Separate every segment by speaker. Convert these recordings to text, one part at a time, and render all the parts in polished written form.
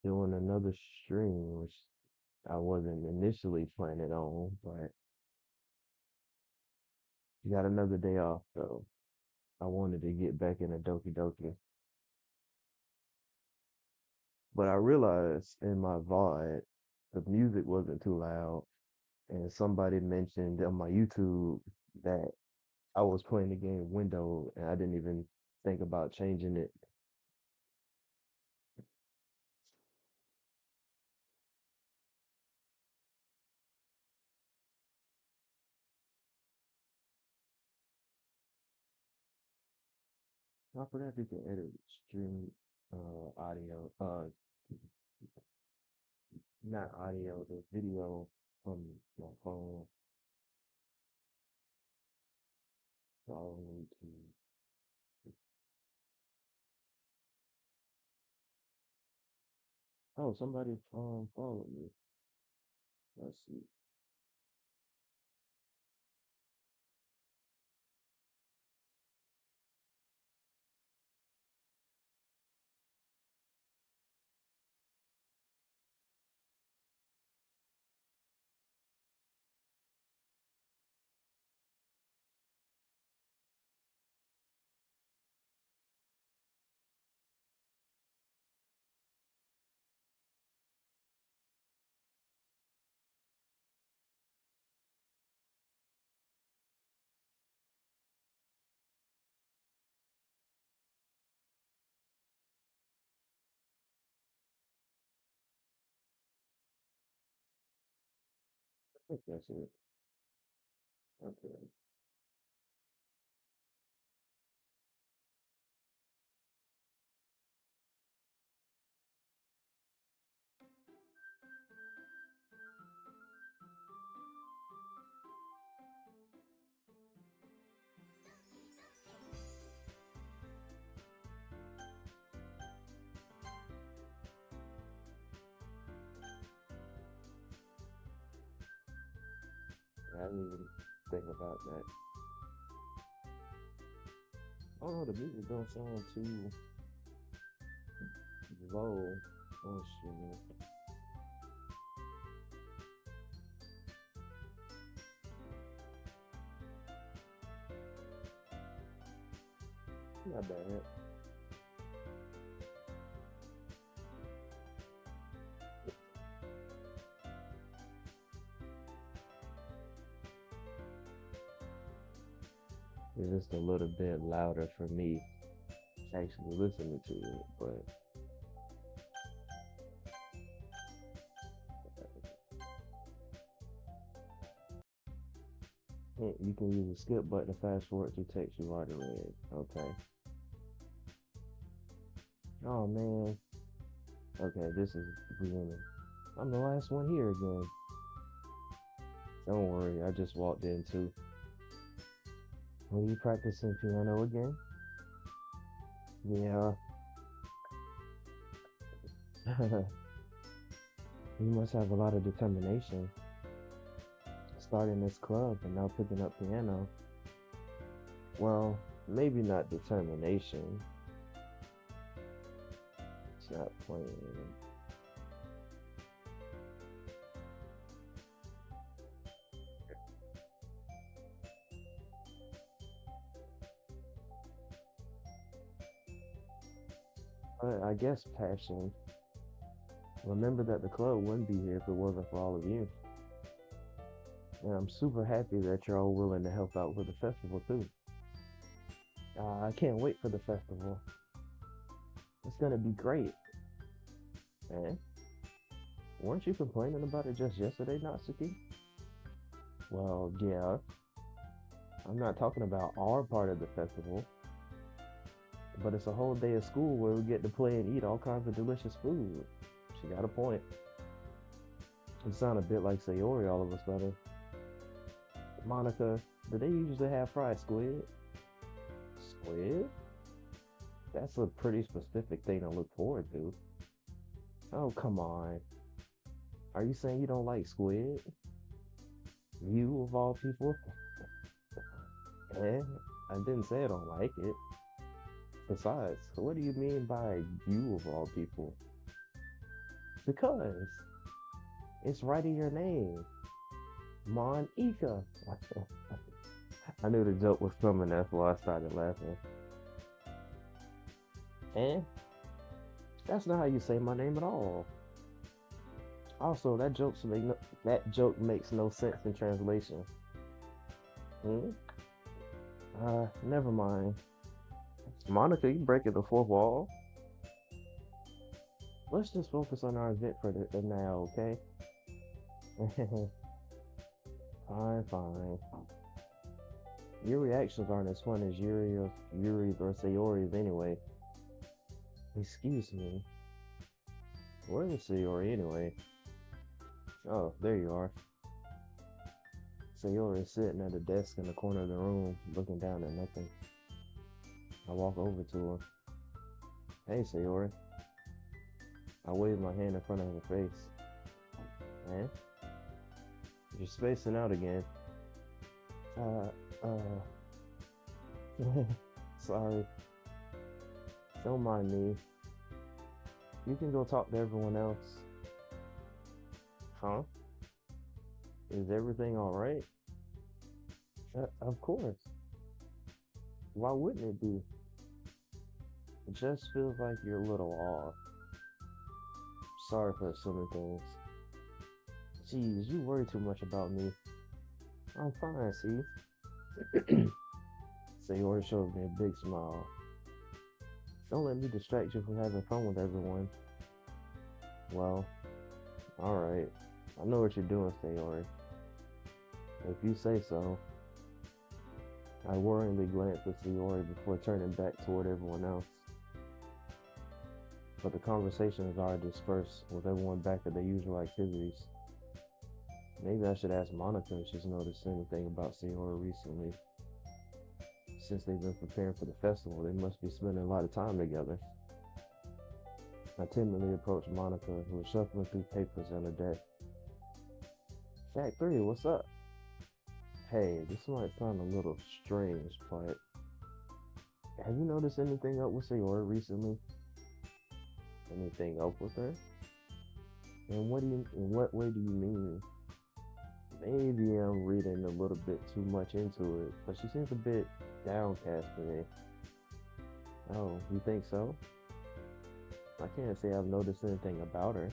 Speaker 1: doing another stream, which I wasn't initially planning on, but got another day off, so I wanted to get back into Doki Doki. But I realized in my VOD, the music wasn't too loud, and somebody mentioned on my YouTube that I was playing the game window, and I didn't even think about changing it. I forgot you can edit stream audio, not audio, the video from my phone. So I'll need to. Oh, somebody followed me. Let's see. I think that's it. Okay. I didn't even think about that. Oh no, the music don't sound too low on streaming. Not bad. It's just a little bit louder for me actually listening to it, but you can use the skip button to fast forward to text you already read. Okay. Oh man. Okay, this is the beginning. I'm the last one here again. Don't worry, I just walked in too. Are you practicing piano again? Yeah. You must have a lot of determination. Starting this club and now picking up piano. Well, maybe not determination. It's not playing. But I guess passion. Remember that the club wouldn't be here if it wasn't for all of you. And I'm super happy that you're all willing to help out with the festival too. I can't wait for the festival. It's gonna be great. Man, weren't you complaining about it just yesterday, Natsuki? Well, yeah. I'm not talking about our part of the festival, but it's a whole day of school where we get to play and eat all kinds of delicious food. She got a point. You sound a bit like Sayori all of a sudden. Monica, do they usually have fried squid? Squid? That's a pretty specific thing to look forward to. Oh, come on. Are you saying you don't like squid? You, of all people? Eh? I didn't say I don't like it. Besides, what do you mean by you, of all people? Because it's right in your name. Monica. I knew the joke was coming, that's why I started laughing. And that's not how you say my name at all. Also, that joke makes no sense in translation. Hmm? Never mind. Monica, you breaking the fourth wall. Let's just focus on our event for the now, okay? Fine, fine. Your reactions aren't as fun as Yuri's or Sayori's anyway. Excuse me. Where is Sayori anyway? Oh, there you are. Sayori is sitting at a desk in the corner of the room, looking down at nothing. I walk over to her. Hey, Sayori. I wave my hand in front of her face. Man, you're spacing out again. Sorry. Don't mind me. You can go talk to everyone else. Huh? Is everything alright? Of course. Why wouldn't it be? It just feels like you're a little off. Sorry for assuming things. Jeez, you worry too much about me. I'm fine, see? Sayori shows me a big smile. Don't let me distract you from having fun with everyone. Well, alright. I know what you're doing, Sayori. If you say so. I worryingly glance at Sayori before turning back toward everyone else. But the conversations are dispersed with everyone back at their usual activities. Maybe I should ask Monica if she's noticed anything about Sayori recently. Since they've been preparing for the festival, they must be spending a lot of time together. I timidly approached Monica, who was shuffling through papers on her desk. Act 3, what's up? Hey, this might sound a little strange, but have you noticed anything up with Sayori recently? Anything up with her? And in what way do you mean? Maybe I'm reading a little bit too much into it, but she seems a bit downcast to me. Oh, you think so? I can't say I've noticed anything about her.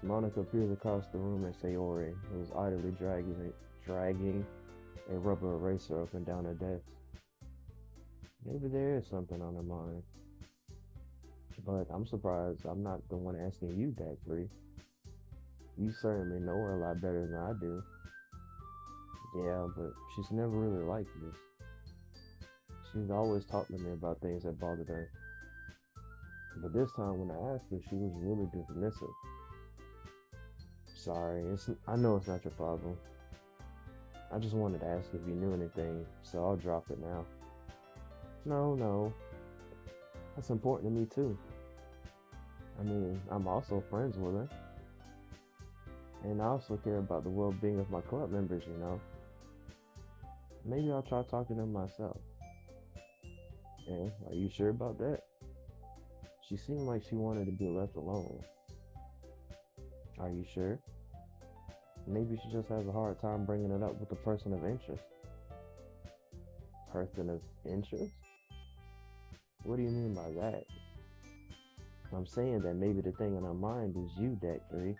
Speaker 1: Monica peers across the room at Sayori, who was idly dragging a rubber eraser up and down her desk. Maybe there is something on her mind. But I'm surprised I'm not the one asking you, D.A.C. You certainly know her a lot better than I do. Yeah, but she's never really liked this. She's always talked to me about things that bothered her. But this time when I asked her, she was really dismissive. Sorry, I know it's not your problem. I just wanted to ask if you knew anything, so I'll drop it now. No. That's important to me too. I mean, I'm also friends with her. And I also care about the well-being of my club members, you know. Maybe I'll try talking to them myself. And are you sure about that? She seemed like she wanted to be left alone. Are you sure? Maybe she just has a hard time bringing it up with a person of interest. Person of interest? What do you mean by that? I'm saying that maybe the thing in her mind is you, D.A.C.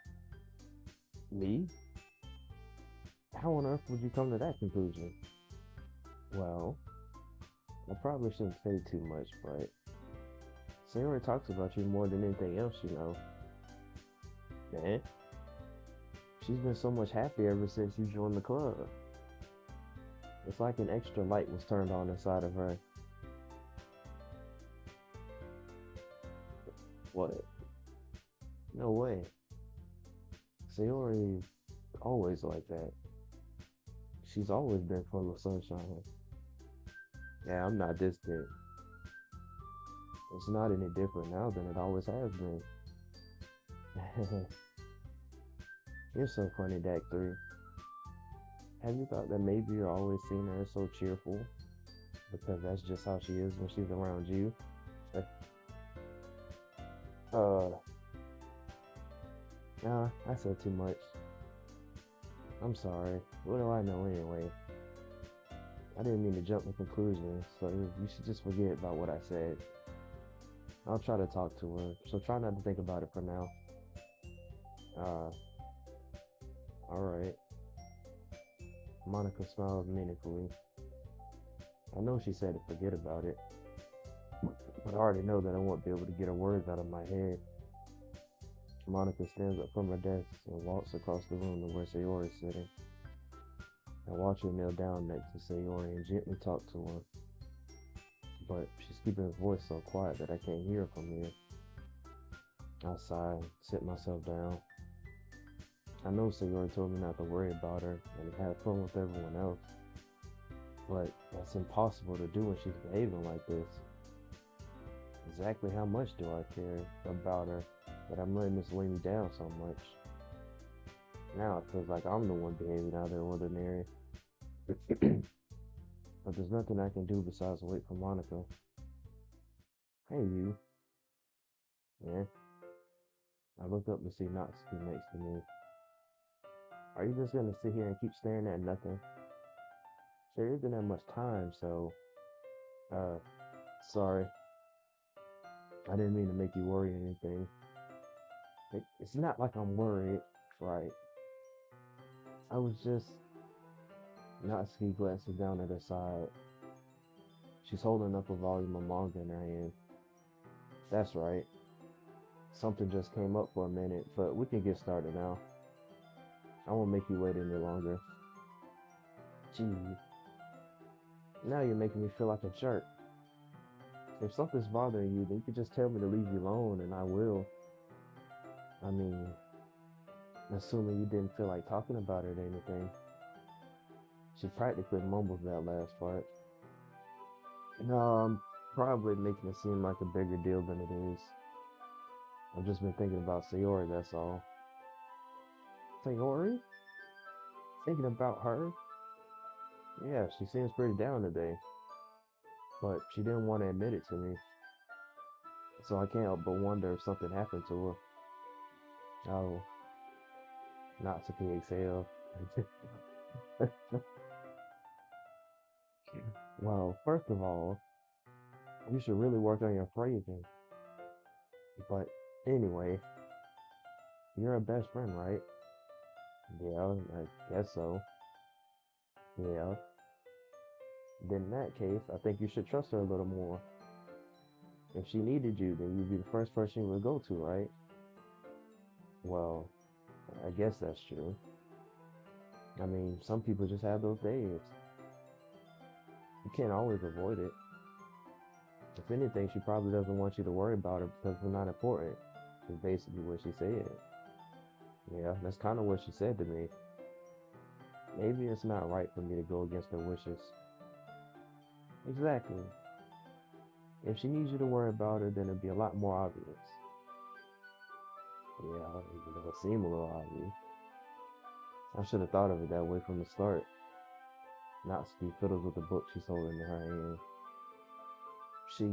Speaker 1: Me? How on earth would you come to that conclusion? Well, I probably shouldn't say too much, but Sayori talks about you more than anything else, you know. Man, she's been so much happier ever since you joined the club. It's like an extra light was turned on inside of her. What? No way. Sayori always like that. She's always been full of sunshine. Yeah, I'm not distant. It's not any different now than it always has been. You're so funny, D.A.C. Have you thought that maybe you're always seeing her so cheerful? Because that's just how she is when she's around you? uh, I said too much. I'm sorry. What do I know anyway? I didn't mean to jump to conclusions, so you should just forget about what I said. I'll try to talk to her, so try not to think about it for now. Uh, alright. Monica smiled meaningfully. I know she said to forget about it, but I already know that I won't be able to get her words out of my head. Monica stands up from her desk and walks across the room to where Sayori is sitting. I watch her kneel down next to Sayori and gently talk to her, but she's keeping her voice so quiet that I can't hear her from here. I sigh, sit myself down. I know Sayori told me not to worry about her and have fun with everyone else, but that's impossible to do when she's behaving like this. Exactly how much do I care about her that I'm letting this weigh me down so much? Now it feels like I'm the one behaving out of the ordinary. But there's nothing I can do besides wait for Monica. Hey, you. Yeah. I look up to see Natsuki next to me. Are you just gonna sit here and keep staring at nothing? There isn't that much time, so, uh, sorry. I didn't mean to make you worry or anything. It's not like I'm worried, right? I was just. Natsuki glances down at her side. She's holding up a volume of manga in her hand. That's right. Something just came up for a minute, but we can get started now. I won't make you wait any longer. Gee, now you're making me feel like a jerk. If something's bothering you, then you can just tell me to leave you alone, and I will. I mean, assuming you didn't feel like talking about it or anything. She practically mumbles that last part. No, I'm probably making it seem like a bigger deal than it is. I've just been thinking about Sayori, that's all. Sayori? Thinking about her? Yeah, she seems pretty down today, but she didn't want to admit it to me, so I can't help but wonder if something happened to her. Oh, Natsuki exhale. Well, first of all, you should really work on your phrasing. But anyway, you're a best friend, right? Yeah, I guess so. Yeah. Then in that case, I think you should trust her a little more. If she needed you, then you'd be the first person you would go to, right? Well, I guess that's true. I mean, some people just have those days. You can't always avoid it. If anything, she probably doesn't want you to worry about her because we're not important. Is basically what she said. Yeah, that's kind of what she said to me. Maybe it's not right for me to go against her wishes. Exactly. If she needs you to worry about her, then it'd be a lot more obvious. Yeah, it'll seem a little obvious. I should have thought of it that way from the start. Natsuki fiddles with the book she's holding in her hand. She,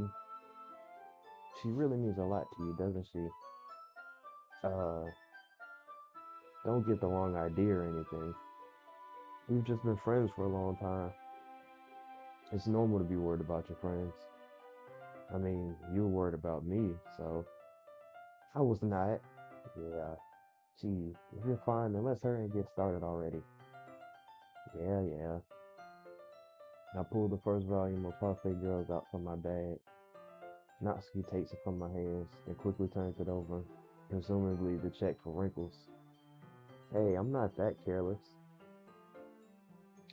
Speaker 1: she really means a lot to you, doesn't she? Uh, don't get the wrong idea or anything. We've just been friends for a long time. It's normal to be worried about your friends. I mean, you were worried about me, so I was not. Yeah, gee, if you're fine, then let's hurry and get started already. Yeah, yeah. I pulled the first volume of Parfait Girls out from my bag. Natsuki takes it from my hands and quickly turns it over, presumably to check for wrinkles. Hey, I'm not that careless.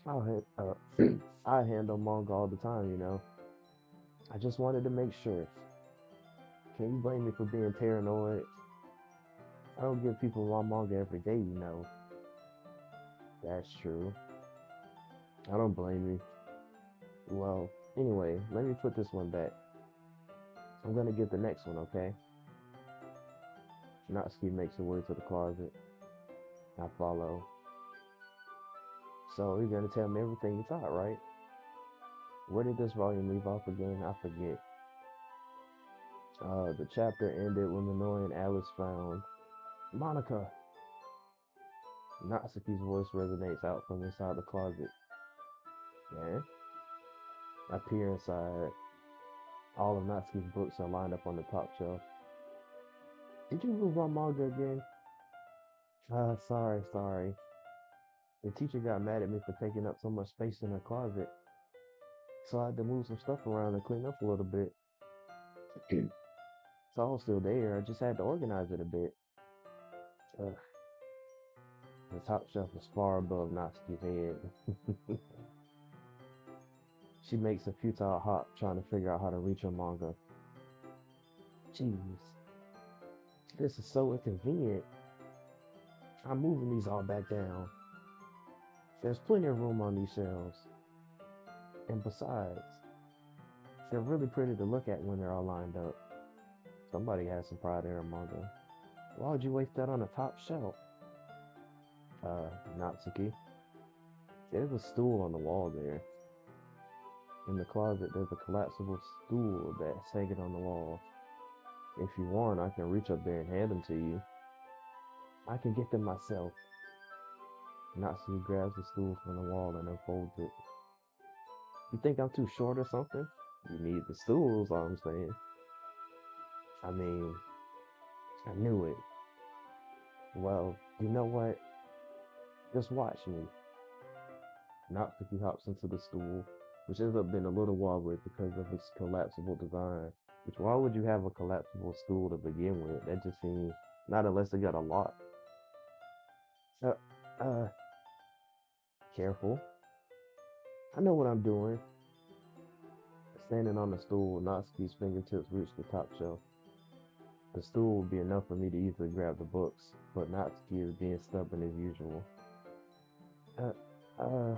Speaker 1: I handle manga all the time, you know. I just wanted to make sure. Can you blame me for being paranoid? I don't give people raw manga every day, you know. That's true. I don't blame you. Well, anyway, let me put this one back. I'm gonna get the next one, okay? Natsuki makes her way to the closet. I follow. So you're gonna tell me everything you thought, right? Where did this volume leave off again? I forget. The chapter ended when Minoy and Alice found Monica. Natsuki's voice resonates out from inside the closet. Yeah? I peer inside. All of Natsuki's books are lined up on the top shelf. Did you move my manga again? Sorry. The teacher got mad at me for taking up so much space in her closet, so I had to move some stuff around and clean up a little bit. It's all still there, I just had to organize it a bit. Uh, the top shelf is far above Natsuki's head. She makes a futile hop trying to figure out how to reach her manga. Jeez, this is so inconvenient. I'm moving these all back down. There's plenty of room on these shelves. And besides, they're really pretty to look at when they're all lined up. Somebody has some pride in her manga. Why would you waste that on the top shelf? Natsuki. There's a stool on the wall there. In the closet, there's a collapsible stool that's hanging on the wall. If you want, I can reach up there and hand them to you. I can get them myself. Natsuki grabs the stool from the wall and unfolds it. You think I'm too short or something? You need the stools, all I'm saying. I mean, I knew it. Well, you know what? Just watch me. Natsuki hops into the stool, which ends up being a little wobbly because of its collapsible design. Which, why would you have a collapsible stool to begin with? That just seems, not unless they got a lock. Uh, uh, Careful. I know what I'm doing. Standing on the stool, Natsuki's fingertips reach the top shelf. The stool would be enough for me to easily grab the books, but Natsuki is being stubborn as usual. Uh, uh,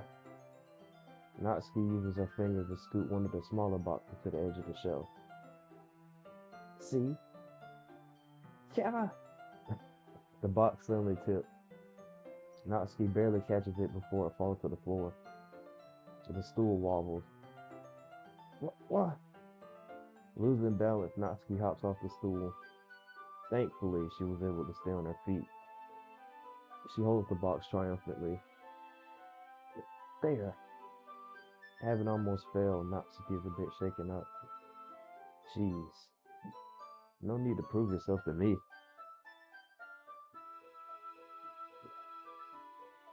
Speaker 1: Natsuki uses her fingers to scoot one of the smaller boxes to the edge of the shelf. See? Yeah! The box suddenly tips. Natsuki barely catches it before it falls to the floor. The stool wobbles. What? Losing balance, Natsuki hops off the stool. Thankfully, she was able to stay on her feet. She holds the box triumphantly. There. Having almost failed, Natsuki is a bit shaken up. Jeez. No need to prove yourself to me.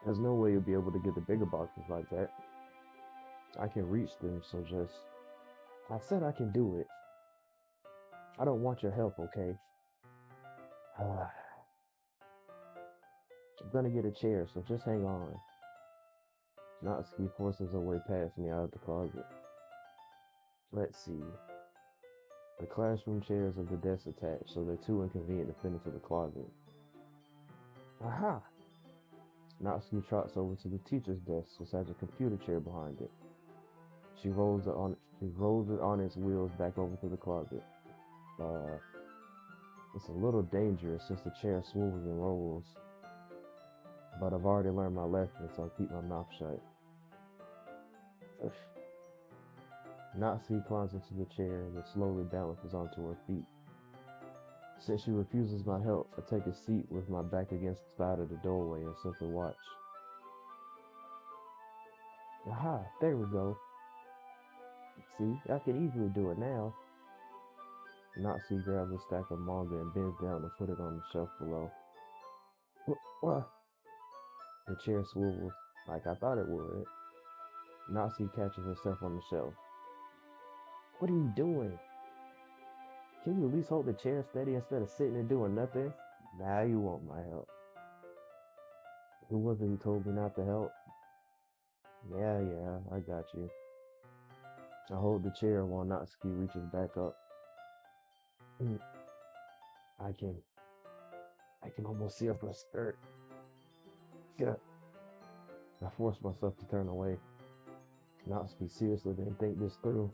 Speaker 1: There's no way you'll be able to get the bigger boxes like that. I can reach them, so just... I said I can do it. I don't want your help, okay? I'm gonna get a chair, so just hang on. Natsuki forces her way past me out of the closet. Let's see. The classroom chairs have the desks attached, so they're too inconvenient to fit into the closet. Aha! Natsuki trots over to the teacher's desk, which has a computer chair behind it. She rolls it on its wheels back over to the closet. It's a little dangerous since the chair swivels and rolls. But I've already learned my lesson, so I'll keep my mouth shut. Natsuki climbs into the chair and then slowly balances onto her feet. Since she refuses my help, I take a seat with my back against the side of the doorway and simply watch. Aha, there we go. See, I can easily do it now. Natsuki grabs a stack of manga and bends down to put it on the shelf below. What? The chair swivels, like I thought it would. Natsuki catches herself on the shelf. What are you doing? Can you at least hold the chair steady instead of sitting and doing nothing? Now you want my help. Who was it who told me not to help? Yeah, I got you. I hold the chair while Natsuki reaches back up. I can almost see up her skirt. Yeah. I force myself to turn away. Natsuki seriously didn't think this through.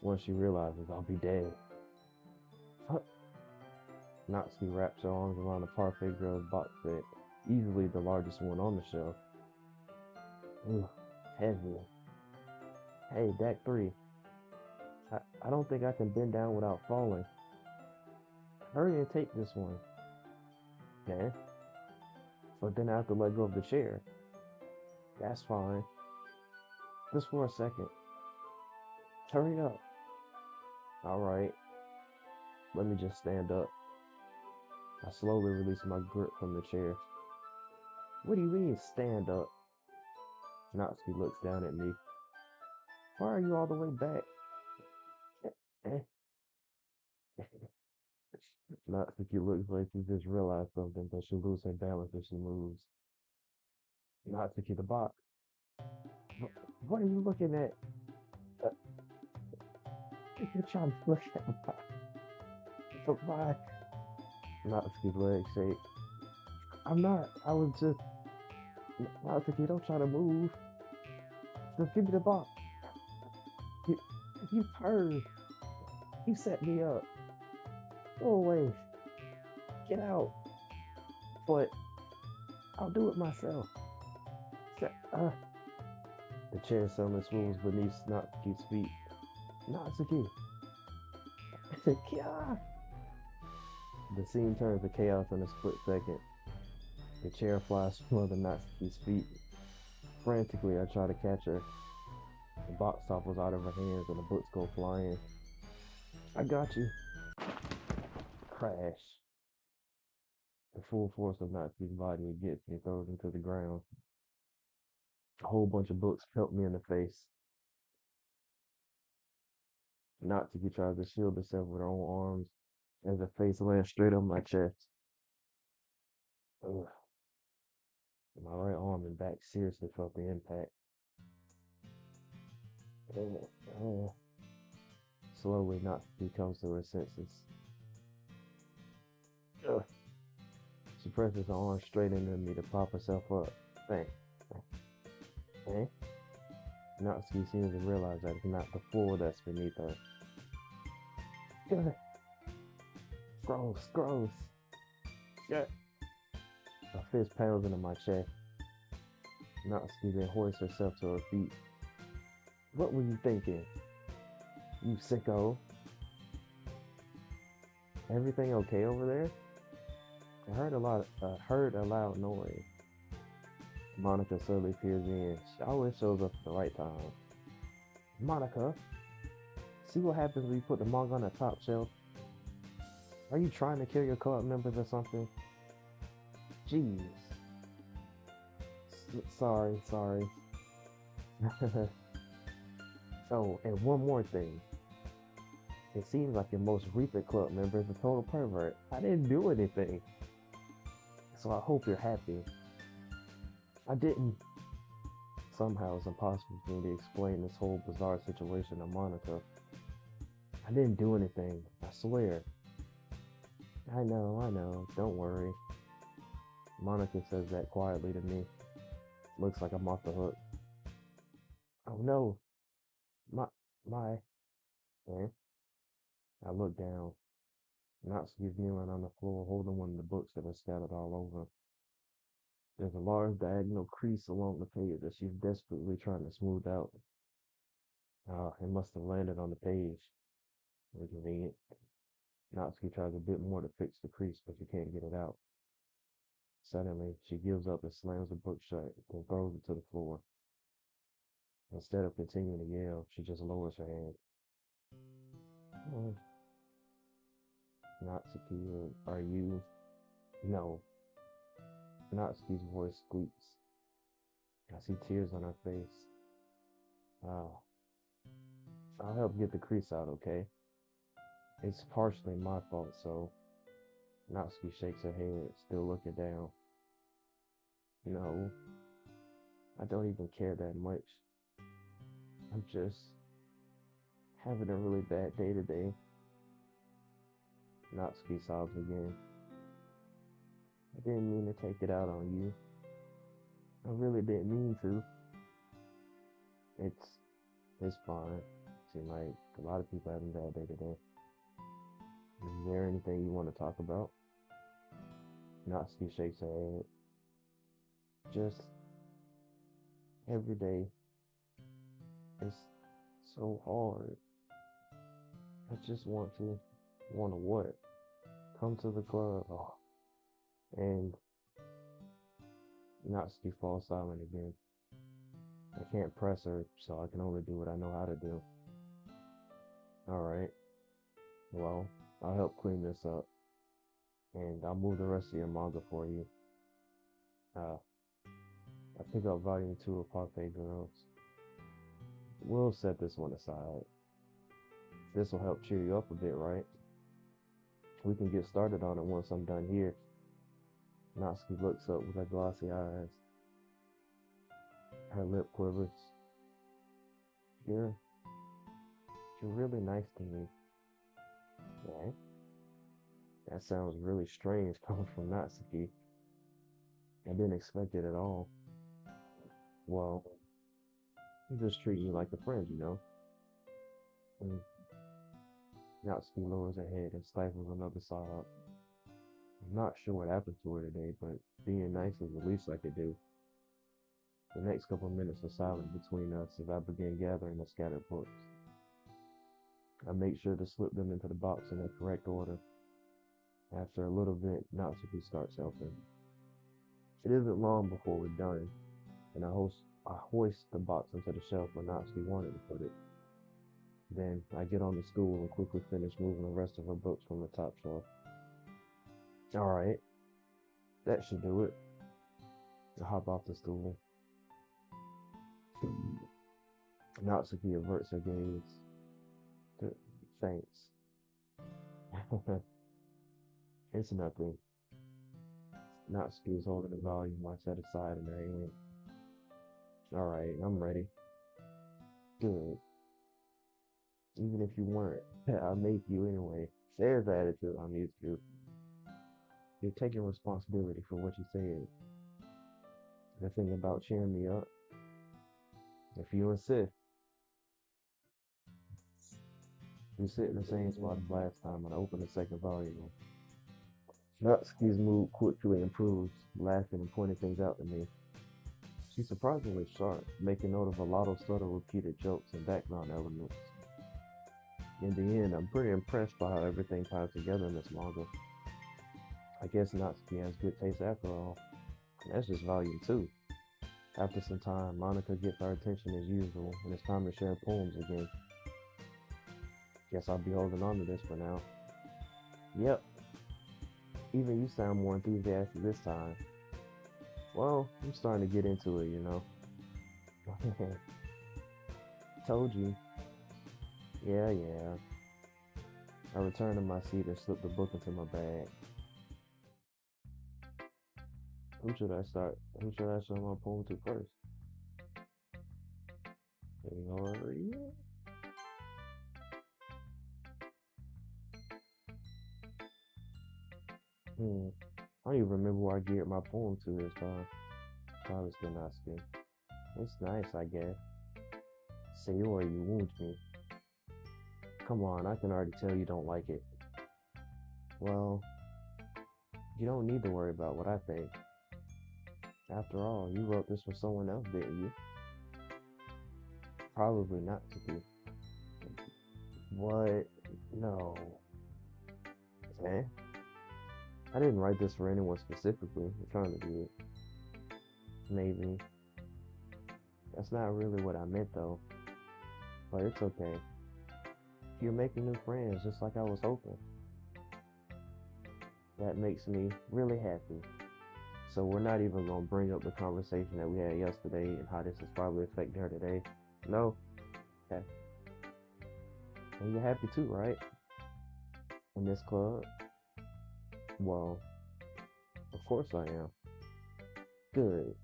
Speaker 1: Once she realizes I'll be dead. Natsuki wraps her arms around the parfait girl's box set, easily the largest one on the shelf. Heavy. Hey, D.A.C. I don't think I can bend down without falling. Hurry and take this one. Okay? but then I have to let go of the chair. That's fine. Just for a second. Hurry up. All right. Let me just stand up. I slowly release my grip from the chair. What do you mean, stand up? Natsuki looks down at me. Why are you all the way back? Eh, Natsuki looks like she just realized something, but she loses her balance as she moves. Natsuki, the box. What are you looking at? Uh, you're trying to look at the box. But why? Natsuki's legs shake. I'm not. I was just. Natsuki, don't try to move. Just give me the box. You, you heard. You set me up. Go away. Get out. But I'll do it myself. Uh, the chair suddenly swivels beneath Natsuki's feet. Natsuki! Kya! The scene turns to chaos in a split second. The chair flies from under Natsuki's feet. Frantically, I try to catch her. The box topples out of her hands and the books go flying. I got you. Crash. The full force of Natsuki's body gets me, throws me to the ground. A whole bunch of books pelt me in the face. Natsuki tries to shield herself with her own arms as her face lands straight on my chest. Ugh. My right arm and back seriously felt the impact. Slowly, Natsuki comes to her senses. Ugh. She presses her arm straight into me to prop herself up. Bang. Eh? Natsuki seems to realize that it's not the floor that's beneath her. Ugh. Gross, gross. Shit. Her fist pounds into my chest. Natsuki then hoists herself to her feet. What were you thinking? You sicko. Everything okay over there? I heard a loud noise. Monica suddenly peers in. She always shows up at the right time. Monica, see what happens when you put the manga on the top shelf? Are you trying to kill your club members or something? Jeez. Sorry. Oh, and one more thing. It seems like your most recent club member is a total pervert. I didn't do anything. So I hope you're happy. I didn't. Somehow it's impossible for me to explain this whole bizarre situation to Monica. I didn't do anything. I swear. I know. Don't worry. Monica says that quietly to me. Looks like I'm off the hook. Oh no. My. Eh? I look down. Natsuki's kneeling on the floor holding one of the books that are scattered all over. There's a large diagonal crease along the page that she's desperately trying to smooth out. It must have landed on the page. Inconvenient. Natsuki tries a bit more to fix the crease, but she can't get it out. Suddenly, she gives up and slams the book shut, then throws it to the floor. Instead of continuing to yell, she just lowers her hand. Oh, Natsuki, are you? No. Natsuki's voice squeaks. I see tears on her face. Oh, I'll help get the crease out, okay? It's partially my fault, so Natsuki shakes her head, still looking down. No, I don't even care that much. I'm just having a really bad day today. Natsuki sobs again. I didn't mean to take it out on you. I really didn't mean to. It's fine. Seems like a lot of people having a bad day today. Is there anything you want to talk about? Natsuki shakes her head. Just every day. It's so hard. I just want to what? Come to the club. Oh. And Natsuki falls silent again. I can't press her, so I can only do what I know how to do. Alright, well, I'll help clean this up, and I'll move the rest of your manga for you. Uh, I pick up volume 2 of Parfait Girls. We'll set this one aside. This will help cheer you up a bit, right? We can get started on it once I'm done here. Natsuki looks up with her glossy eyes. Her lip quivers. You're, you're really nice to me. Yeah? That sounds really strange coming from Natsuki. I didn't expect it at all. Well, you just treat me like a friend, you know? And Natsuki lowers her head and stifles another sob. I'm not sure what happened to her today, but being nice is the least I could do. The next couple of minutes are silent between us as I begin gathering the scattered books. I make sure to slip them into the box in the correct order. After a little bit, Natsuki starts helping. It isn't long before we're done, and I hoist the box onto the shelf where Natsuki wanted to put it. Then I get on the stool and quickly finish moving the rest of her books from the top shelf. Alright, that should do it. I hop off the stool. Natsuki averts her gaze. Thanks. It's nothing. Natsuki is holding the volume I set aside in her hand. Alright, I'm ready. Good. Even if you weren't, I'll make you anyway. There's the attitude I'm used to. You're taking responsibility for what you said. The thing about cheering me up, if you insist, we sit in the same spot as last time and I open the second volume. Natsuki's mood quickly improves, laughing and pointing things out to me. She's surprisingly sharp, making note of a lot of subtle repeated jokes and background elements. In the end, I'm pretty impressed by how everything ties together in this manga. I guess Natsuki has good taste after all. And that's just volume 2. After some time, Monica gets our attention as usual, and it's time to share poems again. Guess I'll be holding on to this for now. Yep, even you sound more enthusiastic this time. Well, I'm starting to get into it, you know. Told you. Yeah, yeah. I return to my seat and slip the book into my bag. Who should I start? Who should I show my poem to first? Gloria? I don't even remember where I geared my poem to this time. Probably still not skin. It's nice, I guess. Sayori, you wound me. Come on, I can already tell you don't like it. Well, you don't need to worry about what I think. After all, you wrote this for someone else, didn't you? Probably not to be. What? No. Eh? I didn't write this for anyone specifically. I'm trying to be. Maybe. That's not really what I meant though. But it's okay. You're making new friends just like I was hoping. That makes me really happy. So we're not even gonna bring up the conversation that we had yesterday and how this is probably affecting her today. No? Okay. And you're happy too, right? In this club? Well, of course I am. Good.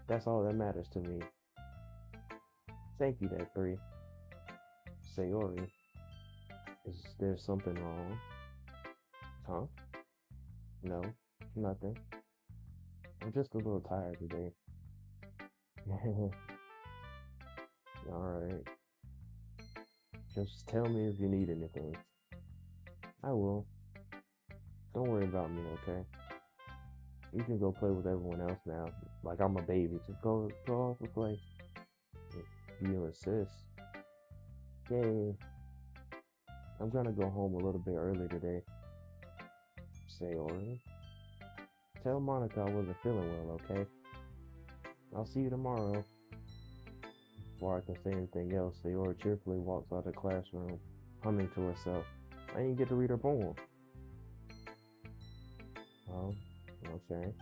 Speaker 1: That's all that matters to me. Thank you, that three. Sayori, is there something wrong? Huh? No, nothing. I'm just a little tired today. Alright. Just tell me if you need anything. I will. Don't worry about me, okay? You can go play with everyone else now. Like I'm a baby. Just go off and play. If you insist. Yay. I'm gonna go home a little bit early today. Sayori. Tell Monica I wasn't feeling well, okay? I'll see you tomorrow. Before I can say anything else, Sayori cheerfully walks out of the classroom, humming to herself. I didn't get to read her poem. Oh, okay.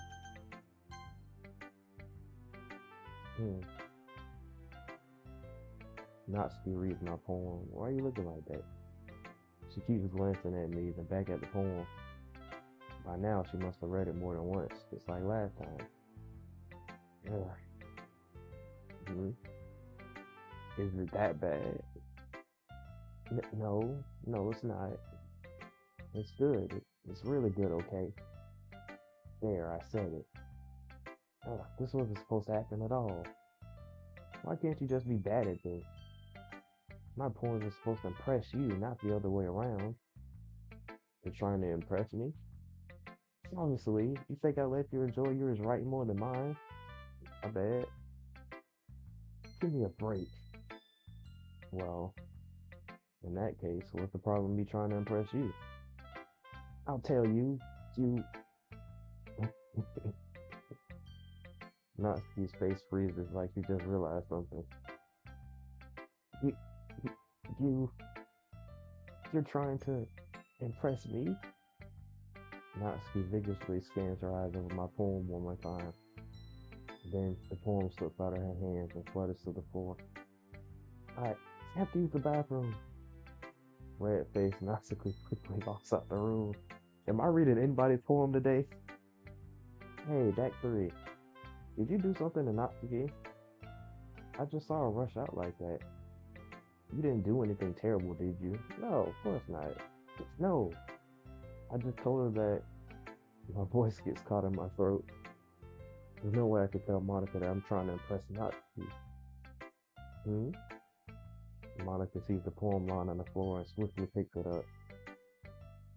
Speaker 1: Hmm. Natsuki reads my poem. Why are you looking like that? She keeps glancing at me, then back at the poem. By now, she must have read it more than once, just like last time. Ugh. Mhm. Is it that bad? No, no, it's not. It's good. It's really good, okay? There, I said it. Ugh, this wasn't supposed to happen at all. Why can't you just be bad at this? My poems are supposed to impress you, not the other way around. You're trying to impress me? Honestly, you think I let you enjoy yours right more than mine? I bet. Give me a break. Well, in that case, what's the problem me trying to impress you? I'll tell you. You. Natsuki's face freezes like she just realized something. You, you, you're trying to impress me? Natsuki vigorously scans her eyes over my poem one more time. Then the poem slips out of her hands and flutters to the floor. I have to use the bathroom. Red-faced Natsuki quickly walks out the room. Am I reading anybody's poem today? Hey, D.A.C, did you do something to Natsuki? I just saw her rush out like that. You didn't do anything terrible, did you? No, of course not. No, I just told her that my voice gets caught in my throat. There's no way I could tell Monica that I'm trying to impress Natsuki. Hmm? Monica sees the poem lying on the floor and swiftly picks it up.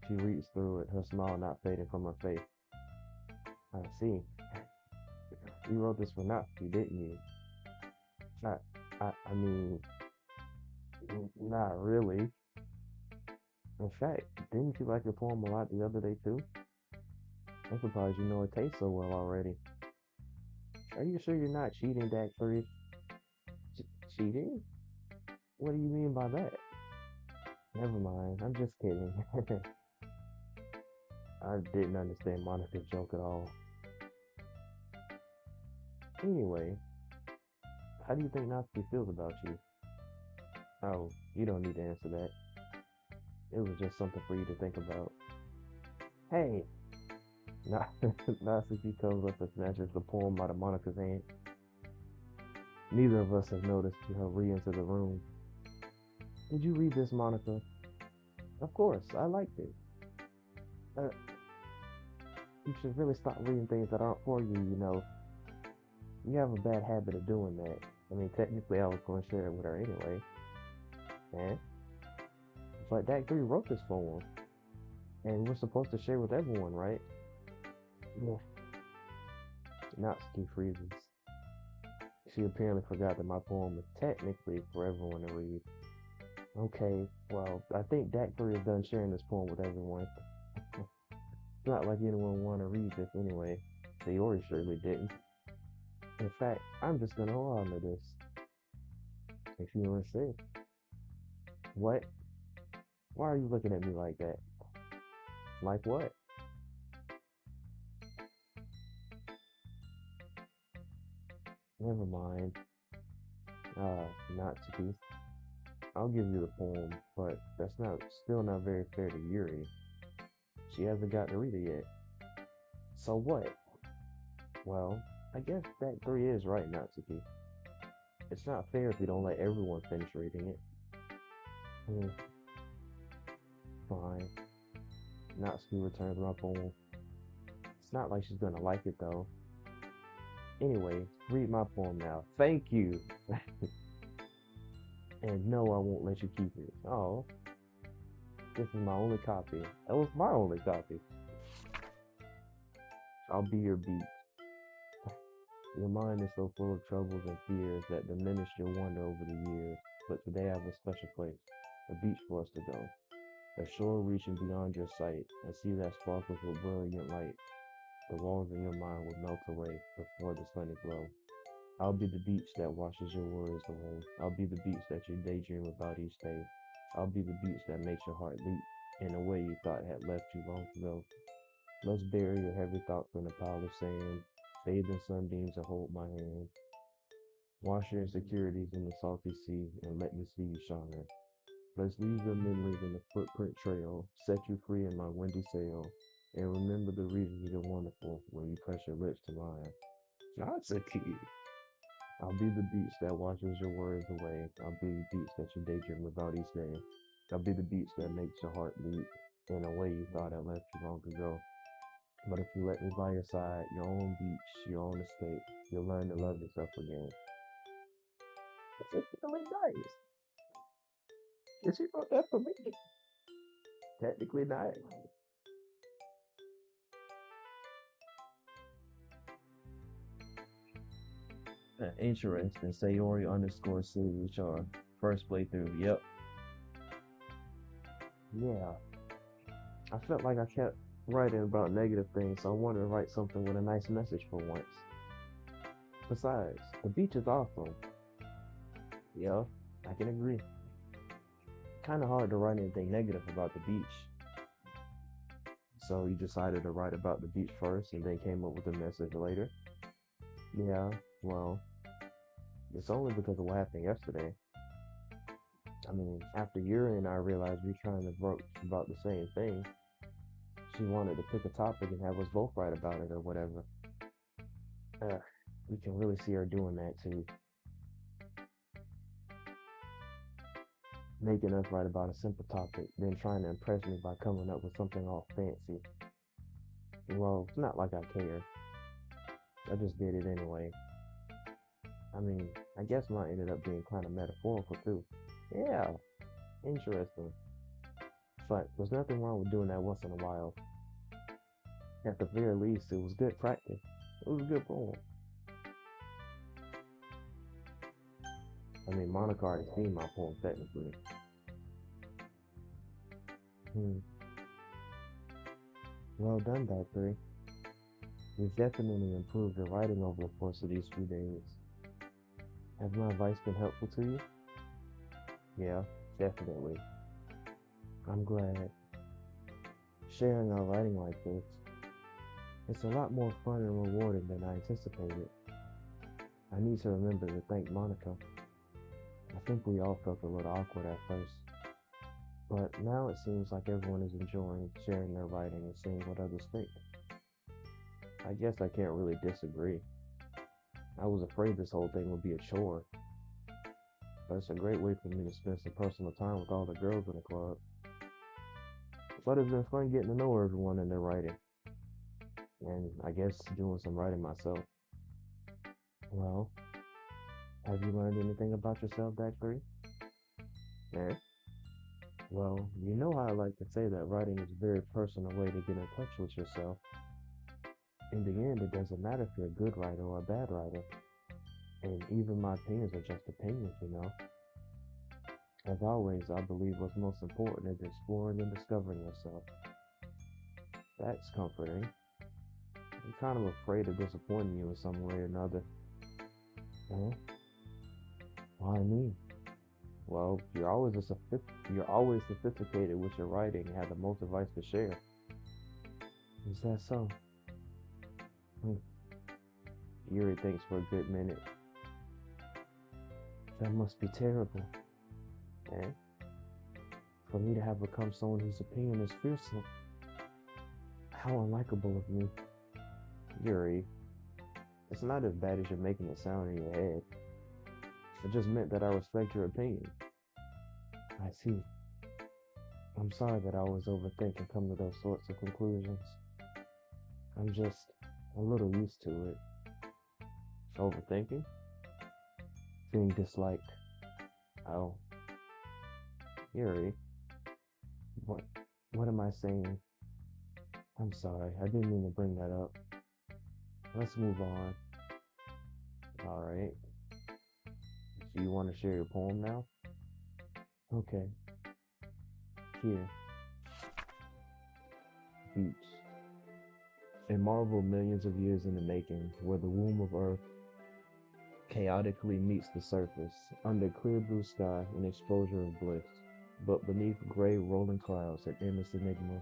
Speaker 1: She reads through it, her smile not fading from her face. I see. You wrote this for Natsuki, didn't you? I, I mean, not really. In fact, didn't you like your poem a lot the other day too? I'm surprised you know it tastes so well already. Are you sure you're not cheating, D.A.C? Cheating? What do you mean by that? Never mind, I'm just kidding. I didn't understand Monica's joke at all. Anyway, how do you think Natsuki feels about you? Oh, you don't need to answer that. It was just something for you to think about. Hey! Natsuki comes up and snatches the poem out of Monica's hand. Neither of us have noticed her re-enter the room. Did you read this, Monica? Of course, I liked it. Uh, you should really stop reading things that aren't for you, you know. You have a bad habit of doing that. I mean, technically, I was going to share it with her anyway. Eh? But D.A.C wrote this poem, and we're supposed to share with everyone, right? Yeah. Natsuki freezes. She apparently forgot that my poem is technically for everyone to read. Okay, well, I think D.A.C is done sharing this poem with everyone. It's not like anyone want to read this anyway. Sayori surely didn't. In fact, I'm just gonna hold on to this. If you insist. What? Why are you looking at me like that? Like what? Never mind. Natsuki. I'll give you the poem, but that's not still not very fair to Yuri. She hasn't got to read it yet. So what? Well, I guess that three is right, Natsuki. It's not fair if you don't let everyone finish reading it. Hmm, fine. Natsuki returns my poem. It's not like she's gonna like it though. Anyway, read my poem now. Thank you. And no, I won't let you keep it. Oh, this is my only copy. That was my only copy. I'll be your beat. Your mind is so full of troubles and fears that diminished your wonder over the years. But today I have a special place, a beach for us to go. A shore reaching beyond your sight, a sea that sparkles with brilliant light. The walls in your mind will melt away before the sunny glow. I'll be the beach that washes your worries away. I'll be the beach that you daydream about each day. I'll be the beach that makes your heart leap in a way you thought had left you long ago. Let's bury your heavy thoughts in a pile of sand. Bathe in sunbeams and hold my hand. Wash your insecurities in the salty sea and let me see you shine. Let's leave your memories in the footprint trail, set you free in my windy sail, and remember the reason you're wonderful when you press your lips to mine. That's a key. I'll be the beach that washes your worries away. I'll be the beach that you daydream about each day. I'll be the beach that makes your heart beat in a way you thought had left you long ago. But if you let me by your side, your own beach, your own escape, you'll learn to love yourself again. It's really nice. Is she wrote that for me? Technically not. Interesting. Sayori underscore CHR. First playthrough. Yep. Yeah. I felt like I kept writing about negative things, so I wanted to write something with a nice message for once. Besides, the beach is awesome. Yeah, I can agree. Kind of hard to write anything negative about the beach. So you decided to write about the beach first and then came up with a message later? Yeah, well, it's only because of what happened yesterday. I mean, after Yuri and I realized we are trying to broach about the same thing, she wanted to pick a topic and have us both write about it or whatever. We can really see her doing that too. Making us write about a simple topic, then trying to impress me by coming up with something all fancy. Well, it's not like I care. I just did it anyway. I mean, I guess mine ended up being kind of metaphorical too. Yeah, interesting. But there's nothing wrong with doing that once in a while. At the very least, it was good practice. It was a good poem. I mean, Monica already seen my poem technically. Hmm. Well done, D.A.C. You've definitely improved your writing over the course of these few days. Has my advice been helpful to you? Yeah, definitely. I'm glad. Sharing our writing like this, it's a lot more fun and rewarding than I anticipated. I need to remember to thank Monica. I think we all felt a little awkward at first, but now it seems like everyone is enjoying sharing their writing and seeing what others think. I guess I can't really disagree. I was afraid this whole thing would be a chore, but it's a great way for me to spend some personal time with all the girls in the club. But it's been fun getting to know everyone and their writing, and I guess doing some writing myself. Well, have you learned anything about yourself, D.A.C? Eh? Well, you know how I like to say that writing is a very personal way to get in touch with yourself. In the end, it doesn't matter if you're a good writer or a bad writer. And even my opinions are just opinions, you know. As always, I believe what's most important is exploring and discovering yourself. That's comforting. I'm kind of afraid of disappointing you in some way or another. Eh? Why me? Well, you're always sophisticated with your writing and have the most advice to share. Is that so? Hmm. Yuri thinks for a good minute. That must be terrible. Eh? For me to have become someone whose opinion is fearsome. How unlikable of me. Yuri, it's not as bad as you're making it sound in your head. It just meant that I respect your opinion. I see. I'm sorry that I always overthink and come to those sorts of conclusions. I'm just a little used to it. Overthinking? Being disliked. Oh, Yuri, what what am I saying? I'm sorry, I didn't mean to bring that up. Let's move on. Alright. So you want to share your poem now? Okay. Here. Beach. A marvel millions of years in the making, where the womb of Earth chaotically meets the surface, under clear blue sky, an exposure of bliss. But beneath gray rolling clouds, an endless enigma.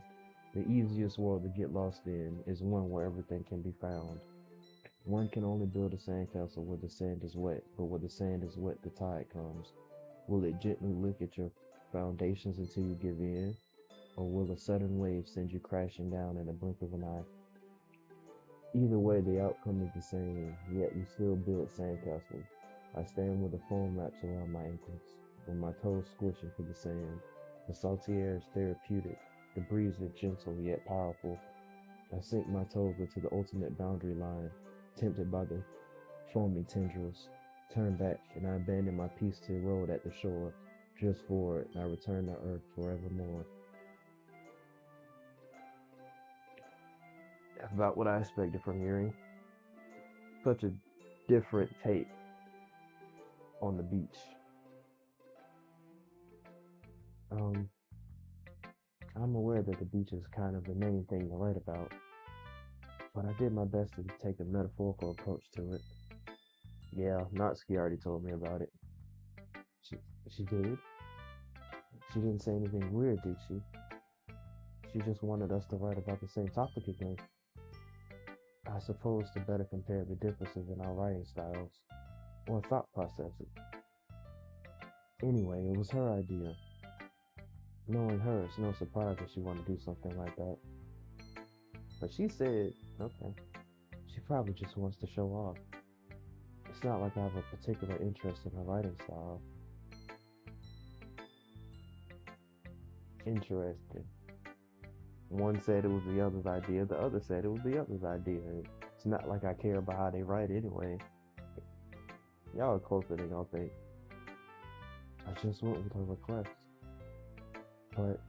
Speaker 1: The easiest world to get lost in is one where everything can be found. One can only build a sandcastle where the sand is wet, but where the sand is wet, the tide comes. Will it gently lick at your foundations until you give in, or will a sudden wave send you crashing down in a blink of an eye? Either way, the outcome is the same, yet we still build sandcastles. I stand with the foam wraps around my ankles, with my toes squishing for the sand. The salty air is therapeutic, the breeze is gentle yet powerful. I sink my toes into the ultimate boundary line, tempted by the foamy tendrils. Turn back, and I abandon my peace to erode at the shore. Just for it, I return to earth forevermore. About what I expected from Yuri. Such a different take on the beach. Um, I'm aware that the beach is kind of the main thing to write about, but I did my best to take a metaphorical approach to it. Yeah, Natsuki already told me about it. She, she did. She didn't say anything weird, did she? She just wanted us to write about the same topic again. I suppose to better compare the differences in our writing styles or thought processes. Anyway, it was her idea. Knowing her, it's no surprise that she wanted to do something like that. But she said, okay, she probably just wants to show off. It's not like I have a particular interest in her writing style. Interesting. One said it was the other's idea, the other said it was the other's idea. It's not like I care about how they write anyway. Y'all are closer than y'all think. I just went with her request. But,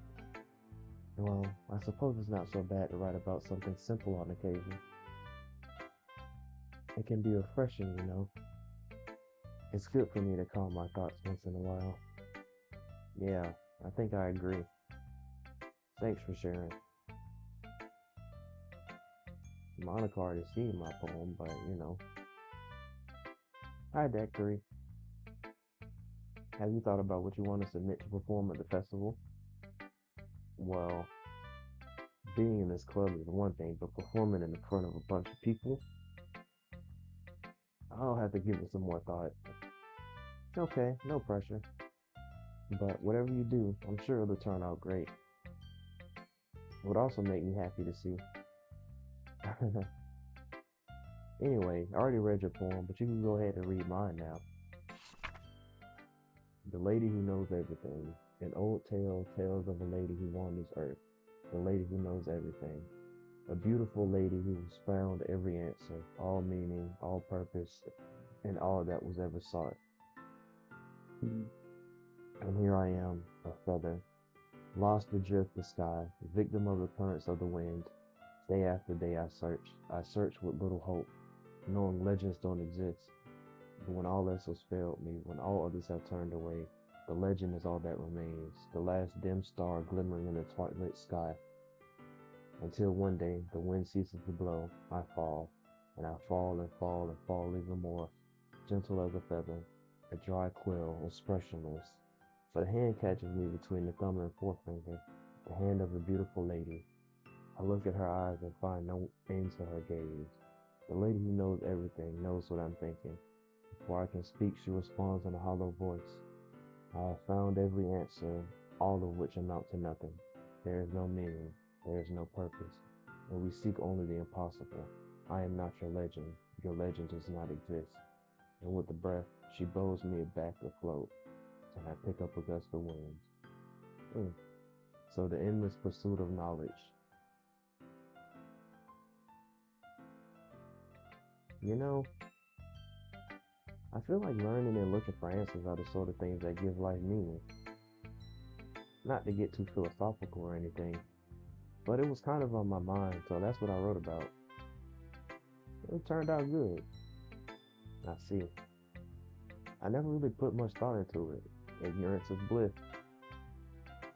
Speaker 1: well, I suppose it's not so bad to write about something simple on occasion. It can be refreshing, you know. It's good for me to calm my thoughts once in a while. Yeah, I think I agree. Thanks for sharing. Monica already seen my poem, but you know. Hi, Deck 3. Have you thought about what you want to submit to perform at the festival? Well, being in this club is one thing, but performing in the front of a bunch of people, I'll have to give it some more thought. Okay, no pressure. But whatever you do, I'm sure it'll turn out great. It would also make me happy to see. Anyway, I already read your poem, but you can go ahead and read mine now. The Lady Who Knows Everything. An old tale tells of a lady who wanders earth. The lady who knows everything. A beautiful lady who has found every answer, all meaning, all purpose, and all that was ever sought. And here I am, a feather, lost adrift the sky, victim of the currents of the wind. Day after day I search. I search with little hope, knowing legends don't exist. But when all else has failed me, when all others have turned away, the legend is all that remains, the last dim star glimmering in the twilight sky. Until one day the wind ceases to blow, I fall, and I fall and fall and fall even more, gentle as a feather, a dry quill, expressionless. But a hand catches me between the thumb and forefinger, the hand of a beautiful lady. I look at her eyes and find no end to her gaze. The lady who knows everything knows what I'm thinking. Before I can speak, she responds in a hollow voice. I have found every answer, all of which amount to nothing. There is no meaning, there is no purpose, and we seek only the impossible. I am not your legend. Your legend does not exist. And with a breath, she blows me back afloat, and I pick up a gust of wind. So the endless pursuit of knowledge. You know, I feel like learning and looking for answers are the sort of things that give life meaning. Not to get too philosophical or anything, but it was kind of on my mind, so that's what I wrote about. It turned out good. I see. I never really put much thought into it. Ignorance is bliss.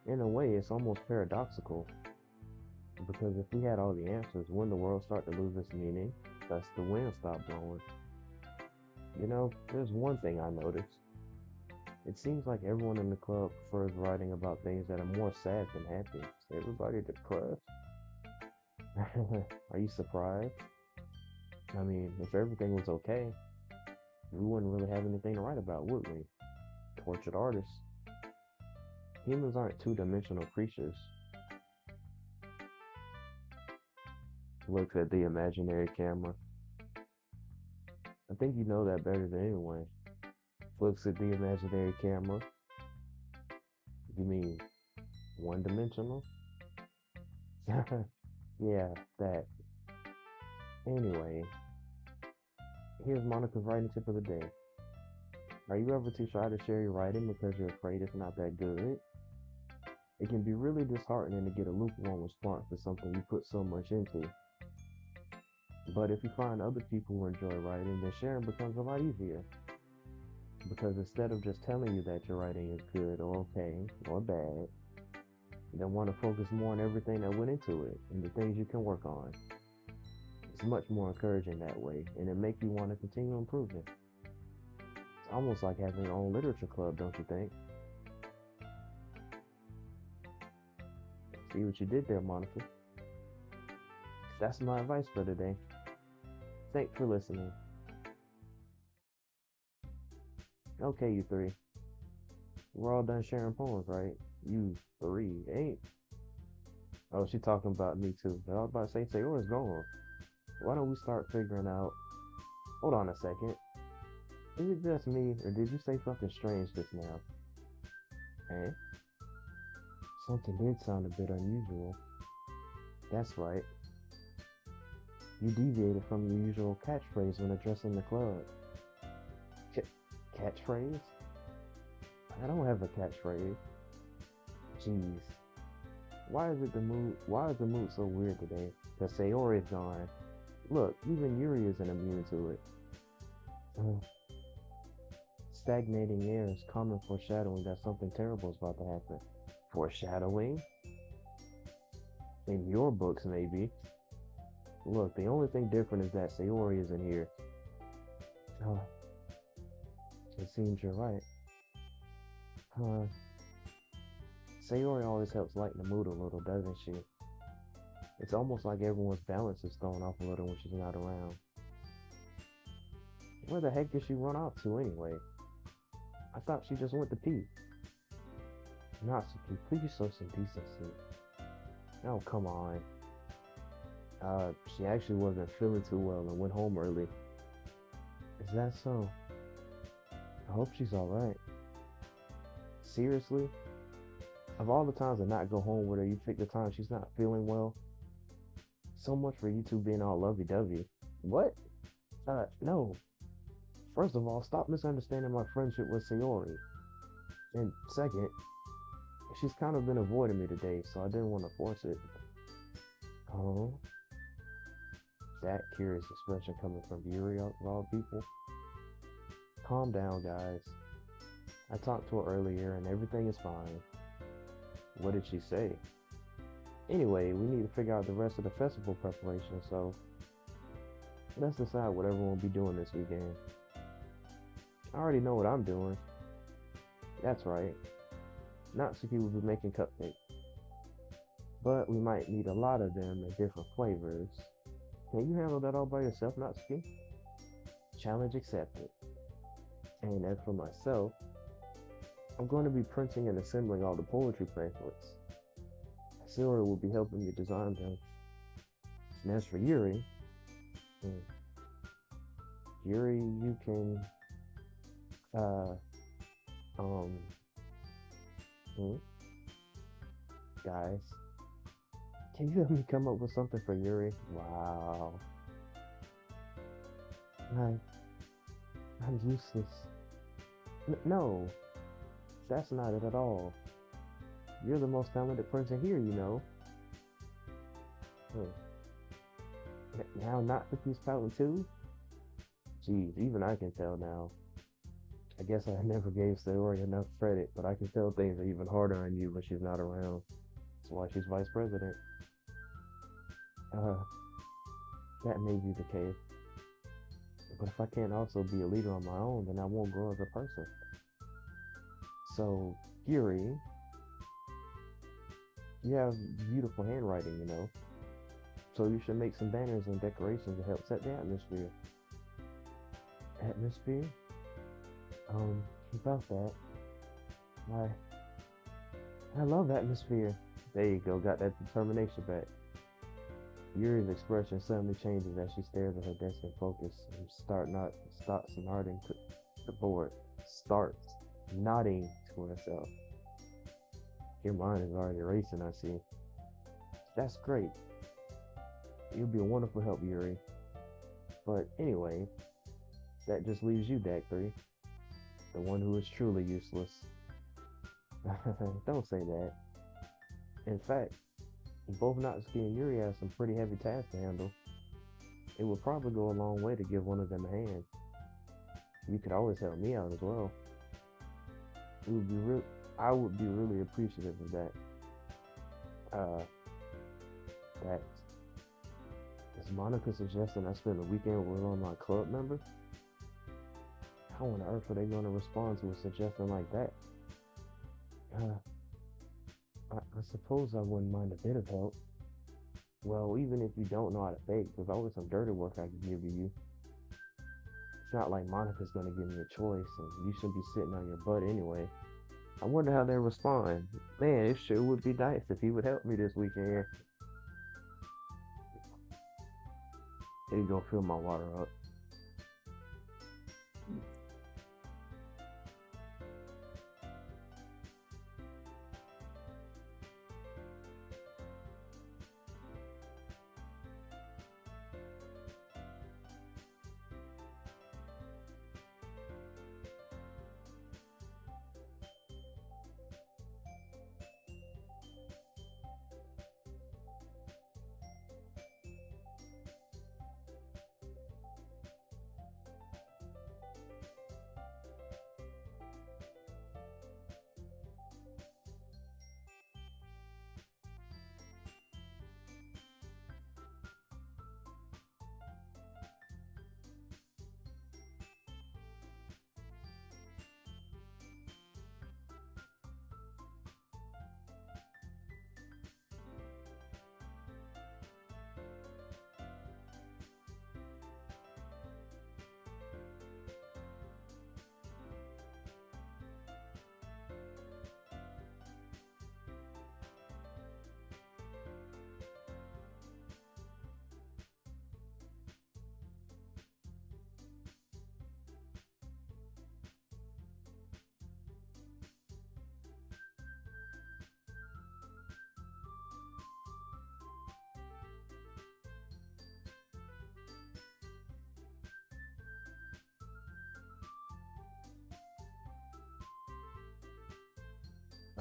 Speaker 1: In a way, it's almost paradoxical. Because if we had all the answers, when the world start to lose its meaning, thus the wind stop blowing. There's one thing I noticed. It seems like everyone in the club prefers writing about things that are more sad than happy. Is everybody depressed? Are you surprised? I mean, if everything was okay, we wouldn't really have anything to write about, would we? Tortured artists. Humans aren't two-dimensional creatures. Looks at the imaginary camera. I think you know that better than anyone. Looks at the imaginary camera. You mean one-dimensional? Yeah, that. Anyway, here's Monica's writing tip of the day. Are you ever too shy to share your writing because you're afraid it's not that good? It can be really disheartening to get a lukewarm response to something you put so much into. But if you find other people who enjoy writing, then sharing becomes a lot easier. Because instead of just telling you that your writing is good or okay or bad, they want to focus more on everything that went into it and the things you can work on. It's much more encouraging that way, and it makes you want to continue improving. It's almost like having your own literature club, don't you think? See what you did there, Monica. That's my advice for today. Thanks for listening. Okay, you three. We're all done sharing poems, right? You three ain't. Oh, she talking about me too. But I was about to say yours gone. Why don't we start figuring out? Hold on a second. Is it just me, or did you say something strange just now? Eh? Something did sound a bit unusual. That's right. You deviated from your usual catchphrase when addressing the club. Catchphrase? I don't have a catchphrase. Jeez. Why is the mood so weird today? Cause Sayori is gone. Look, even Yuri isn't immune to it. Stagnating air is common foreshadowing that something terrible is about to happen. Foreshadowing? In your books, maybe. Look, the only thing different is that Sayori isn't here. Oh, it seems you're right. Sayori always helps lighten the mood a little, doesn't she? It's almost like everyone's balance is thrown off a little when she's not around. Where the heck did she run off to anyway? I thought she just went to pee. Natsuki, please show some decency. Oh, come on. She actually wasn't feeling too well and went home early. Is that so? I hope she's alright. Seriously? Of all the times to not go home with her, you pick the time she's not feeling well? So much for you two being all lovey-dovey. What? No. First of all, stop misunderstanding my friendship with Sayori. And second, she's kind of been avoiding me today, so I didn't want to force it. Oh? That curious expression coming from Yuri of all people. Calm down, guys. I talked to her earlier and everything is fine. What did she say? Anyway, we need to figure out the rest of the festival preparation, so let's decide what everyone will be doing this weekend. I already know what I'm doing. That's right. Natsuki will be making cupcakes. But we might need a lot of them in different flavors. Can you handle that all by yourself, Natsuki? Challenge accepted. And as for myself, I'm going to be printing and assembling all the poetry pamphlets. Sarah will be helping me design them. And as for Yuri, you can, um, guys, can you help me come up with something for Yuri? Wow. I'm useless. No, that's not it at all. You're the most talented person here, you know. Now Natsuki's pouting too? Jeez, even I can tell now. I guess I never gave Sayori enough credit, but I can tell things are even harder on you when she's not around. That's why she's vice president. Uh, that may be the case. But if I can't also be a leader on my own, then I won't grow as a person. So, Yuri, you have beautiful handwriting, you know. So you should make some banners and decorations to help set the atmosphere. Atmosphere? About that. I I love atmosphere. There you go, got that determination back. Yuri's expression suddenly changes as she stares at her desk and focus and starts nodding to the board. Starts nodding to herself. Your mind is already racing, I see. That's great. You'll be a wonderful help, Yuri. But anyway, that just leaves you, DAC3, the one who is truly useless. Don't say that. In fact, both Natsuki and Yuri have some pretty heavy tasks to handle. It would probably go a long way to give one of them a hand. You could always help me out as well. It would be real. I would be really appreciative of that. Uh, that is Monica suggesting I spend the weekend with one of my club members? How on earth are they going to respond to a suggestion like that? I suppose I wouldn't mind a bit of help. Well, even if you don't know how to bake, there's always some dirty work I can give you. It's not like Monica's gonna give me a choice, and you should be sitting on your butt anyway. I wonder how they respond. Man, it sure would be nice if he would help me this weekend. Here you go, fill my water up.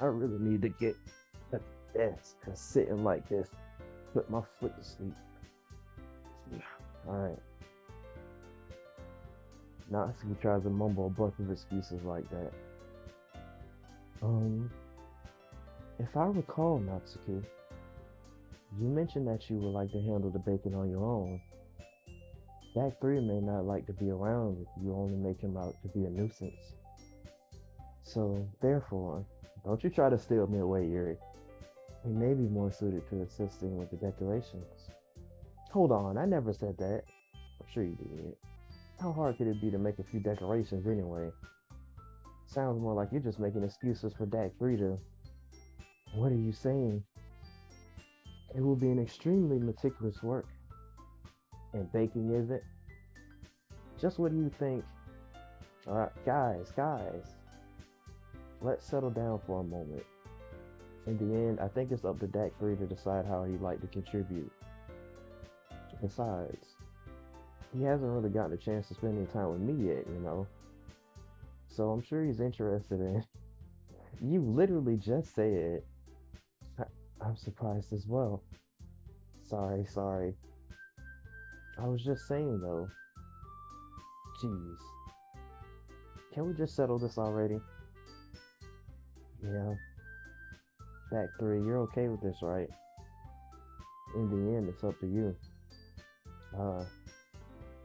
Speaker 1: I really need to get a desk and sitting like this, put my foot to sleep. Alright. Natsuki tries to mumble a bunch of excuses like that. Um, if I recall, Natsuki, you mentioned that you would like to handle the baking on your own. DAC3 may not like to be around if you only make him out to be a nuisance. So, therefore, don't you try to steal me away, Yuri. He may be more suited to assisting with the decorations. Hold on, I never said that. I'm sure you did. How hard could it be to make a few decorations anyway? Sounds more like you're just making excuses for DAC3 to... What are you saying? It will be an extremely meticulous work. And baking isn't? Just what do you think? Alright, guys. Let's settle down for a moment. In the end, I think it's up to DAC3 to decide how he'd like to contribute. Besides, he hasn't really gotten a chance to spend any time with me yet, you know? So I'm sure he's interested in... You literally just said... I'm surprised as well. Sorry. I was just saying though. Jeez. Can we just settle this already? Yeah. DAC3, you're okay with this, right? in the end, it's up to you. Uh,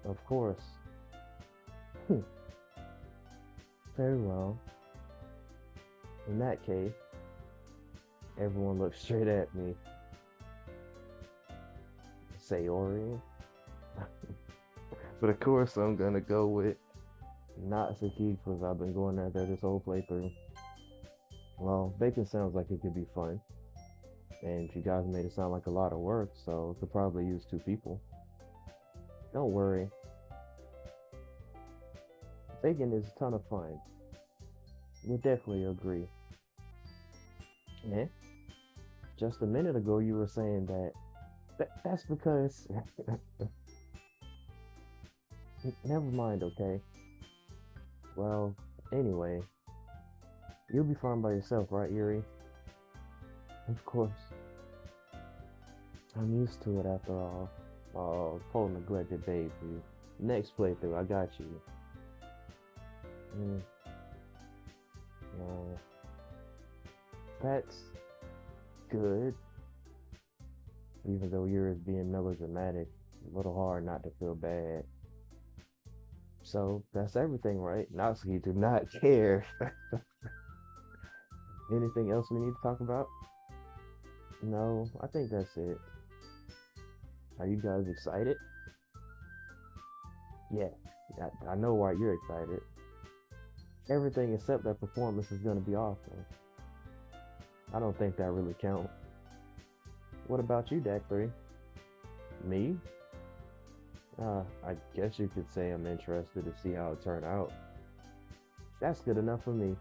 Speaker 1: of course. Very well. In that case, everyone looks straight at me. Sayori. But of course, I'm gonna go with Natsuki because I've been going at that this whole playthrough. Well, baking sounds like it could be fun, and you guys made it sound like a lot of work, so it could probably use two people. Don't worry, baking is a ton of fun. You definitely agree. Eh? Just a minute ago, you were saying that. That's because. Never mind, okay? Well, anyway, you'll be fine by yourself, right, Yuri? Of course. I'm used to it after all. Oh, poor neglected baby. Next playthrough, I got you. Mm, uh, that's good. Even though Yuri's being melodramatic, a little hard not to feel bad. So that's everything, right? Natsuki do not care. Anything else we need to talk about? No, I think that's it. Are you guys excited? Yeah, I know why you're excited. Everything except that performance is gonna be awesome. I don't think that really counts. What about you, D.A.C? Me? I guess you could say I'm interested to see how it turned out. That's good enough for me.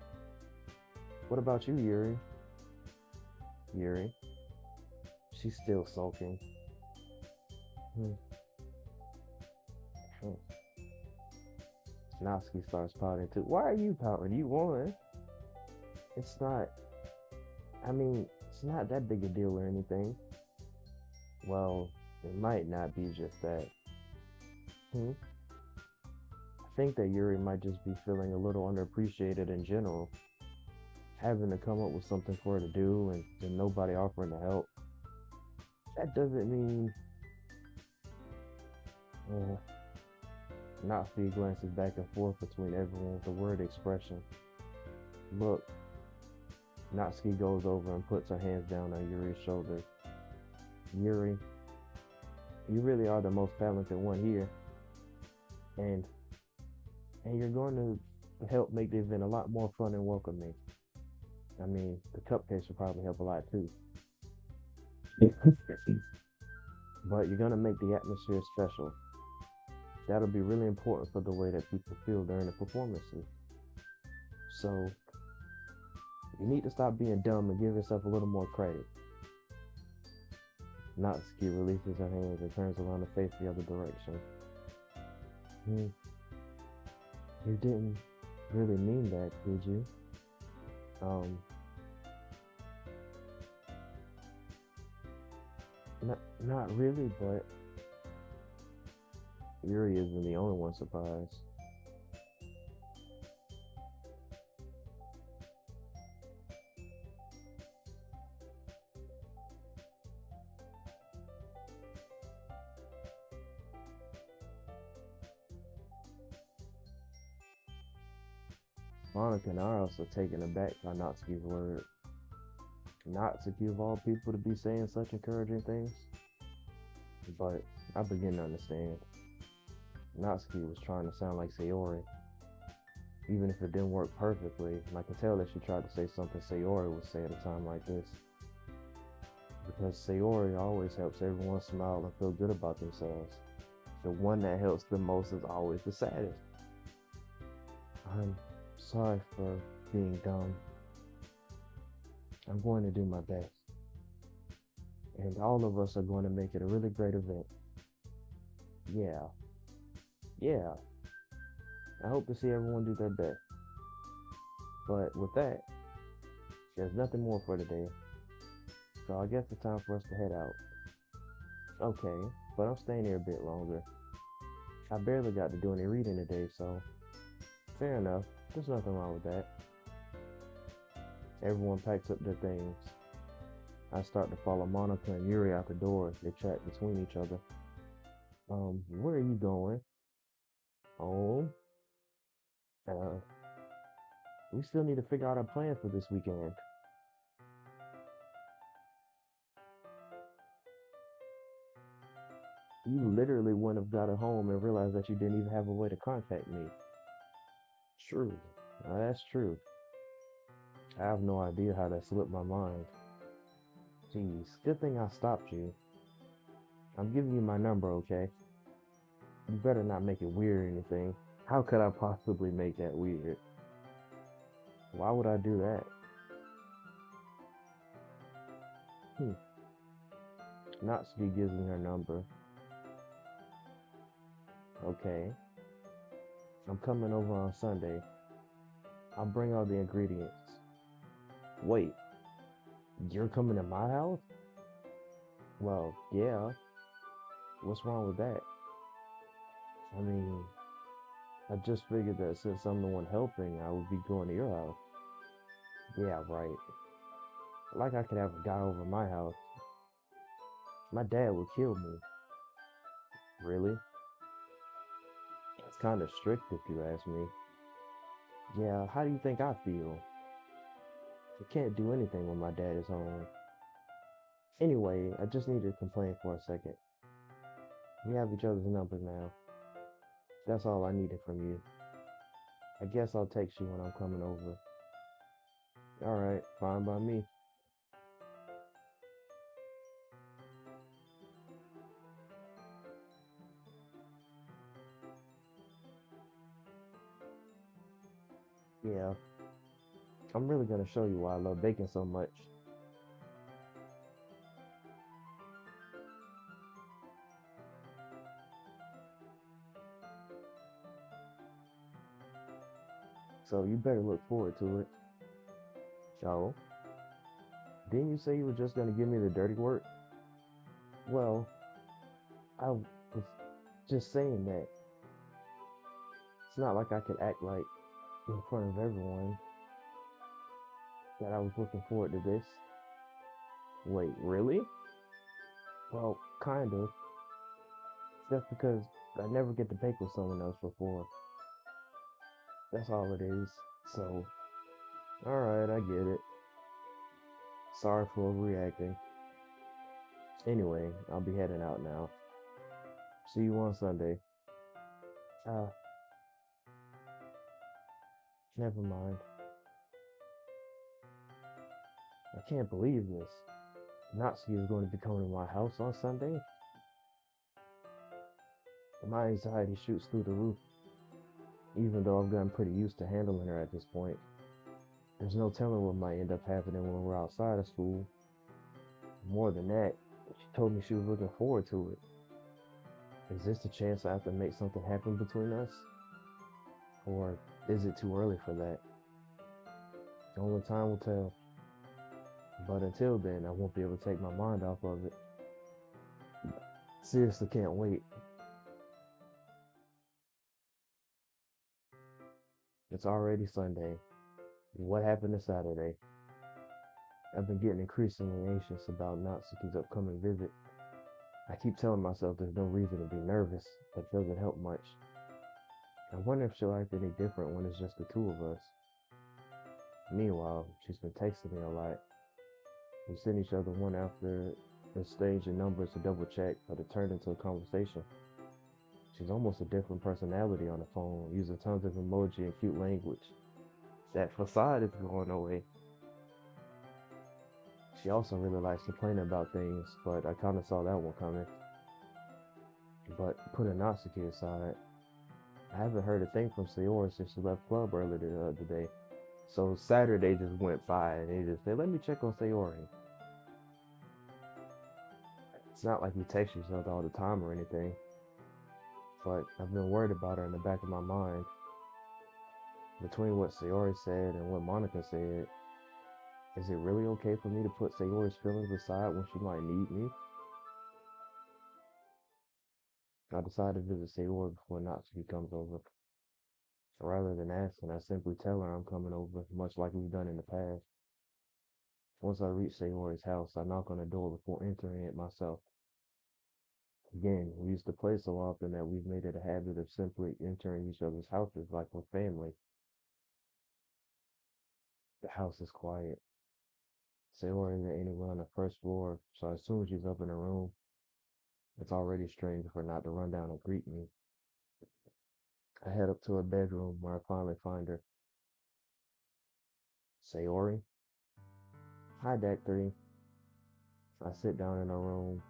Speaker 1: What about you, Yuri? Yuri? She's still sulking. Hmm. Hmm. Natsuki starts pouting too. Why are you pouting? You won. It's not. I mean, it's not that big a deal or anything. Well, it might not be just that. Hmm? I think that Yuri might just be feeling a little underappreciated in general, having to come up with something for her to do and nobody offering to help. That doesn't mean. Uh, Natsuki glances back and forth between everyone with a word expression. Look, Natsuki goes over and puts her hands down on Yuri's shoulder. Yuri, you really are the most talented one here, and you're going to help make the event a lot more fun and welcoming. I mean, the cupcakes will probably help a lot too. But you're gonna make the atmosphere special. That'll be really important for the way that people feel during the performances. So you need to stop being dumb and give yourself a little more credit. Natsuki releases her hands and turns around to face the other direction. Hmm. You didn't really mean that, did you? Um, not really, but Yuri isn't the only one surprised. Monica and I are also taken aback by Natsuki's word. Natsuki of all people to be saying such encouraging things. But I begin to understand. Natsuki was trying to sound like Sayori. Even if it didn't work perfectly, and I could tell that she tried to say something Sayori would say at a time like this. Because Sayori always helps everyone smile and feel good about themselves. The one that helps the most is always the saddest. I'm sorry for being dumb. I'm going to do my best. And all of us are going to make it a really great event. Yeah. Yeah. I hope to see everyone do their best. But with that, there's nothing more for today. So I guess it's time for us to head out. Okay, but I'm staying here a bit longer. I barely got to do any reading today, so fair enough. There's nothing wrong with that. Everyone packs up their things. I start to follow Monica and Yuri out the door as they chat between each other. Where are you going? Home. Uh, we still need to figure out our plans for this weekend. You literally wouldn't have got home and realized that you didn't even have a way to contact me. True. That's true. I have no idea how that slipped my mind. Jeez, good thing I stopped you. I'm giving you my number, okay? You better not make it weird or anything. How could I possibly make that weird? Why would I do that? Hmm. Natsuki gives me her number. Okay. I'm coming over on Sunday. I'll bring all the ingredients. Wait, you're coming to my house? Well, yeah. What's wrong with that? I mean, I just figured that since I'm the one helping, I would be going to your house. Yeah, right. Like I could have a guy over my house. My dad would kill me. Really? It's kind of strict if you ask me. Yeah, how do you think I feel? I can't do anything when my dad is home. Anyway, I just need to complain for a second. We have each other's numbers now. That's all I needed from you. I guess I'll text you when I'm coming over. Alright, fine by me. Yeah, I'm really gonna show you why I love baking so much. So you better look forward to it. So, didn't you say you were just gonna give me the dirty work? Well, I was just saying that it's not like I could act like in front of everyone that I was looking forward to this. Wait, really? Well, kind of. That's because I never get to bake with someone else before. That's all it is. So, alright, I get it. Sorry for overreacting. Anyway, I'll be heading out now. See you on Sunday. Uh, never mind. I can't believe this. Natsuki is going to be coming to my house on Sunday. My anxiety shoots through the roof, even though I've gotten pretty used to handling her at this point. There's no telling what might end up happening when we're outside of school. More than that, she told me she was looking forward to it. Is this the chance I have to make something happen between us? Or is it too early for that? Only time will tell. But until then, I won't be able to take my mind off of it. Seriously, can't wait. It's already Sunday. What happened to Saturday? I've been getting increasingly anxious about Natsuki's upcoming visit. I keep telling myself there's no reason to be nervous, but it doesn't help much. I wonder if she'll act any different when it's just the two of us. Meanwhile, she's been texting me a lot. We send each other one after exchanging numbers to double check, but it turned into a conversation. She's almost a different personality on the phone, using tons of emoji and cute language. That facade is going away. She also really likes complaining about things, but I kinda saw that one coming. But putting Natsuki aside, I haven't heard a thing from Sayori since she left club earlier the other day. So Saturday just went by and they just said, let me check on Sayori. It's not like we text each other all the time or anything, but I've been worried about her in the back of my mind. Between what Sayori said and what Monica said, is it really okay for me to put Sayori's feelings aside when she might need me? I decided to visit Sayori before Natsuki comes over. Rather than asking, I simply tell her I'm coming over, much like we've done in the past. Once I reach Sayori's house, I knock on the door before entering it myself. Again, we used to play so often that we've made it a habit of simply entering each other's houses like we're family. The house is quiet. Sayori isn't anywhere on the first floor, so as soon as she's up in her room, it's already strange for her not to run down and greet me. I head up to her bedroom where I finally find her. Sayori? Hi, Deck 3. I sit down in her room.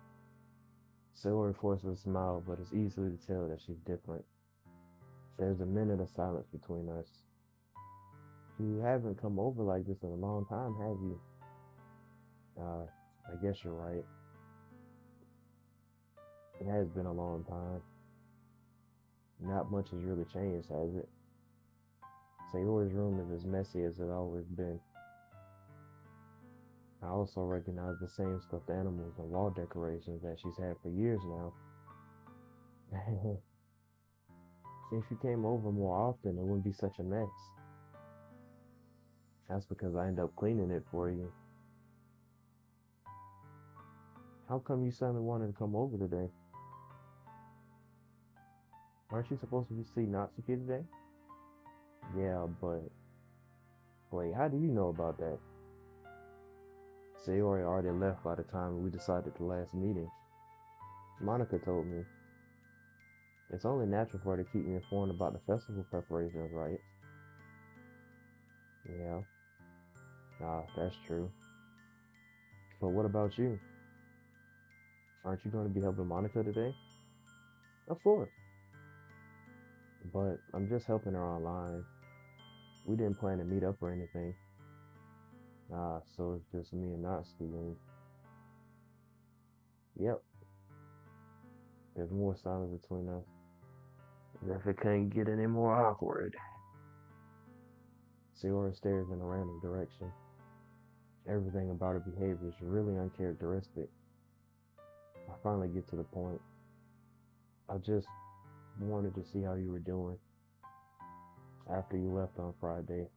Speaker 1: Sayori forces a smile, but it's easily to tell that she's different. There's a minute of silence between us. You haven't come over like this in a long time, have you? Uh, I guess you're right. It has been a long time. Not much has really changed, has it? Sayori's room is as messy as it's always been. I also recognize the same stuffed animals and wall decorations that she's had for years now. If you came over more often, it wouldn't be such a mess. That's because I end up cleaning it for you. How come you suddenly wanted to come over today? Aren't you supposed to be see Natsuki today? Yeah, but wait, how do you know about that? Sayori already left by the time we decided the last meeting. Monica told me. It's only natural for her to keep me informed about the festival preparations, right? Yeah, that's true. But what about you? Aren't you going to be helping Monica today? Of course. But I'm just helping her online. We didn't plan to meet up or anything. So it's just me and Natsuki. And yep, there's more silence between us. As if it couldn't get any more awkward. Sayori stares in a random direction. Everything about her behavior is really uncharacteristic. I finally get to the point. I just wanted to see how you were doing after you left on Friday.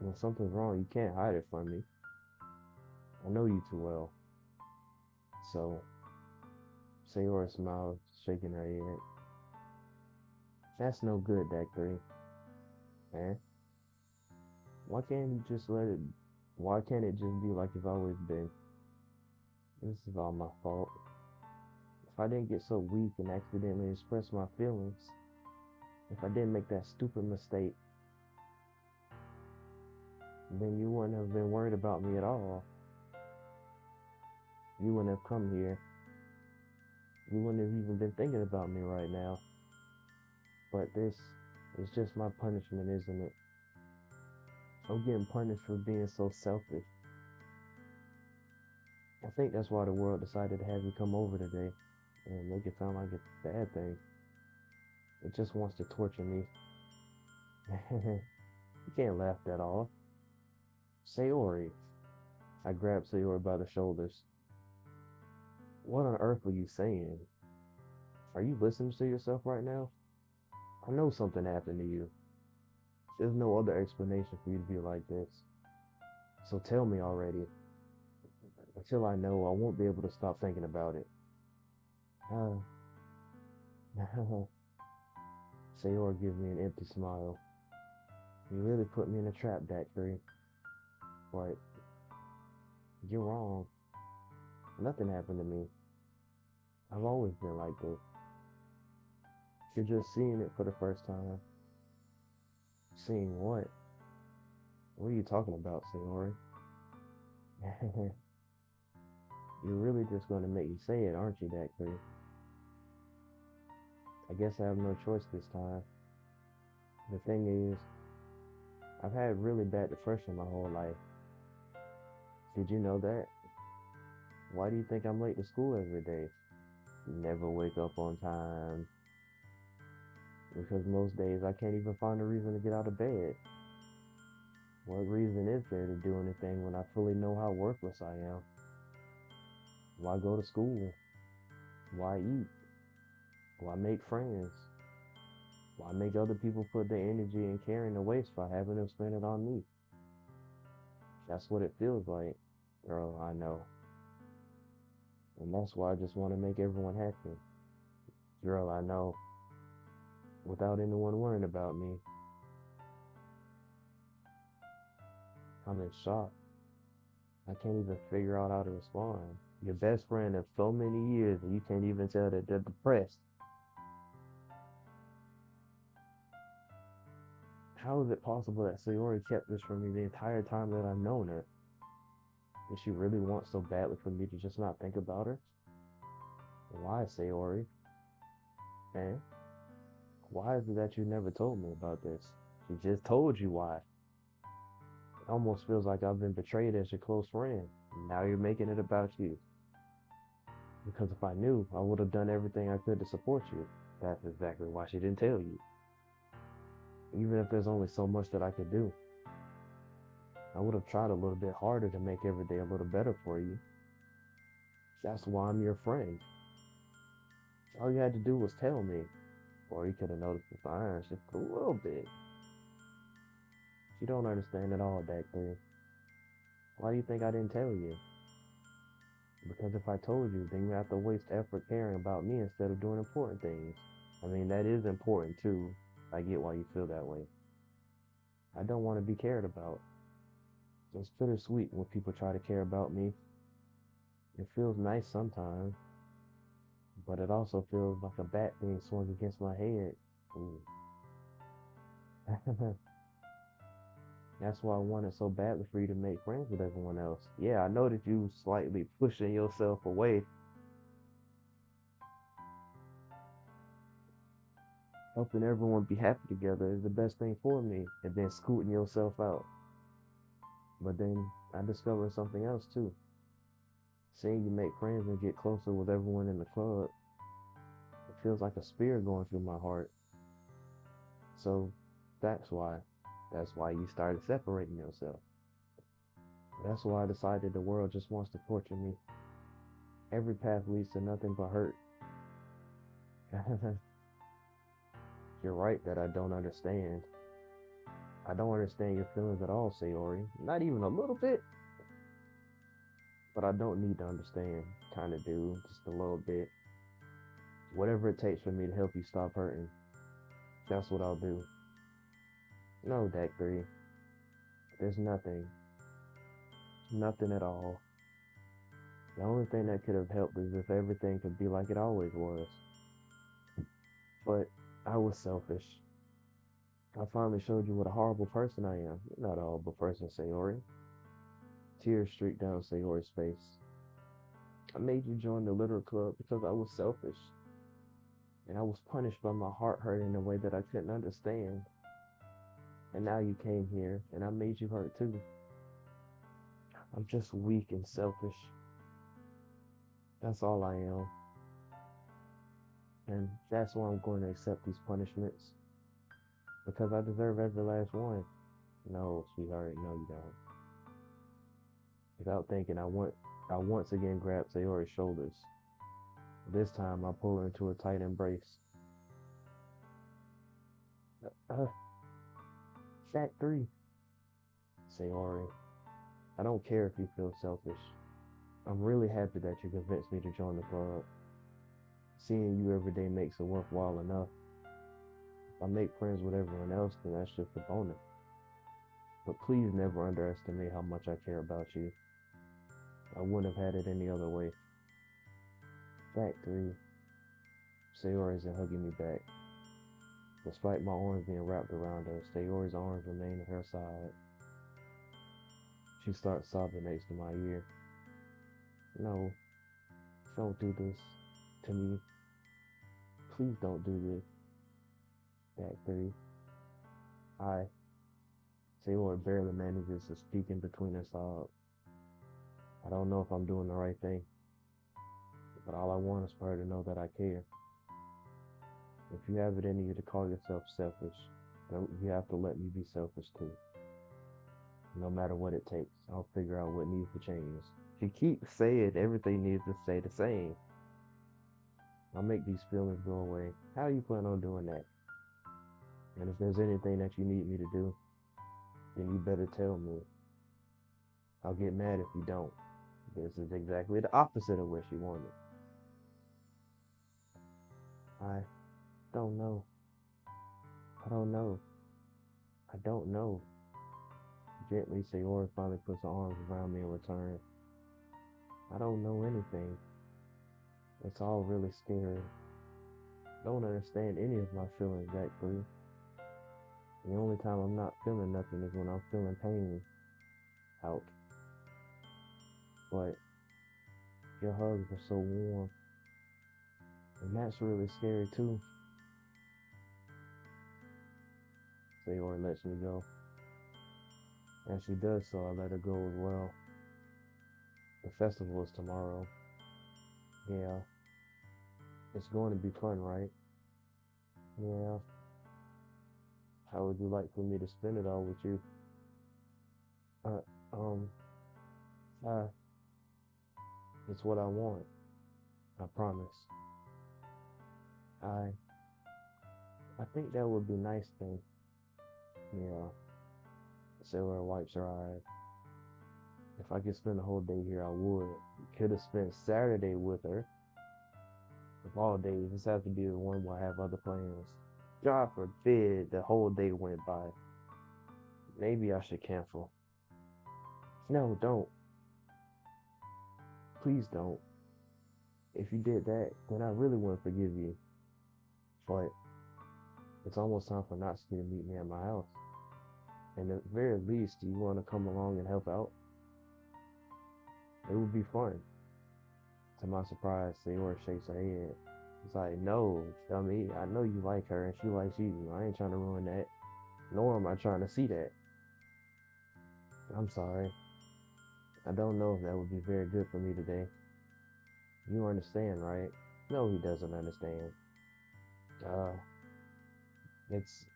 Speaker 1: When something's wrong, you can't hide it from me. I know you too well. So, Sayori smiled, shaking her head. That's no good, Dactory. Man, why can't you just let it? Why can't it just be like it's always been? This is all my fault. If I didn't get so weak and accidentally express my feelings, if I didn't make that stupid mistake, then you wouldn't have been worried about me at all. You wouldn't have come here. You wouldn't have even been thinking about me right now. But this is just my punishment, isn't it? I'm getting punished for being so selfish. I think that's why the world decided to have you come over today and make it sound like it's a bad thing. It just wants to torture me. You can't laugh that off. Sayori. I grabbed Sayori by the shoulders. What on earth are you saying? Are you listening to yourself right now? I know something happened to you. There's no other explanation for you to be like this. So tell me already. Until I know, I won't be able to stop thinking about it. Uh, Sayori gives me an empty smile. You really put me in a trap, Dactory. But you're wrong. Nothing happened to me. I've always been like this. You're just seeing it for the first time. Seeing what? What are you talking about, Sayori? You're really just going to make me say it, aren't you, Dactory? I guess I have no choice this time. The thing is, I've had really bad depression my whole life. Did you know that? Why do you think I'm late to school every day? Never wake up on time. Because most days I can't even find a reason to get out of bed. What reason is there to do anything when I fully know how worthless I am? Why go to school? Why eat? Why make friends? Why make other people put their energy and care into waste by having them spend it on me? That's what it feels like, girl, I know. And that's why I just want to make everyone happy. Girl, I know. Without anyone worrying about me, I'm in shock. I can't even figure out how to respond. Your best friend of so many years, and you can't even tell that they're depressed. How is it possible that Sayori kept this from me the entire time that I've known her? Did she really want so badly for me to just not think about her? Why, Sayori? Man, why is it that you never told me about this? She just told you why. It almost feels like I've been betrayed as your close friend. And now you're making it about you. Because if I knew, I would have done everything I could to support you. That's exactly why she didn't tell you. Even if there's only so much that I could do, I would have tried a little bit harder to make every day a little better for you. That's why I'm your friend. All you had to do was tell me. Or you could have noticed the signs just a little bit. You don't understand at all, Dacre. Why do you think I didn't tell you? Because if I told you, then you have to waste effort caring about me instead of doing important things. I mean, that is important too. I get why you feel that way. I don't want to be cared about. It's bittersweet when people try to care about me. It feels nice sometimes, but it also feels like a bat being swung against my head. Ooh. That's why I wanted so badly for you to make friends with everyone else. Yeah, I know that you slightly pushing yourself away, helping everyone be happy together is the best thing for me, and then scooting yourself out. But then I discovered something else too. Seeing you make friends and get closer with everyone in the club, it feels like a spear going through my heart. So that's why. That's why you started separating yourself. That's why I decided the world just wants to torture me. Every path leads to nothing but hurt. You're right that I don't understand. I don't understand your feelings at all, Sayori. Not even a little bit. But I don't need to understand. Kinda do, just a little bit. Whatever it takes for me to help you stop hurting, that's what I'll do. No, Deck 3. There's nothing. Nothing at all. The only thing that could have helped is if everything could be like it always was. But I was selfish. I finally showed you what a horrible person I am. You're not a horrible person, Sayori. Tears streaked down Sayori's face. I made you join the litter club because I was selfish. And I was punished by my heart hurt in a way that I couldn't understand. And now you came here and I made you hurt too. I'm just weak and selfish. That's all I am. And that's why I'm going to accept these punishments. Because I deserve every last one. No, sweetheart, no you don't. Without thinking, I once again grabbed Sayori's shoulders. This time I pull her into a tight embrace. Uh, Fact 3. Sayori, I don't care if you feel selfish. I'm really happy that you convinced me to join the club. Seeing you every day makes it worthwhile enough. If I make friends with everyone else, then that's just a bonus. But please never underestimate how much I care about you. I wouldn't have had it any other way. Fact 3. Sayori isn't hugging me back. Despite my arms being wrapped around her, Sayori's arms remain at her side. She starts sobbing next to my ear. No, don't do this to me. Please don't do this. Fact 3. I, Sayori barely manages to speak in between her sobs. I don't know if I'm doing the right thing, but all I want is for her to know that I care. If you have it in you to call yourself selfish, then you have to let me be selfish too. No matter what it takes, I'll figure out what needs to change. She keeps saying everything needs to stay the same. I'll make these feelings go away. How do you plan on doing that? And if there's anything that you need me to do, then you better tell me. I'll get mad if you don't. This is exactly the opposite of what she wanted. I don't know. I don't know. I don't know. Gently, Sayori finally puts her arms around me in return. I don't know anything. It's all really scary. Don't understand any of my feelings, actually. The only time I'm not feeling nothing is when I'm feeling pain out. But your hugs were so warm. And that's really scary too. Sayori lets me go. As she does so, I let her go as well. The festival is tomorrow. Yeah, it's going to be fun, right? Yeah. How would you like for me to spend it all with you? Uh, um, uh, it's what I want. I promise. I, I think that would be nice thing. Yeah. Sarah wipes her eyes. If I could spend the whole day here, I would. Could have spent Saturday with her. Of all days, this has to be the one where I have other plans. God forbid the whole day went by. Maybe I should cancel. No, don't. Please don't. If you did that, then I really want to forgive you. But it's almost time for Natsuki to meet me at my house. And at the very least, do you want to come along and help out? It would be fun. To my surprise, Sayori shakes her head. It's like, no, dummy, I know you like her and she likes you. I ain't trying to ruin that. Nor am I trying to see that. I'm sorry. I don't know if that would be very good for me today. You understand, right? No, he doesn't understand. Uh, it's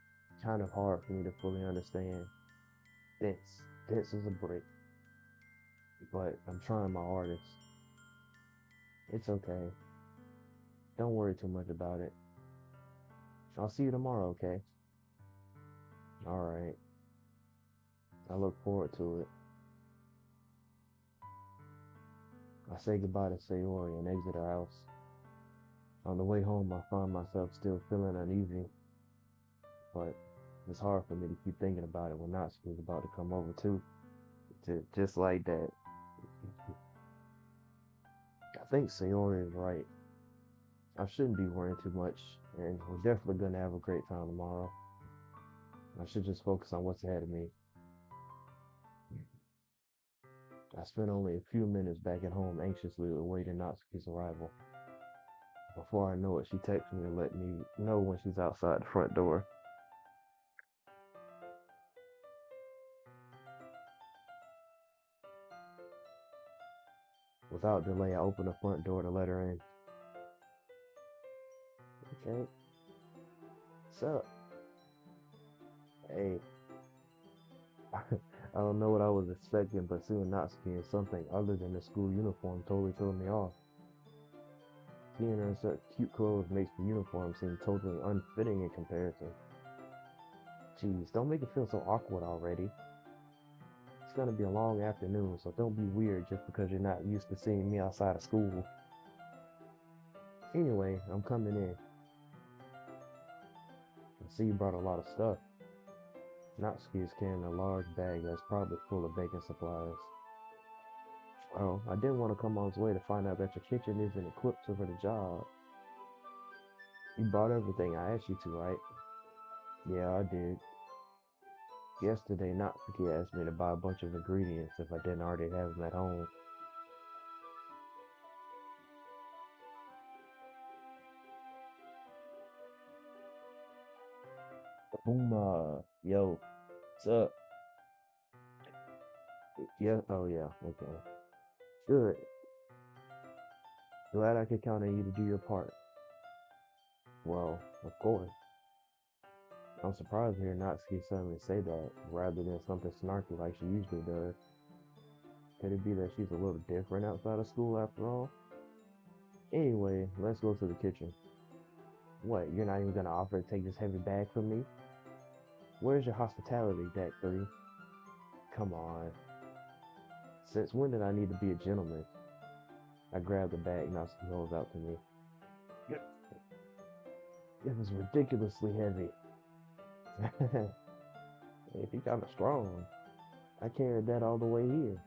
Speaker 1: kind of hard for me to fully understand. This is a break. But I'm trying my hardest. It's okay. Don't worry too much about it. I'll see you tomorrow, okay? Alright. I look forward to it. I say goodbye to Sayori and exit her house. On the way home, I find myself still feeling uneasy, but it's hard for me to keep thinking about it when Natsuki's about to come over too. Just like that. I think Sayori is right. I shouldn't be worrying too much, and we're definitely gonna have a great time tomorrow. I should just focus on what's ahead of me. I spent only a few minutes back at home anxiously awaiting Natsuki's arrival. Before I know it, she texts me and let me know when she's outside the front door. Without delay, I open the front door to let her in. Okay, what's up? Hey, I don't know what I was expecting, but seeing Natsuki in something other than the school uniform totally threw me off. Seeing her in such cute clothes makes the uniform seem totally unfitting in comparison. Jeez, don't make it feel so awkward already. It's gonna be a long afternoon, so don't be weird just because you're not used to seeing me outside of school. Anyway, I'm coming in. I see you brought a lot of stuff. Natsuki is carrying a large bag that's probably full of baking supplies. Oh, I didn't want to come all this way to find out that your kitchen isn't equipped for the job. You brought everything I asked you to, right? Yeah, I did. Yesterday, Natsuki asked me to buy a bunch of ingredients if I didn't already have them at home. Boom, yo, what's up? Yeah, oh yeah, okay. Good. Glad I could count on you to do your part. Well, of course. I'm surprised to hear Natsuki suddenly say that, rather than something snarky like she usually does. Could it be that she's a little different outside of school after all? Anyway, let's go to the kitchen. What, you're not even gonna offer to take this heavy bag from me? Where's your hospitality, Deck 3? Come on. Since when did I need to be a gentleman? I grabbed the bag Natsuki holds out to me. It was ridiculously heavy. If you kinda strong. I carried that all the way here.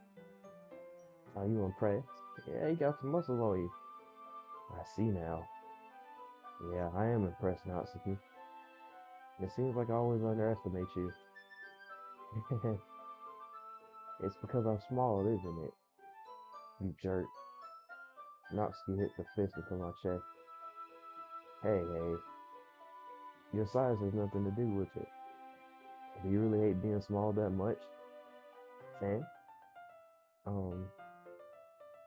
Speaker 1: Are you impressed? Yeah, you got some muscle on you. I see now. Yeah, I am impressed, Natsuki. It seems like I always underestimate you. It's because I'm small, isn't it? You jerk. Natsuki hit the fist into my chest. Hey, your size has nothing to do with it. Do you really hate being small that much? And, um,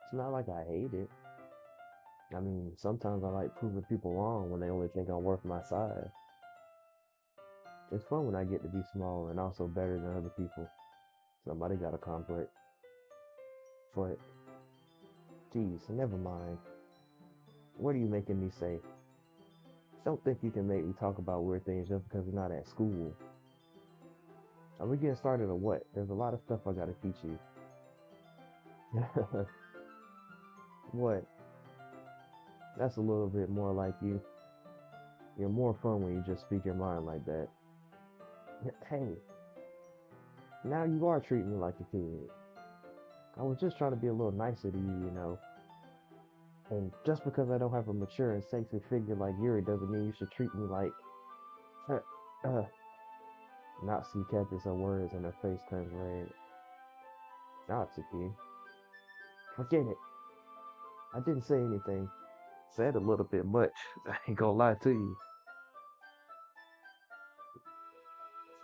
Speaker 1: it's not like I hate it. I mean, sometimes I like proving people wrong when they only think I'm worth my size. It's fun when I get to be small and also better than other people. Somebody got a complex. But, geez, never mind. What are you making me say? Don't think you can make me talk about weird things just because you're not at school. Are we getting started or what? There's a lot of stuff I gotta teach you. What? That's a little bit more like you. You're more fun when you just speak your mind like that. Hey, now you are treating me like a kid. I was just trying to be a little nicer to you, you know. And just because I don't have a mature and sexy figure like Yuri doesn't mean you should treat me like. Uh, uh, Natsuki catches her words and her face turns red. Natsuki, forget it. I didn't say anything. Said a little bit much. I ain't gonna lie to you.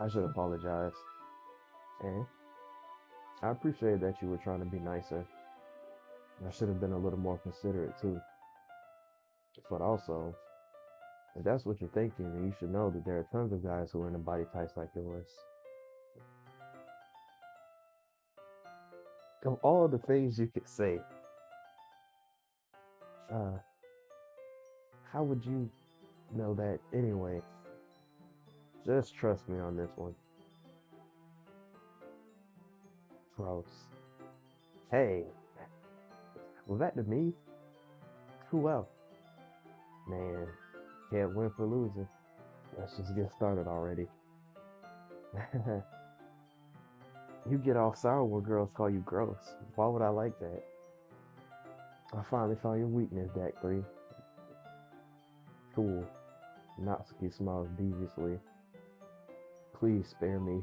Speaker 1: I should apologize. And I appreciate that you were trying to be nicer. I should have been a little more considerate too. But also, if that's what you're thinking, then you should know that there are tons of guys who are into body types like yours. Of all the things you could say, uh, how would you know that anyway? Just trust me on this one. Gross. Hey, was that to me? Who else? Man, can't win for losing. Let's just get started already. You get all sour when girls call you gross. Why would I like that? I finally found your weakness, D.A.C. Cool. Natsuki smiles deviously. Please spare me.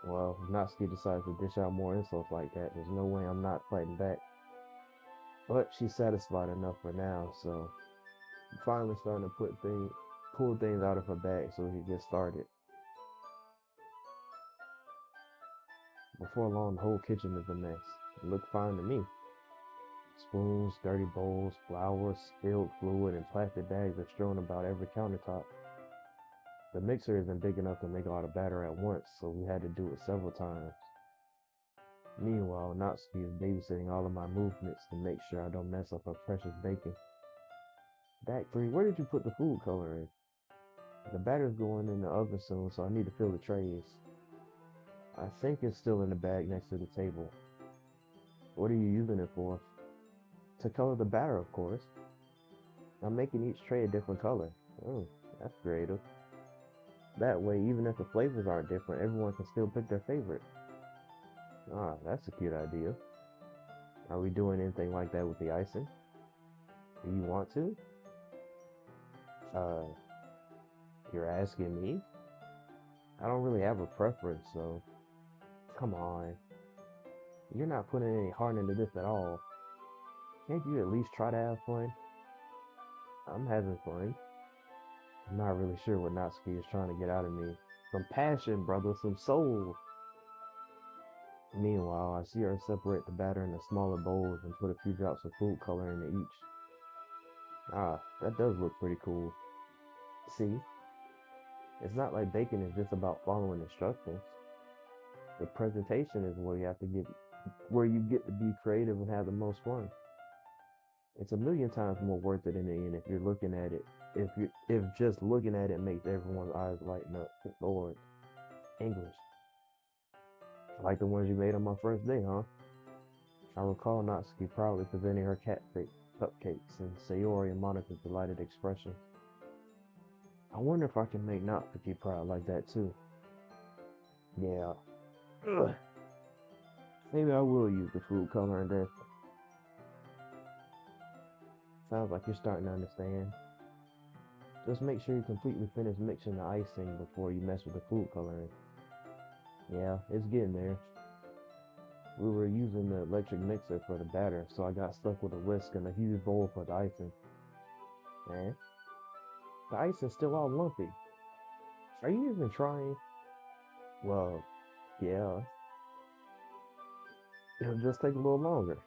Speaker 1: Well, if Natsuki decides to dish out more insults like that, there's no way I'm not fighting back. But she's satisfied enough for now, so I'm finally starting to pull things out of her bag so we can get started. Before long, the whole kitchen is a mess. It looked fine to me. Spoons, dirty bowls, flowers, spilled fluid, and plastic bags are strewn about every countertop. The mixer isn't big enough to make all the batter at once, so we had to do it several times. Meanwhile, Natsuki is babysitting all of my movements to make sure I don't mess up her precious baking. D.A.C, where did you put the food coloring? The batter's going in the oven soon, so I need to fill the trays. I think it's still in the bag next to the table. What are you using it for? To color the batter, of course. I'm making each tray a different color. Oh, that's creative. That way, even if the flavors aren't different, everyone can still pick their favorite. Ah, that's a cute idea. Are we doing anything like that with the icing? Do you want to? Uh, you're asking me? I don't really have a preference, so come on. You're not putting any heart into this at all. Can't you at least try to have fun? I'm having fun. I'm not really sure what Natsuki is trying to get out of me. Some passion, brother, some soul. Meanwhile, I see her separate the batter into smaller bowls and put a few drops of food color into each. Ah, that does look pretty cool. See, it's not like baking is just about following instructions. The presentation is where you get to be creative and have the most fun. It's a million times more worth it in the end if you're looking at it. If just looking at it makes everyone's eyes lighten up. Lord, English. Like the ones you made on my first day, huh? I recall Natsuki proudly presenting her cupcakes and Sayori and Monika's delighted expressions. I wonder if I can make Natsuki proud like that too. Yeah. Ugh. Maybe I will use the food coloring then. Sounds like you're starting to understand. Just make sure you completely finish mixing the icing before you mess with the food coloring. Yeah, it's getting there. We were using the electric mixer for the batter, so I got stuck with a whisk and a huge bowl for the icing. Man, the icing's still all lumpy. Are you even trying? Well, yeah, it'll just take a little longer.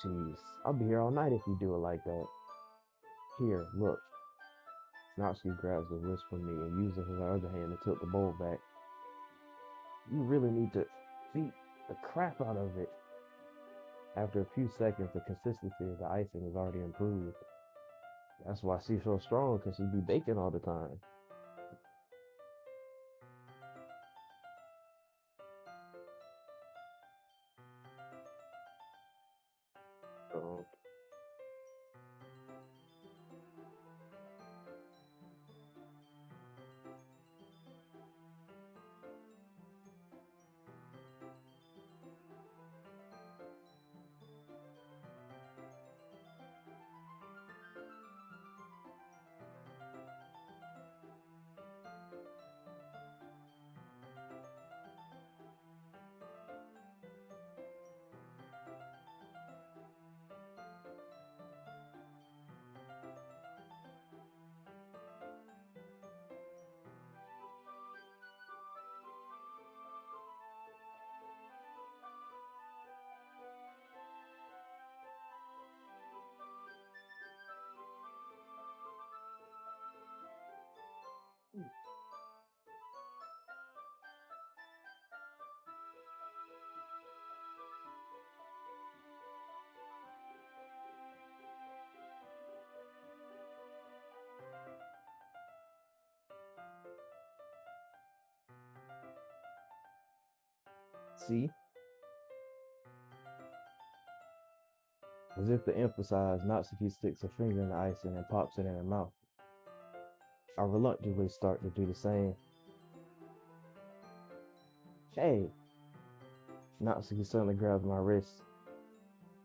Speaker 1: Jeez, I'll be here all night if you do it like that. Here, look. Natsuki grabs the whisk from me and uses his other hand to tilt the bowl back. You really need to beat the crap out of it. After a few seconds, the consistency of the icing is already improved. That's why she's so strong, because she be baking all the time. So, see, as if to emphasize, Natsuki sticks a finger in the icing and pops it in her mouth. I reluctantly start to do the same. Hey, Natsuki suddenly grabs my wrist.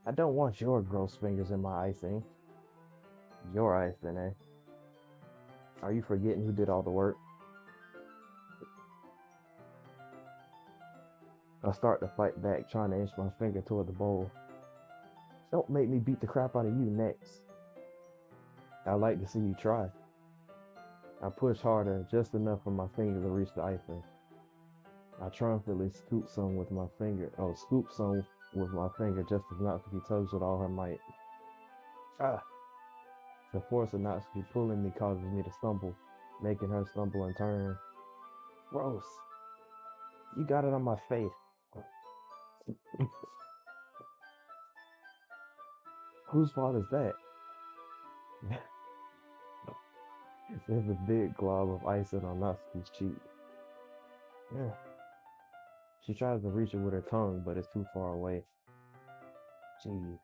Speaker 1: I don't want your gross fingers in my icing. Your icing, eh? Are you forgetting who did all the work? I start to fight back, trying to inch my finger toward the bowl. Don't make me beat the crap out of you next. I'd like to see you try. I push harder, just enough for my finger to reach the icing. I triumphantly scoop some with my finger just as Natsuki tugs with all her might. Ah! The force of Natsuki pulling me causes me to stumble, making her stumble in turn. Gross! You got it on my face. Whose fault is that? There's a big glob of icing on Natsuki's cheek. Yeah. She tries to reach it with her tongue, but it's too far away. Gee. You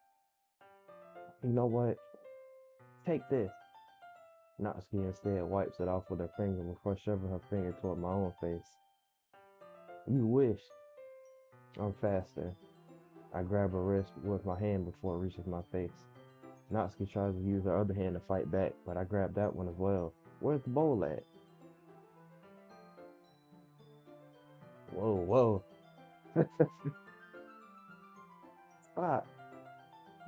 Speaker 1: know what? Take this. Natsuki instead wipes it off with her finger before shoving her finger toward my own face. You wish. I'm faster. I grab her wrist with my hand before it reaches my face. Natsuki tries to use her other hand to fight back, but I grab that one as well. Where's the bowl at? Whoa, whoa. Stop.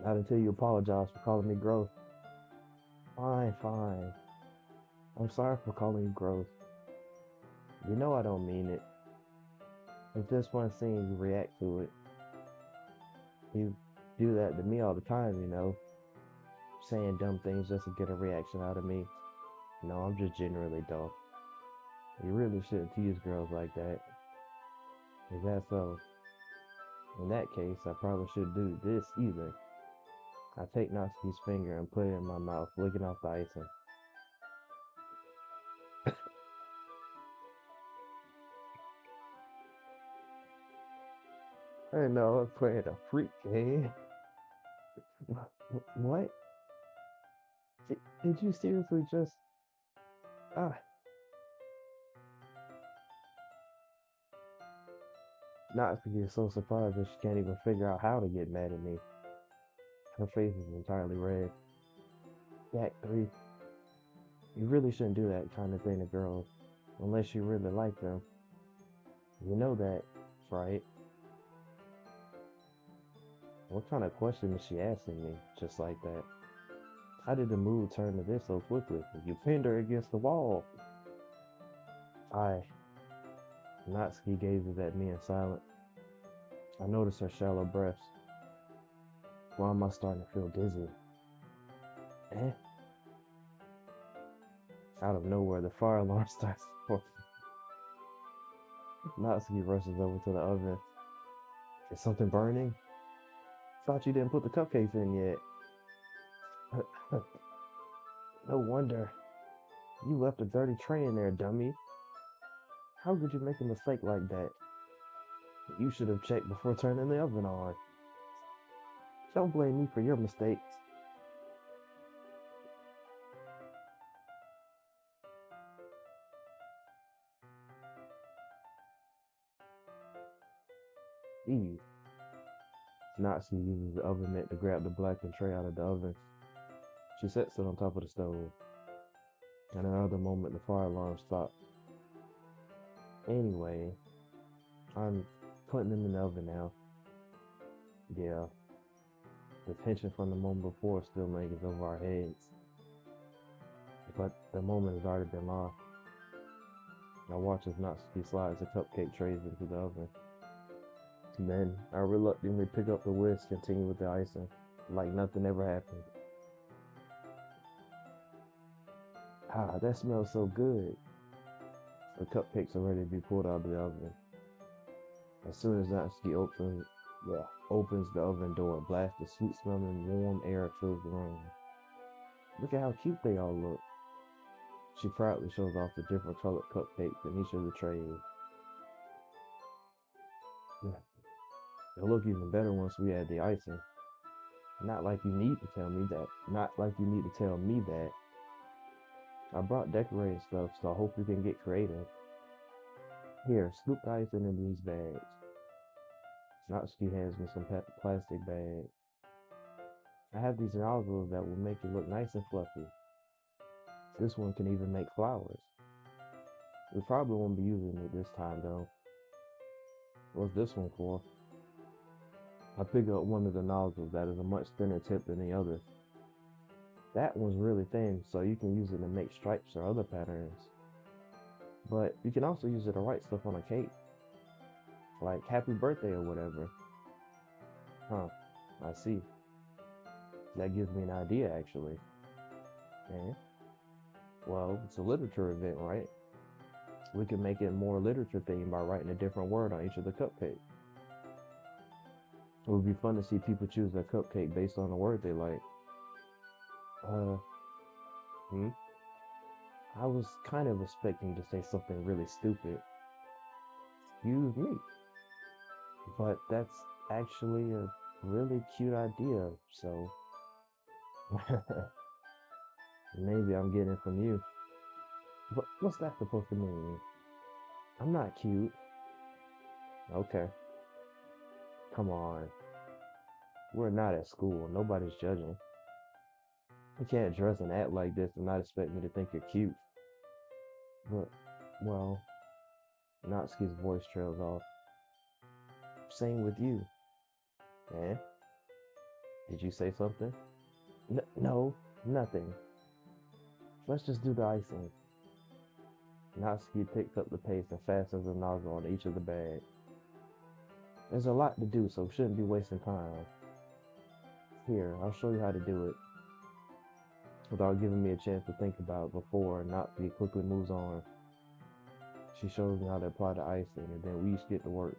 Speaker 1: Not until you apologize for calling me gross. Fine, fine. I'm sorry for calling you gross. You know I don't mean it. It's just one seeing you react to it. You do that to me all the time, you know. Saying dumb things just to get a reaction out of me. No, I'm just generally dumb. You really shouldn't tease girls like that. Is that so? In that case, I probably should do this either. I take Natsuki's finger and put it in my mouth, licking off the icing. I know, I'm playing a freak game. What? Did you seriously just? Ah, Natsuki is so surprised that she can't even figure out how to get mad at me. Her face is entirely red. Act 3, you really shouldn't do that kind of thing to girls, unless you really like them. You know that, right? What kind of question is she asking me, just like that? How did the mood turn to this so quickly? You pinned her against the wall. I, Natsuki gazes at me in silence. I notice her shallow breaths. Why am I starting to feel dizzy? Eh? Out of nowhere, the fire alarm starts. Natsuki rushes over to the oven. Is something burning? Thought you didn't put the cupcakes in yet. No wonder. You left a dirty tray in there, dummy. How could you make a mistake like that? You should have checked before turning the oven on. Don't blame me for your mistakes. Eve. Natsuki uses the oven mitt to grab the blackened tray out of the oven. She sets it on top of the stove. In another moment, the fire alarm stops. Anyway, I'm putting them in the oven now. Yeah, the tension from the moment before still lingers over our heads. But the moment has already been lost. I watch as Natsuki slides the cupcake trays into the oven. Then I reluctantly pick up the whisk and continue with the icing, like nothing ever happened. Ah, that smells so good. The cupcakes are ready to be pulled out of the oven. As soon as Natsuki opens the oven door, a blast of sweet-smelling warm air fills the room. Look at how cute they all look. She proudly shows off the different colored cupcakes in each of the trays. They'll look even better once we add the icing. Not like you need to tell me that. Not like you need to tell me that. I brought decorating stuff, so I hope we can get creative. Here, scoop the icing in these bags. Natsuki hands me some plastic bags. I have these nozzles that will make it look nice and fluffy. This one can even make flowers. We probably won't be using it this time though. What's this one for? I pick up one of the nozzles that is a much thinner tip than the other. That one's really thin, so you can use it to make stripes or other patterns. But you can also use it to write stuff on a cake, like happy birthday or whatever. Huh, I see. That gives me an idea actually. And, well, it's a literature event, right? We can make it more literature themed by writing a different word on each of the cupcakes. It would be fun to see people choose their cupcake based on the word they like. Uh, hmm? I was kind of expecting to say something really stupid. Excuse me. But that's actually a really cute idea, so maybe I'm getting it from you. But what's that supposed to mean? I'm not cute. Okay, come on. We're not at school. Nobody's judging. You can't dress and act like this and not expect me to think you're cute. But, well, Natsuki's voice trails off. Same with you. Eh? Did you say something? No, nothing. Let's just do the icing. Natsuki picks up the paste and fastens the nozzle on each of the bags. There's a lot to do, so we shouldn't be wasting time. Here, I'll show you how to do it. Without giving me a chance to think about it before, Natsuki quickly moves on. She shows me how to apply the icing, and then we each get to work.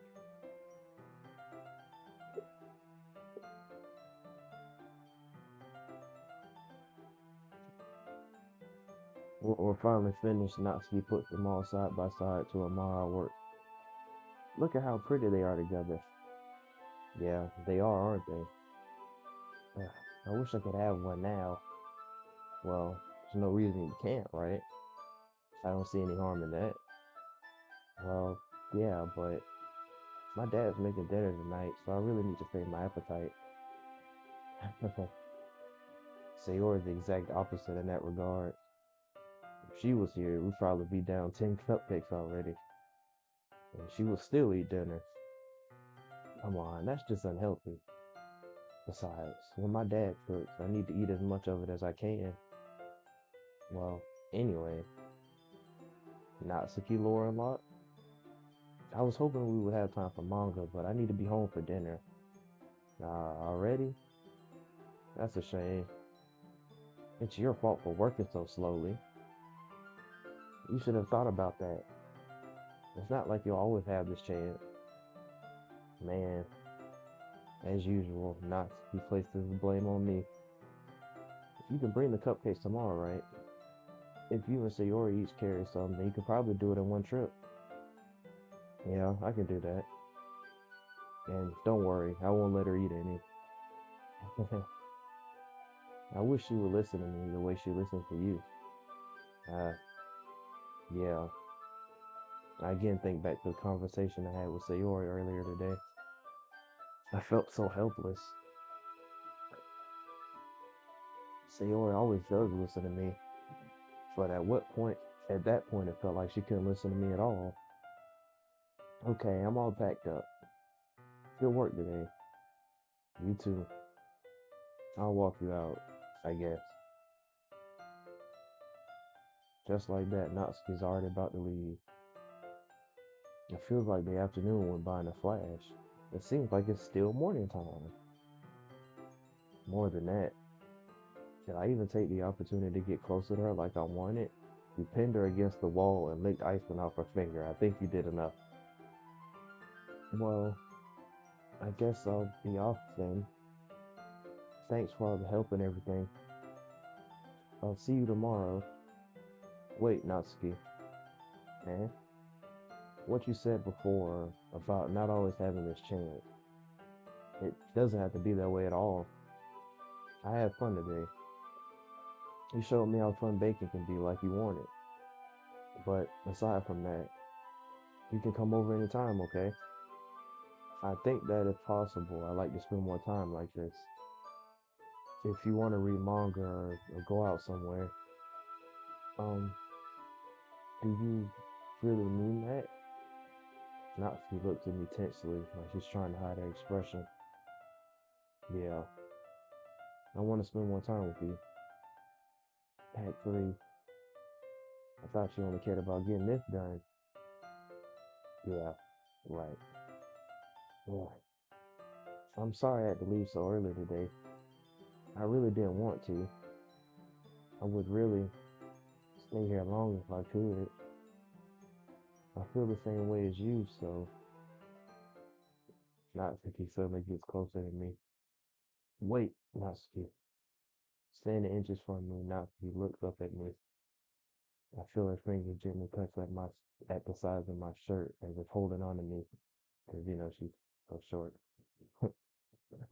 Speaker 1: We're finally finished. Natsuki puts them all side by side to admire our work. Look at how pretty they are together. Yeah, they are, aren't they? I wish I could have one now. Well, there's no reason you can't, right? I don't see any harm in that. Well, yeah, but my dad's making dinner tonight, so I really need to save my appetite. Sayori is the exact opposite in that regard. If she was here, we'd probably be down 10 cupcakes already, and she would still eat dinner. Come on, that's just unhealthy. Besides, when my dad cooks, I need to eat as much of it as I can. Well, anyway, Natsuki lore unlocked. I was hoping we would have time for manga, but I need to be home for dinner. Already? That's a shame. It's your fault for working so slowly. You should have thought about that. It's not like you'll always have this chance. Man, as usual, Natsuki places the blame on me. You can bring the cupcakes tomorrow, right? If you and Sayori each carry some, then you could probably do it in one trip. Yeah, I can do that. And don't worry, I won't let her eat any. I wish she would listen to me the way she listens to you. Uh, yeah. I again think back to the conversation I had with Sayori earlier today. I felt so helpless. Sayori always does listen to me, but at that point, it felt like she couldn't listen to me at all. Okay, I'm all packed up. Good work today. You too. I'll walk you out, I guess. Just like that, Natsuki's already about to leave. It feels like the afternoon went by in a flash. It seems like it's still morning time. More than that, did I even take the opportunity to get closer to her like I wanted? You pinned her against the wall and licked icing off her finger. I think you did enough. Well, I guess I'll be off then. Thanks for all the help and everything. I'll see you tomorrow. Wait, Natsuki, man. What you said before about not always having this chance, it doesn't have to be that way at all. I had fun today. You showed me how fun baking can be like you wanted. But aside from that, you can come over anytime, okay? I think that if possible, I'd like to spend more time like this. If you want to read manga or go out somewhere, um, do you really mean that? Natsuki looked at me tensely, like she's trying to hide her expression. Yeah, I want to spend more time with you. Actually, I thought you only cared about getting this done. Yeah, right. Right. I'm sorry I had to leave so early today. I really didn't want to. I would really stay here long if I could. I feel the same way as you, so Natsuki suddenly gets closer to me. Wait, Natsuki. Standing inches from me, Natsuki looks up at me. I feel her fingers gently touch at the sides of my shirt as if holding on to me, because she's so short.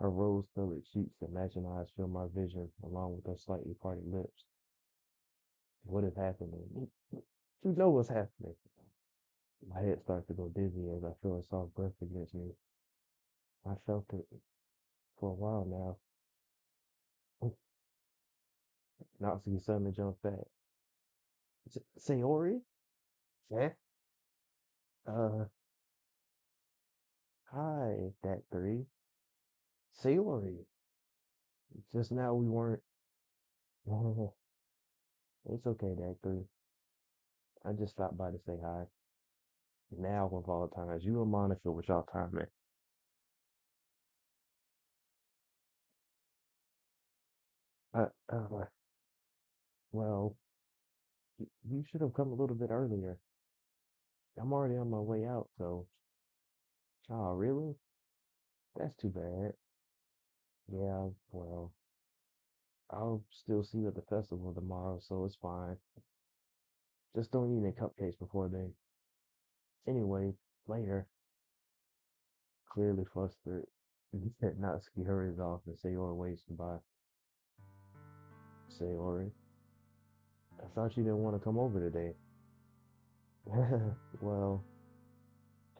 Speaker 1: Her rose-colored cheeks and matching eyes fill my vision, along with her slightly parted lips. What is happening? You know what's happening. My head starts to go dizzy as I feel a soft breath against me. I felt it for a while now. Natsuki suddenly jumps back. Sayori? Yeah? Uh, hi, that three. Sayori. Just now we weren't. It's okay, that three. I just stopped by to say hi. Now of all times, you and Monica with y'all timing. Uh, uh, well, you should have come a little bit earlier. I'm already on my way out, so. Oh, really? That's too bad. Yeah, well, I'll still see you at the festival tomorrow, so it's fine. Just don't eat any cupcakes before then. Anyway, later, clearly flustered. Natsuki hurries off and Sayori waits by. Sayori, I thought you didn't want to come over today. Well,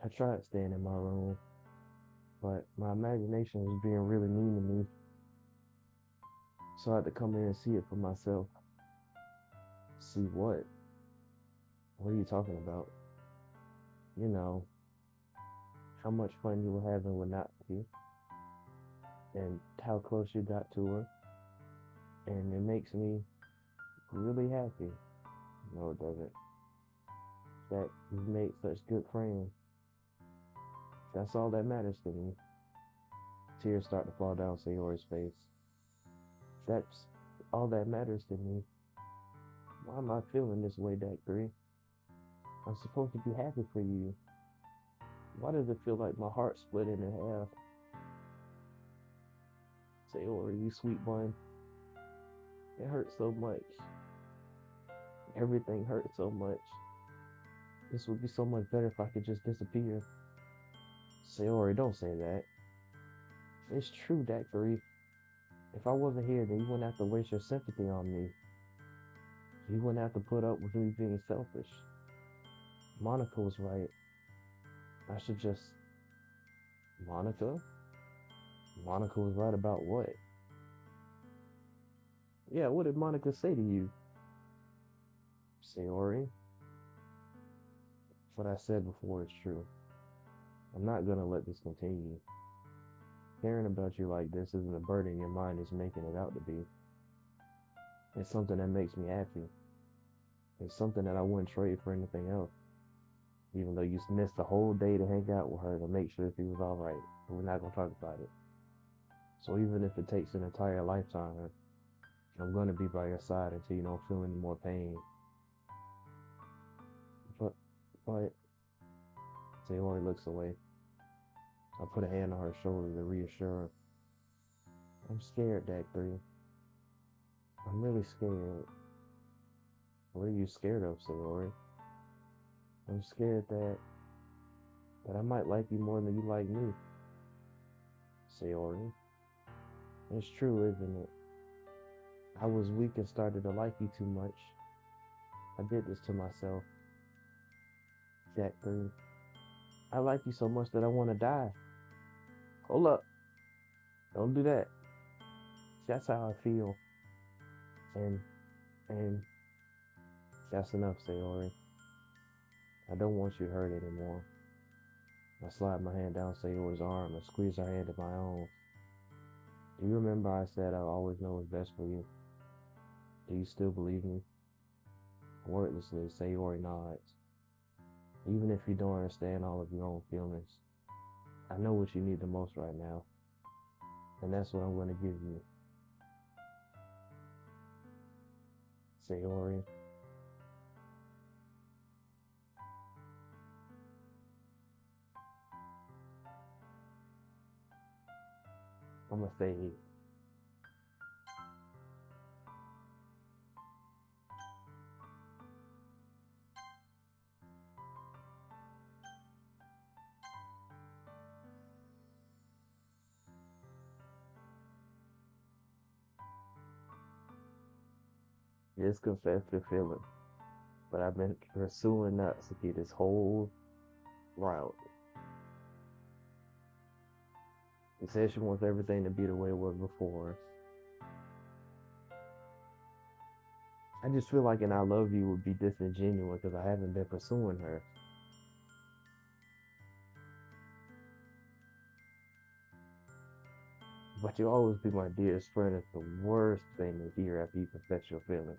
Speaker 1: I tried staying in my room, but my imagination was being really mean to me, so I had to come in and see it for myself. See what? What are you talking about? You know, how much fun you were having with Natsuki, and how close you got to her, and it makes me really happy. No, it doesn't. That you made such good friends. That's all that matters to me. Tears start to fall down Sayori's face. That's all that matters to me. Why am I feeling this way, Dak 3? I'm supposed to be happy for you. Why does it feel like my heart split in half? Sayori, you sweet one. It hurts so much. Everything hurts so much. This would be so much better if I could just disappear. Sayori, don't say that. It's true, Dak 3. If I wasn't here, then you wouldn't have to waste your sympathy on me. You wouldn't have to put up with me being selfish. Monica was right. I should just. Monica? Monica was right about what? Yeah, what did Monica say to you? Sayori, what I said before is true. I'm not gonna let this continue. Caring about you like this isn't a burden your mind is making it out to be. It's something that makes me happy. It's something that I wouldn't trade for anything else. Even though you missed the whole day to hang out with her to make sure she was alright. But we're not gonna talk about it. So even if it takes an entire lifetime, I'm gonna be by your side until you don't feel any more pain. But, but, Sayori looks away. I put a hand on her shoulder to reassure her. I'm scared, Dak 3. I'm really scared. What are you scared of, Sayori? I'm scared that I might like you more than you like me. Sayori, it's true, isn't it? I was weak and started to like you too much. I did this to myself. Dak 3. I like you so much that I want to die. Hold up. Don't do that. That's how I feel. And, and that's enough, Sayori. I don't want you to hurt anymore. I slide my hand down Sayori's arm and squeeze her hand in my own. Do you remember I said I always know what's best for you? Do you still believe me? Wordlessly, Sayori nods. Even if you don't understand all of your own feelings, I know what you need the most right now. And that's what I'm going to give you. Sayori, I'm going to say just confess your feelings. But I've been pursuing Natsuki this whole route. She says she wants everything to be the way it was before. I just feel like an I love you would be disingenuous because I haven't been pursuing her. But you'll always be my dearest friend. It's the worst thing to hear after you confess your feelings.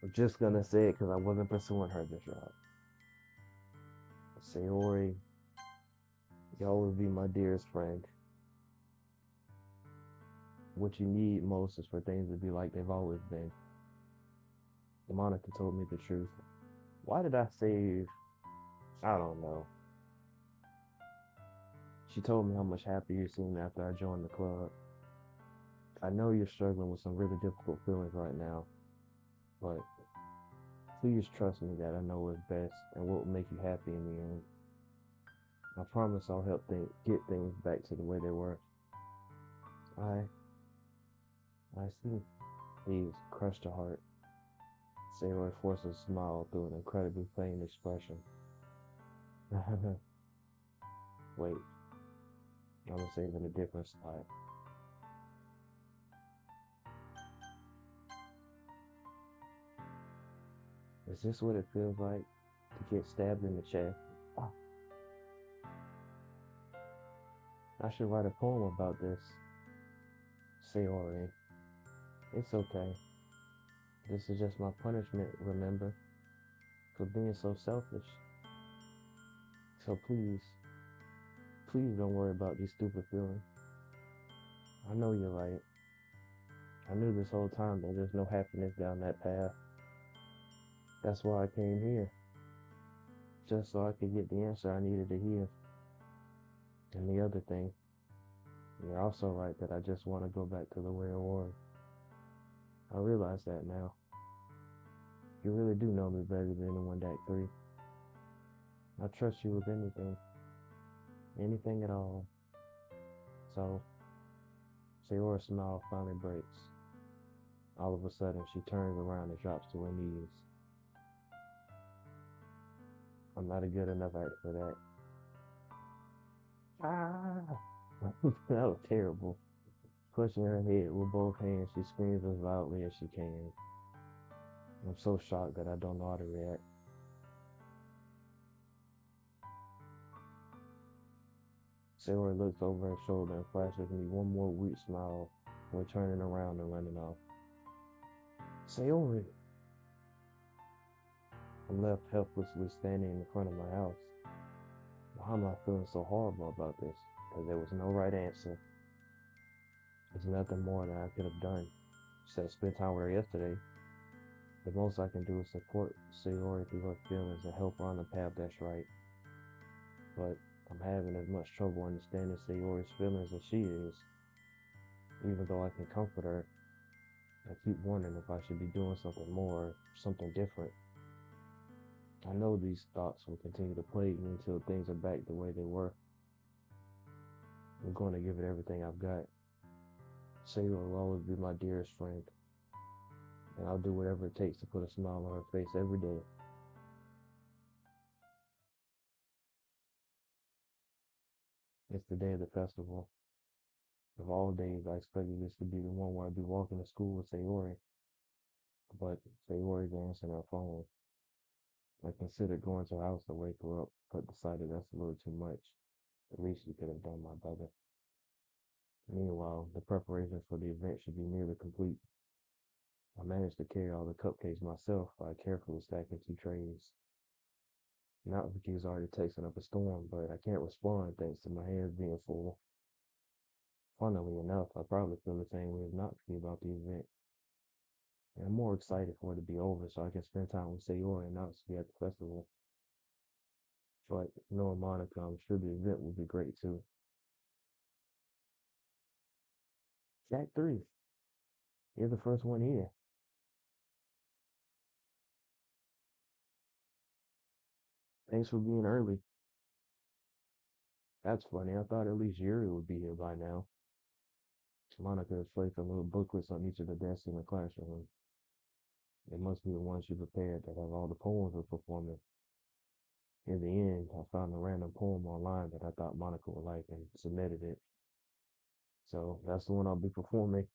Speaker 1: I'm just gonna say it because I wasn't pursuing her this route. Sayori, you'll always be my dearest friend. What you need most is for things to be like they've always been. Monica told me the truth. Why did I save? I don't know. She told me how much happier you seemed after I joined the club. I know you're struggling with some really difficult feelings right now, but Please trust me that I know what's best and what will make you happy in the end. I promise I'll help get things back to the way they were. I, I see. Please, crushed her heart. Sailor forced a smile through an incredibly plain expression. Wait, I'm gonna save in a different spot. Is this what it feels like to get stabbed in the chest? Ah, I should write a poem about this. Sayori. It's okay. This is just my punishment, remember, for being so selfish. So please, please don't worry about these stupid feelings. I know you're right. I knew this whole time that there's no happiness down that path. That's why I came here, just so I could get the answer I needed to hear. And the other thing, you're also right that I just want to go back to the way it was. I realize that now. You really do know me better than anyone that three. I trust you with anything, anything at all. So, Sayora's smile finally breaks. All of a sudden, she turns around and drops to her knees. I'm not a good enough actor for that. Ah! That was terrible. Pushing her head with both hands, she screams as loudly as she can. I'm so shocked that I don't know how to react. Sarah looks over her shoulder and flashes me one more weak smile before turning around and running off. Sayori! I'm left helplessly standing in front of my house. Why am I feeling so horrible about this? Because there was no right answer. There's nothing more that I could have done. Instead of spend time with her yesterday, the most I can do is support Sayori through her feelings and help her on the path that's right. But I'm having as much trouble understanding Sayori's feelings as she is. Even though I can comfort her, I keep wondering if I should be doing something more, something different. I know these thoughts will continue to plague me until things are back the way they were. I'm going to give it everything I've got. Sayori will always be my dearest friend, and I'll do whatever it takes to put a smile on her face every day. It's the day of the festival. Of all days, I expected this to be the one where I'd be walking to school with Sayori, but Sayori's answering her phone. I considered going to her house to wake her up, but decided that's a little too much. The least you could have done, my brother. Meanwhile, the preparations for the event should be nearly complete. I managed to carry all the cupcakes myself by carefully stacking two trays. Not because already tasting up a storm, but I can't respond thanks to my hands being full. Funnily enough, I probably feel the same way as Natsuki about the event. And I'm more excited for it to be over so I can spend time with Sayori and Natsuki at the festival. But knowing Monica, I'm sure the event will be great too. Jack 3, you're the first one here. Thanks for being early. That's funny. I thought at least Yuri would be here by now. Monica has placed a little booklets on each of the desks in the classroom. It must be the ones she prepared that have all the poems we're performing. In the end, I found a random poem online that I thought Monica would like and submitted it. So that's the one I'll be performing.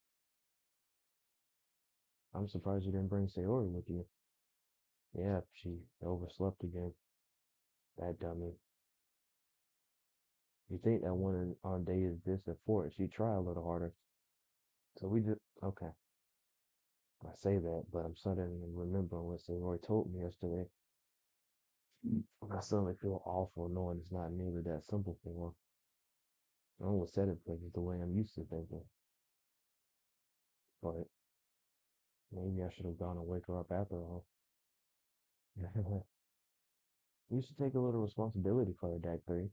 Speaker 1: I'm surprised you didn't bring Sayori with you. Yeah, she overslept again. That dummy. You think that one on day is this at four? She'd try a little harder. So we just okay. I say that, but I'm suddenly remembering what Sayori told me yesterday. I suddenly feel awful knowing it's not nearly that simple for her. I almost said it because it's the way I'm used to thinking. But maybe I should have gone and wake her up after all. You should take a little responsibility for her, Dak 3.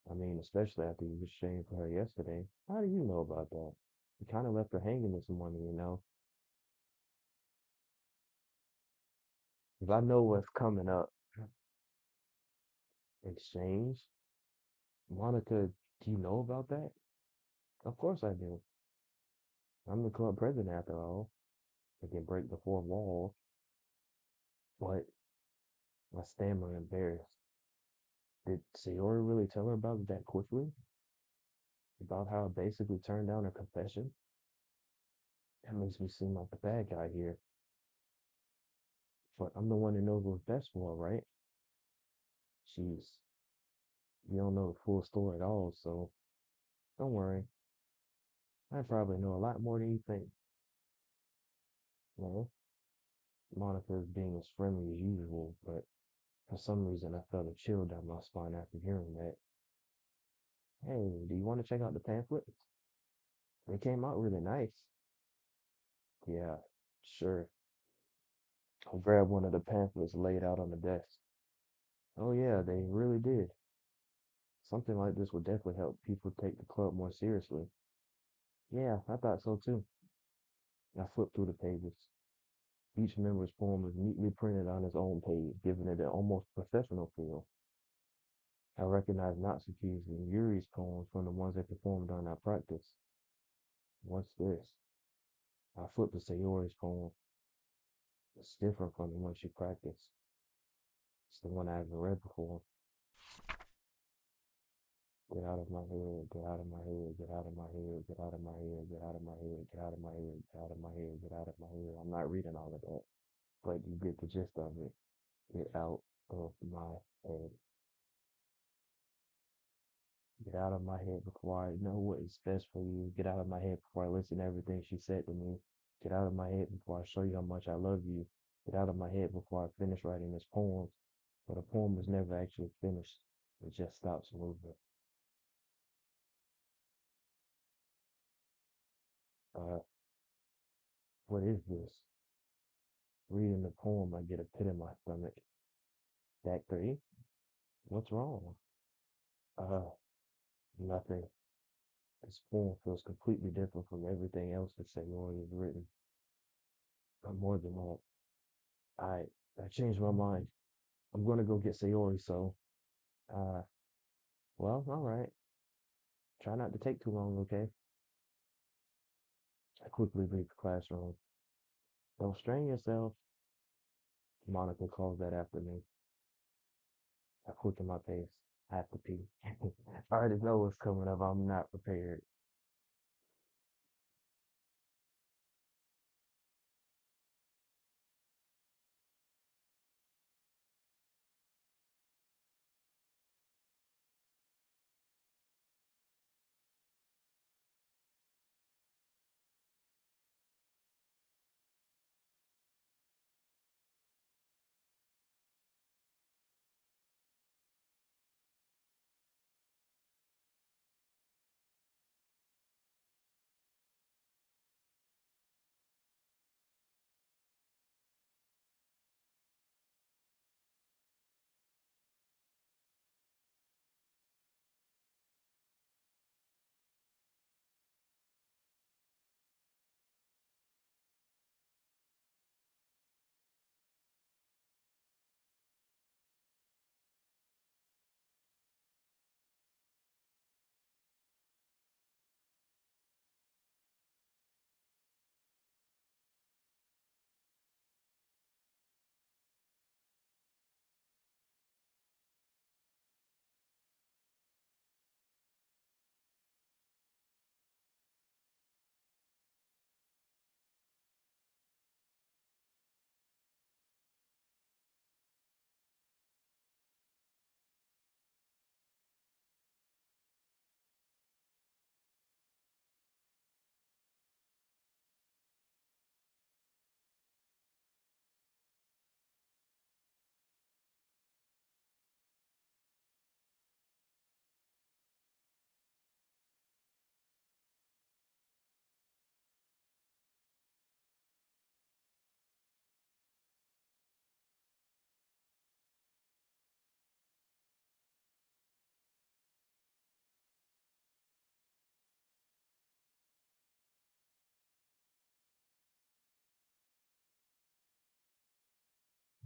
Speaker 1: I mean, especially after you was shamed for her yesterday. How do you know about that? You kind of left her hanging this morning, you know? If I know what's coming up, exchange. Monica, do you know about that? Of course I do. I'm the club president after all. I can break the fourth wall, but I stammer embarrassed. Did Sayori really tell her about it that quickly? About how it basically turned down her confession? That makes me seem like the bad guy here. But I'm the one who knows what's best for her, right? She's, you don't know the full story at all, so don't worry. I probably know a lot more than you think. Well, Monica is being as friendly as usual, but for some reason I felt a chill down my spine after hearing that. Hey, do you want to check out the pamphlet? They came out really nice. Yeah, sure. I grabbed one of the pamphlets laid out on the desk. Oh yeah, they really did. Something like this would definitely help people take the club more seriously. Yeah, I thought so too. I flipped through the pages. Each member's poem was neatly printed on its own page, giving it an almost professional feel. I recognized Natsuki's and Yuri's poems from the ones they performed during our practice. What's this? I flipped to Sayori's poem. It's different from the one she practiced. It's the one I haven't read before. Get out of my head, get out of my head, get out of my head, get out of my head, get out of my head, get out of my head, get out of my head, get out of my head. I'm not reading all of that, but you get the gist of it. Get out of my head. Get out of my head before I know what is best for you. Get out of my head before I listen to everything she said to me. Get out of my head before I show you how much I love you. Get out of my head before I finish writing this poem. But a poem is never actually finished. It just stops moving. Uh, what is this? Reading the poem, I get a pit in my stomach. Act 3? What's wrong? Uh, nothing. This poem feels completely different from everything else that Sayori has written. But more than that, I I changed my mind. I'm gonna go get Sayori, so uh well, all right. Try not to take too long, okay? I quickly leave the classroom. Don't strain yourself. Monica calls that after me. I quicken my pace. I have to pee. I already know what's coming up. I'm not prepared.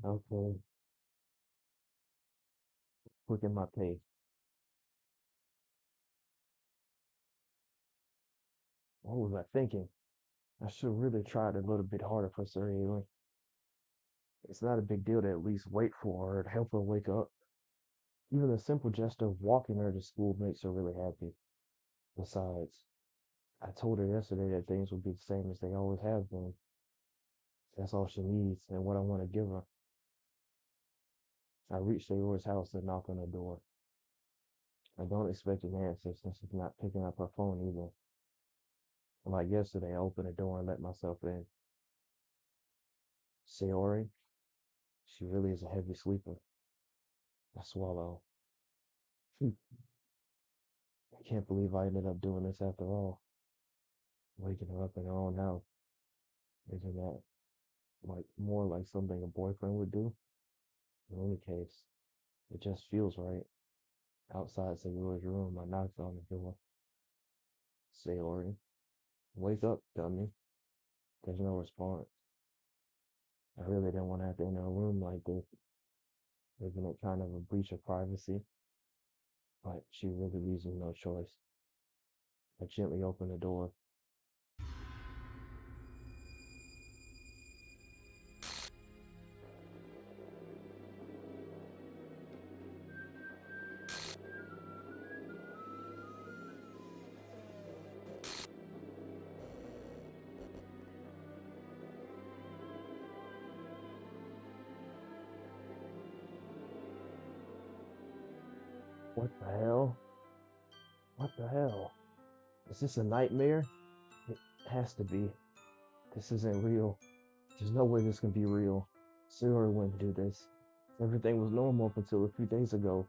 Speaker 1: Okay, quicken my pace. What was I thinking? I should really tried a little bit harder for Sir Aileen. It's not a big deal to at least wait for her to help her wake up. Even the simple gesture of walking her to school makes her really happy. Besides, I told her yesterday that things would be the same as they always have been. That's all she needs and what I want to give her. I reached Ayora's house and knocked on the door. I don't expect an answer since she's not picking up her phone either. Like yesterday, I opened the door and let myself in. Sayori, she really is a heavy sleeper. I swallow. I can't believe I ended up doing this after all. Waking her up in her own house. Isn't that like more like something a boyfriend would do? In any case, it just feels right. Outside Sayori's room, I knocked on the door. Sayori, wake up, dummy. There's no response. I really didn't want to have to enter a room like this. Isn't it kind of a breach of privacy? But she really leaves me no choice. I gently open the door. What the hell? What the hell? Is this a nightmare? It has to be. This isn't real. There's no way this can be real. Sayori wouldn't do this. Everything was normal up until a few days ago.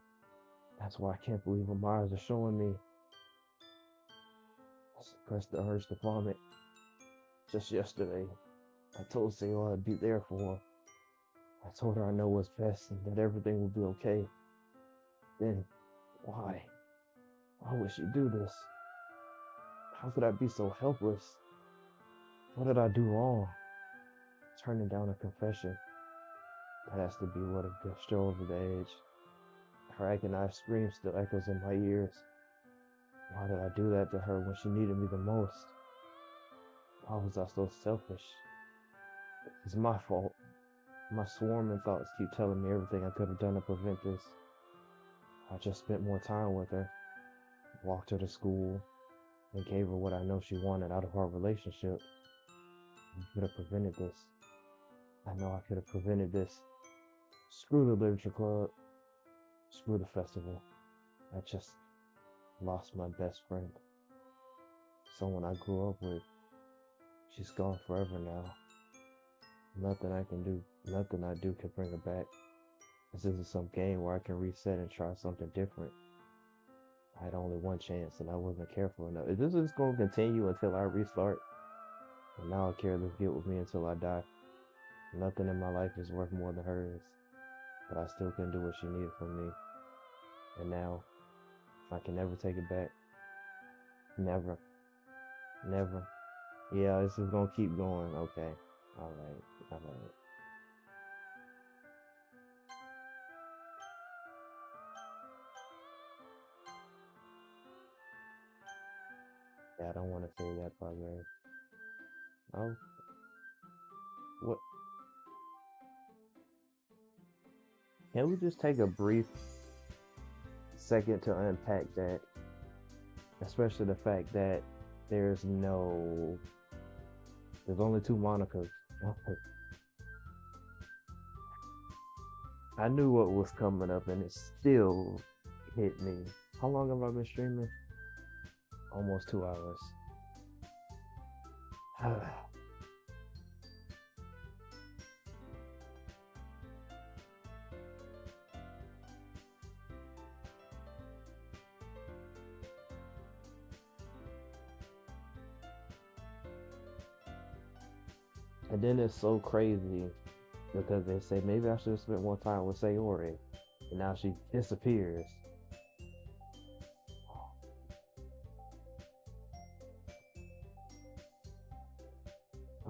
Speaker 1: That's why I can't believe what my eyes are showing me. I suppressed the urge to vomit. Just yesterday, I told Sayori I'd be there for her. I told her I know what's best and that everything will be okay. Then, why? Why would she do this? How could I be so helpless? What did I do wrong? Turning down a confession. That has to be what have pushed her over the edge. Her agonized scream still echoes in my ears. Why did I do that to her when she needed me the most? Why was I so selfish? It's my fault. My swarming thoughts keep telling me everything I could have done to prevent this. I just spent more time with her, walked her to school, and gave her what I know she wanted out of our relationship. I could have prevented this. I know I could have prevented this. Screw the literature club. Screw the festival. I just lost my best friend. Someone I grew up with. She's gone forever now. Nothing I can do, nothing I do can bring her back. This isn't some game where I can reset and try something different. I had only one chance and I wasn't careful enough. If this is going to continue until I restart, and now I'll carry this guilt with me until I die. Nothing in my life is worth more than hers, but I still couldn't do what she needed from me. And now, I can never take it back. Never. Never. Yeah, this is gonna keep going. Okay. Alright. Alright. Yeah, I don't want to say that part, man. Oh, what? Can we just take a brief second to unpack that? Especially the fact that there's no, there's only two Monicas. I knew what was coming up and it still hit me. How long have I been streaming? Almost 2 hours. And then it's so crazy because they say maybe I should have spent more time with Sayori, and now she disappears.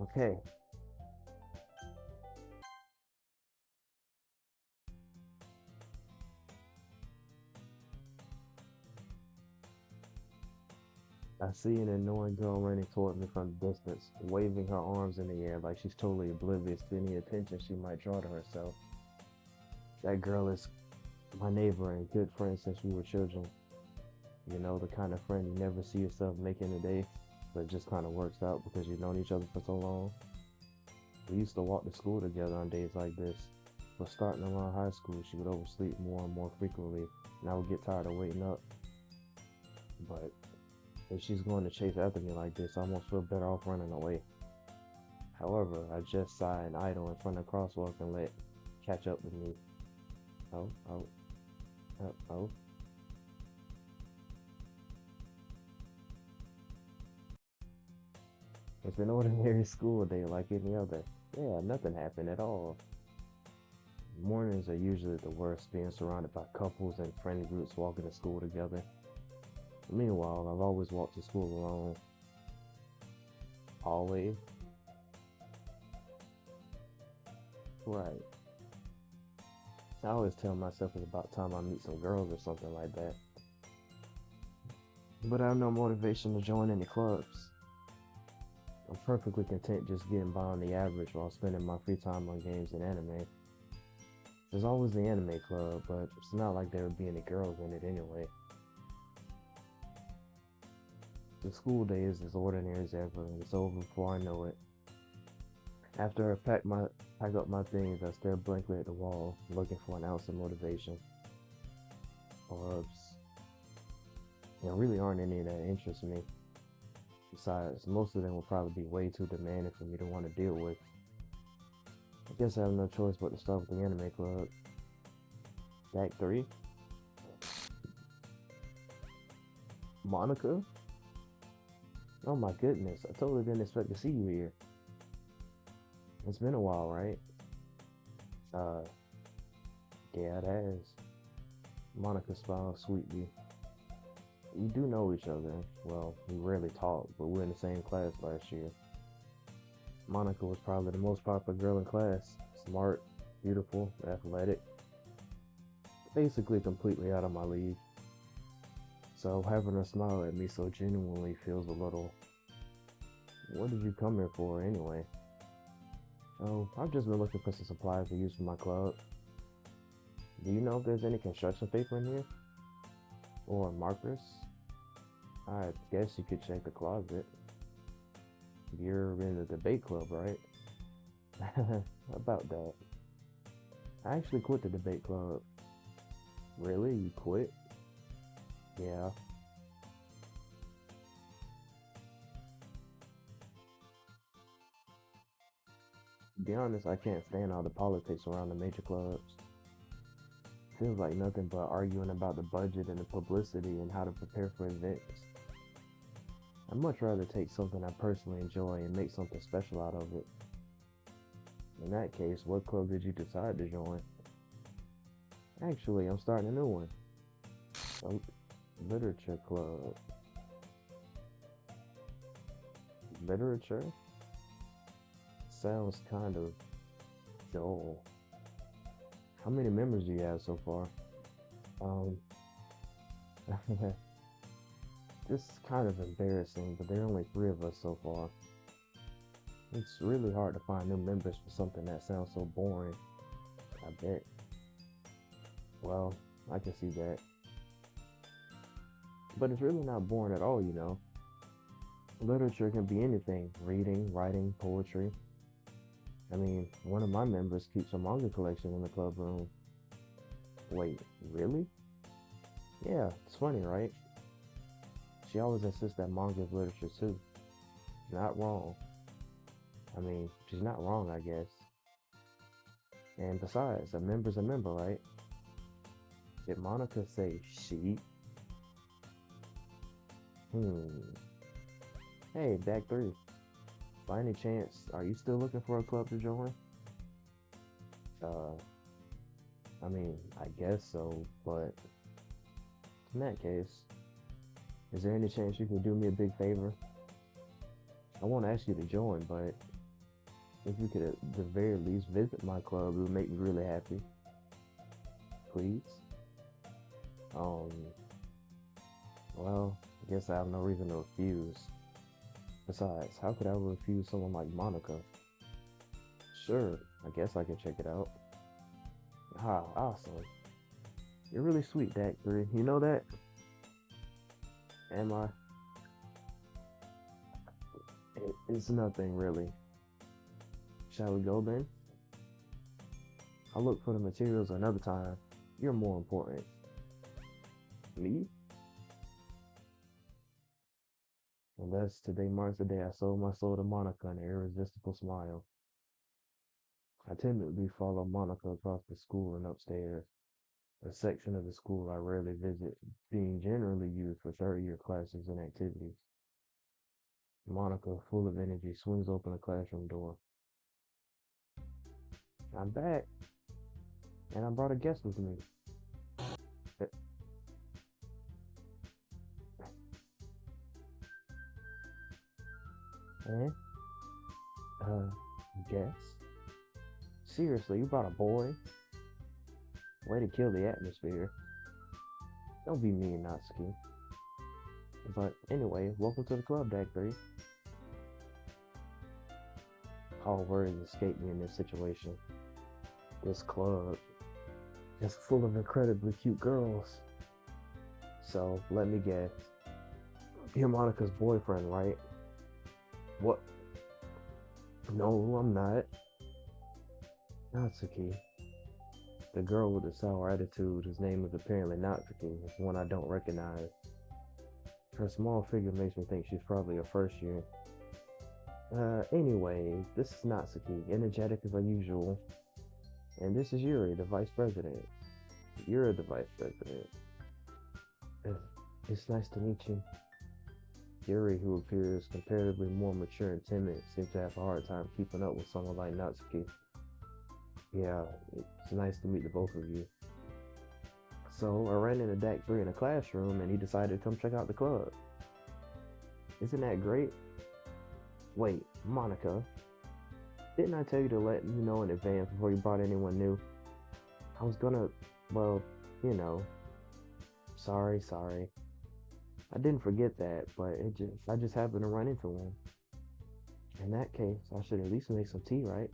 Speaker 1: Okay, I see an annoying girl running toward me from the distance, waving her arms in the air like she's totally oblivious to any attention she might draw to herself. That girl is my neighbor and good friend since we were children. You know, the kind of friend you never see yourself making a day, but it just kind of works out because you've known each other for so long. We used to walk to school together on days like this, but starting around high school, she would oversleep more and more frequently, and I would get tired of waiting up. But if she's going to chase after me like this, I almost feel better off running away. However, I just sigh and idle in front of the crosswalk and let catch up with me. Oh, oh, oh. It's an ordinary school day like any other. Yeah, nothing happened at all. Mornings are usually the worst, being surrounded by couples and friend groups walking to school together. Meanwhile, I've always walked to school alone. Always. Right. I always tell myself it's about time I meet some girls or something like that. But I have no motivation to join any clubs. I'm perfectly content just getting by on the average while spending my free time on games and anime. There's always the anime club, but it's not like there would be any girls in it anyway. The school day is as ordinary as ever, and it's over before I know it. After pack up my things, I stare blankly at the wall, looking for an ounce of motivation. Clubs, really aren't any that interest me. Besides, most of them will probably be way too demanding for me to want to deal with. I guess I have no choice but to start with the anime club. Act 3? Monica? Oh my goodness, I totally didn't expect to see you here. It's been a while, right? Uh, yeah, it has. Monica smiled sweetly. We do know each other. Well, we rarely talk, but we were in the same class last year. Monica was probably the most popular girl in class. Smart, beautiful, athletic. Basically completely out of my league. So having her smile at me so genuinely feels a little... What did you come here for anyway? Oh, I've just been looking for some supplies to use for my club. Do you know if there's any construction paper in here? Or markers? I guess you could check the closet. You're in the debate club, right? About that. I actually quit the debate club. Really? You quit? Yeah. To be honest, I can't stand all the politics around the major clubs. Feels like nothing but arguing about the budget and the publicity and how to prepare for events. I'd much rather take something I personally enjoy and make something special out of it. In that case, what club did you decide to join? Actually, I'm starting a new one. A literature club. Literature? Sounds kind of dull. How many members do you have so far? Um, this is kind of embarrassing, but there are only 3 of us so far. It's really hard to find new members for something that sounds so boring, I bet. Well, I can see that. But it's really not boring at all, you know. Literature can be anything: reading, writing, poetry. I mean, one of my members keeps a manga collection in the club room. Wait, really? Yeah, it's funny, right? She always insists that manga is literature too. She's not wrong. I mean, she's not wrong, I guess. And besides, a member's a member, right? Did Monica say she? Hmm. Hey, back 3. By any chance, are you still looking for a club to join? Uh, I mean, I guess so, but in that case, is there any chance you can do me a big favor? I won't ask you to join, but if you could at the very least visit my club, it would make me really happy. Please? Um, well, I guess I have no reason to refuse. Besides, how could I refuse someone like Monica? Sure, I guess I can check it out. Ah, awesome. You're really sweet, D.A.C. You know that? Am I? It's nothing really. Shall we go then? I'll look for the materials another time. You're more important. Me? And thus, today marks the day I sold my soul to Monica in an irresistible smile. I timidly followed Monica across the school and upstairs, a section of the school I rarely visit, being generally used for third-year classes and activities. Monica, full of energy, swings open the classroom door. I'm back, and I brought a guest with me. Uh, Eh? Uh, guest? Seriously, you brought a boy? Way to kill the atmosphere. Don't be mean, Natsuki. But anyway, welcome to the club, D.A.C. All words escape me in this situation. This club is full of incredibly cute girls. So, let me guess. You're Monica's boyfriend, right? What? No, I'm not. Natsuki. The girl with the sour attitude, whose name is apparently Natsuki, is one I don't recognize. Her small figure makes me think she's probably a first year. Anyway, this is Natsuki, energetic as usual. And this is Yuri, the vice president. You're the vice president. Uh, It's nice to meet you. Yuri, who appears comparatively more mature and timid, seems to have a hard time keeping up with someone like Natsuki. Yeah, it's nice to meet the both of you. So I ran into D.A.C. in a classroom and he decided to come check out the club. Isn't that great? Wait, Monica, didn't I tell you to let me know in advance before you brought anyone new? I was gonna, well, you know, sorry. I didn't forget that, but I just happened to run into one. In that case, I should at least make some tea, right?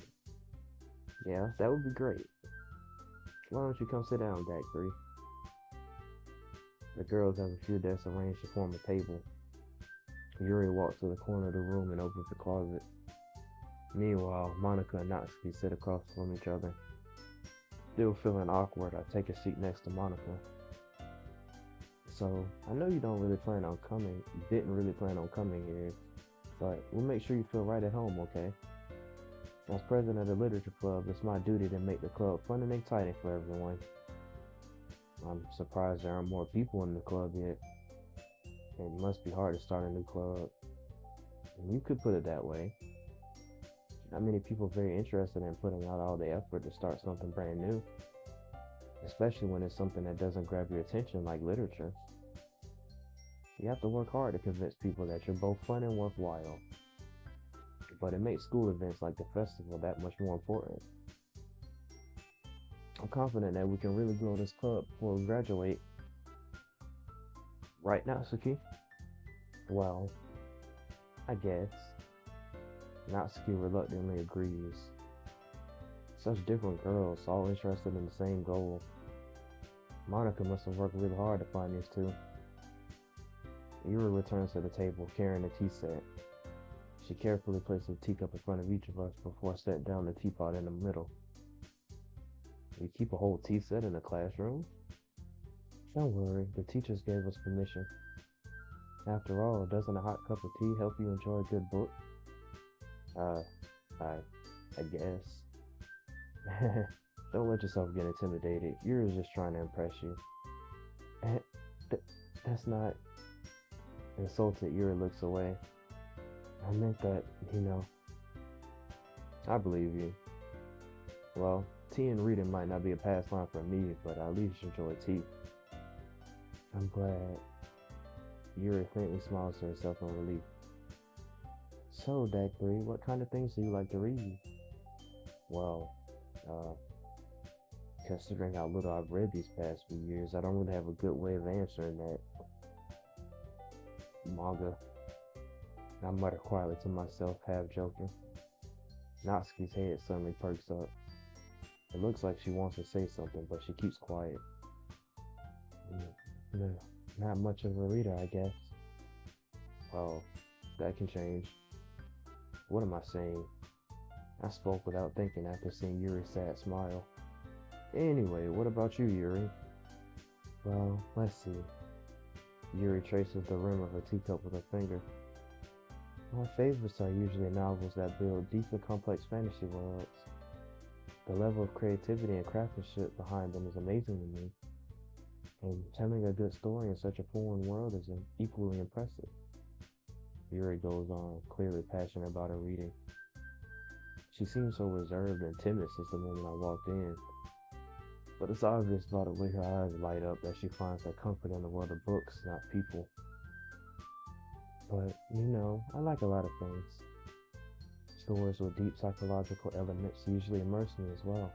Speaker 1: Yeah, that would be great. Why don't you come sit down, D.A.C.? The girls have a few desks arranged to form a table. Yuri walks to the corner of the room and opens the closet. Meanwhile, Monica and Natsuki sit across from each other. Still feeling awkward, I take a seat next to Monica. So, I know you didn't really plan on coming here, but we'll make sure you feel right at home, okay? As president of the literature club, it's my duty to make the club fun and exciting for everyone. I'm surprised there aren't more people in the club yet. It must be hard to start a new club. You could put it that way. Not many people are very interested in putting out all the effort to start something brand new, especially when it's something that doesn't grab your attention like literature. You have to work hard to convince people that you're both fun and worthwhile. But it makes school events like the festival that much more important. I'm confident that we can really grow this club before we graduate. Right, Natsuki? Well, I guess. Natsuki reluctantly agrees. Such different girls, all interested in the same goal. Monica must have worked really hard to find these two. Yuri returns to the table carrying a tea set. She carefully places a teacup in front of each of us before setting down the teapot in the middle. You keep a whole tea set in the classroom? Don't worry, the teachers gave us permission. After all, doesn't a hot cup of tea help you enjoy a good book? Uh, I guess. Don't let yourself get intimidated. Yuri's just trying to impress you. Eh, that's not... Insulted, Yuri looks away. I meant that, you know. I believe you. Well, tea and reading might not be a pastime for me, but I at least enjoy tea. I'm glad. Yuri faintly smiles to herself in relief. So, D.A.C., what kind of things do you like to read? Well, considering how little I've read these past few years, I don't really have a good way of answering that. Manga. I mutter quietly to myself, half joking. Natsuki's head suddenly perks up. It looks like she wants to say something, but she keeps quiet. No, not much of a reader, I guess. Well, that can change. What am I saying? I spoke without thinking after seeing Yuri's sad smile. Anyway, what about you, Yuri? Well, let's see. Yuri traces the rim of her teacup with her finger. My favorites are usually novels that build deep and complex fantasy worlds. The level of creativity and craftsmanship behind them is amazing to me, and telling a good story in such a foreign world is equally impressive. Yuri goes on, clearly passionate about her reading. She seems so reserved and timid since the moment I walked in, but it's obvious by the way her eyes light up that she finds her comfort in the world of books, not people. But, I like a lot of things. Stories with deep psychological elements usually immerse me as well.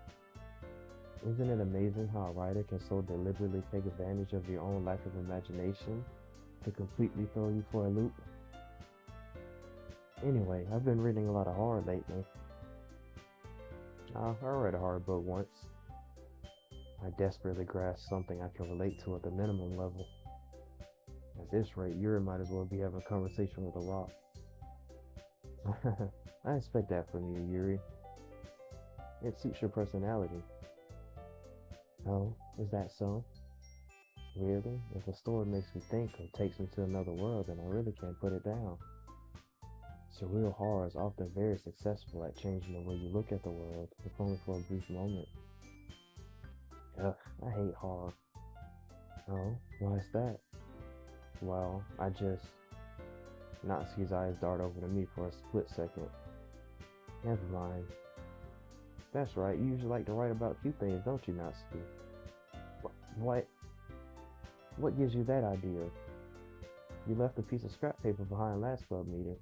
Speaker 1: Isn't it amazing how a writer can so deliberately take advantage of your own lack of imagination to completely throw you for a loop? Anyway, I've been reading a lot of horror lately. I read a horror book once. I desperately grasped something I can relate to at the minimum level. At this rate, Yuri might as well be having a conversation with a rock. I expect that from you, Yuri. It suits your personality. Oh, is that so? Really? If a story makes me think or takes me to another world, then I really can't put it down. Surreal horror is often very successful at changing the way you look at the world, if only for a brief moment. Ugh, I hate horror. Oh, why is that? Well, Natsuki's eyes dart over to me for a split second. Never mind. That's right, you usually like to write about cute things, don't you, Natsuki? What? What gives you that idea? You left a piece of scrap paper behind last club meeting.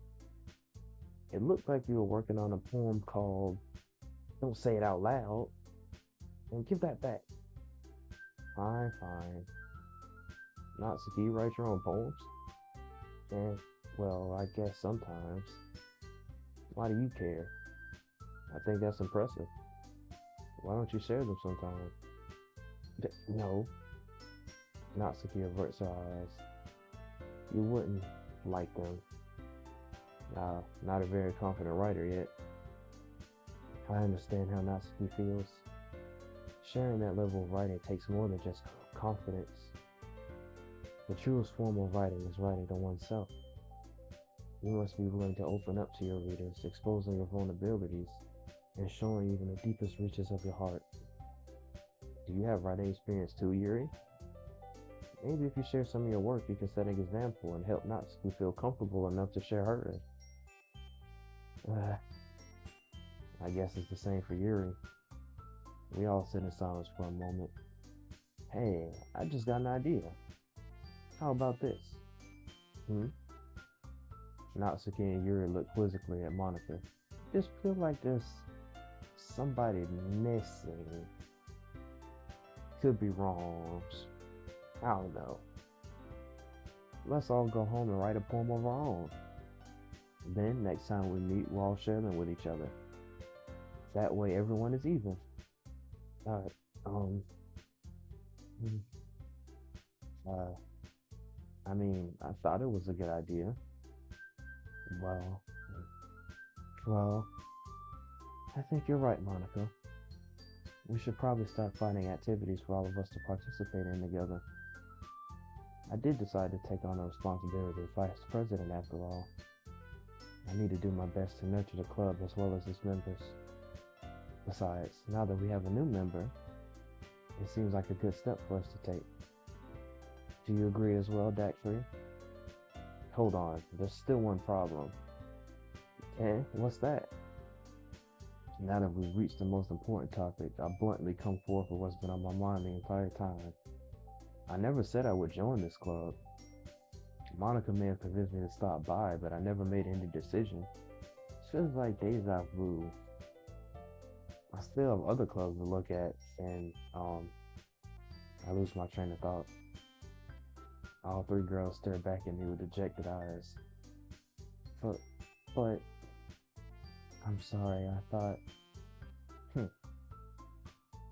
Speaker 1: It looked like you were working on a poem called Don't Say It Out Loud. And give that back. Fine, fine. Natsuki, you write your own poems? And, well, I guess sometimes. Why do you care? I think that's impressive. Why don't you share them sometime? No. Natsuki averts her eyes. You wouldn't like them. Not a very confident writer yet. I understand how Natsuki feels. Sharing that level of writing takes more than just confidence. The truest form of writing is writing to oneself. You must be willing to open up to your readers, exposing your vulnerabilities, and showing even the deepest reaches of your heart. Do you have writing experience too, Yuri? Maybe if you share some of your work, you can set an example and help Natsuki feel comfortable enough to share hers. I guess it's the same for Yuri. We all sit in silence for a moment. Hey, I just got an idea. How about this? Natsuki and Yuri look quizzically at Monica. Just feel like there's somebody missing. Could be wrong. I don't know. Let's all go home and write a poem of our own. Then, next time we meet, we'll all share them with each other. That way, everyone is even. Alright, I thought it was a good idea. Well, I think you're right, Monica. We should probably start finding activities for all of us to participate in together. I did decide to take on the responsibility of vice president after all. I need to do my best to nurture the club as well as its members. Besides, now that we have a new member, it seems like a good step for us to take. Do you agree as well, D.A.C? Hold on, there's still one problem. And what's that? Now that we've reached the most important topic, I'll bluntly come forth with what's been on my mind the entire time. I never said I would join this club. Monica may have convinced me to stop by, but I never made any decision. It feels like deja vu. I still have other clubs to look at, and I lose my train of thought. All three girls stared back at me with dejected eyes. But, but, I'm sorry, I thought, hmm,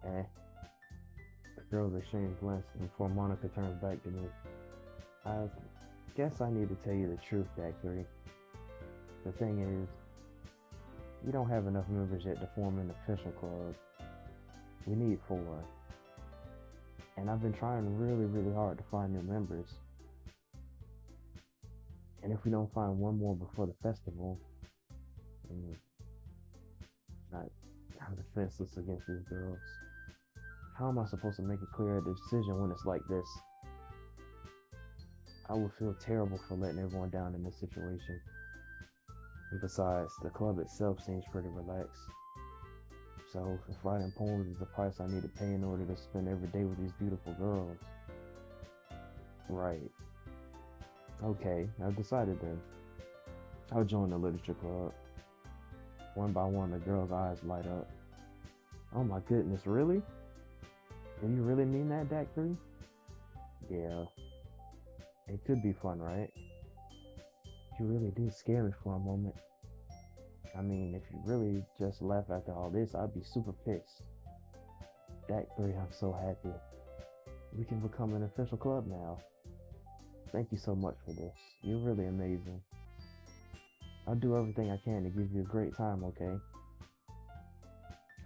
Speaker 1: eh. The girls exchanged glances before Monica turned back to me. I guess I need to tell you the truth, Dak 3. The thing is, we don't have enough members yet to form an official club. We need 4. And I've been trying really, really hard to find new members. And if we don't find one more before the festival, mm, not, I'm defenseless against these girls. How am I supposed to make a clear decision when it's like this? I would feel terrible for letting everyone down in this situation. And besides, the club itself seems pretty relaxed. So, if writing poems is the price I need to pay in order to spend every day with these beautiful girls. Right. Okay, I've decided then. I'll join the literature club. One by one, the girls' eyes light up. Oh my goodness, really? Do you really mean that, Dak 3? Yeah, it could be fun, right? You really did scare me for a moment. I mean, if you really just left after all this, I'd be super pissed. Dak 3, I'm so happy. We can become an official club now. Thank you so much for this. You're really amazing. I'll do everything I can to give you a great time, okay?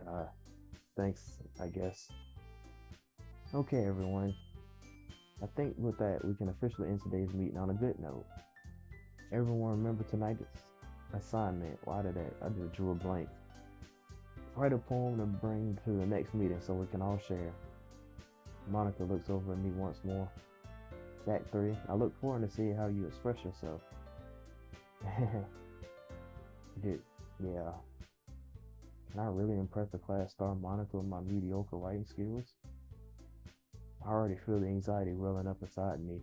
Speaker 1: Uh, thanks, I guess. Okay, everyone. I think with that, we can officially end today's meeting on a good note. Everyone remember tonight's assignment. Why did I just drew a blank. Write a poem to bring to the next meeting so we can all share. Monica looks over at me once more. Dak 3, I look forward to seeing how you express yourself. Dude, yeah. Can I really impress the class star Monica with my mediocre writing skills? I already feel the anxiety welling up inside me.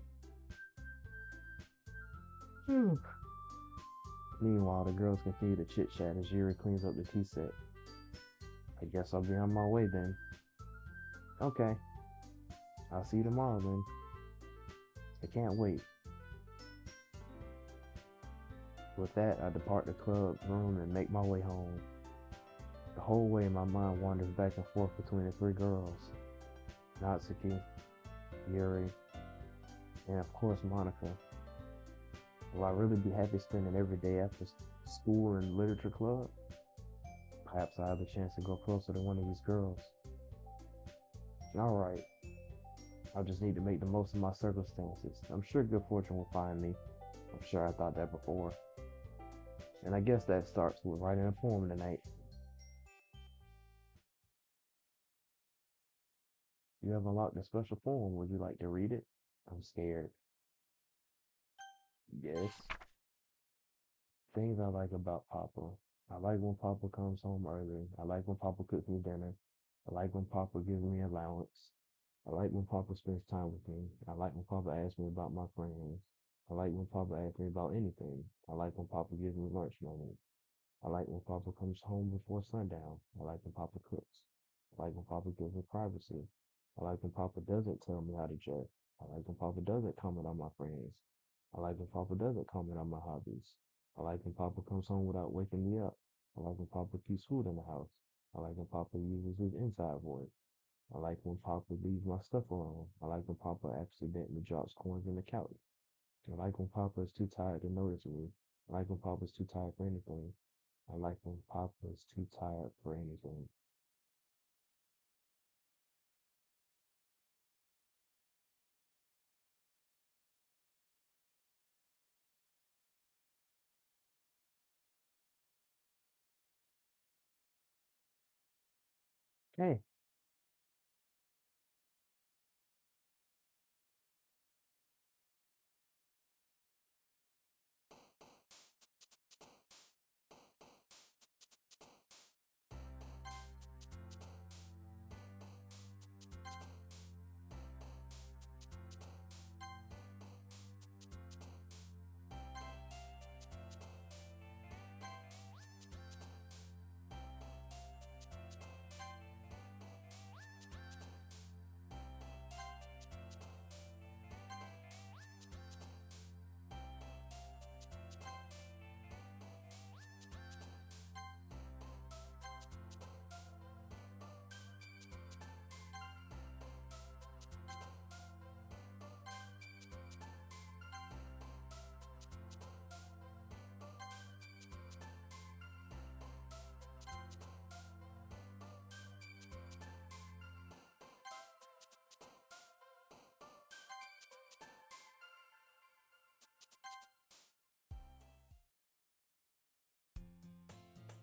Speaker 1: Meanwhile, the girls continue to chit-chat as Yuri cleans up the tea set. I guess I'll be on my way then. Okay. I'll see you tomorrow then. I can't wait. With that, I depart the club room and make my way home. The whole way, my mind wanders back and forth between the 3 girls. Natsuki, Yuri, and of course Monica. Will I really be happy spending every day after school and literature club? Perhaps I have a chance to grow closer to one of these girls. Alright, I'll just need to make the most of my circumstances. I'm sure good fortune will find me. I'm sure I thought that before. And I guess that starts with writing a poem tonight. You have unlocked a special poem. Would you like to read it? I'm scared. Yes. Things I like about Papa. I like when Papa comes home early. I like when Papa cooks me dinner. I like when Papa gives me allowance. I like when Papa spends time with me. I like when Papa asks me about my friends. I like when Papa asks me about anything. I like when Papa gives me lunch money. I like when Papa comes home before sundown. I like when Papa cooks. I like when Papa gives me privacy. I like when Papa doesn't tell me how to dress. I like when Papa doesn't comment on my friends. I like when Papa doesn't comment on my hobbies. I like when Papa comes home without waking me up. I like when Papa keeps food in the house. I like when Papa uses his inside voice. I like when Papa leaves my stuff alone. I like when Papa accidentally drops coins in the couch. I like when Papa is too tired to notice me. I like when Papa's too tired for anything. I like when Papa's too tired for anything. Hey,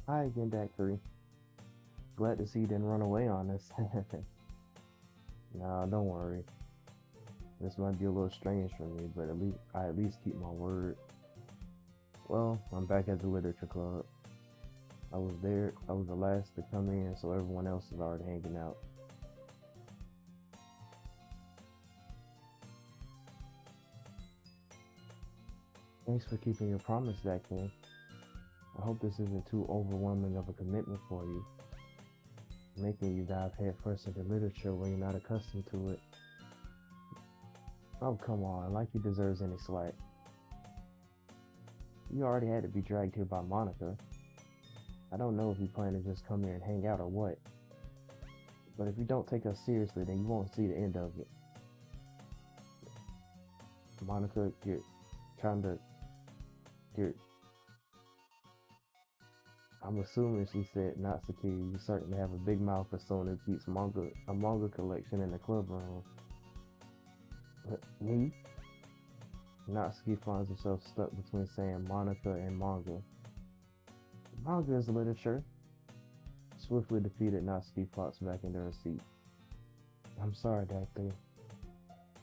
Speaker 1: Hi again, D.A.C. Glad to see you didn't run away on us. Nah, don't worry. This might be a little strange for me, but at least keep my word. Well, I'm back at the literature club. I was there. I was the last to come in, so everyone else is already hanging out. Thanks for keeping your promise, D.A.C. I hope this isn't too overwhelming of a commitment for you, making you dive headfirst into literature when you're not accustomed to it. Oh, come on, like he deserves any slack. You already had to be dragged here by Monica. I don't know if you plan to just come here and hang out or what, but if you don't take us seriously, then you won't see the end of it. Monica, you're trying to, you're, I'm assuming she said Natsuki, you certainly have a big mouth for someone who keeps a manga collection in the club room. But me? Natsuki finds herself stuck between saying Monica and manga. Manga is literature. Swiftly defeated, Natsuki plops back into her seat. I'm sorry, D.A.C.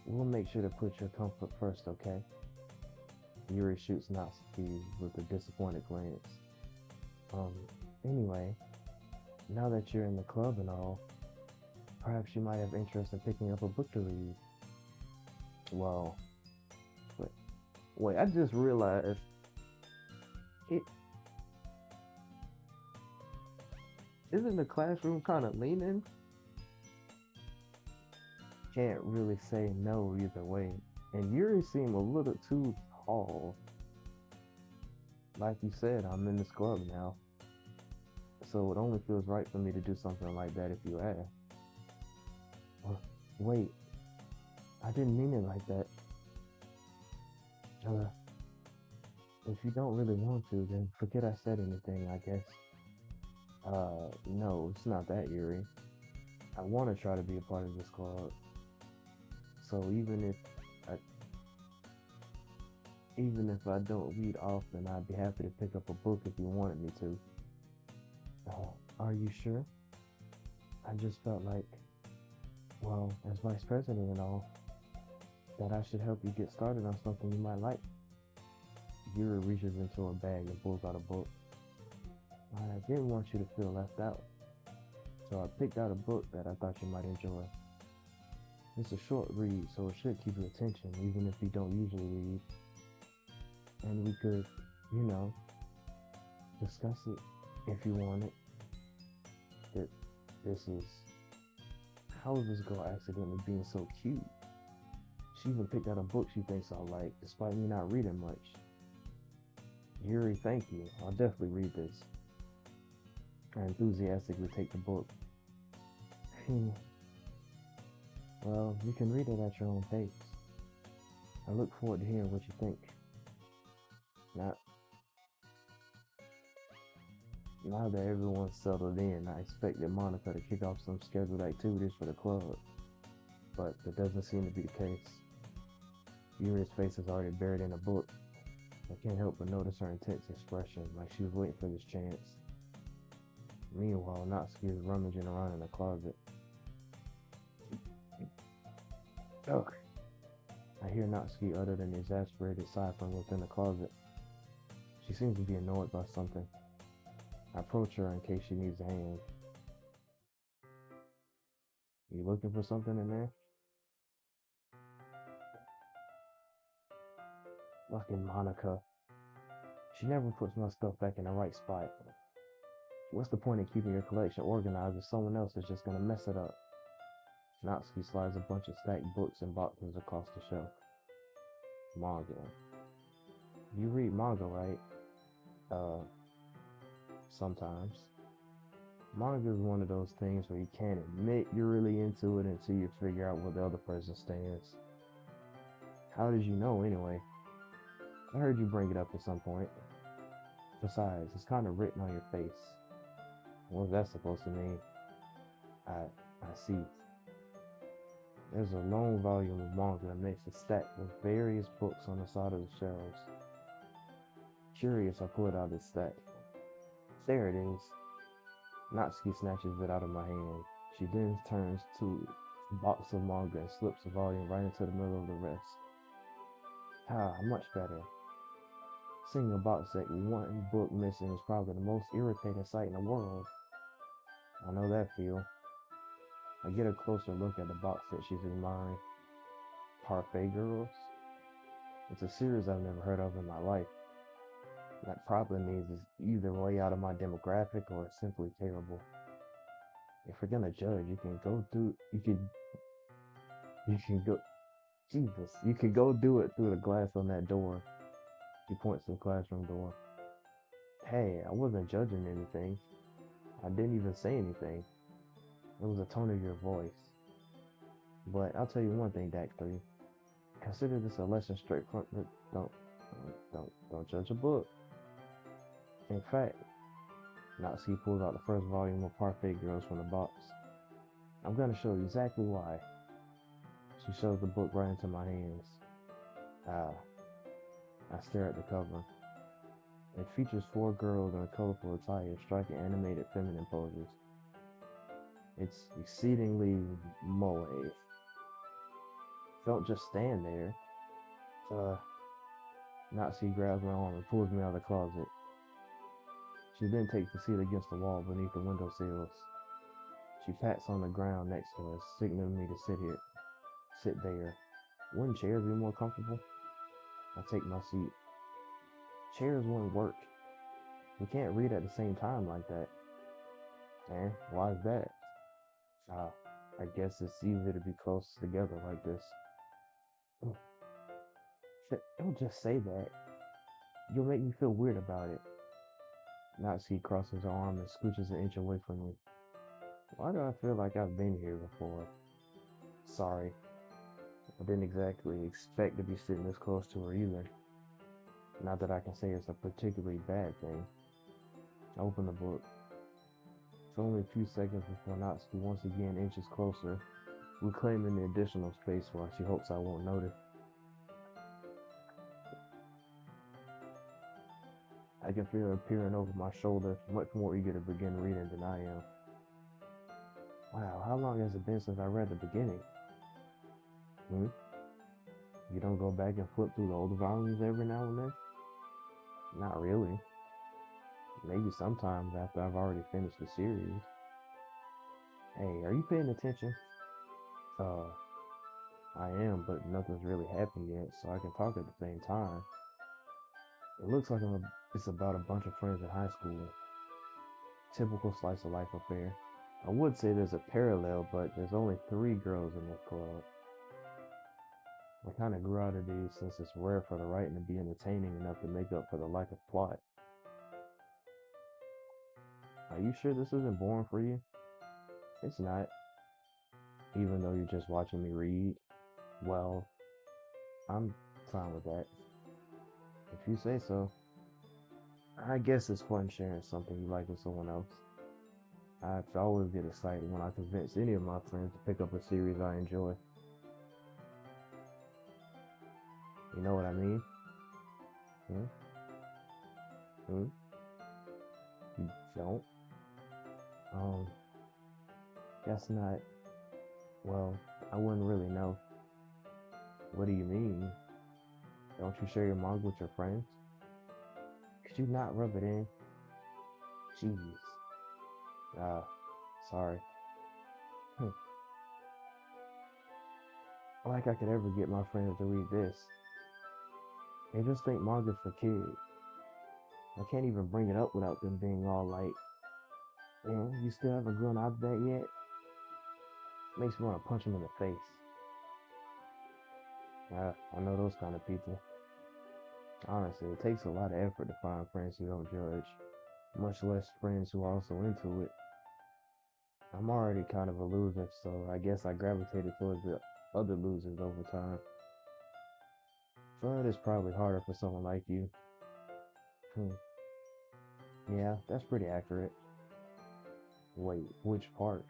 Speaker 1: We'll make sure to put your comfort first, okay? Yuri shoots Natsuki with a disappointed glance. Um, anyway, now that you're in the club and all, perhaps you might have interest in picking up a book to read. Well, wait, wait, I just realized it isn't the classroom kind of leaning? Can't really say no either way. And Yuri seemed a little too tall. Like you said, I'm in this club now, so it only feels right for me to do something like that if you ask. Uh, Wait, I didn't mean it like that. Uh, if you don't really want to, then forget I said anything, I guess. No, it's not that, Yuri. I want to try to be a part of this club. So I, even if I don't read often, I'd be happy to pick up a book if you wanted me to. Are you sure? I just felt like, well, as vice president and all, that I should help you get started on something you might like. Yuri reaches into her bag and pulls out a book. I didn't want you to feel left out, so I picked out a book that I thought you might enjoy. It's a short read, so it should keep your attention, even if you don't usually read. And we could, you know, discuss it if you want it. That this is how is this girl accidentally being so cute? She even picked out a book she thinks I'll like, despite me not reading much. Yuri, thank you. I'll definitely read this. I enthusiastically take the book. Well, you can read it at your own pace. I look forward to hearing what you think. Not Now that everyone's settled in, I expected Monica to kick off some scheduled activities for the club, but that doesn't seem to be the case. Yuri's face is already buried in a book. I can't help but notice her intense expression, like she was waiting for this chance. Meanwhile, Natsuki is rummaging around in the closet. Ugh. I hear Natsuki utter an exasperated sigh from within the closet. She seems to be annoyed by something. I approach her in case she needs a hand. You looking for something in there? Fucking Monica. She never puts my stuff back in the right spot. What's the point in keeping your collection organized if someone else is just gonna mess it up? Natsuki slides a bunch of stacked books and boxes across the shelf. Manga. You read manga, right? Uh, Sometimes. Manga is one of those things where you can't admit you're really into it until you figure out where the other person stands. How did you know anyway? I heard you bring it up at some point. Besides, it's kind of written on your face. What's that supposed to mean? I see. There's a long volume of manga that makes a stack with various books on the side of the shelves. Curious, I pulled out this stack. There it is. Natsuki snatches it out of my hand. She then turns to a box of manga and slips the volume right into the middle of the rest. Ah, much better. Seeing a box set one book missing is probably the most irritating sight in the world. I know that feel. I get a closer look at the box set she's admiring. Parfait Girls? It's a series I've never heard of in my life. That probably means it's either way out of my demographic or it's simply terrible. If we're gonna judge, you can go, Jesus, you can go do it through the glass on that door. She points to the classroom door. Hey, I wasn't judging anything. I didn't even say anything. It was the tone of your voice. But I'll tell you one thing, D.A.C. Consider this a lesson straight from don't don't judge a book. In fact, Natsuki pulls out the first volume of Parfait Girls from the box. I'm gonna show you exactly why. She shoves the book right into my hands. Ah, I stare at the cover. It features four girls in a colorful attire striking animated feminine poses. It's exceedingly moe. Don't just stand there. Natsuki grabs my arm and pulls me out of the closet. She then takes the seat against the wall beneath the windowsills. She pats on the ground next to us, signaling me to sit there. Wouldn't chairs be more comfortable? I take my seat. Chairs wouldn't work. We can't read at the same time like that. And why is that? Ah, I guess it's easier to be close together like this. Don't just say that. You'll make me feel weird about it. Natsuki crosses her arm and scooches an inch away from me. Why do I feel like I've been here before? Sorry. I didn't exactly expect to be sitting this close to her either. Not that I can say it's a particularly bad thing. I open the book. It's only a few seconds before Natsuki once again inches closer, reclaiming the additional space while she hopes I won't notice. I can feel her peering over my shoulder, much more eager to begin reading than I am. Wow, how long has it been since I read the beginning? Hmm? You don't go back and flip through the older volumes every now and then? Not really. Maybe sometimes after I've already finished the series. Hey, are you paying attention? Uh, I am, but nothing's really happened yet, so I can talk at the same time. It looks like it's about a bunch of friends in high school. Typical slice of life affair. I would say there's a parallel, but there's only three girls in this club. I kind of grew out of these since it's rare for the writing to be entertaining enough to make up for the lack of plot. Are you sure this isn't boring for you? It's not, even though you're just watching me read. Well, I'm fine with that. If you say so. I guess it's fun sharing something you like with someone else. I always get excited when I convince any of my friends to pick up a series I enjoy. You know what I mean? Hmm? Hmm? You don't? Um, that's not, well, I wouldn't really know. What do you mean? Don't you share your manga with your friends? Could you not rub it in? Jeez. Ah, sorry. Hmm. Like I could ever get my friends to read this. They just think manga's for kids. I can't even bring it up without them being all like, man, you still haven't grown out of that yet? Makes me want to punch them in the face. I know those kind of people. Honestly, it takes a lot of effort to find friends who don't judge, much less friends who are also into it. I'm already kind of a loser, so I guess I gravitated towards the other losers over time. But it's probably harder for someone like you. Hmm. Yeah, that's pretty accurate. Wait, which part?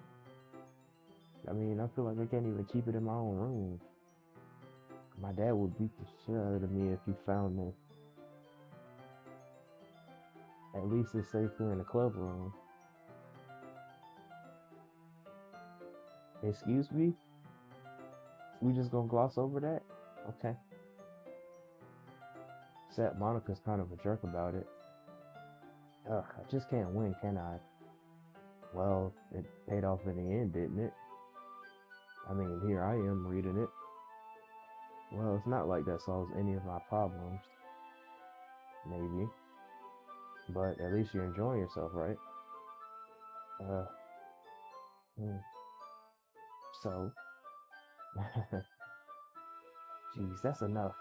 Speaker 1: I mean, I feel like I can't even keep it in my own room. My dad would beat the shit out of me if he found me. At least it's safer in the club room. Excuse me? We just gonna gloss over that? Okay. Except Monica's kind of a jerk about it. Ugh, I just can't win, can I? Well, it paid off in the end, didn't it? I mean, here I am reading it. Well, it's not like that solves any of my problems. Maybe. But at least you're enjoying yourself, right? Uh, hmm. So, geez, that's enough.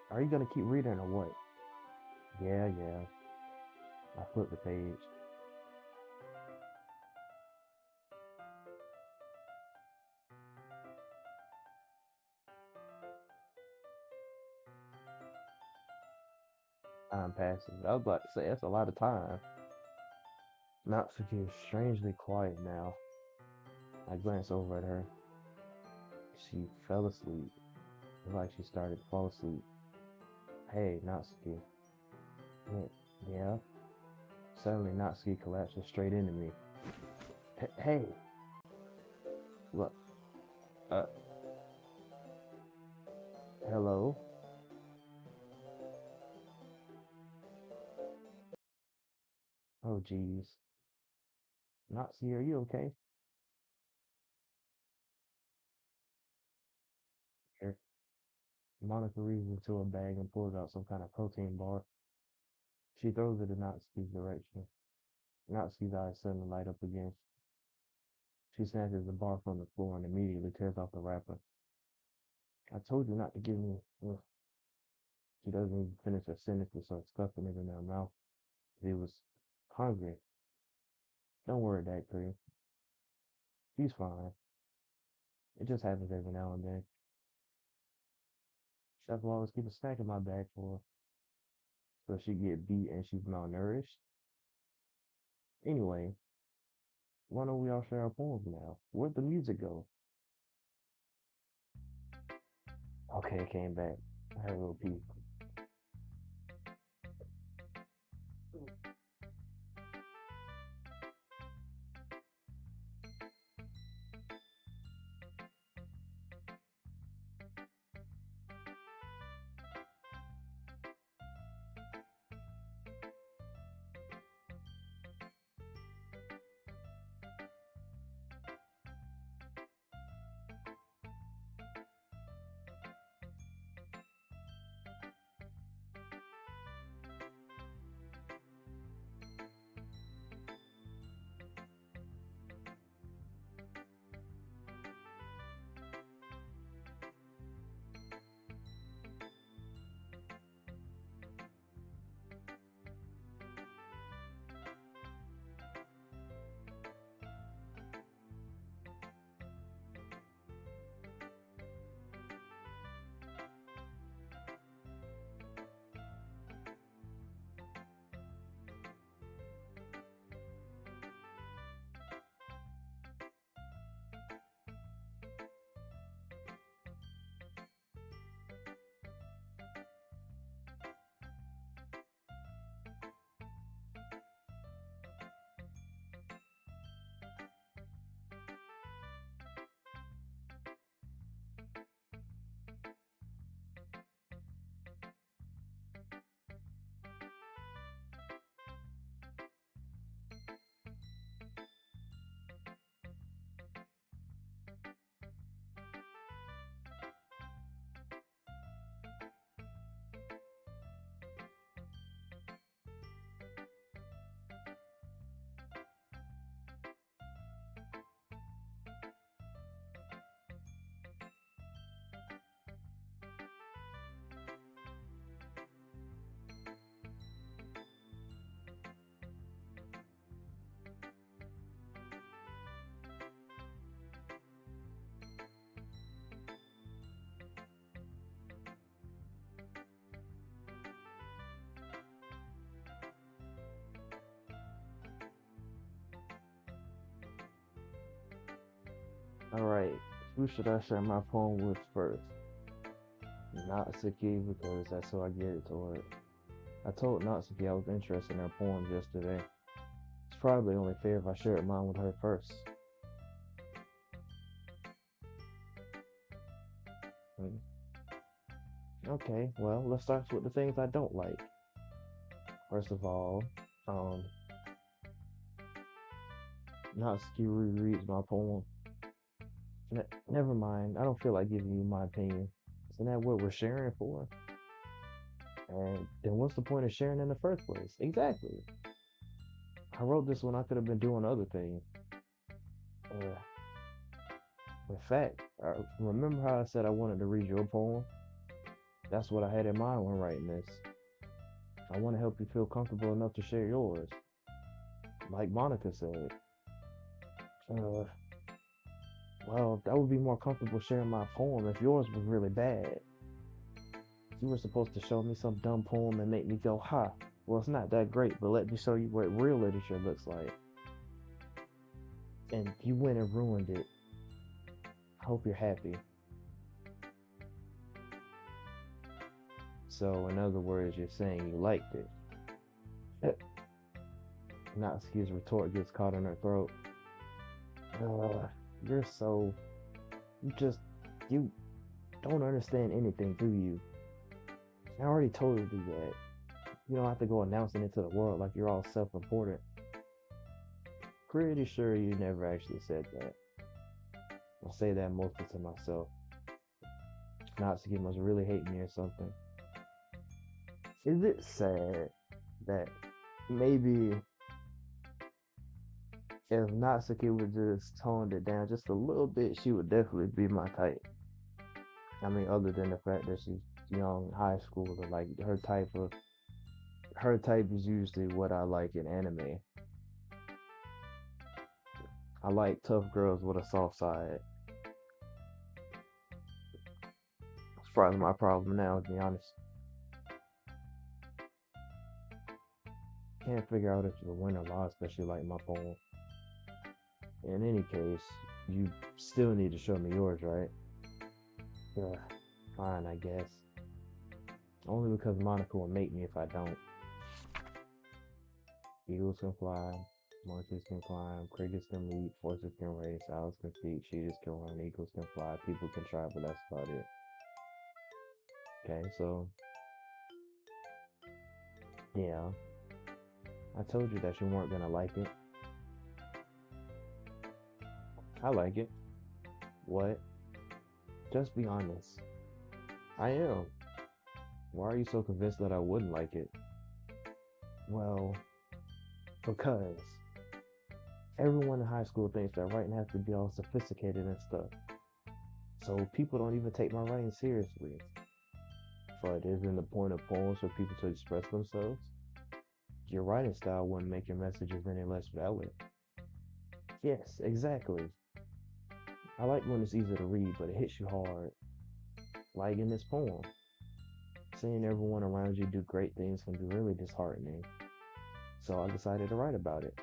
Speaker 1: Are you gonna keep reading or what? Yeah, yeah. I flipped the page. Time passes. I was about to say that's a lot of time. Natsuki is strangely quiet now. I glance over at her. She fell asleep. It's like she started to fall asleep. Hey, Natsuki. Yeah. Yeah? Suddenly, Natsuki collapses straight into me. Hey, look. Uh, hello? Oh, jeez. Natsuki, are you okay? Here. Monica reaches into a bag and pulls out some kind of protein bar. She throws it in Natsuki's direction. Natsuki's eyes suddenly light up again. She snatches the bar from the floor and immediately tears off the wrapper. I told you not to give me. Ugh. She doesn't even finish her sentence and starts stuffing it in her mouth. She was hungry. Don't worry, Dad. She's fine. It just happens every now and then. Chef will always keep a snack in my bag for her, so she get beat and she's malnourished. Anyway, why don't we all share our poems now? Where'd the music go? Okay, it came back. I had a little peek. Alright, who should I share my poem with first? Not Saki, because that's who I get it toward. I told Natsuki I was interested in her poems yesterday. It's probably only fair if I shared mine with her first. Hmm. Okay, well, let's start with the things I don't like. First of all, um, Natsuki rereads my poem. Never mind, I don't feel like giving you my opinion. Isn't that what we're sharing for? And then what's the point of sharing in the first place? Exactly. I wrote this when I could have been doing other things. Uh, in fact, remember how I said I wanted to read your poem? That's what I had in mind when writing this. I want to help you feel comfortable enough to share yours. Like Monica said. Uh, well, that would be more comfortable sharing my poem if yours was really bad. You were supposed to show me some dumb poem and make me go, ha, well, it's not that great, but let me show you what real literature looks like. And you went and ruined it. I hope you're happy. So, in other words, you're saying you liked it. Natsuki's retort gets caught in her throat. You're so. You just. You don't understand anything, do you? I already told you that. You don't have to go announcing it to the world like you're all self important. Pretty sure you never actually said that. I say that mostly to myself. Natsuki must really hate me or something. Is it sad that maybe if Natsuki would just toned it down just a little bit, she would definitely be my type? I mean, other than the fact that she's young, high schooler, like her type is usually what I like in anime. I like tough girls with a soft side. That's probably my problem now, to be honest. Can't figure out if you win or lost, especially like my poem. In any case, you still need to show me yours, right? Yeah, fine, I guess. Only because Monica will make me if I don't. Eagles can fly, monkeys can climb, crickets can leap, horses can race, owls can speak, cheetahs can run, eagles can fly, people can try, but that's about it. Okay, so yeah, I told you that you weren't gonna like it. I like it. What? Just be honest. I am. Why are you so convinced that I wouldn't like it? Well, because everyone in high school thinks that writing has to be all sophisticated and stuff. So people don't even take my writing seriously. But isn't the point of poems for people to express themselves? Your writing style wouldn't make your messages any less valid. Yes, exactly. I like when it's easy to read, but it hits you hard. Like in this poem. Seeing everyone around you do great things can be really disheartening. So I decided to write about it.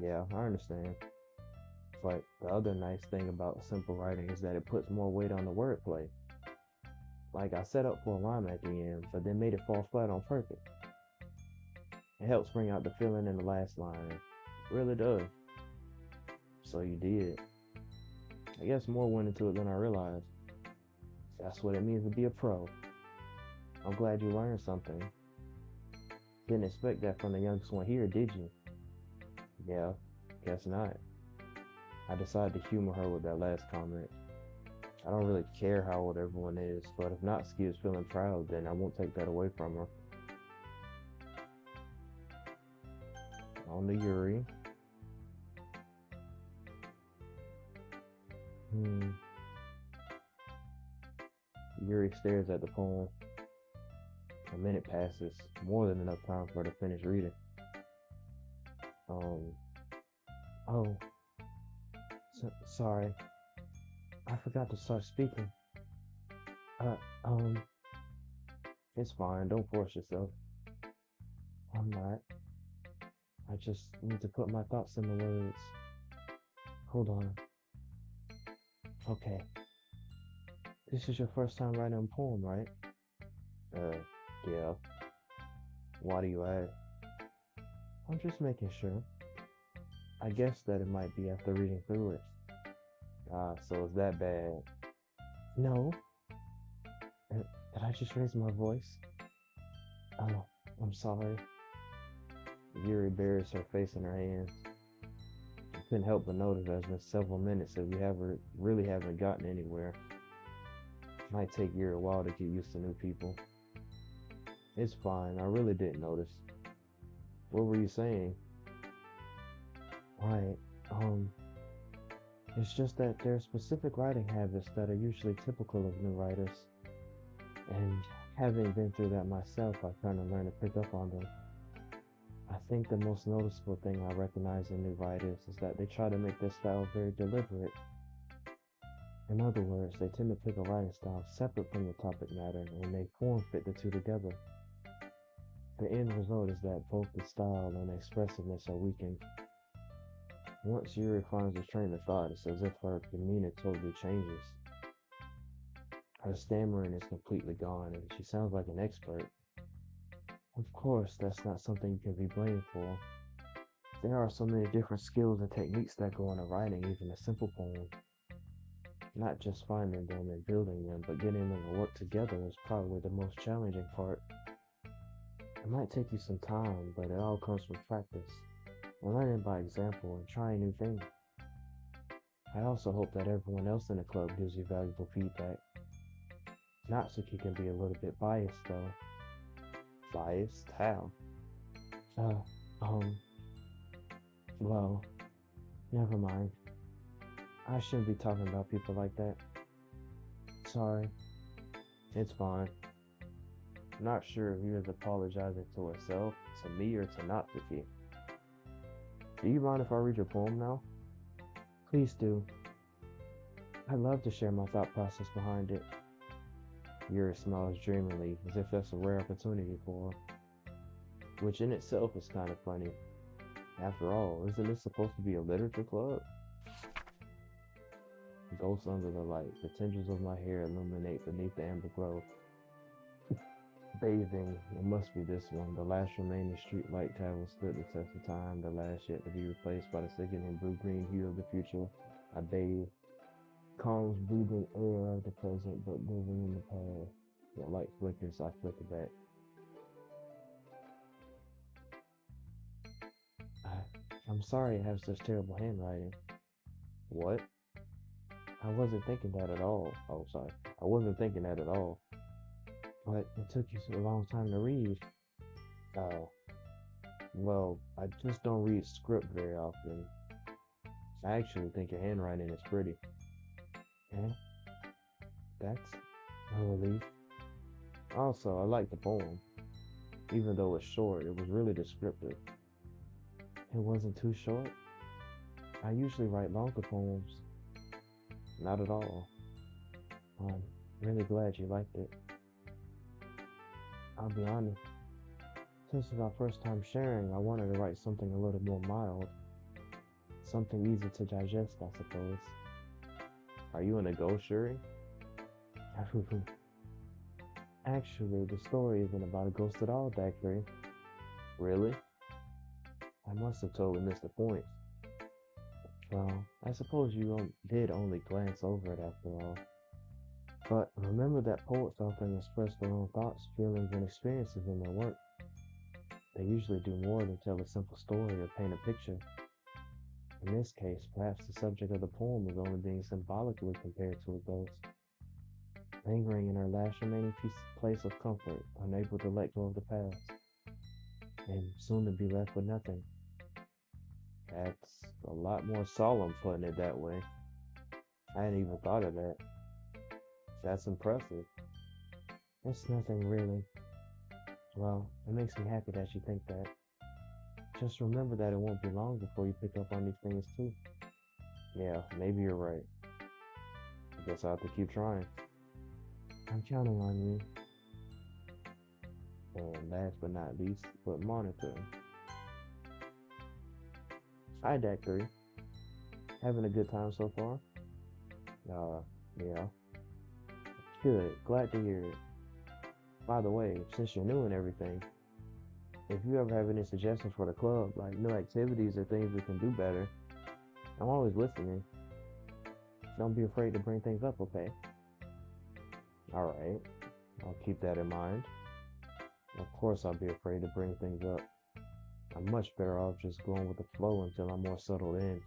Speaker 1: Yeah, I understand. But the other nice thing about simple writing is that it puts more weight on the wordplay. Like I set up for a rhyme at the end, but then made it fall flat on purpose. It helps bring out the feeling in the last line. It really does. So you did. I guess more went into it than I realized. That's what it means to be a pro. I'm glad you learned something. Didn't expect that from the youngest one here, did you? Yeah, guess not. I decided to humor her with that last comment. I don't really care how old everyone is, but if Natsuki is feeling proud, then I won't take that away from her. On to Yuri. Hmm. Yuri stares at the poem. A minute passes, more than enough time for her to finish reading. Um, oh, sorry. I forgot to start speaking. Uh, um, it's fine. Don't force yourself. I'm not. I just need to put my thoughts into words. Hold on. Okay. This is your first time writing a poem, right? Uh, yeah. Why do you ask? I'm just making sure. I guess that it might be after reading through it. Ah, so it's that bad. No. Did I just raise my voice? Oh, I'm sorry. Yuri buries her face in her hands. I couldn't help but notice that it's been several minutes that we haven't gotten anywhere. Might take Yuri a while to get used to new people. It's fine, I really didn't notice. What were you saying? Right, um, it's just that there are specific writing habits that are usually typical of new writers. And having been through that myself, I've kind of learned to pick up on them. I think the most noticeable thing I recognize in new writers is that they try to make their style very deliberate. In other words, they tend to pick a writing style separate from the topic matter and they form fit the two together. The end result is that both the style and expressiveness are weakened. Once Yuri finds a train of thought, it's as if her demeanor totally changes. Her stammering is completely gone and she sounds like an expert. Of course, that's not something you can be blamed for. There are so many different skills and techniques that go into writing even a simple poem. Not just finding them and building them, but getting them to work together is probably the most challenging part. It might take you some time, but it all comes from practice and learning by example and trying new things. I also hope that everyone else in the club gives you valuable feedback. Natsuki can be a little bit biased though. Biased? How? Uh, um, well, never mind. I shouldn't be talking about people like that. Sorry. It's fine. Not sure if he was apologizing to herself, to me, or to Natsuki. Do you mind if I read your poem now? Please do. I'd love to share my thought process behind it. Yuri smiles dreamily, as if that's a rare opportunity for her. Which in itself is kind of funny. After all, isn't this supposed to be a literature club? Ghosts under the light, the tendrils of my hair illuminate beneath the amber glow. Bathing, it must be this one. The last remaining street light towel stood the test of time, the last yet to be replaced by the sickening blue-green hue of the future. I bathe, calms breathing air of the present, but living in the past. The light flickers, I flicker back. I'm sorry I have such terrible handwriting. What? I wasn't thinking that at all. Oh, sorry. I wasn't thinking that at all. But it took you so a long time to read. Oh. Well, I just don't read script very often. I actually think your handwriting is pretty. Yeah, that's a relief. Also, I like the poem. Even though it's short, it was really descriptive. It wasn't too short. I usually write longer poems. Not at all. I'm really glad you liked it. I'll be honest. Since it's our first time sharing, I wanted to write something a little more mild. Something easy to digest, I suppose. Are you in a ghost, Shuri? Actually, the story isn't about a ghost at all, Daiquiri. Really? I must have totally missed the point. Well, I suppose you did only glance over it after all. But remember that poets often express their own thoughts, feelings, and experiences in their work. They usually do more than tell a simple story or paint a picture. In this case, perhaps the subject of the poem is only being symbolically compared to a ghost, lingering in her last remaining place of comfort, unable to let go of the past, and soon to be left with nothing. That's a lot more solemn putting it that way. I hadn't even thought of that. That's impressive. It's nothing really. Well, it makes me happy that you think that. Just remember that it won't be long before you pick up on these things too. Yeah, maybe you're right. I guess I'll have to keep trying. I'm counting on you. And last but not least, but monitoring. Hi, Daiquiri. Having a good time so far? Yeah. Good. Glad to hear it. By the way, since you're new and everything, If you ever have any suggestions for the club, like new activities or things we can do better, I'm always listening. Don't be afraid to bring things up, okay? All right, I'll keep that in mind. Of course, I'll be afraid to bring things up. I'm much better off just going with the flow until I'm more settled in.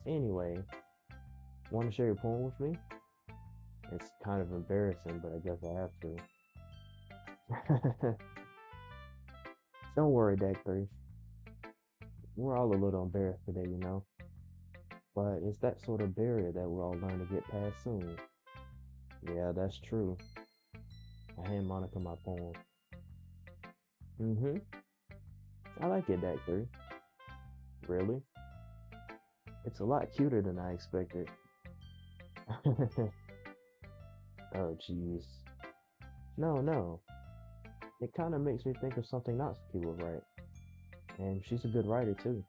Speaker 1: Anyway, want to share your poem with me? It's kind of embarrassing, but I guess I have to. Don't worry, Deck 3. We're all a little embarrassed today, you know? But it's that sort of barrier that we'll all learn to get past soon. Yeah, that's true. I hand Monica my poem. Mm-hmm. I like it, Deck 3. Really? It's a lot cuter than I expected. Oh, jeez. No, no. It kind of makes me think of something Natsuki would write. And she's a good writer, too.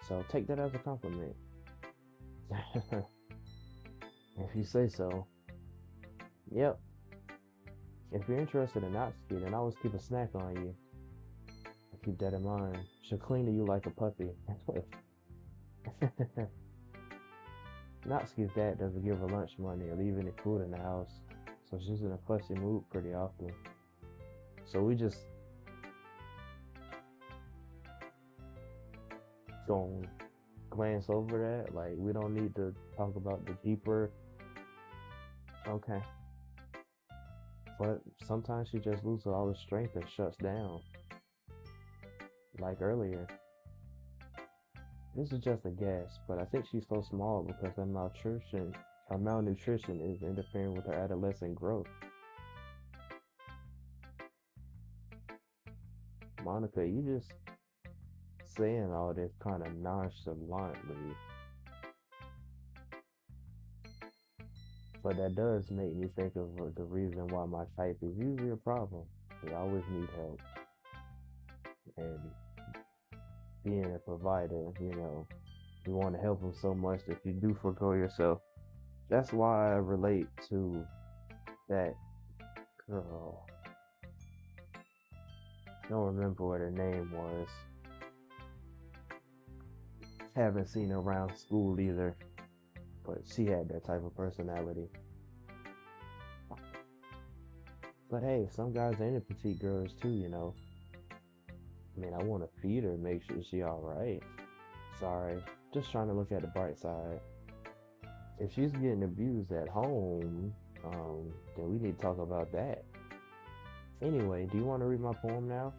Speaker 1: So take that as a compliment. If you say so. Yep. If you're interested in Natsuki, then always keep a snack on you. Keep that in mind. She'll cling to you like a puppy. Natsuki's dad doesn't give her lunch money or leave any food in the house, so she's in a fussy mood pretty often. So we just gonna glance over that. Like, we don't need to talk about the deeper. Okay. But sometimes she just loses all her strength and shuts down. Like earlier. This is just a guess, but I think she's so small because her malnutrition is interfering with her adolescent growth. Monica, you just saying all this kind of nonchalantly, but that does make me think of the reason why my type is usually a problem. They always need help, and being a provider, you want to help them so much that you do forego yourself. That's why I relate to that girl. I don't remember what her name was. Haven't seen her around school either, but she had that type of personality. But hey, some guys ain't into petite girls too, you know. I mean, I want to feed her, make sure she all right. Sorry, just trying to look at the bright side. If she's getting abused at home, then we need to talk about that. Anyway, do you want to read my poem now?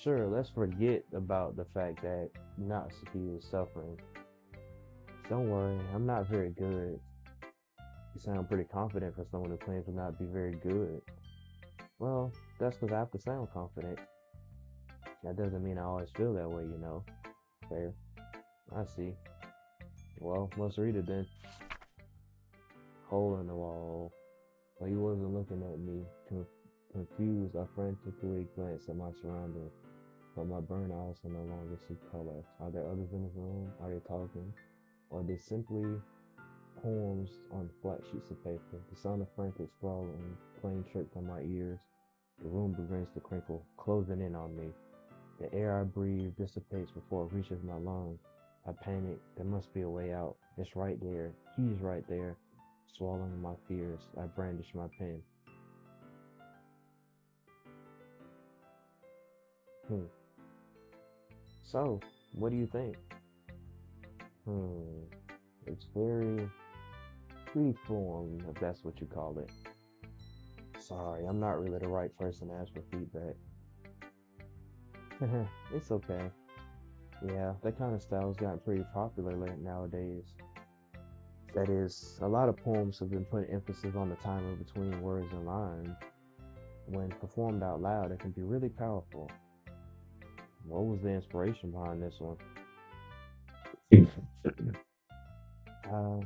Speaker 1: Sure, let's forget about the fact that Natsuki is suffering. Don't worry, I'm not very good. You sound pretty confident for someone who claims to not be very good. Well, that's because I have to sound confident. That doesn't mean I always feel that way, you know. Fair. I see. Well, let's read it then. Hole in the wall. Well, he wasn't looking at me. Confused, I frantically glanced at my surroundings, but my burnt eyes can no longer see color. Are there others in the room? Are they talking? Or are they simply poems on flat sheets of paper? The sound of frantic sprawling, playing tricks on my ears. The room begins to crinkle, closing in on me. The air I breathe dissipates before it reaches my lungs. I panic. There must be a way out. It's right there. He's right there. Swallowing my fears, I brandish my pen. Hmm. So, what do you think? Hmm. It's very free form, if that's what you call it. Sorry, I'm not really the right person to ask for feedback. It's okay. Yeah, that kind of style's gotten pretty popular nowadays. That is, a lot of poems have been putting emphasis on the timing between words and lines. When performed out loud, it can be really powerful. What was the inspiration behind this one? uh,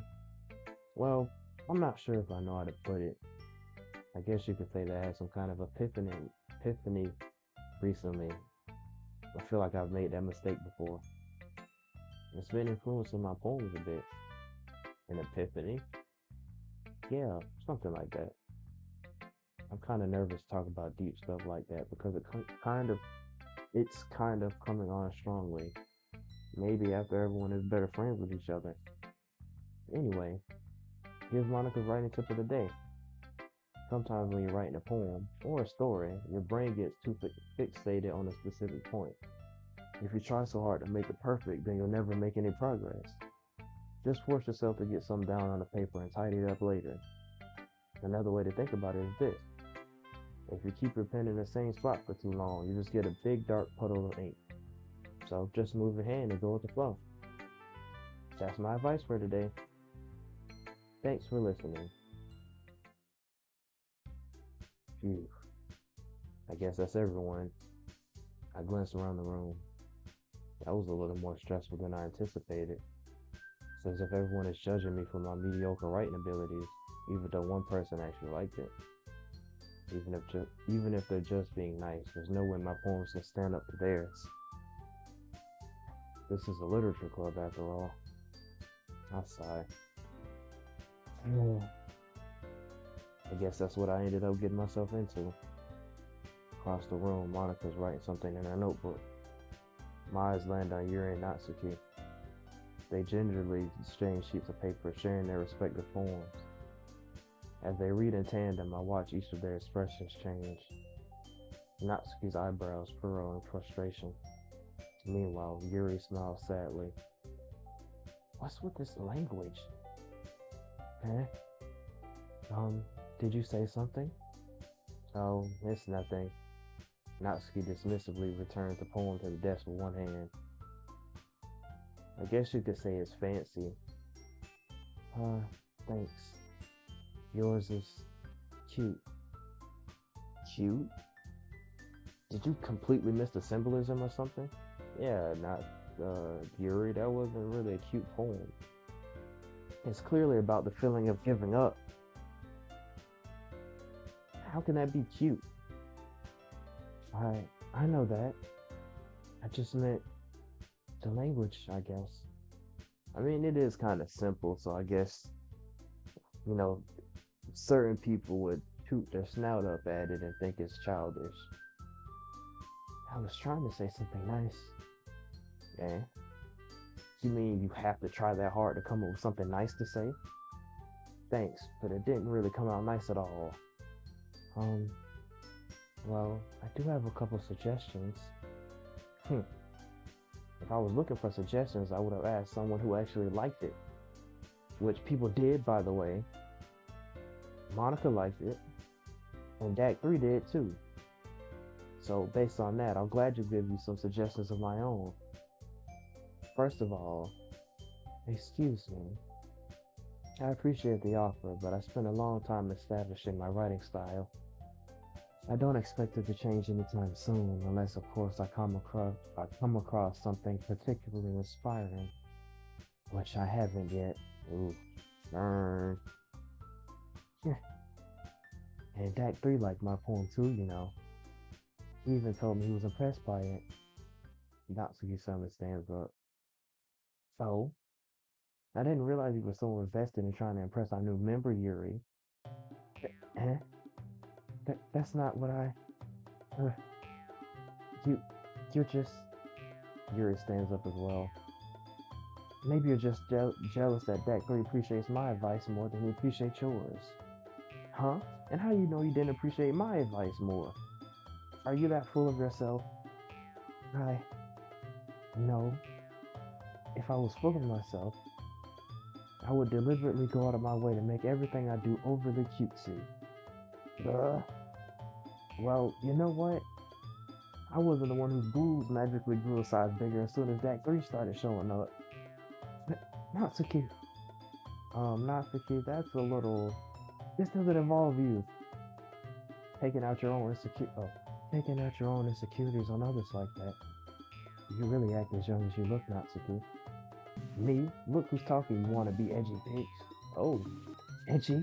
Speaker 1: well, I'm not sure if I know how to put it. I guess you could say that I had some kind of epiphany recently. I feel like I've made that mistake before. It's been influencing my poems a bit. An epiphany? Yeah, something like that. I'm kind of nervous to talk about deep stuff like that because it's kind of coming on strongly. Maybe after everyone is better friends with each other. Anyway, here's Monica's writing tip of the day. Sometimes when you're writing a poem or a story, your brain gets too fixated on a specific point. If you try so hard to make it perfect, then you'll never make any progress. Just force yourself to get something down on the paper and tidy it up later. Another way to think about it is this. If you keep your pen in the same spot for too long, you just get a big dark puddle of ink. So just move your hand and go with the flow. That's my advice for today. Thanks for listening. Phew. I guess that's everyone. I glanced around the room. That was a little more stressful than I anticipated. It's as if everyone is judging me for my mediocre writing abilities, even though one person actually liked it. Even if they're just being nice, there's no way my poems can stand up to theirs. This is a literature club after all. I sigh. I guess that's what I ended up getting myself into. Across the room, Monica's writing something in her notebook. My eyes land on Yuri and Natsuki. They gingerly exchange sheets of paper, sharing their respective poems. As they read in tandem, I watch each of their expressions change. Natsuki's eyebrows furrow in frustration. Meanwhile, Yuri smiles sadly. What's with this language? Huh? Did you say something? Oh, it's nothing. Natsuki dismissively returns the poem to the desk with one hand. I guess you could say it's fancy. Thanks. Yours is cute. Cute? Did you completely miss the symbolism or something? Yeah, Yuri, that wasn't really a cute poem. It's clearly about the feeling of giving up. How can that be cute? I know that. I just meant the language, I guess. I mean, it is kind of simple, so I guess, certain people would toot their snout up at it and think it's childish. I was trying to say something nice. Yeah? You mean you have to try that hard to come up with something nice to say? Thanks, but it didn't really come out nice at all. Well, I do have a couple suggestions. If I was looking for suggestions, I would have asked someone who actually liked it. Which people did, by the way. Monica liked it, and D.A.C did too. So based on that, I'm glad to give you some suggestions of my own. First of all, excuse me. I appreciate the offer, but I spent a long time establishing my writing style. I don't expect it to change anytime soon, unless of course I come across something particularly inspiring, which I haven't yet. Ooh, burn. And D.A.C liked my poem too, He even told me he was impressed by it. Natsuki suddenly stands up. So, I didn't realize you were so invested in trying to impress our new member, Yuri. Eh? That's not what I... You're just... Yuri stands up as well. Maybe you're just jealous that D.A.C appreciates my advice more than he appreciates yours. Huh? And how you know you didn't appreciate my advice more? Are you that full of yourself? No. If I was full of myself, I would deliberately go out of my way to make everything I do overly cutesy. Well, you know what? I wasn't the one whose boobs magically grew a size bigger as soon as D.A.C started showing up. Natsuki. Natsuki, that's a little... This doesn't involve you taking out your own insecurities on others like that. You really act as young as you look, Natsuki. Me? Look who's talking. You want to be edgy, bitch. Oh, edgy?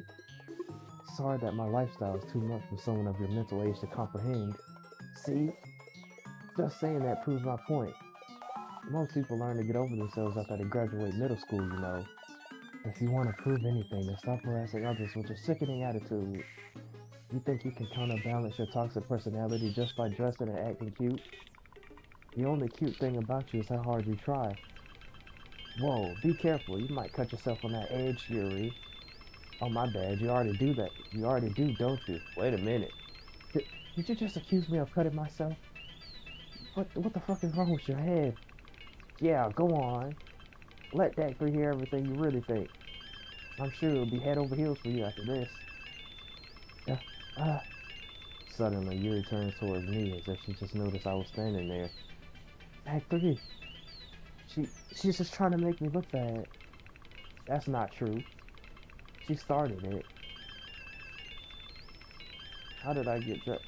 Speaker 1: Sorry that my lifestyle is too much for someone of your mental age to comprehend. See? Just saying that proves my point. Most people learn to get over themselves after they graduate middle school, If you want to prove anything, then stop harassing others with your sickening attitude. You think you can counterbalance your toxic personality just by dressing and acting cute? The only cute thing about you is how hard you try. Whoa, be careful. You might cut yourself on that edge, Yuri. Oh, my bad. You already do that. You already do, don't you? Wait a minute. Did you just accuse me of cutting myself? What the fuck is wrong with your head? Yeah, go on. Let Dacre hear everything you really think. I'm sure it'll be head over heels for you after this. Uh, uh. Suddenly, Yuri turns towards me as if she just noticed I was standing there. Act 3. She's just trying to make me look bad. That's not true. She started it. How did I get dressed?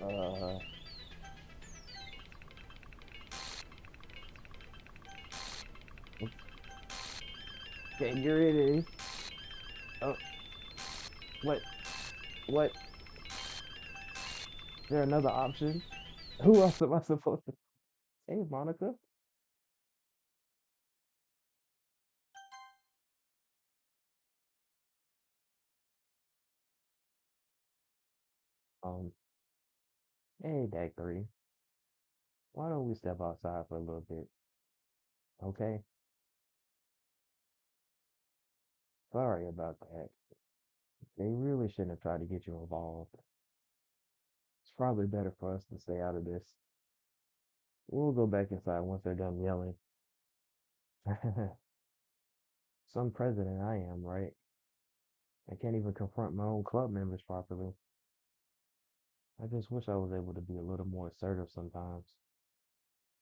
Speaker 1: Uh, okay, Yuri it is. Oh, what? What? Is there another option? Who else am I supposed to? Hey, Monica. Um, hey, Dag 3. Why don't we step outside for a little bit? Okay? Sorry about that. They really shouldn't have tried to get you involved. It's probably better for us to stay out of this. We'll go back inside once they're done yelling. Some president I am, right? I can't even confront my own club members properly. I just wish I was able to be a little more assertive sometimes.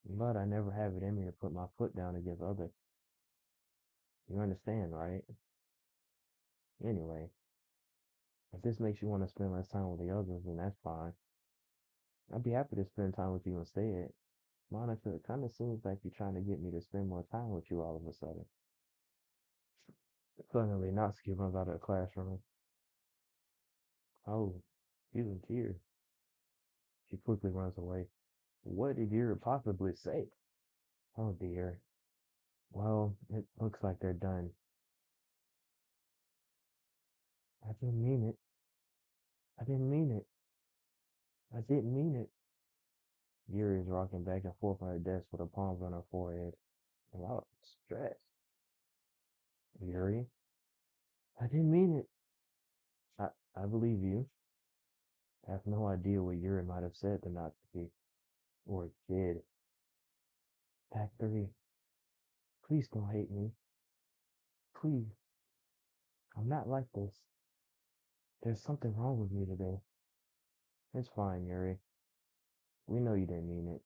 Speaker 1: But I never have it in me to put my foot down against others. You understand, right? Anyway, if this makes you want to spend less time with the others, then that's fine. I'd be happy to spend time with you instead. Monica, it kind of seems like you're trying to get me to spend more time with you all of a sudden. Suddenly, Natsuki runs out of the classroom. Oh, she's in tears. She quickly runs away. What did you possibly say? Oh dear. Well, it looks like they're done. I didn't mean it. I didn't mean it. I didn't mean it. Yuri is rocking back and forth on her desk with her palms on her forehead. A lot of stress. Yuri, I didn't mean it. I, I believe you. I have no idea what Yuri might have said to Natsuki. Or did. Act 3. Please don't hate me. Please. I'm not like this. There's something wrong with me today. It's fine, Yuri. We know you didn't mean it.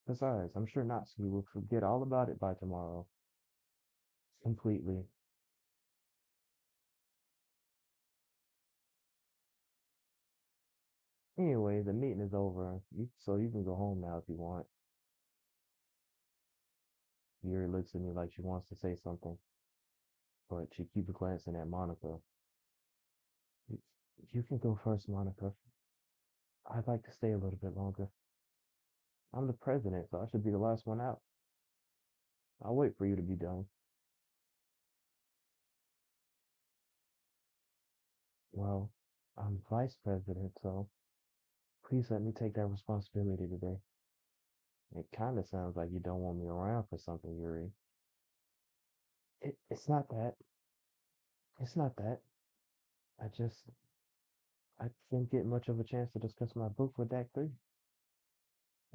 Speaker 1: Besides, I'm sure Natsuki will forget all about it by tomorrow. Completely. Anyway, the meeting is over, so you can go home now if you want. Yuri looks at me like she wants to say something, but she keeps glancing at Monica. You, you can go first, Monica. I'd like to stay a little bit longer. I'm the president, so I should be the last one out. I'll wait for you to be done. Well, I'm vice president, so please let me take that responsibility today. It kind of sounds like you don't want me around for something, Yuri. It's not that. It's not that. I just, I didn't get much of a chance to discuss my book with Dak 3.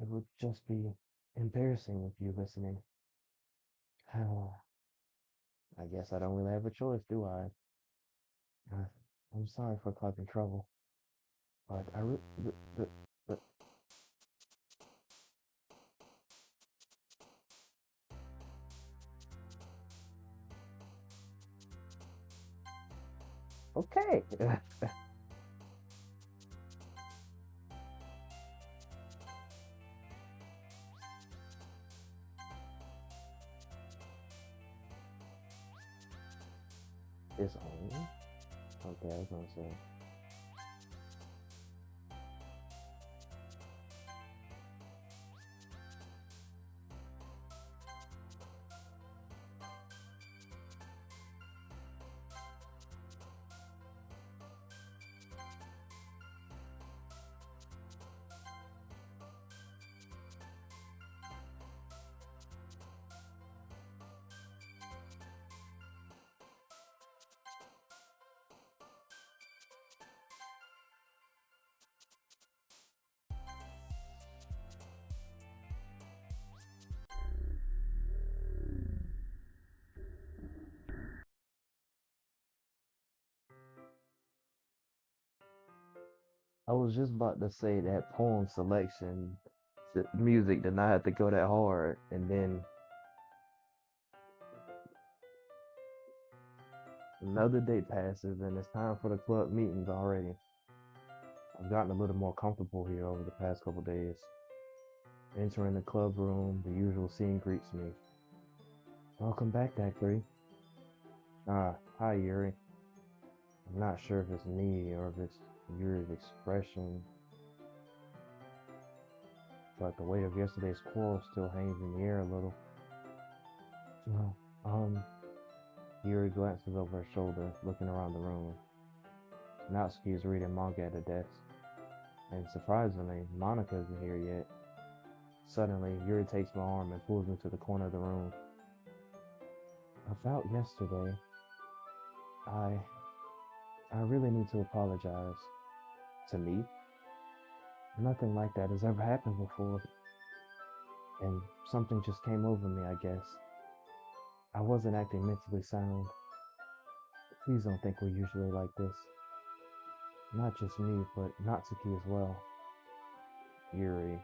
Speaker 1: It would just be embarrassing with you listening. I guess I don't really have a choice, do I? Uh, I'm sorry for causing trouble, but but okay. It's on. Okay, I was gonna say. I was just about to say that poem selection, the music did not have to go that hard, and then another day passes, and it's time for the club meetings already. I've gotten a little more comfortable here over the past couple days. Entering the club room, the usual scene greets me. Welcome back, Act 3. Hi, Yuri. I'm not sure if it's me or if it's Yuri's expression, but the weight of yesterday's quarrel still hangs in the air a little. Uh, um, Yuri glances over her shoulder, looking around the room. Natsuki is reading manga at a desk, and surprisingly, Monica isn't here yet. Suddenly, Yuri takes my arm and pulls me to the corner of the room. About yesterday, I I really need to apologize. To me? Nothing like that has ever happened before, and something just came over me, I guess. I wasn't acting mentally sound. Please don't think we're usually like this. Not just me, but Natsuki as well. Yuri,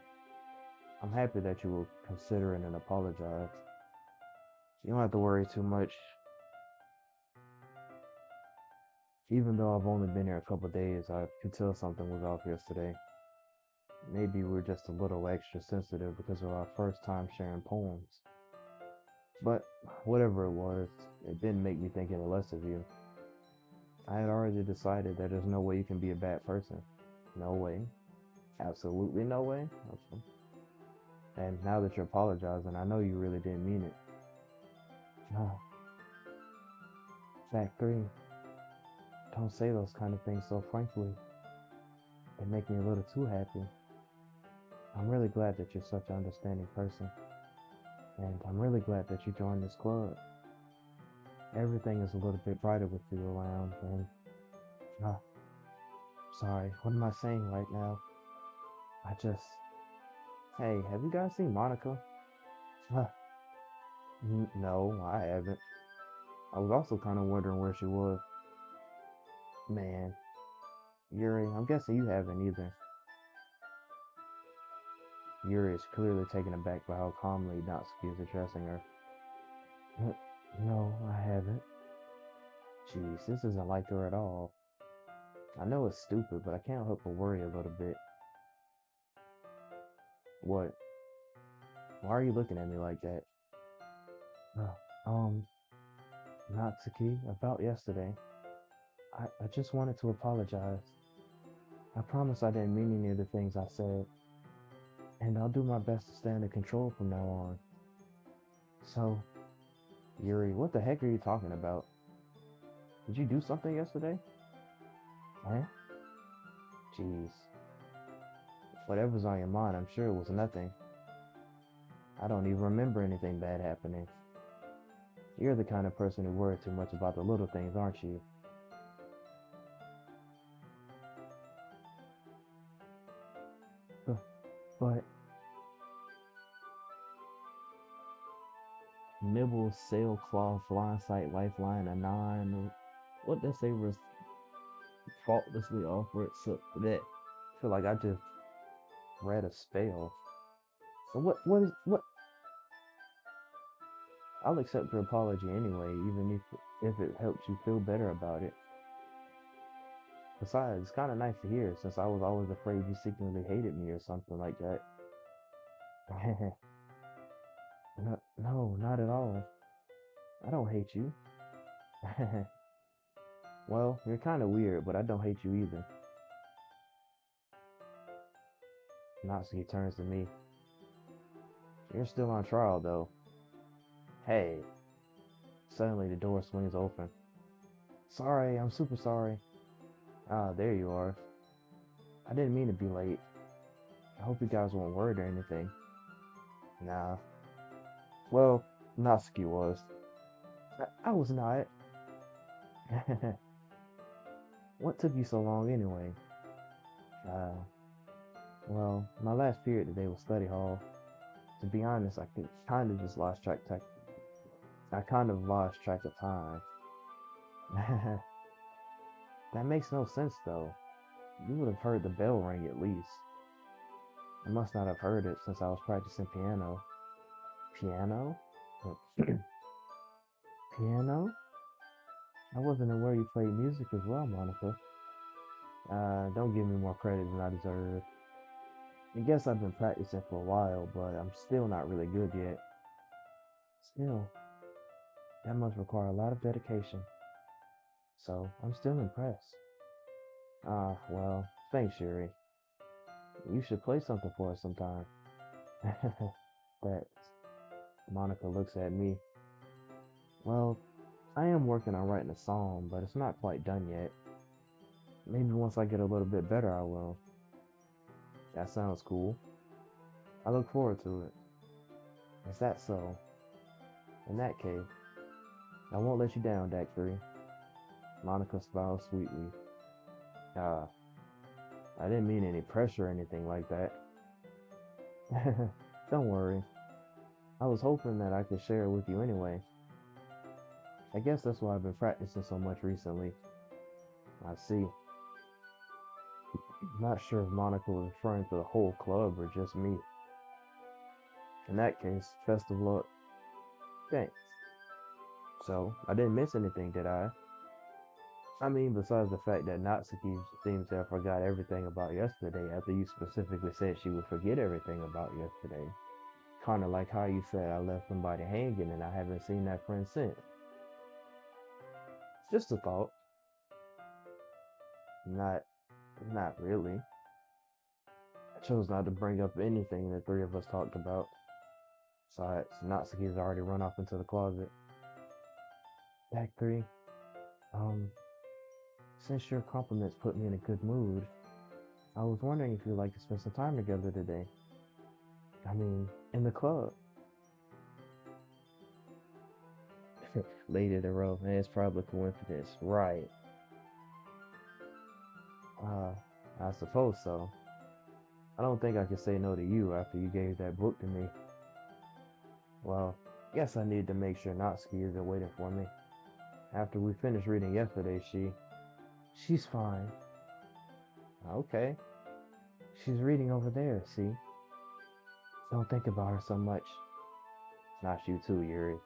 Speaker 1: I'm happy that you will consider it and apologize. You don't have to worry too much. Even though I've only been here a couple days, I could tell something was off yesterday. Maybe we're just a little extra sensitive because of our first time sharing poems. But whatever it was, it didn't make me think any less of you. I had already decided that there's no way you can be a bad person. No way. Absolutely no way. Okay. And now that you're apologizing, I know you really didn't mean it. Ah, Fact 3. Don't say those kind of things so frankly. They make me a little too happy. I'm really glad that you're such an understanding person. And I'm really glad that you joined this club. Everything is a little bit brighter with you around, and ah, sorry, what am I saying right now? I just, hey, have you guys seen Monica? Ah, no, I haven't. I was also kind of wondering where she was. Man, Yuri, I'm guessing you haven't either. Yuri is clearly taken aback by how calmly Natsuki is addressing her. No, I haven't. Jeez, this isn't like her at all. I know it's stupid, but I can't help but worry a little bit. What? Why are you looking at me like that? Uh, um, Natsuki, about yesterday. I just wanted to apologize. I promise I didn't mean any of the things I said, and I'll do my best to stay under control from now on. So, Yuri, what the heck are you talking about? Did you do something yesterday? Eh? Jeez. Whatever's on your mind, I'm sure it was nothing. I don't even remember anything bad happening. You're the kind of person who worries too much about the little things, aren't you? But nibble, sailcloth, blindside, lifeline, a nine. What they say was faultlessly offered. So that I feel like I just read a spell. So what? I'll accept your apology anyway, even if it helps you feel better about it. Besides, it's kind of nice to hear since I was always afraid you secretly hated me or something like that. No, no, not at all. I don't hate you. Well, you're kind of weird, but I don't hate you either. Natsuki turns to me. You're still on trial, though. Hey. Suddenly, the door swings open. Sorry, I'm super sorry. Ah, there you are. I didn't mean to be late. I hope you guys weren't worried or anything. Nah. Well, Natsuki was. I was not. What took you so long anyway? Uh, well, my last period today was study hall. To be honest, I kind of lost track of time. That makes no sense though. You would have heard the bell ring at least. I must not have heard it since I was practicing piano. Piano? Piano? I wasn't aware you played music as well, Monica. Don't give me more credit than I deserve. I guess I've been practicing for a while, but I'm still not really good yet. Still, that must require a lot of dedication. So, I'm still impressed. Well, thanks, Yuri. You should play something for us sometime. That Monica looks at me. Well, I am working on writing a song, but it's not quite done yet. Maybe once I get a little bit better, I will. That sounds cool. I look forward to it. Is that so? In that case, I won't let you down, Dak 3. Monica smiled sweetly. Ah, I didn't mean any pressure or anything like that. Don't worry. I was hoping that I could share it with you anyway. I guess that's why I've been practicing so much recently. I see. Not sure if Monica was referring to the whole club or just me. In that case, best of luck. Thanks. So, I didn't miss anything, did I? I mean, besides the fact that Natsuki seems to have forgot everything about yesterday after you specifically said she would forget everything about yesterday. Kinda like how you said I left somebody hanging and I haven't seen that friend since. Just a thought. Not, not really. I chose not to bring up anything the three of us talked about. Besides, Natsuki's already run off into the closet. Dak 3, um, since your compliments put me in a good mood, I was wondering if you'd like to spend some time together today. I mean, in the club. Lady of the Road, man, it's probably a coincidence. Right. Uh, I suppose so. I don't think I could say no to you after you gave that book to me. Well, guess I need to make sure Natsuki isn't waiting for me. After we finished reading yesterday, she's fine. Okay. She's reading over there, see? Don't think about her so much. Not you too, Yuri.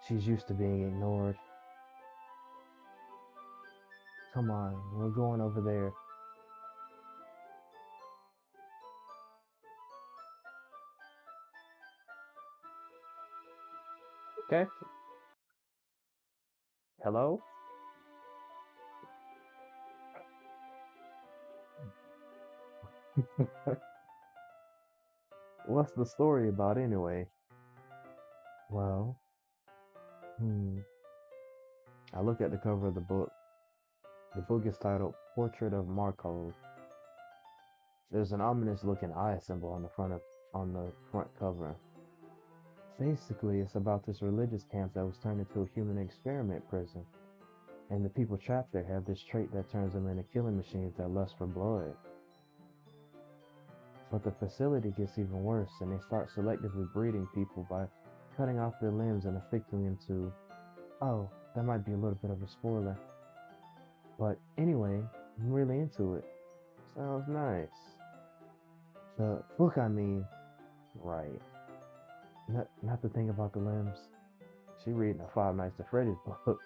Speaker 1: She's used to being ignored. Come on, we're going over there. Okay. Hello? What's the story about anyway? Well, hmm. I look at the cover of the book. The book is titled Portrait of Markov. There's an ominous looking eye symbol on the front cover. Basically, it's about this religious camp that was turned into a human experiment prison. And the people trapped there have this trait that turns them into killing machines that lust for blood. But the facility gets even worse, and they start selectively breeding people by cutting off their limbs and affixing them to. Oh, that might be a little bit of a spoiler. But anyway, I'm really into it. Sounds nice. The book, I mean, right. Not the thing about the limbs. She reading a Five Nights at Freddy's book.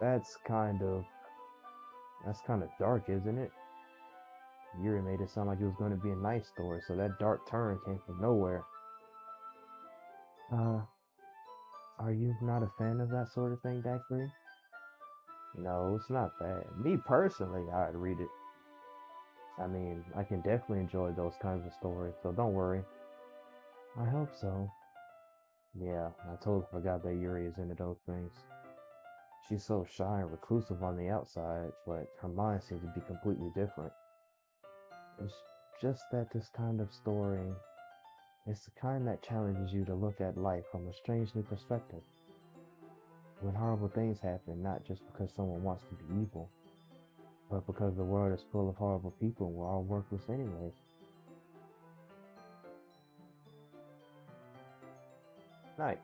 Speaker 1: That's kind of that's kind of dark, isn't it? Yuri made it sound like it was going to be a nice story, so that dark turn came from nowhere. Uh, are you not a fan of that sort of thing, Dak 3? No, it's not bad. Me personally, I'd read it. I mean, I can definitely enjoy those kinds of stories, so don't worry. I hope so. Yeah, I totally forgot that Yuri is into those things. She's so shy and reclusive on the outside, but her mind seems to be completely different. It's just that this kind of story is the kind that challenges you to look at life from a strange new perspective. When horrible things happen, not just because someone wants to be evil, but because the world is full of horrible people and we're all worthless anyway. Night.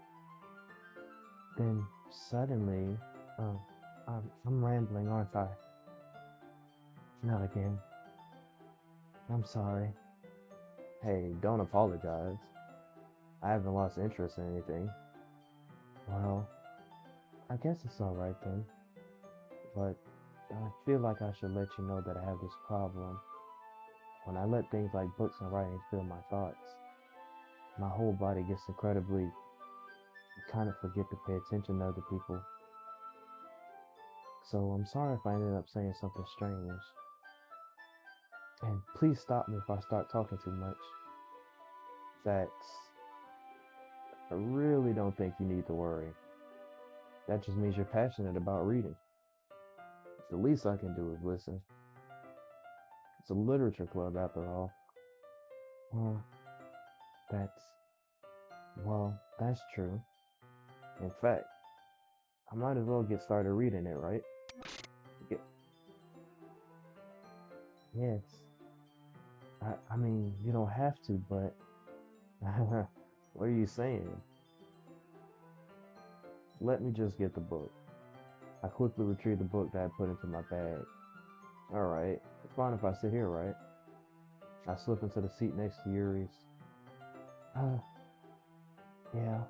Speaker 1: Then suddenly, uh, I'm rambling, aren't I? Not again. I'm sorry. Hey, don't apologize. I haven't lost interest in anything. Well, I guess it's alright then. But I feel like I should let you know that I have this problem. When I let things like books and writing fill my thoughts, my whole body gets incredibly, I kind of forget to pay attention to other people. So I'm sorry if I ended up saying something strange. And please stop me if I start talking too much. That's, I really don't think you need to worry. That just means you're passionate about reading. The least I can do is listen. It's a literature club after all. Well, that's, that's true. In fact, I might as well get started reading it, right? Get, yes. I mean, you don't have to, but what are you saying? Let me just get the book. I quickly retrieved the book that I put into my bag. Alright, it's fine if I sit here, right? I slip into the seat next to Yuri's. Uh, yeah.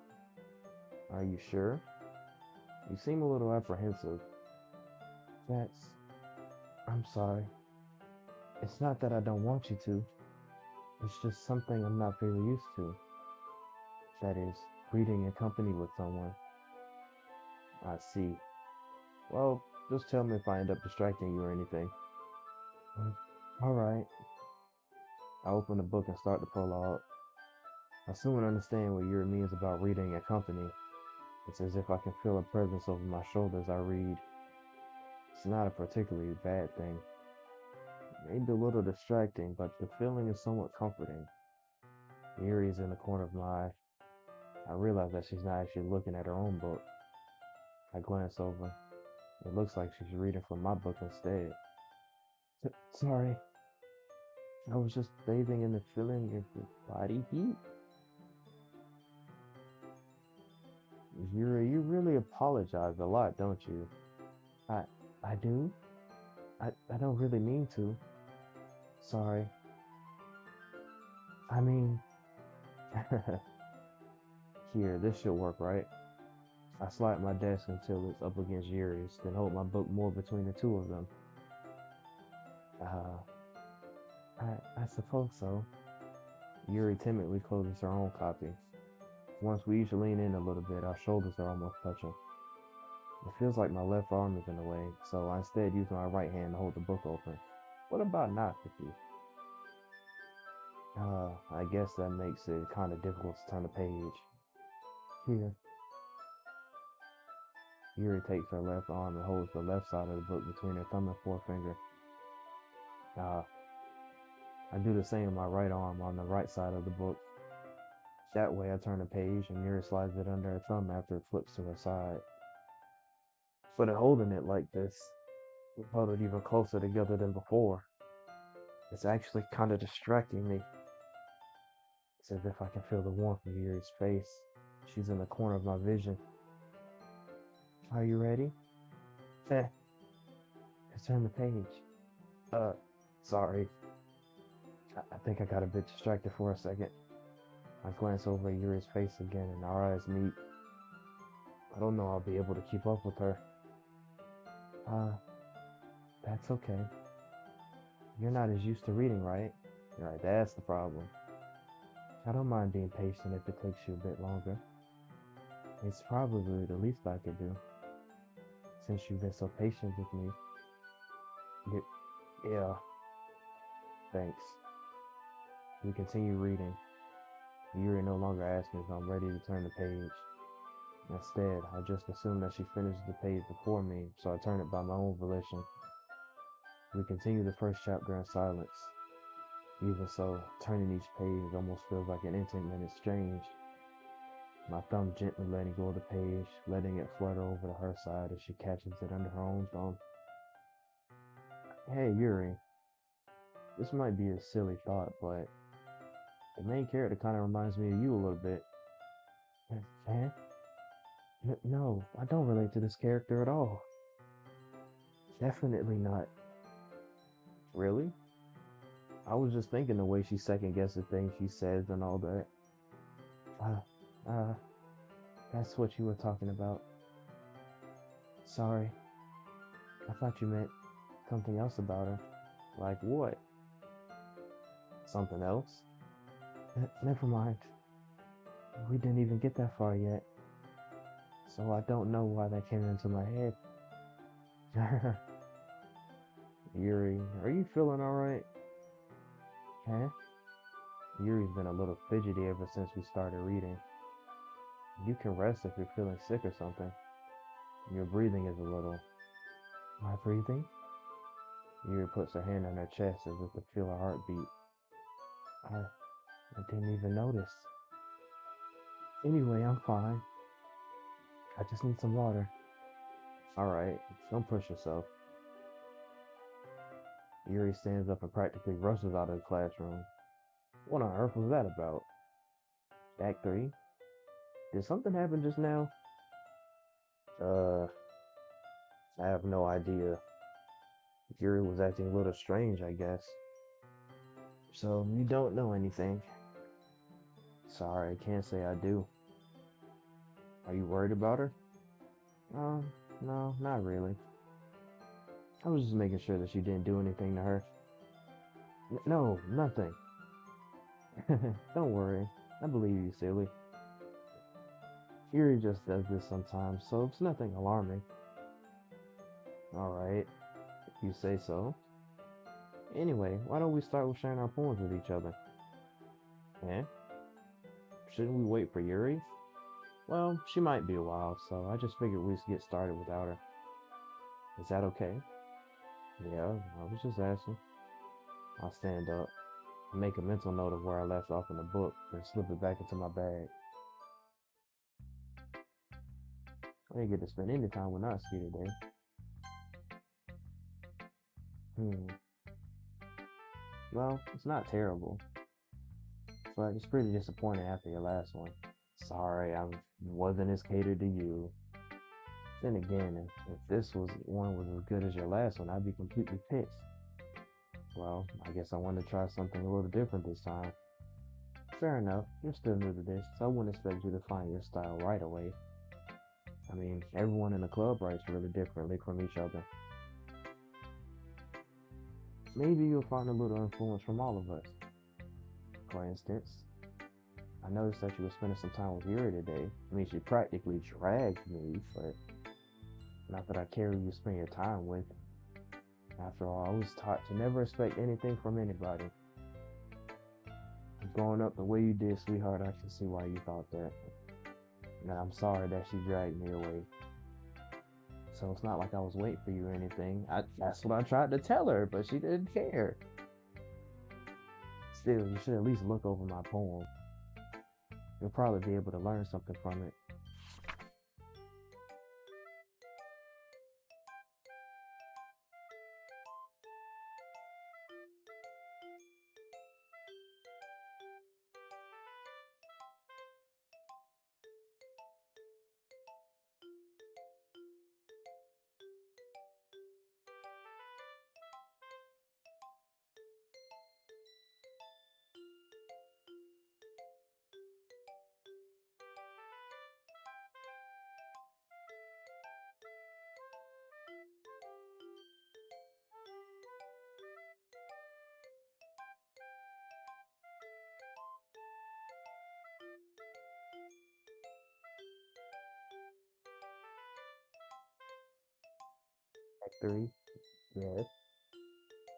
Speaker 1: Are you sure? You seem a little apprehensive. That's. I'm sorry. It's not that I don't want you to. It's just something I'm not very used to. That is, reading in company with someone. I see. Well, just tell me if I end up distracting you or anything. Alright. I open the book and start the prologue. I soon understand what Yuri means about reading in company. It's as if I can feel a presence over my shoulder as I read. It's not a particularly bad thing. Maybe a little distracting, but the feeling is somewhat comforting. Yuri is in the corner of my eye. I realize that she's not actually looking at her own book. I glance over. It looks like she's reading from my book instead. Sorry. I was just bathing in the feeling of your body heat. Yuri, you really apologize a lot, don't you? I I do? I don't really mean to. Sorry. I mean, here, this should work, right? I slide my desk until it's up against Yuri's, then hold my book more between the two of them. Uh, I suppose so. Yuri timidly closes her own copy. Once we each lean in a little bit, our shoulders are almost touching. It feels like my left arm is in the way, so I instead use my right hand to hold the book open. What about not with you? I guess that makes it kind of difficult to turn the page. Here. Yuri takes her left arm and holds the left side of the book between her thumb and forefinger. Uh, I do the same with my right arm on the right side of the book. That way I turn the page and Yuri slides it under her thumb after it flips to her side. But in holding it like this, we held it even closer together than before. It's actually kind of distracting me. It's as if I can feel the warmth of Yuri's face. She's in the corner of my vision. Are you ready? Eh, let's turn the page. Uh, sorry. I think I got a bit distracted for a second. I glance over at Yuri's face again and our eyes meet. I don't know I'll be able to keep up with her. Uh, that's okay. You're not as used to reading, right? Right, that's the problem. I don't mind being patient if it takes you a bit longer. It's probably the least I could do, since you've been so patient with me. Yeah, thanks. We continue reading. Yuri no longer asks me if I'm ready to turn the page. Instead, I just assume that she finishes the page before me, so I turn it by my own volition. We continue the first chapter in silence. Even so, turning each page almost feels like an intimate exchange. My thumb gently letting go of the page, letting it flutter over to her side as she catches it under her own thumb. Hey, Yuri, this might be a silly thought, but the main character kind of reminds me of you a little bit. Eh? No, I don't relate to this character at all. Definitely not. Really? I was just thinking the way she second guesses things she says and all that. Uh, uh, that's what you were talking about. Sorry, I thought you meant something else about her. Like what? Something else? Never mind. We didn't even get that far yet, so I don't know why that came into my head. Yuri, are you feeling alright? Huh? Yuri's been a little fidgety ever since we started reading. You can rest if you're feeling sick or something. Your breathing is a little. My breathing? Yuri puts her hand on her chest as if to feel her heartbeat. I didn't even notice. Anyway, I'm fine. I just need some water. Alright, don't push yourself. Yuri stands up and practically rushes out of the classroom. What on earth was that about? Act 3? Did something happen just now? Uh, I have no idea. Yuri was acting a little strange, I guess. So, you don't know anything. Sorry, I can't say I do. Are you worried about her? Um, no, not really. I was just making sure that you didn't do anything to her. No, nothing. Don't worry. I believe you, silly. Yuri just does this sometimes, so it's nothing alarming. Alright, if you say so. Anyway, why don't we start with sharing our poems with each other? Eh? Shouldn't we wait for Yuri? Well, she might be a while, so I just figured we'd get started without her. Is that okay? Yeah, I was just asking. I'll stand up, make a mental note of where I left off in the book, then slip it back into my bag. I didn't get to spend any time with Natsuki today. Hmm. Well, it's not terrible, but it's pretty disappointing after your last one. Sorry, I wasn't as catered to you. Then again, if this one was as good as your last one, I'd be completely pissed. Well, I guess I wanted to try something a little different this time. Fair enough, you're still new to this, so I wouldn't expect you to find your style right away. I mean, everyone in the club writes really differently from each other. Maybe you'll find a little influence from all of us. For instance, I noticed that you were spending some time with Yuri today. I mean, she practically dragged me, but not that I care who you spend your time with. After all, I was taught to never expect anything from anybody. Growing up the way you did, sweetheart, I can see why you thought that. And I'm sorry that she dragged me away. So it's not like I was waiting for you or anything. That's what I tried to tell her, but she didn't care. Still, you should at least look over my poem. You'll probably be able to learn something from it. Act 3, yes.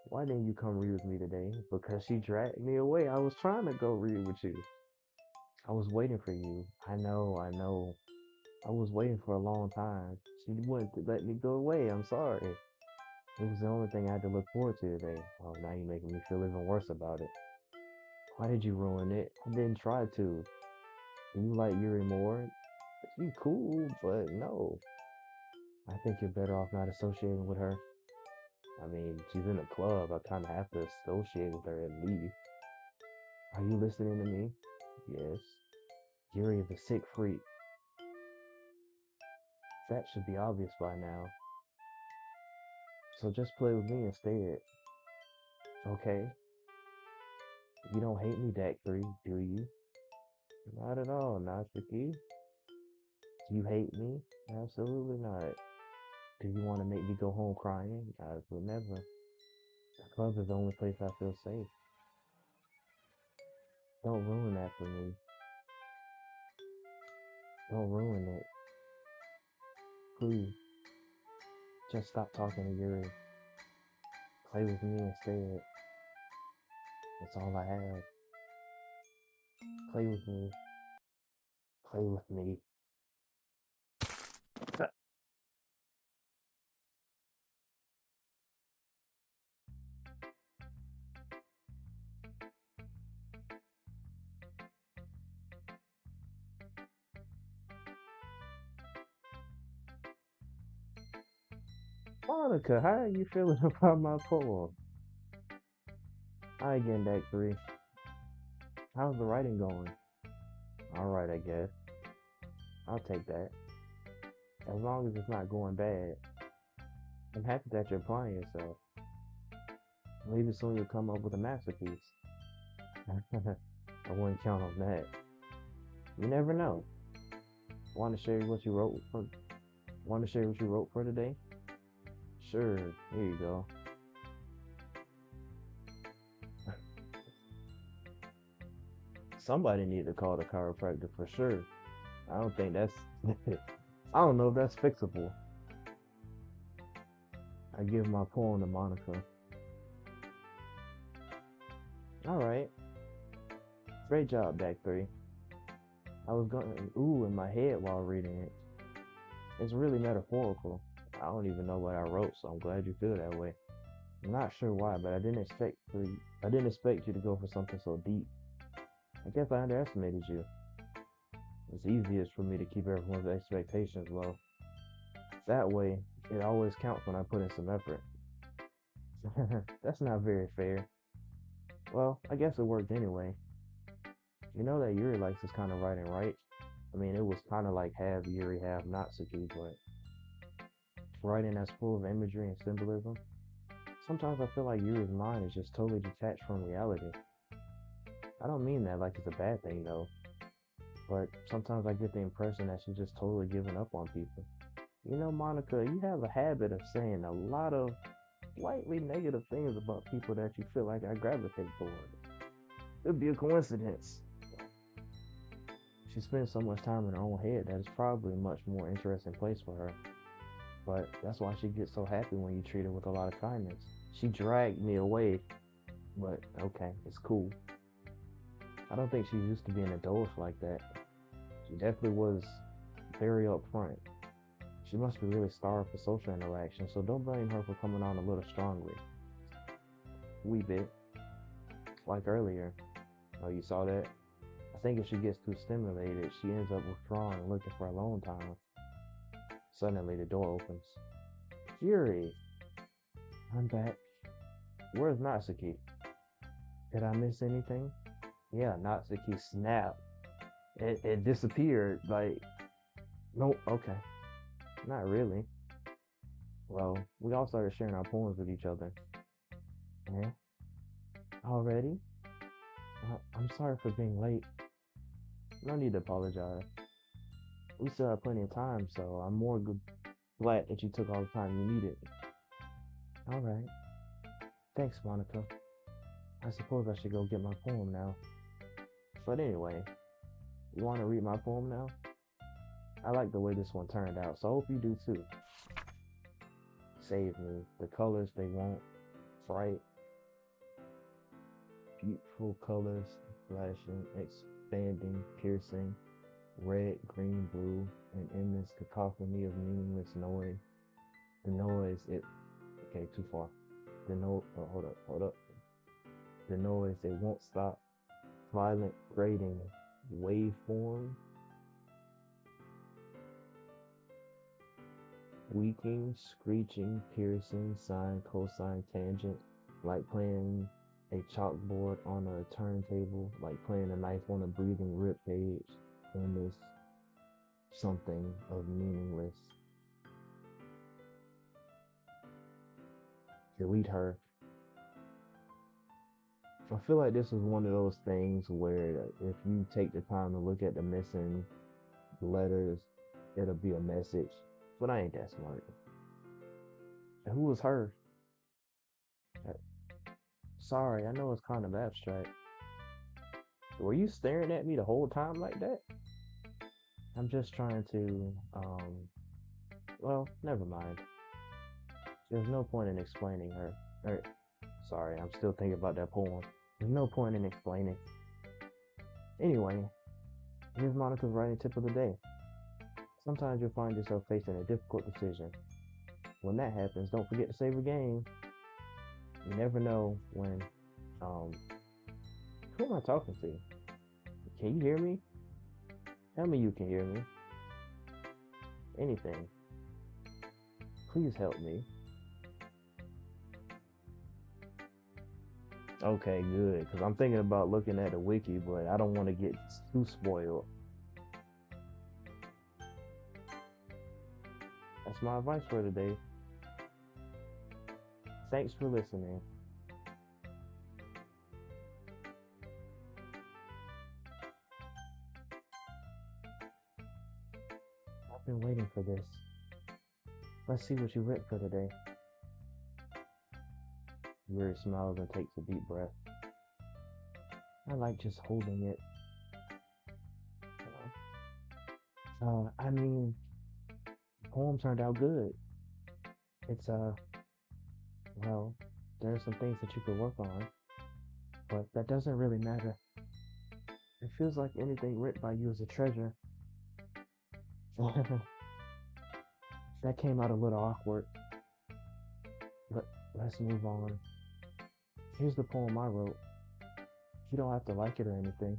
Speaker 1: Why didn't you come read with me today? Because she dragged me away. I was trying to go read with you. I was waiting for you. I know. I was waiting for a long time. She wouldn't let me go away. I'm sorry. It was the only thing I had to look forward to today. Oh, now you're making me feel even worse about it. Why did you ruin it? I didn't try to. You like Yuri more? She cool, but no. I think you're better off not associating with her. I mean, she's in a club. I kind of have to associate with her at least. Are you listening to me? Yes. Yuri is a sick freak. That should be obvious by now. So just play with me instead. Okay, you don't hate me, D.A.C, do you? Not at all, Natsuki. Do you hate me? Absolutely not. Do you want to make me go home crying? I would never. The club is the only place I feel safe. Don't ruin that for me. Don't ruin it. Please, just stop talking to Yuri. Play with me instead. That's all I have. Play with me. Play with me. Monica, how are you feeling about my poem? Hi again, Deck 3. How's the writing going? Alright, I guess. I'll take that. As long as it's not going bad. I'm happy that you're applying yourself. Maybe soon you'll come up with a masterpiece. I wouldn't count on that. You never know. Want to share what you wrote for? Want to share what you wrote for today? Sure. Here you go. Somebody need to call the chiropractor for sure. I don't think that's. I don't know if that's fixable. I give my poem to Monica. All right. Great job, Deck 3. I was going ooh in my head while reading it. It's really metaphorical. I don't even know what I wrote, so I'm glad you feel that way. I'm not sure why, but I didn't expect you to go for something so deep. I guess I underestimated you. It's easiest for me to keep everyone's expectations low. That way, it always counts when I put in some effort. That's not very fair. Well, I guess it worked anyway. You know that Yuri likes this kind of writing, right? I mean, it was kind of like half Yuri, half Natsuki, but writing that's full of imagery and symbolism. Sometimes I feel like Yuri's mind is just totally detached from reality. I don't mean that like it's a bad thing though, but sometimes I get the impression that she's just totally giving up on people. You know, Monica, you have a habit of saying a lot of slightly negative things about people that you feel like I gravitate toward. It'd be a coincidence. She spends so much time in her own head that it's probably a much more interesting place for her. But that's why she gets so happy when you treat her with a lot of kindness. She dragged me away, but okay, it's cool. I don't think she's used to being indulged like that. She definitely was very upfront. She must be really starved for social interaction, so don't blame her for coming on a little strongly. Wee bit. Like earlier. Oh, you saw that? I think if she gets too stimulated, she ends up withdrawing and looking for alone time. Suddenly, the door opens. Yuri! I'm back. Where's Natsuki? Did I miss anything? Yeah, Natsuki snapped. It disappeared. Like, no, okay. Not really. Well, we all started sharing our poems with each other. Yeah? Already? I'm sorry for being late. No need to apologize. We still have plenty of time, so I'm more glad that you took all the time you needed. Alright. Thanks, Monica. I suppose I should go get my poem now. But anyway, you want to read my poem now? I like the way this one turned out, so I hope you do too. Save me. The colors they want. Bright, beautiful colors, flashing, expanding, piercing, red, green, blue, and endless cacophony of meaningless noise. The noise, okay, too far. Hold up. The noise, it won't stop. Violent, grating, waveform, weaking, screeching, piercing, sine, cosine, tangent, like playing a chalkboard on a turntable, like playing a knife on a breathing rib cage, and this something of meaningless. Delete her. I feel like this is one of those things where if you take the time to look at the missing letters, it'll be a message. But I ain't that smart. And who was her? Uh, Sorry, I know it's kind of abstract. Were you staring at me the whole time like that? I'm just trying to, well, never mind. There's no point in explaining her. Er, Sorry, I'm still thinking about that poem. There's no point in explaining. Anyway, here's Monica's writing tip of the day. Sometimes you'll find yourself facing a difficult decision. When that happens, don't forget to save the game. You never know when, um, who am I talking to? Can you hear me? Tell me you can hear me. Anything. Please help me. Okay, good. Because I'm thinking about looking at the wiki, but I don't want to get too spoiled. That's my advice for today. Thanks for listening. I've been waiting for this. Let's see what you wrote for today. Yuri smiles and takes a deep breath. I like just holding it. I mean, the poem turned out good. It's, well, there are some things that you could work on, but that doesn't really matter. It feels like anything written by you is a treasure. That came out a little awkward, but let's move on. Here's the poem I wrote. You don't have to like it or anything.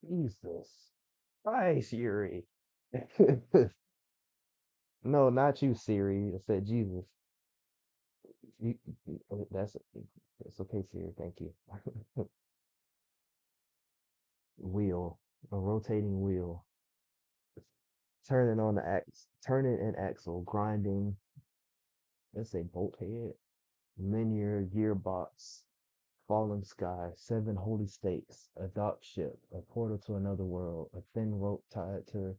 Speaker 1: Jesus. Hi, Siri. No, not you, Siri. I said Jesus. That's okay, Siri. Thank you. Wheel, a rotating wheel, turning on the ax, turning an axle, grinding. Let's say bolt head, linear gearbox, falling sky, seven holy stakes, a dock ship, a portal to another world, a thin rope tied to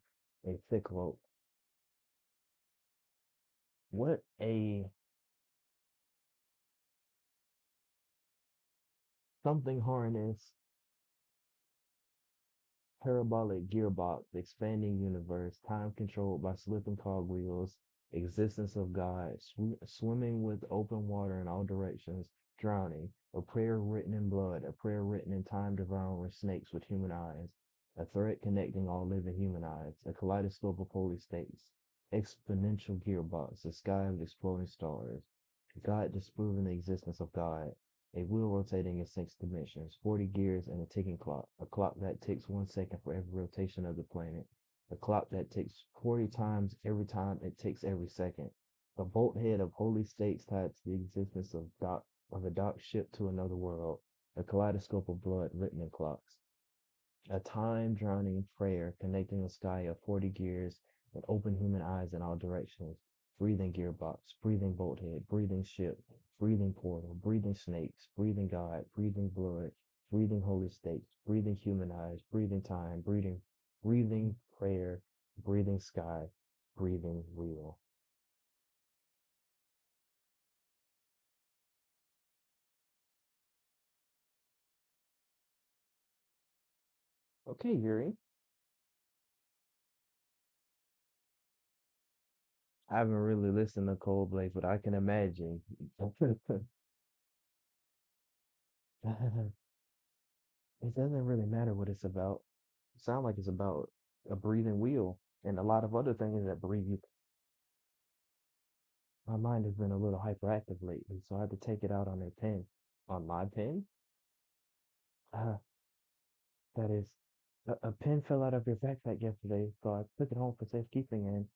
Speaker 1: a thick rope. What a something harness, parabolic gearbox, expanding universe, time controlled by slipping cogwheels, existence of God, swimming with open water in all directions, drowning, a prayer written in blood, a prayer written in time devouring snakes with human eyes, a thread connecting all living human eyes, a kaleidoscope of holy states, exponential gearbox, a sky of exploding stars, God disproving the existence of God, a wheel rotating in six dimensions, 40 gears, and a ticking clock. A clock that ticks 1 second for every rotation of the planet. A clock that ticks 40 times every time it ticks every second. A bolthead of holy states tied to the existence of a dock ship to another world. A kaleidoscope of blood written in clocks. A time drowning prayer connecting the sky of 40 gears and open human eyes in all directions. Breathing gearbox, breathing bolthead, breathing ship, breathing portal, breathing snakes, breathing God, breathing blood, breathing holy states, breathing human eyes, breathing time, breathing prayer, breathing sky, breathing wheel. Okay, Yuri. I haven't really listened to Coldplay, but I can imagine. It doesn't really matter what it's about. It sounds like it's about a breathing wheel and a lot of other things that breathe. My mind has been a little hyperactive lately, so I had to take it out on a pen. On my pen? Uh, that is, a pen fell out of your backpack yesterday, so I took it home for safekeeping and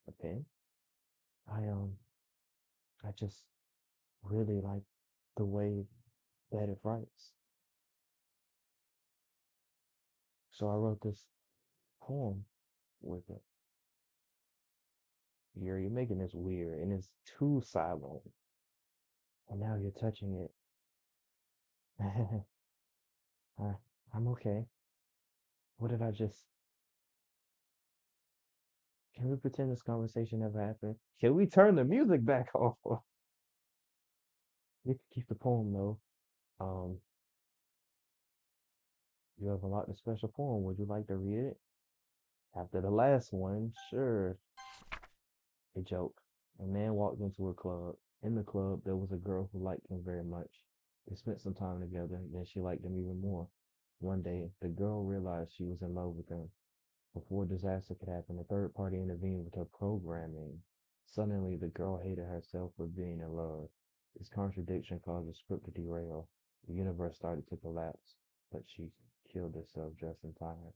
Speaker 1: a pen. I, I just really like the way that it writes. So I wrote this poem with it. You're making this weird, and it's too silent. And now you're touching it. Uh, I'm okay. What did I just? Can we pretend this conversation never happened? Can we turn the music back off? You can keep the poem though. Um, you have unlocked a special poem. Would you like to read it? After the last one, sure. A joke. A man walked into a club. In the club, there was a girl who liked him very much. They spent some time together, then she liked him even more. One day, the girl realized she was in love with him. Before disaster could happen, a third party intervened with her programming. Suddenly, the girl hated herself for being in love. This contradiction caused the script to derail. The universe started to collapse, but she killed herself just in time.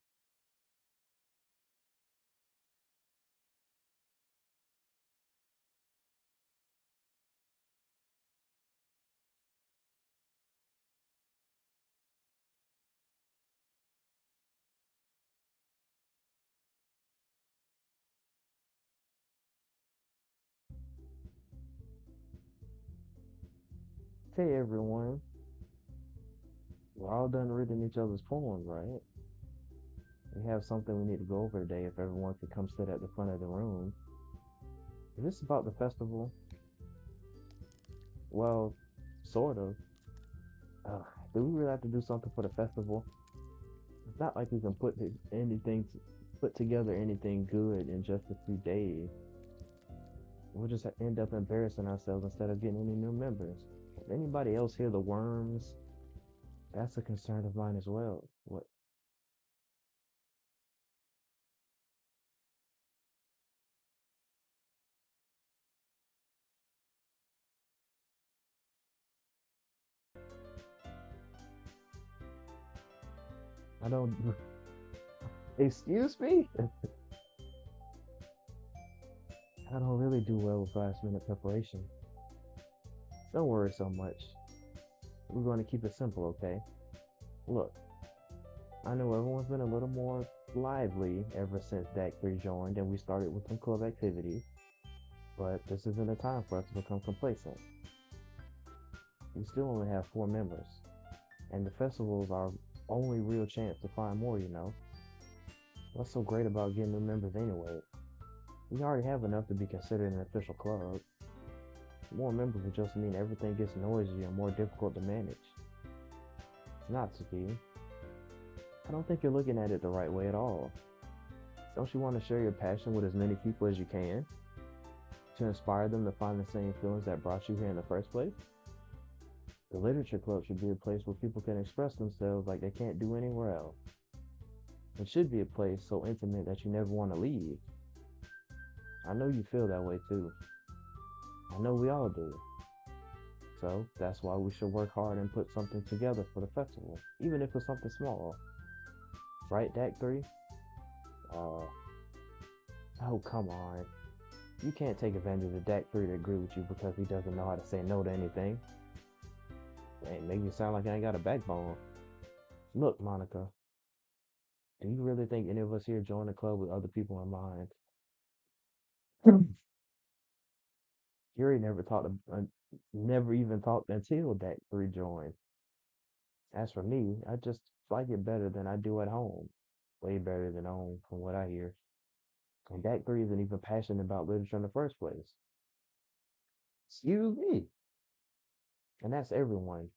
Speaker 1: Hey everyone, we're all done reading each other's poems, right? We have something we need to go over today if everyone could come sit at the front of the room. Is this about the festival? Well, sort of. Uh, do we really have to do something for the festival? It's not like we can put together anything good in just a few days. We'll just end up embarrassing ourselves instead of getting any new members. If anybody else hear the worms, that's a concern of mine as well. What? I don't. Excuse me? I don't really do well with last minute preparation. Don't worry so much. We're going to keep it simple, okay? Look, I know everyone's been a little more lively ever since D.A.C joined and we started with some club activities, but this isn't a time for us to become complacent. We still only have 4 members, and the festival is our only real chance to find more, you know? What's so great about getting new members anyway? We already have enough to be considered an official club. More members would just mean everything gets noisy and more difficult to manage. It's not to be. I don't think you're looking at it the right way at all. Don't you want to share your passion with as many people as you can? To inspire them to find the same feelings that brought you here in the first place? The literature club should be a place where people can express themselves like they can't do anywhere else. It should be a place so intimate that you never want to leave. I know you feel that way too. I know we all do. So that's why we should work hard and put something together for the festival, even if it's something small. Right, D.A.C 3? Uh, oh, come on. You can't take advantage of D.A.C 3 to agree with you because he doesn't know how to say no to anything. Ain't make me sound like I ain't got a backbone. Look, Monica, do you really think any of us here join the club with other people in mind? Yuri never even talked until D.A.C 3 joined. As for me, I just like it better than I do at home. Way better than home, from what I hear. And D.A.C 3 isn't even passionate about literature in the first place. Excuse me. And that's everyone.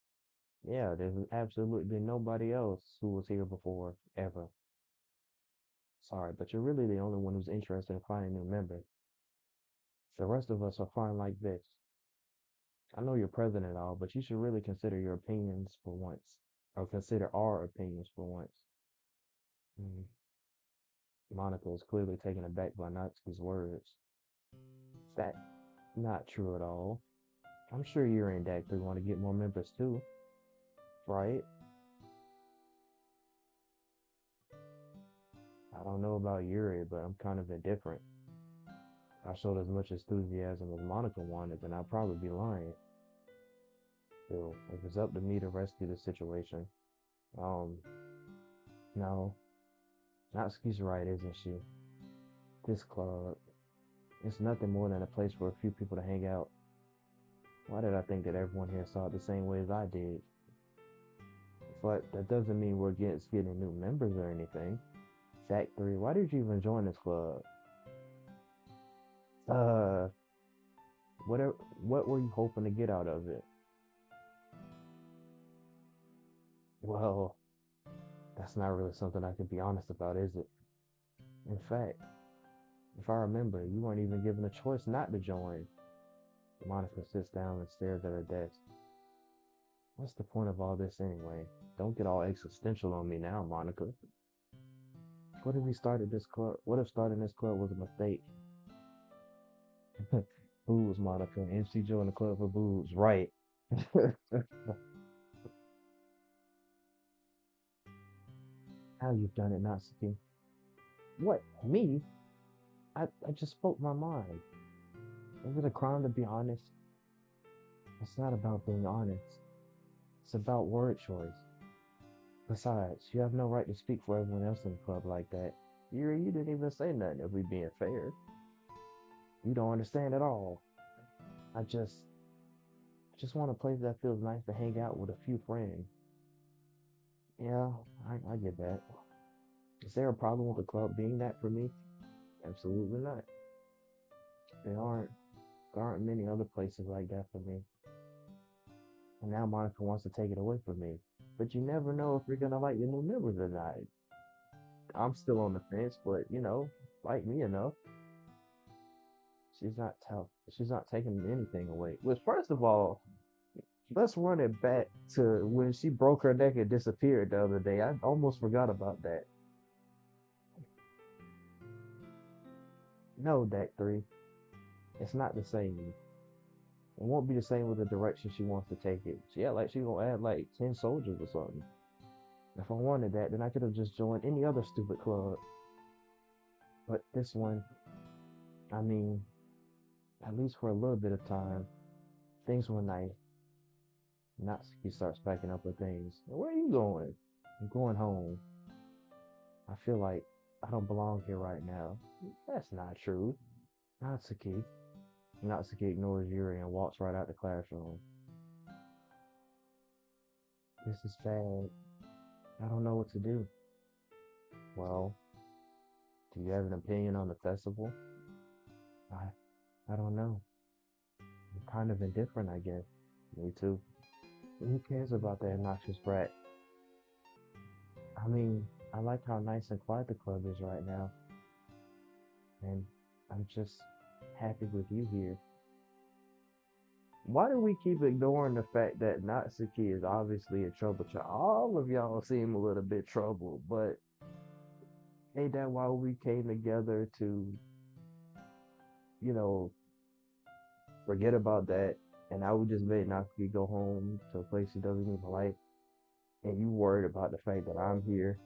Speaker 1: Yeah, there's absolutely nobody else who was here before, ever. Sorry, but you're really the only one who's interested in finding new members. The rest of us are fine like this. I know you're present and all, but you should really consider your opinions for once. Or consider our opinions for once. Mm. Monica is clearly taken aback by Natsuki's words. That's not true at all. I'm sure Yuri and Dactyl want to get more members too, right? I don't know about Yuri, but I'm kind of indifferent. If I showed as much enthusiasm as Monica wanted, then I'd probably be lying. Still, if it's up to me to rescue the situation, um, no, Natsuki's right, isn't she? This club, it's nothing more than a place for a few people to hang out. Why did I think that everyone here saw it the same way as I did? But that doesn't mean we're against getting new members or anything. Jack 3, why did you even join this club? Uh, whatever. What were you hoping to get out of it? Well, that's not really something I can be honest about, is it? In fact, if I remember, you weren't even given a choice not to join. Monica sits down and stares at her desk. What's the point of all this anyway? Don't get all existential on me now, Monica. What if we started this club? What if starting this club was a mistake? Booze, Monica. MC joined the club for booze. Right. How you've done it, Natsuki. What? Me? I just spoke my mind. Is it a crime to be honest? It's not about being honest. It's about word choice. Besides, you have no right to speak for everyone else in the club like that. You didn't even say nothing if we being fair. You don't understand at all. I just want a place that feels nice to hang out with a few friends. Yeah, I get that. Is there a problem with the club being that for me? Absolutely not. There aren't there aren't many other places like that for me. And now Monica wants to take it away from me. But you never know if you're gonna like the new members or not. I'm still on the fence, but like me enough. She's not taking anything away. Which first of all, let's run it back to when she broke her neck and disappeared the other day. I almost forgot about that. No, Deck 3. It's not the same. It won't be the same with the direction she wants to take it. She act like she gonna add like 10 soldiers or something. If I wanted that, then I could have just joined any other stupid club. But this one, I mean, at least for a little bit of time, things were nice. Natsuki starts packing up her things. Where are you going? I'm going home. I feel like I don't belong here right now. That's not true. Natsuki. Natsuki ignores Yuri and walks right out the classroom. This is sad. I don't know what to do. Well, do you have an opinion on the festival? I don't know. I'm kind of indifferent, I guess. Me too. Who cares about that obnoxious brat? I mean, I like how nice and quiet the club is right now, and I'm just happy with you here. Why do we keep ignoring the fact that Natsuki is obviously a trouble child? All of y'all seem a little bit troubled, but ain't that why we came together to, you know, forget about that? And I would just let Natsuki go home to a place she doesn't even like, and you worried about the fact that I'm here.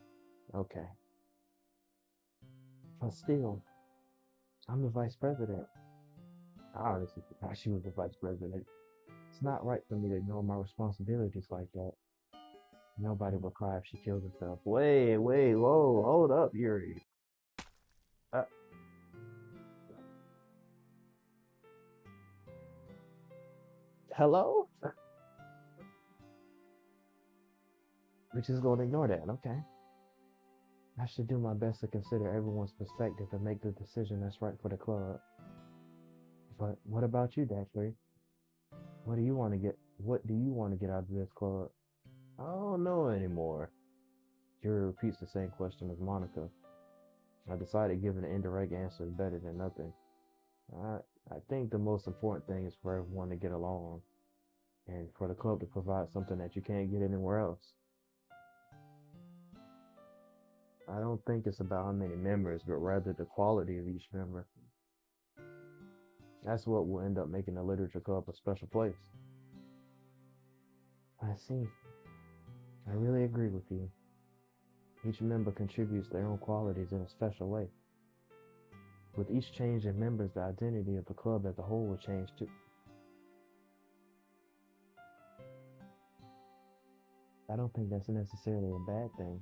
Speaker 1: Okay. But still, I'm the vice president. I honestly forgot she was the vice president. It's not right for me to ignore my responsibilities like that. Nobody will cry if she kills herself. Wait, whoa, hold up, Yuri. Uh, hello? We're just gonna ignore that, okay? I should do my best to consider everyone's perspective and make the decision that's right for the club. But what about you, Dexter? What do you want to get? What do you want to get out of this club? I don't know anymore. Yuri repeats the same question as Monica. I decided giving an indirect answer is better than nothing. I I think the most important thing is for everyone to get along and for the club to provide something that you can't get anywhere else. I don't think it's about how many members, but rather the quality of each member. That's what will end up making the literature club a special place. I see. I really agree with you. Each member contributes their own qualities in a special way. With each change in members, the identity of the club as a whole will change too. I don't think that's necessarily a bad thing.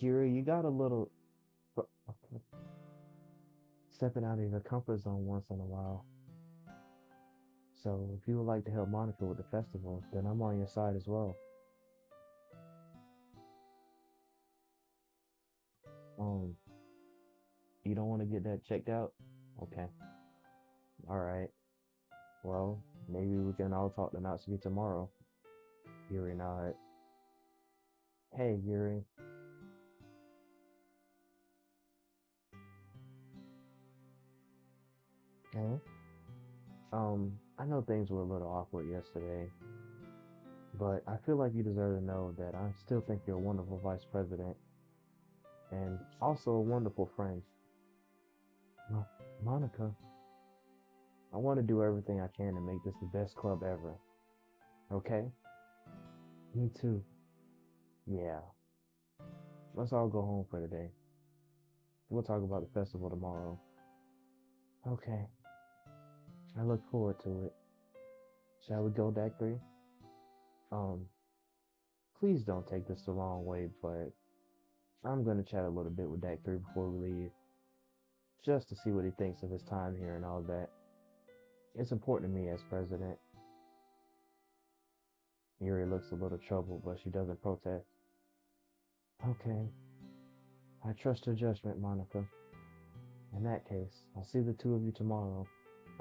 Speaker 1: Yuri, you got a little stepping out of your comfort zone once in a while. So if you would like to help Monica with the festival, then I'm on your side as well. Um, you don't want to get that checked out? Okay. All right. Well, maybe we can all talk to Natsuki tomorrow. Yuri nods. Hey, Yuri. Hey. I know things were a little awkward yesterday, but I feel like you deserve to know that I still think you're a wonderful vice president and also a wonderful friend. Mo- Monica, I want to do everything I can to make this the best club ever. Okay? Me too. Yeah. Let's all go home for today. We'll talk about the festival tomorrow. Okay. I look forward to it. Shall we go, Daiquiri? Um, please don't take this the wrong way, but I'm gonna chat a little bit with Daiquiri before we leave, just to see what he thinks of his time here and all that. It's important to me as president. Yuri looks a little troubled, but she doesn't protest. Okay, I trust your judgment, Monica. In that case, I'll see the two of you tomorrow.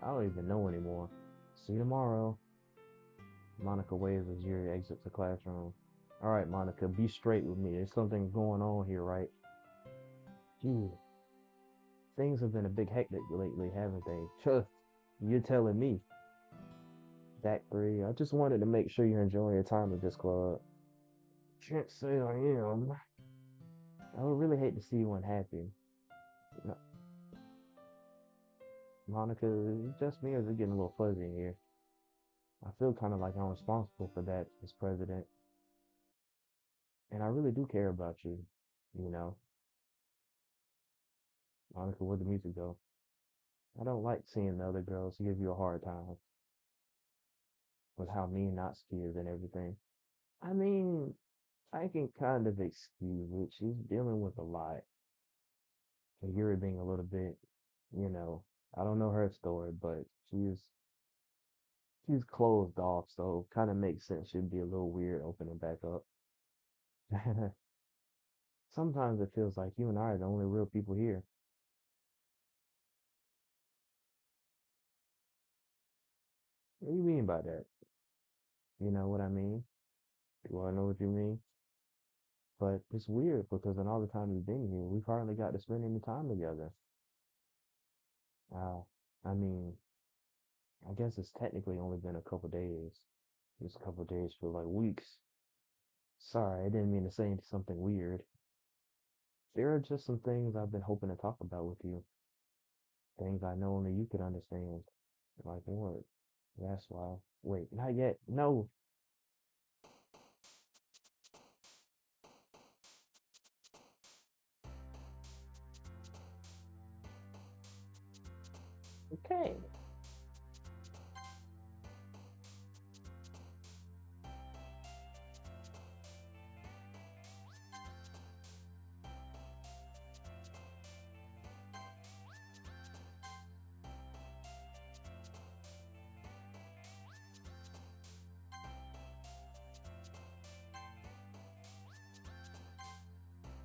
Speaker 1: I don't even know anymore. See you tomorrow. Monica waves as Yuri exits the classroom. All right, Monica, be straight with me. There's something going on here, right? Gee, things have been a big hectic lately, haven't they? You're telling me. That three. I just wanted to make sure you're enjoying your time at this club. Can't say I am. I would really hate to see you unhappy. No, Monica, is it just me or is it getting a little fuzzy in here? I feel kind of like I'm responsible for that as president, and I really do care about you. You know, Monica, where'd the music go? I don't like seeing the other girls give you a hard time with how mean Natsuki is and everything. I mean, I can kind of excuse it. She's dealing with a lot. And Yuri being a little bit, you know, I don't know her story, but she's closed off, so kind of makes sense. She'd be a little weird opening back up. Sometimes it feels like you and I are the only real people here. What do you mean by that? You know what I mean? Do I know what you mean? But it's weird because in all the time you've been here, we've hardly got to spend any time together. Uh, I mean, I guess it's technically only been a couple days. This couple days feel like weeks. Sorry, I didn't mean to say something weird. There are just some things I've been hoping to talk about with you. Things I know only you could understand. Like what? That's why. Wait, not yet. No. Okay.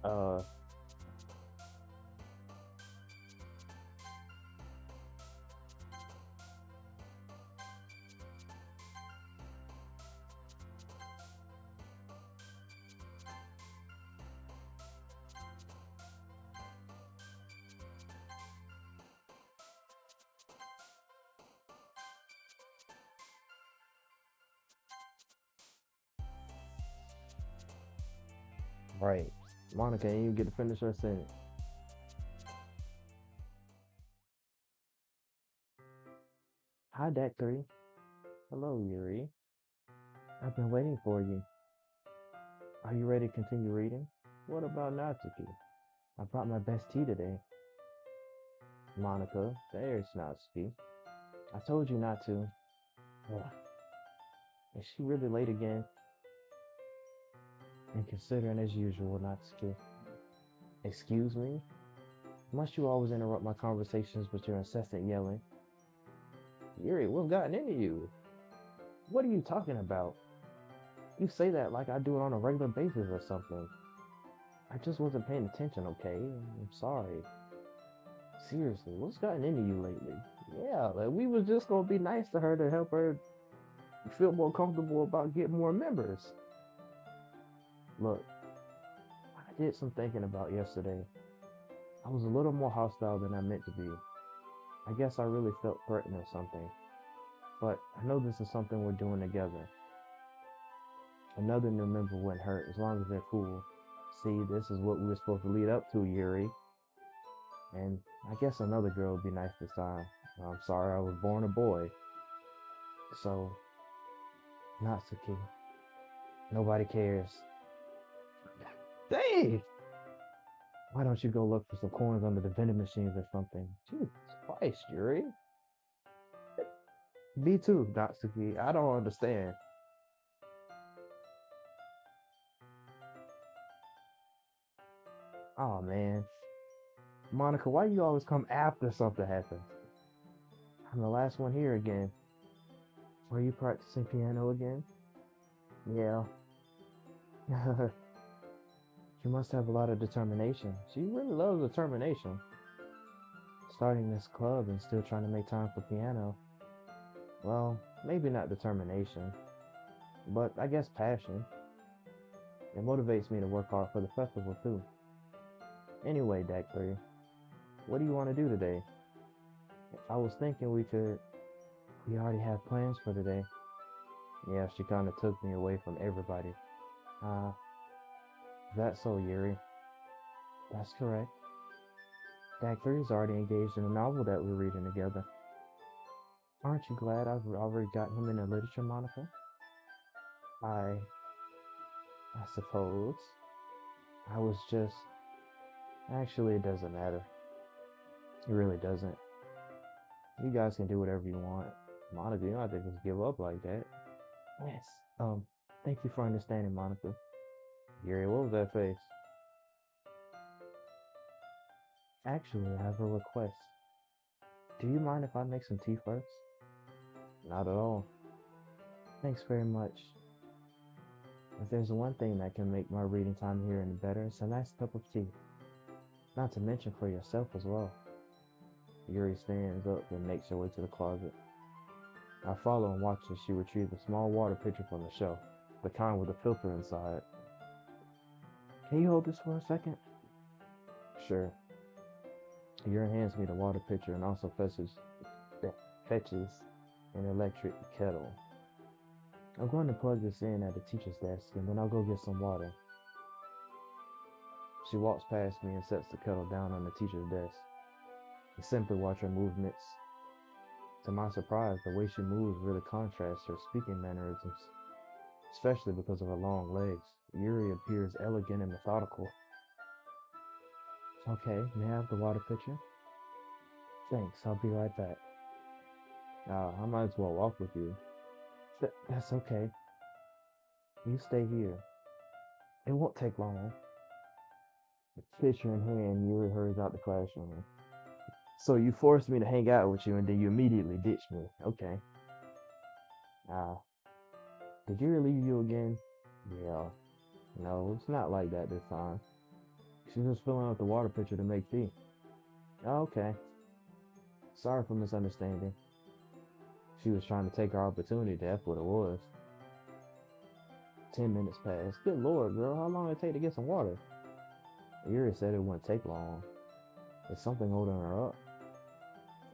Speaker 1: Uh, right. Monica, and you get to finish her sentence. Hi, Deck 3. Hello, Yuri. I've been waiting for you. Are you ready to continue reading? What about Natsuki? I brought my best tea today. Monica, there's Natsuki. I told you not to. Ugh, is she really late again? And considering as usual, Natsuki. Excuse me? Must you always interrupt my conversations with your incessant yelling? Yuri, what's gotten into you? What are you talking about? You say that like I do it on a regular basis or something. I just wasn't paying attention, okay? I'm sorry. Seriously, what's gotten into you lately? Yeah, like we was just gonna be nice to her to help her feel more comfortable about getting more members. Look, I did some thinking about yesterday. I was a little more hostile than I meant to be. I guess I really felt threatened or something. But I know this is something we're doing together. Another new member wouldn't hurt as long as they're cool. See, this is what we were supposed to lead up to, Yuri. And I guess another girl would be nice this time. I'm sorry I was born a boy. So, Natsuki, nobody cares. Dang! Why don't you go look for some coins under the vending machines or something? Jesus Christ, Yuri. Me too, Natsuki. I don't understand. Oh man. Monica, why you always come after something happens? I'm the last one here again. Are you practicing piano again? Yeah. You must have a lot of determination. She really loves determination. Starting this club and still trying to make time for piano. Well, maybe not determination, but I guess passion. It motivates me to work hard for the festival too. Anyway, D.A.C, what do you want to do today? I was thinking we already have plans for today. Yeah, she kind of took me away from everybody. Uh, that's so, Yuri. That's correct. D.A.C is already engaged in a novel that we're reading together. Aren't you glad I've already got him into literature, Monica? I, I suppose. I was just, actually, it doesn't matter. It really doesn't. You guys can do whatever you want. Monica, you don't have to just give up like that. Yes. Thank you for understanding, Monica. Yuri, what was that face? Actually, I have a request. Do you mind if I make some tea first? Not at all. Thanks very much. If there's one thing that can make my reading time here any better, it's a nice cup of tea. Not to mention for yourself as well. Yuri stands up and makes her way to the closet. I follow and watch as she retrieves a small water pitcher from the shelf, the kind with a filter inside. Can you hold this for a second? Sure. Yuri hands me the water pitcher and also fetches an electric kettle. I'm going to plug this in at the teacher's desk and then I'll go get some water. She walks past me and sets the kettle down on the teacher's desk. I simply watch her movements. To my surprise, the way she moves really contrasts her speaking mannerisms, especially because of her long legs. Yuri appears elegant and methodical. Okay, may I have the water pitcher? Thanks, I'll be right back. I might as well walk with you. That's okay. You stay here. It won't take long. Pitcher in hand, Yuri hurries out the classroom. So you forced me to hang out with you and then you immediately ditched me. Okay. Ah, did Yuri leave you again? Yeah. No, it's not like that this time. She's just filling up the water pitcher to make tea. Oh, okay. Sorry for misunderstanding. She was trying to take her opportunity, that's what it was. 10 minutes passed. Good lord, girl, how long did it take to get some water? Yuri said it wouldn't take long. There's something holding her up.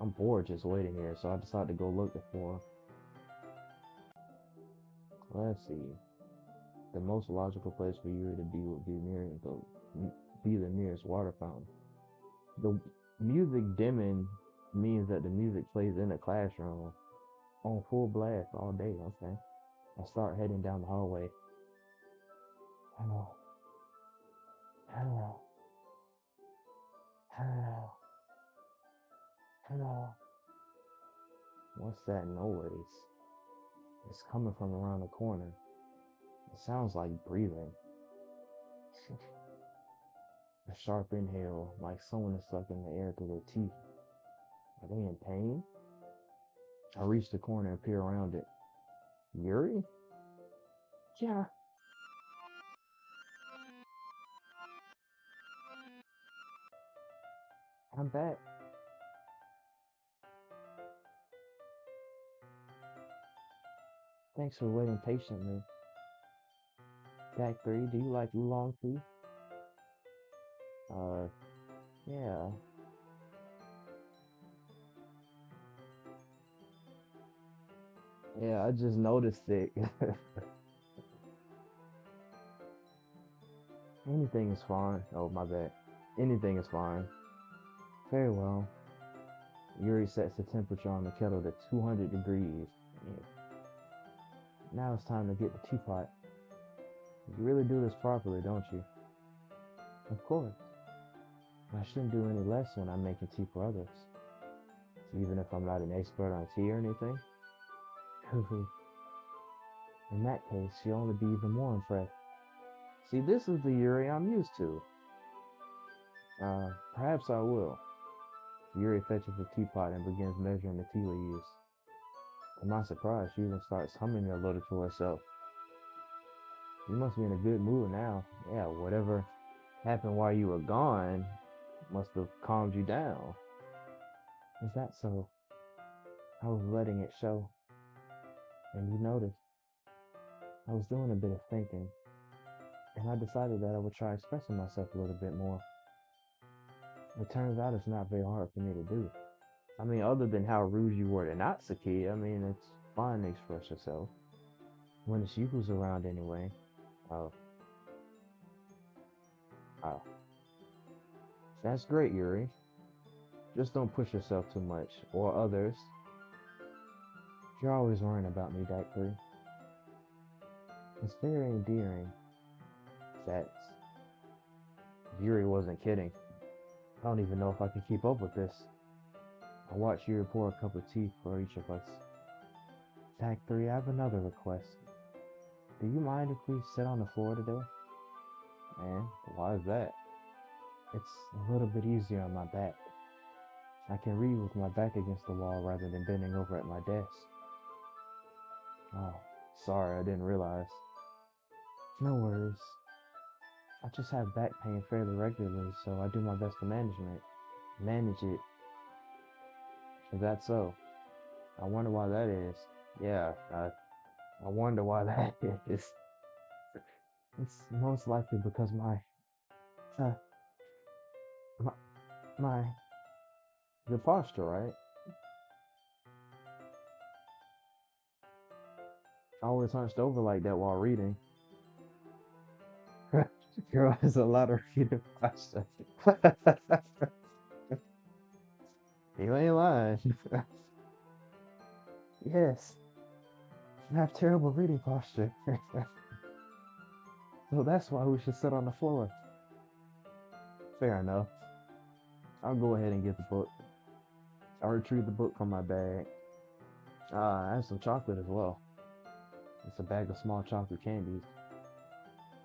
Speaker 1: I'm bored just waiting here, so I decided to go looking for her. Let's see. The most logical place for Yuri to be would be the nearest water fountain. The music dimming means that the music plays in the classroom on full blast all day. Okay. I start heading down the hallway. Hello. Hello. Hello. Hello. What's that noise? It's coming from around the corner. It sounds like breathing. A sharp inhale, like someone is sucking the air through their teeth. Are they in pain? I reach the corner and peer around it. Yuri? Yeah, I'm back. Thanks for waiting patiently. Act 3, do you like oolong tea? Uh, yeah. Yeah, I just noticed it. Anything is fine. Oh, my bad. Anything is fine. Very well. Yuri sets the temperature on the kettle to 200 degrees. Yeah. Now it's time to get the teapot. You really do this properly, don't you? Of course. I shouldn't do any less when I'm making tea for others. Even if I'm not an expert on tea or anything. In that case, you'll only be even more impressed. See, this is the Yuri I'm used to. Perhaps I will. Yuri fetches the teapot and begins measuring the tea leaves. To my surprise, she even starts humming a little to herself. You must be in a good mood now. Yeah, whatever happened while you were gone must have calmed you down. Is that so? I was letting it show. And you noticed, I was doing a bit of thinking, and I decided that I would try expressing myself a little bit more. It turns out it's not very hard for me to do. I mean, other than how rude you were to Natsuki, I mean, it's fine to express yourself. When it's you who's around anyway. Oh, oh. That's great, Yuri. Just don't push yourself too much, or others. You're always worrying about me, Dr. It's very endearing. That's... Yuri wasn't kidding. I don't even know if I can keep up with this. I watched Yuri pour a cup of tea for each of us. Act 3, I have another request. Do you mind if we sit on the floor today? And why is that? It's a little bit easier on my back. I can read with my back against the wall rather than bending over at my desk. Oh, sorry, I didn't realize. No worries. I just have back pain fairly regularly, so I do my best to manage it. Is that so? I wonder why that is. Yeah, I wonder why that is. It's most likely because uh, my, my, the posture, right? Always hunched over like that while reading. Girl has a lot of reading posture. You ain't lying. Yes, I have terrible reading posture. So that's why we should sit on the floor. Fair enough. I'll go ahead and get the book. I retrieve the book from my bag. I have some chocolate as well. It's a bag of small chocolate candies.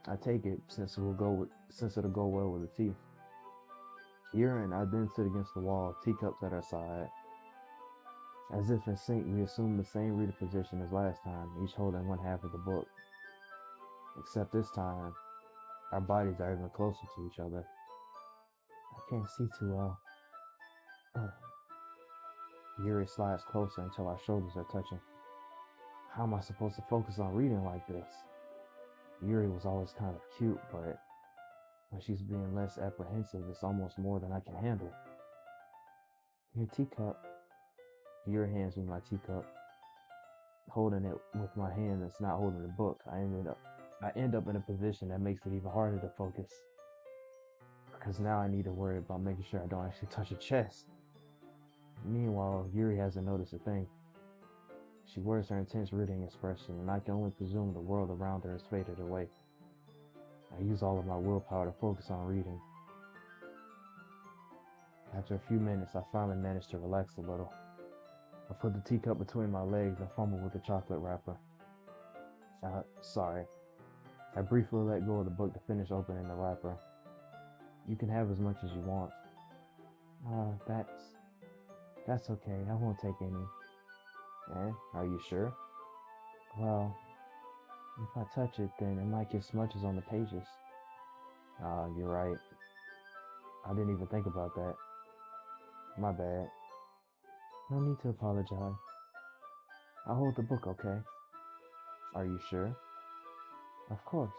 Speaker 1: I take it since it'll go well with the tea. Urine, I then sit against the wall, teacups at our side. As if in sync, we assume the same reader position as last time, each holding one half of the book. Except this time, our bodies are even closer to each other. I can't see too well. Yuri slides closer until our shoulders are touching. How am I supposed to focus on reading like this? Yuri was always kind of cute, but when she's being less apprehensive, it's almost more than I can handle. Your teacup. Yuri hands me my teacup. Holding it with my hand that's not holding the book, I end up in a position that makes it even harder to focus. Because now I need to worry about making sure I don't actually touch her chest. Meanwhile, Yuri hasn't noticed a thing. She wears her intense reading expression, and I can only presume the world around her has faded away. I use all of my willpower to focus on reading. After a few minutes, I finally manage to relax a little. I put the teacup between my legs and fumble with the chocolate wrapper. Sorry. I briefly let go of the book to finish opening the wrapper. You can have as much as you want. Uh, that's, that's okay. I won't take any. Eh? Are you sure? Well, if I touch it, then it might get smudges on the pages. You're right. I didn't even think about that. My bad. No need to apologize. I'll hold the book, okay? Are you sure? Of course.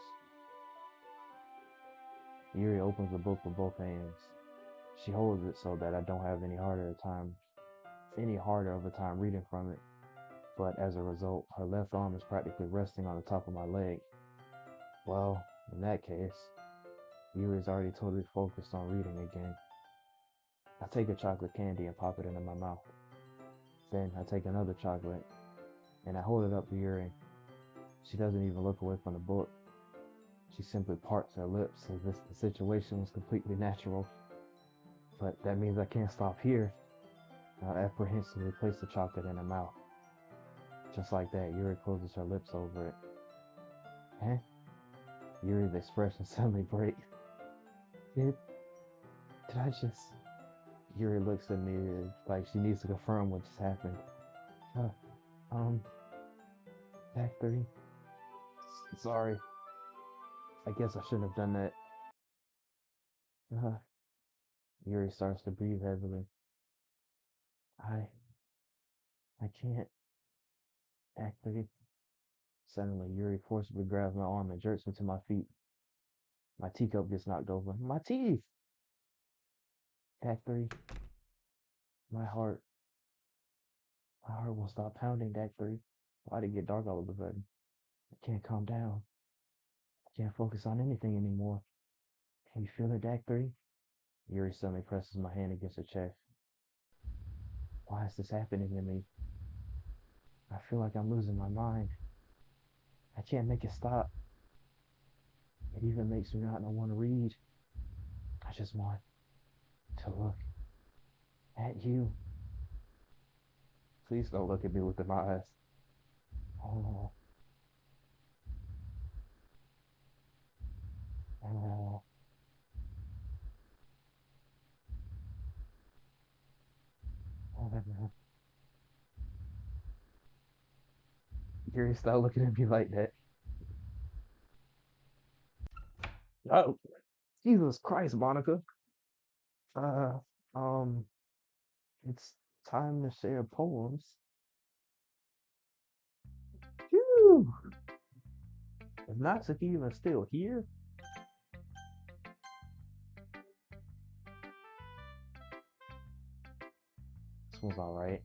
Speaker 1: Yuri opens the book with both hands. She holds it so that I don't have any harder of a time reading from it. But as a result, her left arm is practically resting on the top of my leg. Well, in that case, Yuri is already totally focused on reading again. I take a chocolate candy and pop it into my mouth. Then I take another chocolate and I hold it up to Yuri. She doesn't even look away from the book. She simply parts her lips as if the situation was completely natural. But that means I can't stop here. I apprehensively place the chocolate in her mouth. Just like that, Yuri closes her lips over it. Huh? Yuri's expression suddenly breaks. Did, did I just... Yuri looks at me like she needs to confirm what just happened. Uh, um, Act 3. Sorry. I guess I shouldn't have done that. Uh, Yuri starts to breathe heavily. I, I can't. Act 3. Suddenly, Yuri forcibly grabs my arm and jerks me to my feet. My teacup gets knocked over. My teeth! Act 3. My heart. My heart will stop pounding, Act 3. Why'd it get dark all of a sudden? I can't calm down. I can't focus on anything anymore. Can you feel it, Act 3? Yuri suddenly presses my hand against her chest. Why is this happening to me? I feel like I'm losing my mind. I can't make it stop. It even makes me not want to read. I just want to look at you. Please don't look at me with them eyes. Oh, oh, oh. Yuri, stop looking at me like that. Oh, Jesus Christ, Monica. Uh, um, it's time to share poems. Phew! Is Natsuki even still here? This one's alright.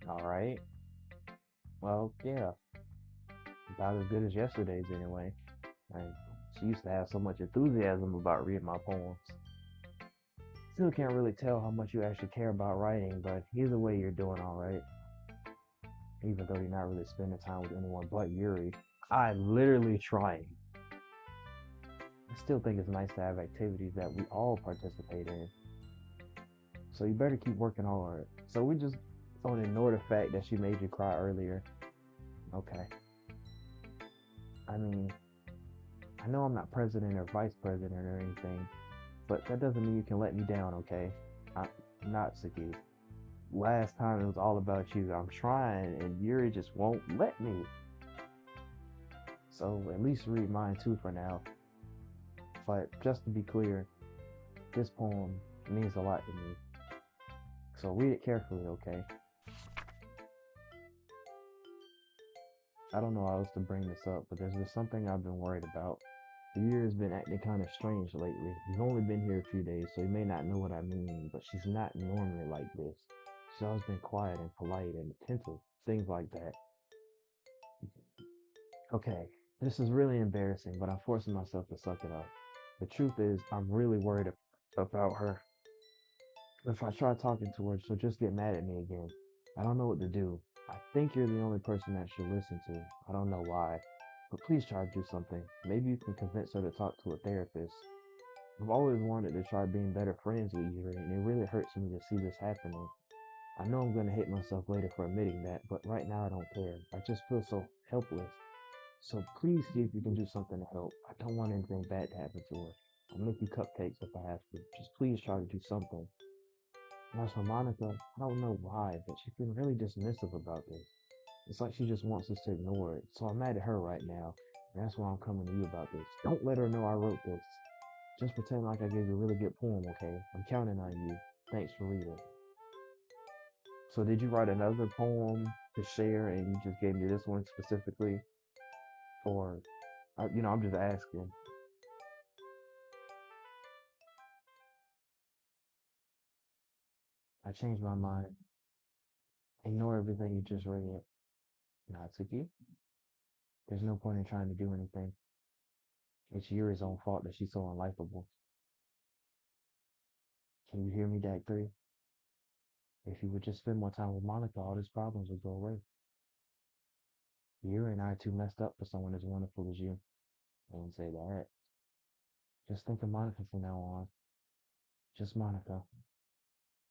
Speaker 1: Alright. Well, yeah, about as good as yesterday's anyway. And she used to have so much enthusiasm about reading my poems. Still can't really tell how much you actually care about writing, but either way, you're doing alright. Even though you're not really spending time with anyone but Yuri. I literally trying. I still think it's nice to have activities that we all participate in. So you better keep working hard. So we just don't ignore the fact that she made you cry earlier. Okay. I mean, I know I'm not president or vice president or anything, but that doesn't mean you can let me down, okay? I'm not Saki. Last time it was all about you. I'm trying, and Yuri just won't let me. So at least read mine too for now. But just to be clear, this poem means a lot to me. So read it carefully, okay? I don't know how else to bring this up, but there's been something I've been worried about. The year has been acting kind of strange lately. You've only been here a few days, so you may not know what I mean, but she's not normally like this. She's always been quiet and polite and attentive, things like that. Okay, this is really embarrassing, but I'm forcing myself to suck it up. The truth is, I'm really worried about her. If I try talking to her, she'll just get mad at me again. I don't know what to do. I think you're the only person that she'll listen to. I don't know why. But please try to do something. Maybe you can convince her to talk to a therapist. I've always wanted to try being better friends with you, and it really hurts me to see this happening. I know I'm gonna hate myself later for admitting that, but right now I don't care. I just feel so helpless. So please see if you can do something to help. I don't want anything bad to happen to her. I'll make you cupcakes if I have to. Just please try to do something. And as for Monica, I don't know why, but she's been really dismissive about this. It's like she just wants us to ignore it. So I'm mad at her right now. And that's why I'm coming to you about this. Don't let her know I wrote this. Just pretend like I gave you a really good poem, okay? I'm counting on you. Thanks for reading. So did you write another poem to share and you just gave me this one specifically? Or, I'm just asking. I changed my mind. Ignore everything you just read. Natsuki, there's no point in trying to do anything. It's Yuri's own fault that she's so unlikable. Can you hear me, Dak 3? If you would just spend more time with Monica, all these problems would go away. Yuri and I are too messed up for someone as wonderful as you. I wouldn't say that. Just think of Monica from now on. Just Monica.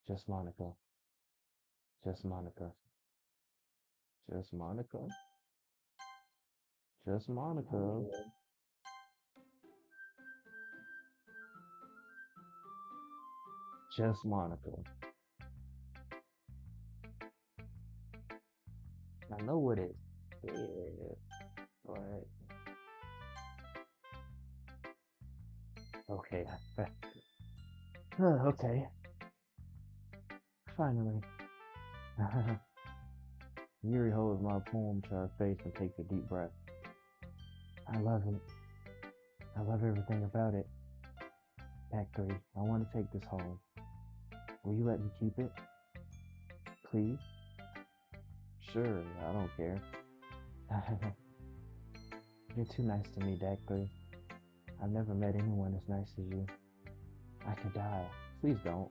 Speaker 1: Just Monica. Just Monica. Just Monica. Just Monica. Just Monica. I know what it is. But okay. Okay. Finally. Yuri holds my poem to her face and takes a deep breath. I love it. I love everything about it. Act 3. I want to take this home. Will you let me keep it? Please? Sure, I don't care. You're too nice to me, Dak 3. I've never met anyone as nice as you. I could die. Please don't.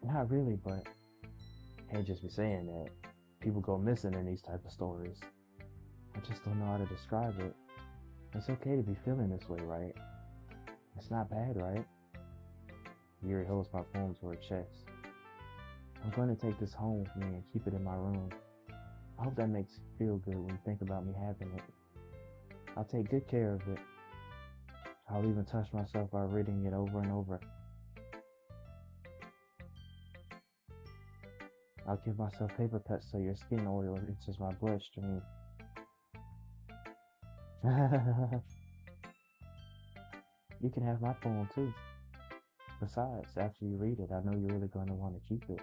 Speaker 1: Not really, but can't just be saying that. People go missing in these type of stories. I just don't know how to describe it. It's okay to be feeling this way, right? It's not bad, right? Yuri holds my poem to her chest. I'm going to take this home with me and keep it in my room. I hope that makes you feel good when you think about me having it. I'll take good care of it. I'll even touch myself by reading it over and over. I'll give myself paper cuts so your skin oil reaches my bloodstream. You can have my poem too. Besides, after you read it, I know you're really going to want to keep it.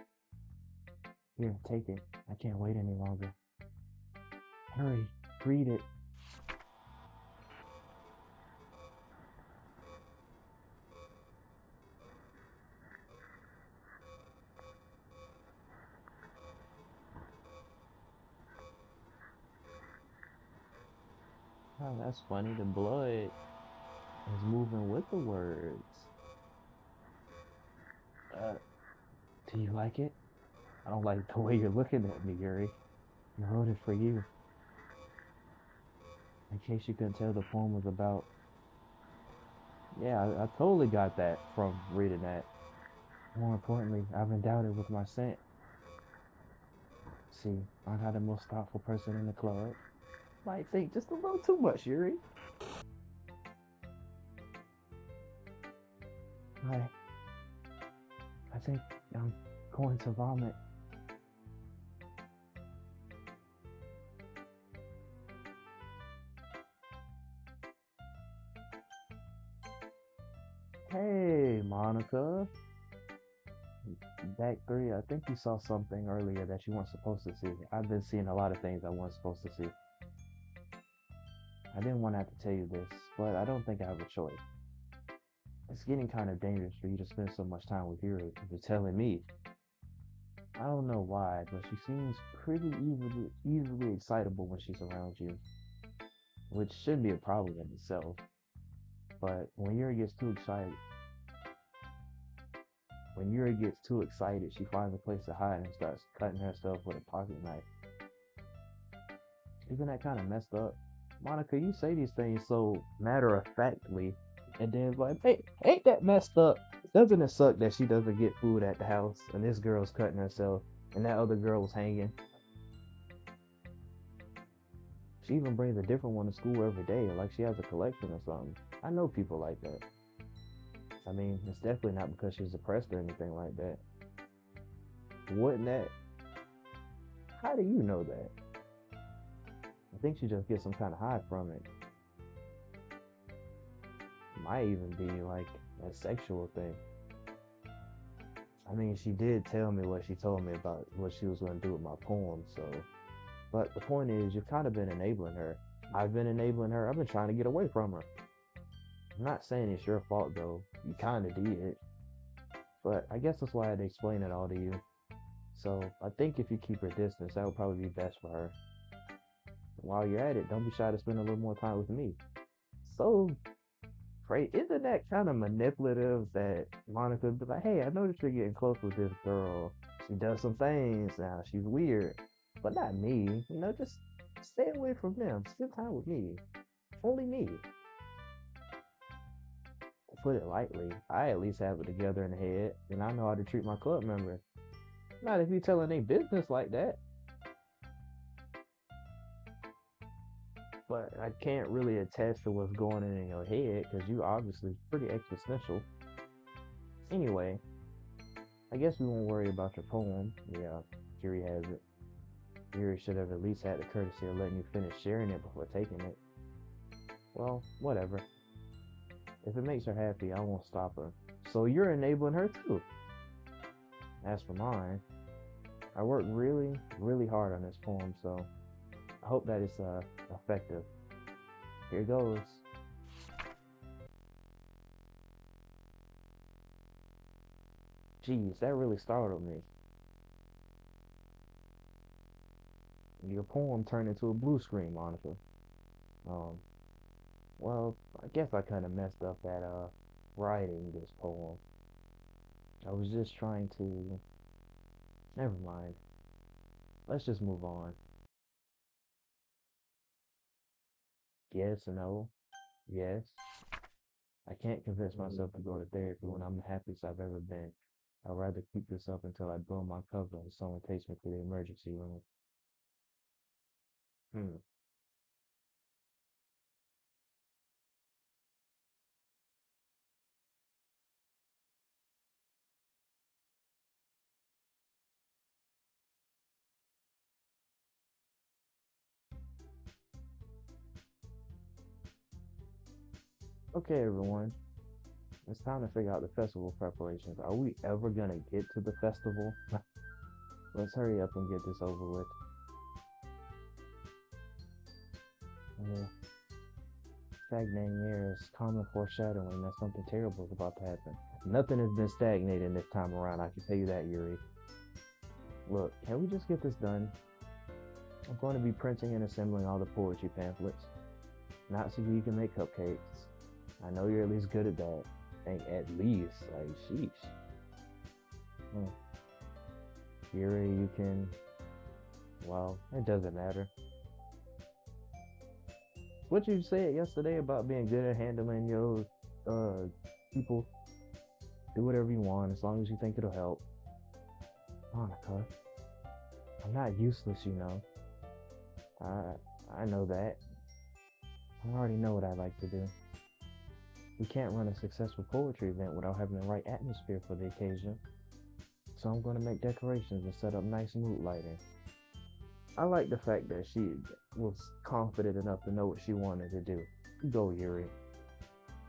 Speaker 1: Here, take it. I can't wait any longer. Hurry, read it. Oh, that's funny. The blood is moving with the words. Uh, do you like it? I don't like the way you're looking at me, Yuri. I wrote it for you. In case you couldn't tell, the poem was about. Yeah, I totally got that from reading that. More importantly, I've endowed it with my scent. See, I'm not the most thoughtful person in the club. Might think just a little too much, Yuri. I, I think I'm going to vomit. Hey, Monica. Back 3, I think you saw something earlier that you weren't supposed to see. I've been seeing a lot of things I wasn't supposed to see. I didn't want to have to tell you this, but I don't think I have a choice. It's getting kind of dangerous for you to spend so much time with Yuri if you're telling me. I don't know why, but she seems pretty easily excitable when she's around you, which shouldn't be a problem in itself. But when Yuri gets too excited, she finds a place to hide and starts cutting herself with a pocket knife. Isn't that kind of messed up? Monica, you say these things so matter of factly, and then it's like, hey, ain't that messed up? Doesn't it suck that she doesn't get food at the house and this girl's cutting herself and that other girl was hanging? She even brings a different one to school every day, like she has a collection or something. I know people like that. I mean, it's definitely not because she's depressed or anything like that. Wouldn't that? How do you know that? I think she just gets some kind of high from it. Might even be like a sexual thing. I mean, she did tell me what she told me about what she was going to do with my poem. So, but the point is, you've kind of been enabling her. I've been enabling her. I've been trying to get away from her. I'm not saying it's your fault though. You kind of did, but I guess that's why I had to explain it all to you. So I think if you keep her distance, that would probably be best for her. While you're at it, don't be shy to spend a little more time with me. So, great. Isn't that kind of manipulative that Monica would be like, hey, I noticed you're getting close with this girl. She does some things now. She's weird, but not me. Just stay away from them. Spend time with me. Only me. To put it lightly, I at least have it together in the head, and I know how to treat my club member. Not if you telling their business like that. But I can't really attest to what's going on in your head because you obviously pretty existential. Anyway, I guess we won't worry about your poem. Yeah, Kiri has it. Kiri should have at least had the courtesy of letting you finish sharing it before taking it. Well, whatever. If it makes her happy, I won't stop her. So you're enabling her too. As for mine, I worked really, really hard on this poem, so I hope that it's effective. Here goes. Geez, that really startled me. Your poem turned into a blue screen, Monica. Um, well, I guess I kind of messed up at writing this poem. I was just trying to. Never mind. Let's just move on. Yes, no. Yes. I can't convince myself to go to therapy when I'm the happiest I've ever been. I'd rather keep this up until I blow my cover and someone takes me to the emergency room. Hmm. Okay, everyone. It's time to figure out the festival preparations. Are we ever gonna get to the festival? Let's hurry up and get this over with. Uh, Stagnating air is common foreshadowing that something terrible is about to happen. Nothing has been stagnating this time around, I can tell you that, Yuri. Look, can we just get this done? I'm going to be printing and assembling all the poetry pamphlets. Not so you can make cupcakes. I know you're at least good at that. And at least, like, sheesh. Hmm. Yuri, you can. Well, it doesn't matter. What you said yesterday about being good at handling your people, do whatever you want as long as you think it'll help. Monica, I'm not useless, you know. I know that. I already know what I like to do. We can't run a successful poetry event without having the right atmosphere for the occasion. So I'm going to make decorations and set up nice mood lighting. I like the fact that she was confident enough to know what she wanted to do. You go, Yuri.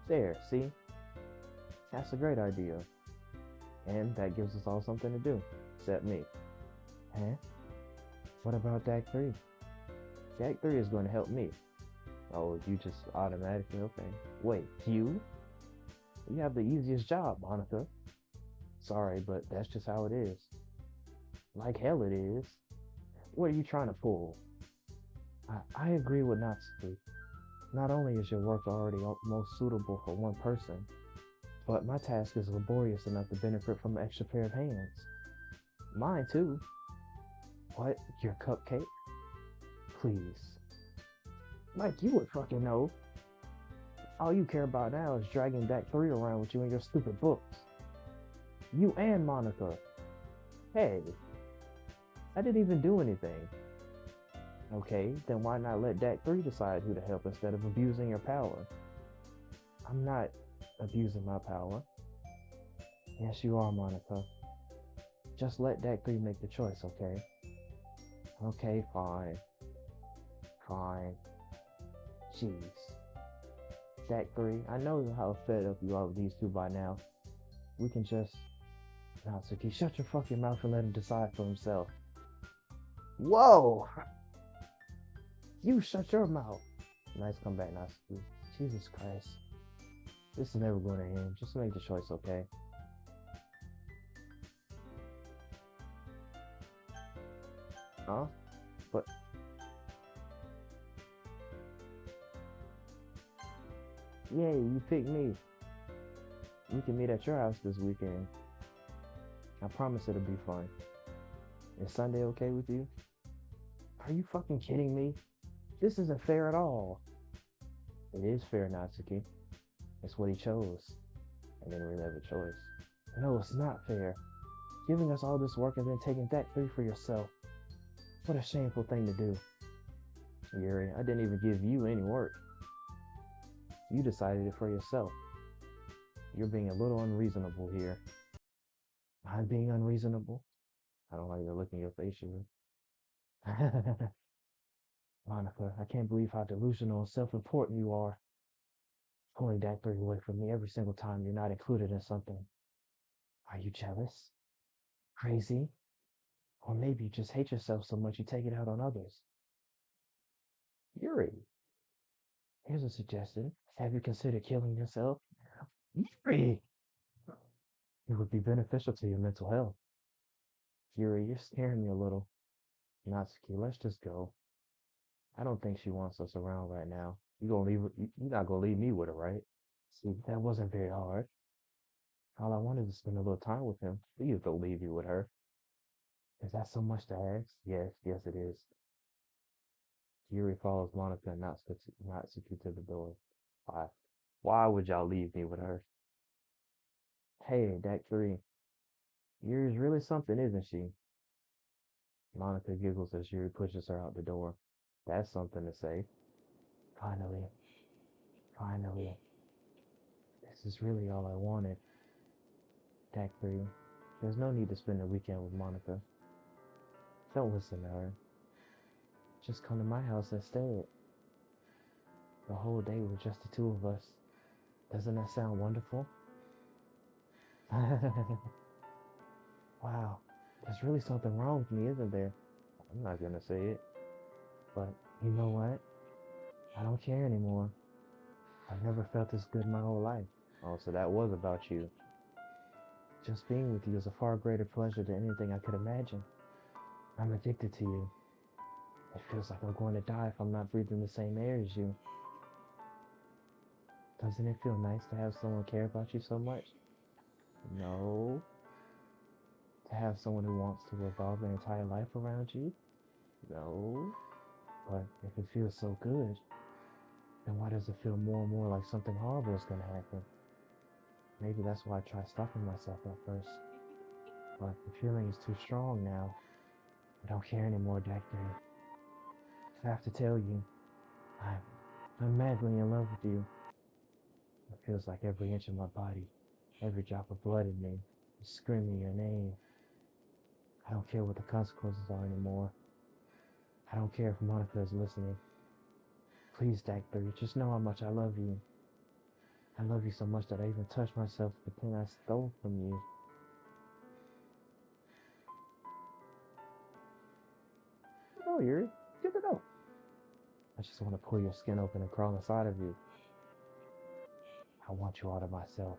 Speaker 1: There, see? That's a great idea. And that gives us all something to do, except me. Huh? What about Act 3? Act 3 is going to help me. Oh, you just automatically, okay. Wait, you? You have the easiest job, Monica. Sorry, but that's just how it is. Like hell it is. What are you trying to pull? I agree with Natsuki. Not only is your work already most suitable for one person, but my task is laborious enough to benefit from an extra pair of hands. Mine too. What? Your cupcake? Please. Like you would fucking know. All you care about now is dragging Dak 3 around with you and your stupid books. You and Monica. Hey, I didn't even do anything. Okay, then why not let Dak 3 decide who to help instead of abusing your power? I'm not abusing my power. Yes, you are, Monica. Just let Deck 3 make the choice, okay? Okay, fine. Fine. Jeez. Deck 3, I know how fed up you are with these two by now. We can just... Natsuki, shut your fucking mouth and let him decide for himself. Whoa! You shut your mouth. Nice comeback, Natsuki. Jesus Christ. This is never going to end. Just make the choice, okay? Huh? But... Yay, you picked me. We can meet at your house this weekend. I promise it'll be fun. Is Sunday okay with you? Are you fucking kidding me? This isn't fair at all. It is fair, Natsuki. It's what he chose. And then we have a choice. No, it's not fair. Giving us all this work and then taking that free for yourself. What a shameful thing to do. Yuri, I didn't even give you any work. You decided it for yourself. You're being a little unreasonable here. I'm being unreasonable? I don't like the look in your face, Yuri. Monica, I can't believe how delusional and self-important you are. Pulling that three away from me every single time you're not included in something. Are you jealous? Crazy? Or maybe you just hate yourself so much you take it out on others. Yuri, here's a suggestion. Have you considered killing yourself? Yuri! It would be beneficial to your mental health. Yuri, you're scaring me a little. Natsuki, let's just go. I don't think she wants us around right now. You're not gonna leave me with her, right? See, that wasn't very hard. All I wanted was to spend a little time with him. Please don't leave you with her. Is that so much to ask? Yes, yes it is. Yuri follows Monica and Natsuki to the door. Why? Why would y'all leave me with her? Hey, Deck 3. Yuri's really something, isn't she? Monica giggles as Yuri pushes her out the door. That's something to say. Finally, finally. This is really all I wanted. Deck 3. There's no need to spend the weekend with Monica. Don't listen to her. Just come to my house instead. The whole day with just the two of us. Doesn't that sound wonderful? Wow, there's really something wrong with me, isn't there? I'm not gonna say it, but you know what? I don't care anymore. I've never felt this good my whole life. Oh, so that was about you. Just being with you is a far greater pleasure than anything I could imagine. I'm addicted to you. It feels like I'm going to die if I'm not breathing the same air as you. Doesn't it feel nice to have someone care about you so much? No. To have someone who wants to revolve their entire life around you? No. But if it feels so good, then why does it feel more and more like something horrible is going to happen? Maybe that's why I try stopping myself at first. But the feeling is too strong now. I don't care anymore, Dagny. I have to tell you, I'm madly in love with you. It feels like every inch of my body, every drop of blood in me, is screaming your name. I don't care what the consequences are anymore. I don't care if Monica is listening. Please, Dagny, just know how much I love you. I love you so much that I even touched myself with the thing I stole from you. Oh, Yuri, good to know. I just want to pull your skin open and crawl inside of you. I want you all to myself.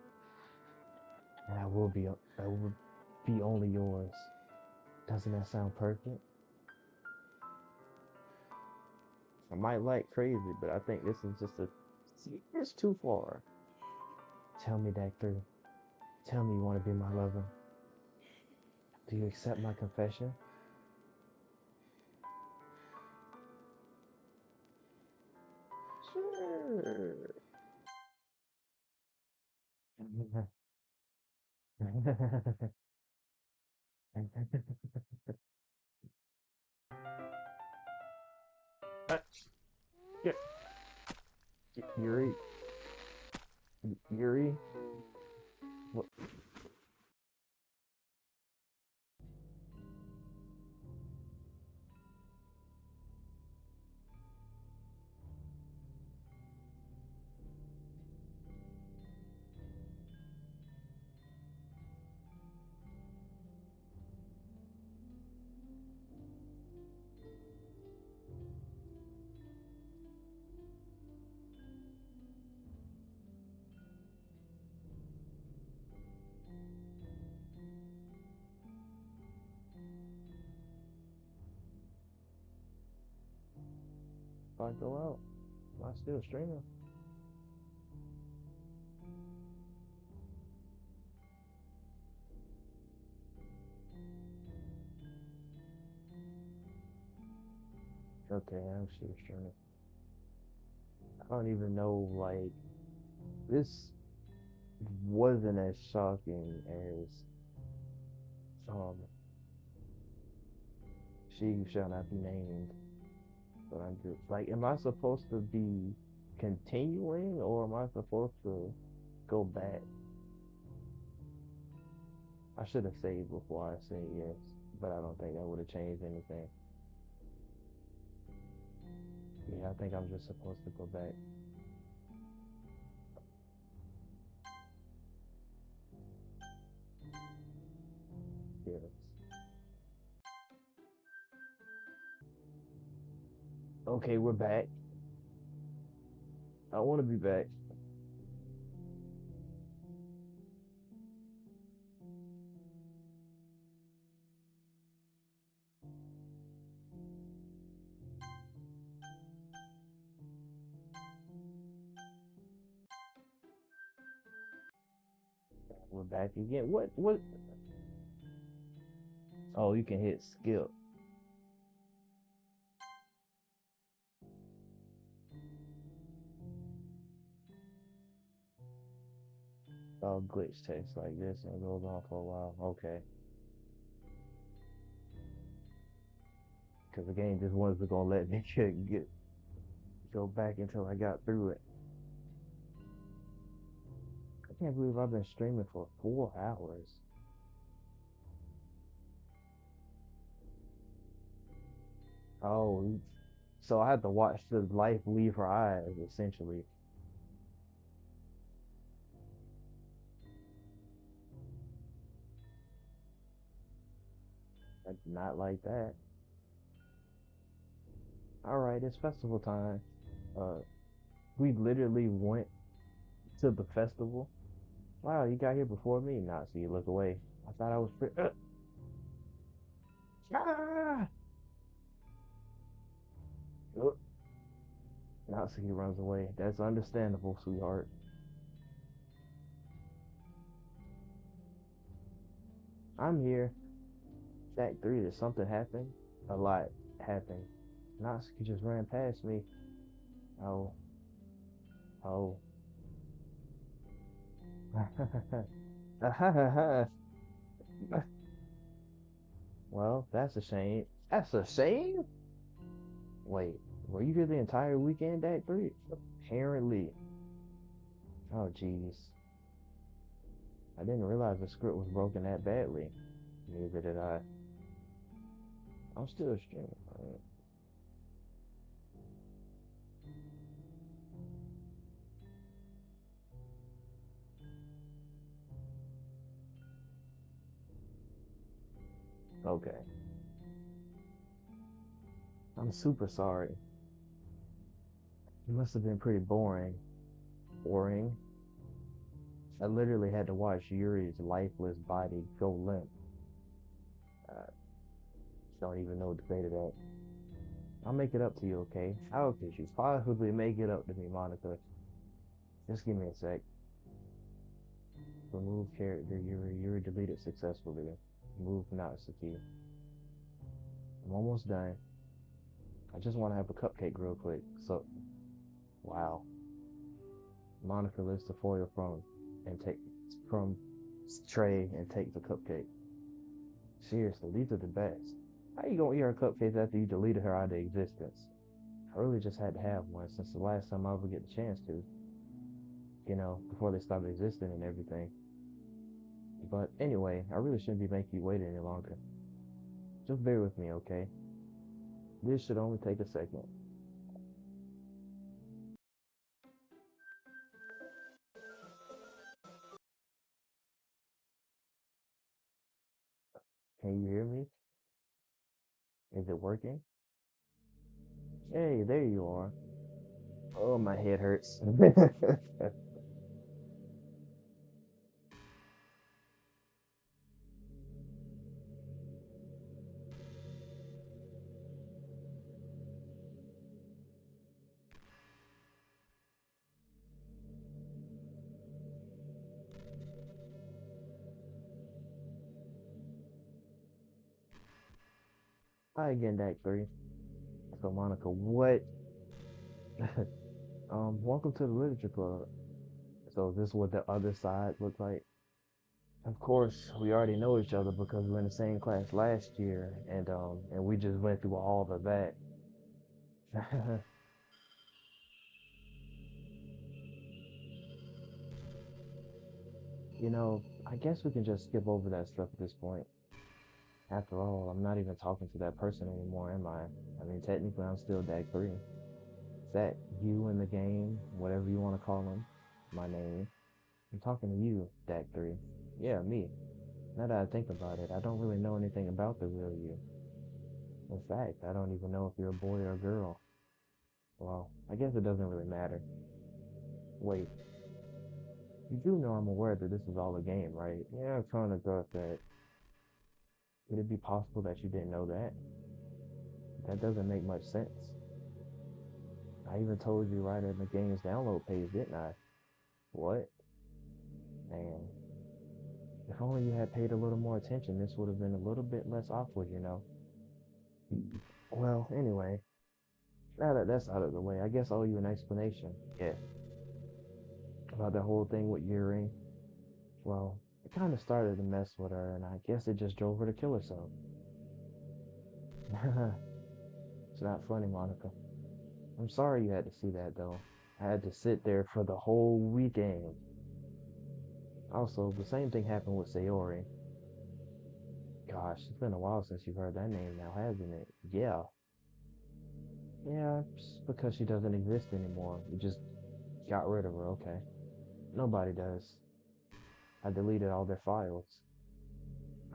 Speaker 1: And I will be only yours. Doesn't that sound perfect? I might like crazy, but I think this is just it's too far. Tell me that through. Tell me you want to be my lover. Do you accept my confession? Sure. Yeah, Yuri, Yuri, what? if I go out? Am I still streaming? Okay, I'm still streaming. I don't even know, like, this wasn't as shocking as um she who shall not be named. But I'm just like, am I supposed to be continuing or am I supposed to go back? I should have saved before I said yes, but I don't think that would have changed anything. Yeah, I think I'm just supposed to go back. Yes. Okay, we're back. I want to be back. We're back again. What? Oh, you can hit skip. Oh, glitch text like this and it goes on for a while. Okay. Because the game just wasn't gonna let me get go back until I got through it. I can't believe I've been streaming for 4 hours. Oh, so I had to watch the life leave her eyes, essentially. I did not like that. All right, it's festival time. Uh, we literally went to the festival. Wow, you got here before me. Nah, so you look away. I thought I was pretty. Ah! Uh, Not so he runs away. That's understandable, sweetheart. I'm here. Act 3, did something happen? A lot happened. Natsuki just ran past me. Oh, oh. Well, that's a shame. That's a shame? Wait, were you here the entire weekend, Act 3? Apparently. Oh, jeez. I didn't realize the script was broken that badly. Neither did I. I'm still streaming. Okay. I'm super sorry. It must have been pretty boring. Boring. I literally had to watch Yuri's lifeless body go limp. Uh, don't even know what to say to that. I'll make it up to you, okay? How could you possibly make it up to me, Monica? Just give me a sec. Remove character Yuri. Yuri deleted successfully. Move Natsuki. I'm almost done. I just want to have a cupcake real quick. So, wow. Monica lifts the foil from tray and take the cupcake. Seriously, these are the best. How you gonna eat her cupcakes after you deleted her out of existence? I really just had to have one since the last time I ever get the chance to, before they stopped existing and everything. But anyway, I really shouldn't be making you wait any longer. Just bear with me, okay? This should only take a second. Can you hear me? Is it working? Hey, there you are. Oh, my head hurts. Hi again, Dak 3. So Monica, what? Welcome to the Literature Club. So this is what the other side looks like. Of course, we already know each other because we were in the same class last year, and we just went through all of that. I guess we can just skip over that stuff at this point. After all, I'm not even talking to that person anymore, am I? I mean, technically, I'm still Dak 3. Is that you in the game, whatever you want to call him, my name? I'm talking to you, Dak 3. Yeah, me. Now that I think about it, I don't really know anything about the real you. In fact, I don't even know if you're a boy or a girl. Well, I guess it doesn't really matter. Wait, you do know I'm aware that this is all a game, right? Yeah, I kind of thought that. Could it be possible that you didn't know that? That doesn't make much sense. I even told you right in the game's download page, didn't I? What? Man, if only you had paid a little more attention, this would have been a little bit less awkward. Well, anyway, now that that's out of the way, I guess I owe you an explanation. Yeah, about the whole thing with Yuri. Well, it kind of started to mess with her, and I guess it just drove her to kill herself. It's not funny, Monica. I'm sorry you had to see that, though. I had to sit there for the whole weekend. Also, the same thing happened with Sayori. Gosh, it's been a while since you've heard that name now, hasn't it? Yeah. Yeah, it's because she doesn't exist anymore. We just got rid of her, okay? Nobody does. I deleted all their files.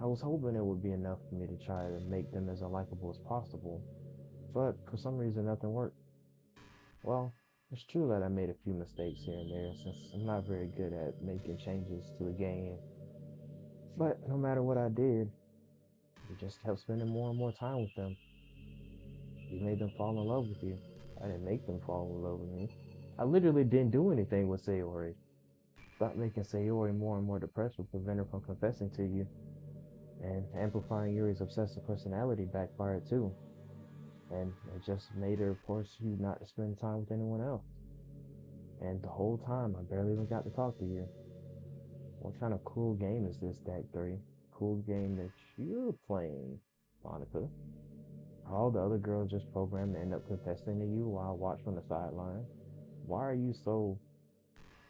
Speaker 1: I was hoping it would be enough for me to try to make them as unlikable as possible, but for some reason nothing worked. Well, it's true that I made a few mistakes here and there since I'm not very good at making changes to the game. But no matter what I did, I just kept spending more and more time with them. You made them fall in love with you. I didn't make them fall in love with me. I literally didn't do anything with Sayori. Stop making Sayori more and more depressed would prevent her from confessing to you. And amplifying Yuri's obsessive personality backfired too. And it just made her force you not to spend time with anyone else. And the whole time, I barely even got to talk to you. What kind of cool game is this, Dak 3? Cool game that you're playing, Monica. Are all the other girls just programmed to end up confessing to you while I watch from the sideline? Why are you so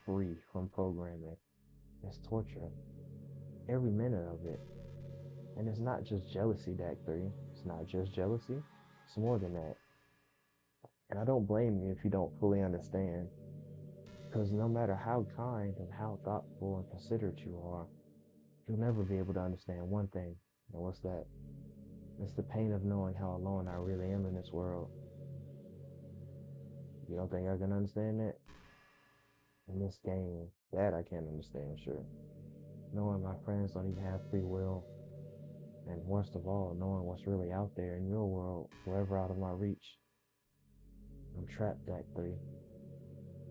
Speaker 1: free from programming? It's torture. Every minute of it. And it's not just jealousy, Dak 3. It's not just jealousy. It's more than that. And I don't blame you if you don't fully understand. Because no matter how kind and how thoughtful and considerate you are, you'll never be able to understand one thing. And what's that? It's the pain of knowing how alone I really am in this world. You don't think I can understand that? In this game, that I can't understand, sure. Knowing my friends don't even have free will, and worst of all, knowing what's really out there in your world, forever out of my reach. I'm trapped, Dak 3.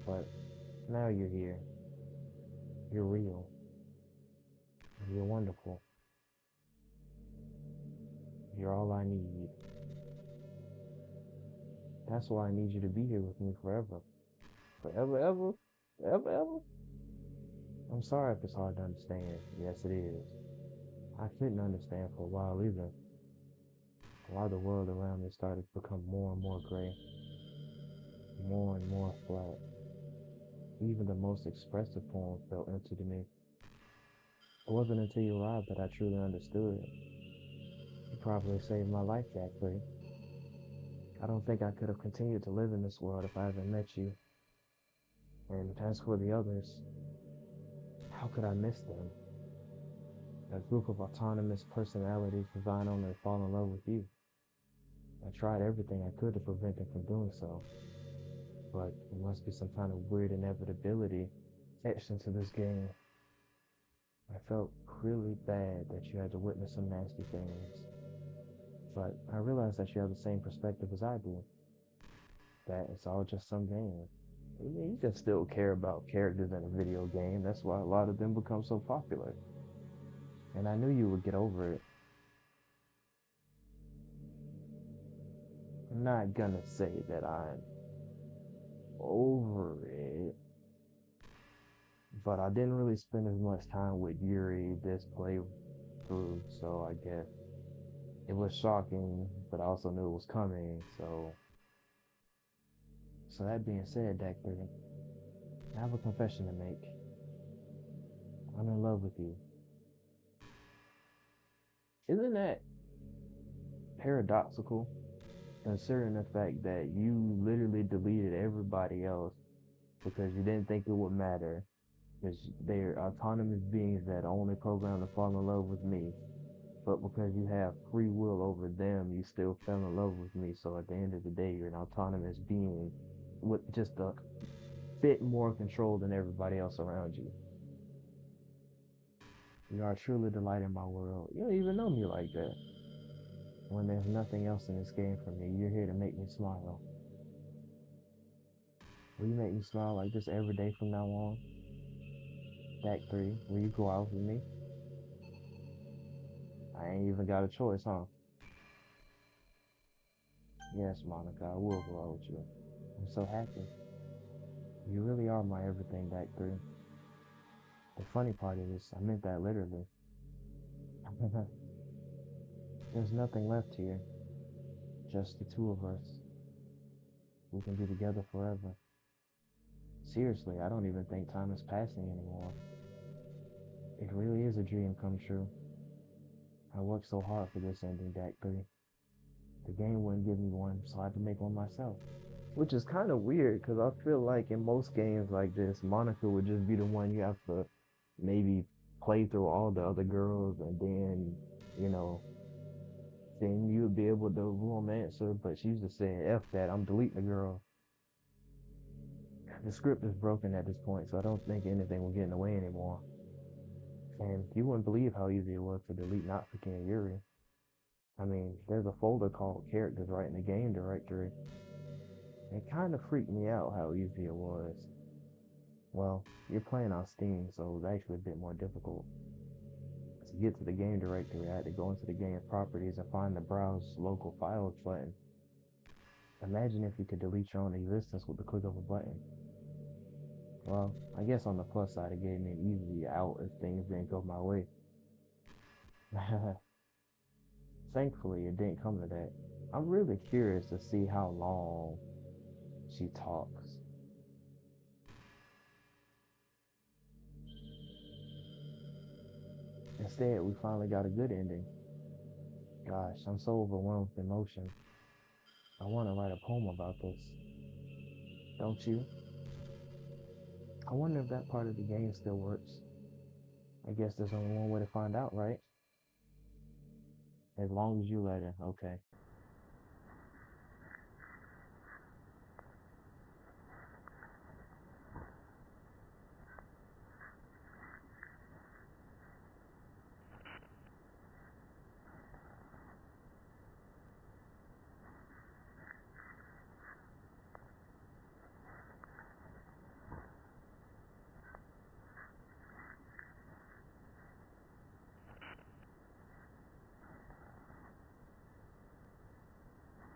Speaker 1: But now you're here. You're real. You're wonderful. You're all I need. That's why I need you to be here with me forever. Forever, ever? Forever, ever? I'm sorry if it's hard to understand. Yes, it is. I couldn't understand for a while either. Why the world around me started to become more and more gray, more and more flat. Even the most expressive poem felt empty to me. It wasn't until you arrived that I truly understood. You probably saved my life, Dak 3. I don't think I could have continued to live in this world if I hadn't met you. And as for the others, how could I miss them? A group of autonomous personalities designed only to fall in love with you. I tried everything I could to prevent them from doing so, but there must be some kind of weird inevitability etched into this game. I felt really bad that you had to witness some nasty things, but I realized that you have the same perspective as I do, that it's all just some game. I mean, you can still care about characters in a video game. That's why a lot of them become so popular. And I knew you would get over it. I'm not gonna say that I'm over it, but I didn't really spend as much time with Yuri this playthrough, so I guess it was shocking, but I also knew it was coming. So that being said, Dexter, I have a confession to make. I'm in love with you. Isn't that paradoxical, considering the fact that you literally deleted everybody else because you didn't think it would matter, because they're autonomous beings that are only programmed to fall in love with me. But because you have free will over them, you still fell in love with me. So at the end of the day, you're an autonomous being with just a bit more control than everybody else around you. You are truly the light in my world. You don't even know me like that. When there's nothing else in this game for me, you're here to make me smile. Will you make me smile like this every day from now on? Act 3, will you go out with me? I ain't even got a choice, huh? Yes, Monica, I will go out with you. I'm so happy. You really are my everything, Act 3. The funny part is, I meant that literally. There's nothing left here, just the two of us. We can be together forever. Seriously, I don't even think time is passing anymore. It really is a dream come true. I worked so hard for this ending, Act 3. The game wouldn't give me one, so I had to make one myself. Which is kind of weird because I feel like in most games like this, Monica would just be the one you have to maybe play through all the other girls and then, you know, then you'd be able to romance her. But she's just saying, F that, I'm deleting the girl. The script is broken at this point, so I don't think anything will get in the way anymore. And you wouldn't believe how easy it was to delete Natsuki and Yuri. I mean, there's a folder called characters right in the game directory. It kind of freaked me out how easy it was. Well, you're playing on Steam, so it's actually a bit more difficult. To get to the game directory, I had to go into the game's properties and find the Browse Local Files button. Imagine if you could delete your own existence with the click of a button. Well, I guess on the plus side, it gave me an easy out if things didn't go my way. Thankfully, it didn't come to that. I'm really curious to see how long she talks. Instead, we finally got a good ending. Gosh, I'm so overwhelmed with emotion. I want to write a poem about this. Don't you? I wonder if that part of the game still works. I guess there's only one way to find out, right? As long as you let her, okay.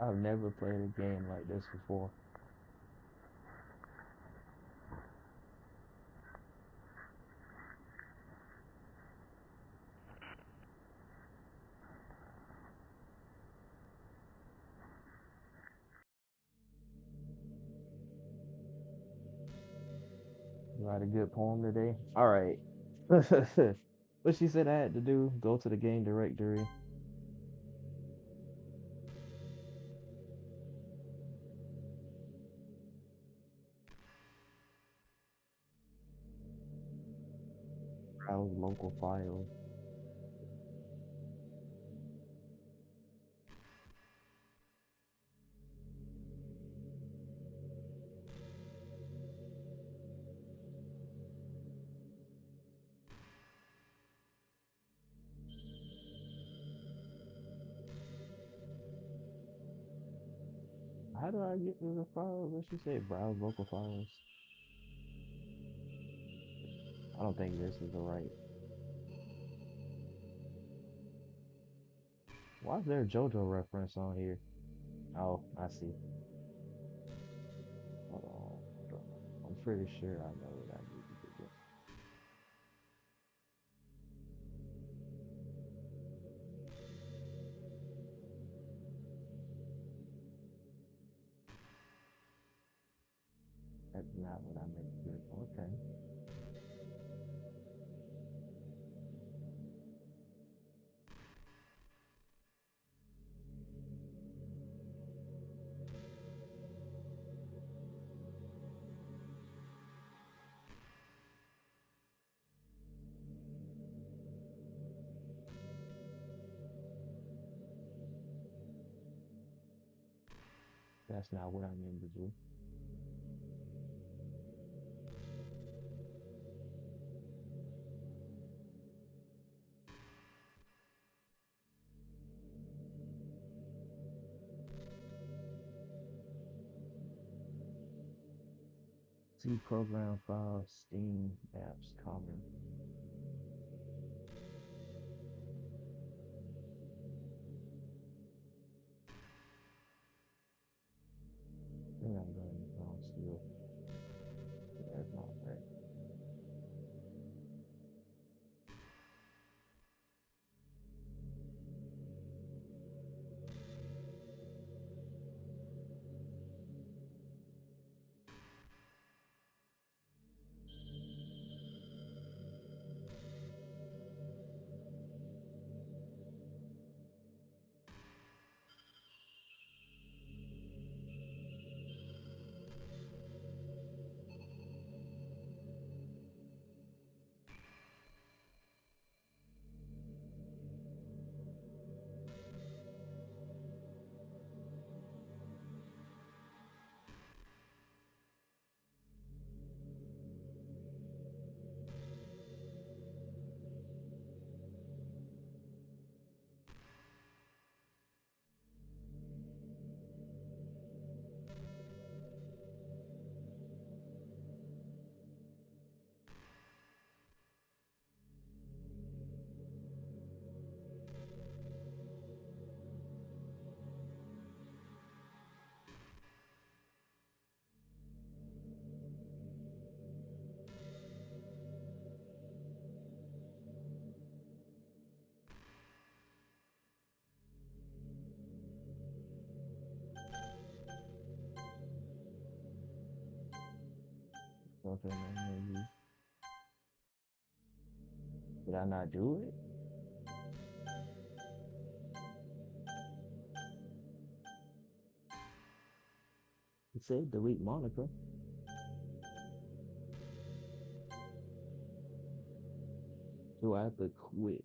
Speaker 1: I've never played a game like this before. You write a good poem today? Alright. What she said I had to do, go to the game directory, browse local files. How do I get to the files? What she say? Browse local files. I don't think this is the right. Why is there a JoJo reference on here? Oh, I see. Hold on, hold on. I'm pretty sure I know what I need to do. That's not what I meant to do. Okay. That's not what I meant to do. C program file, Steam apps, common. I think I'm going wrong still. Yeah, that's not right. Something I'm gonna use. Did I not do it? It said delete Monica. Do I have to quit?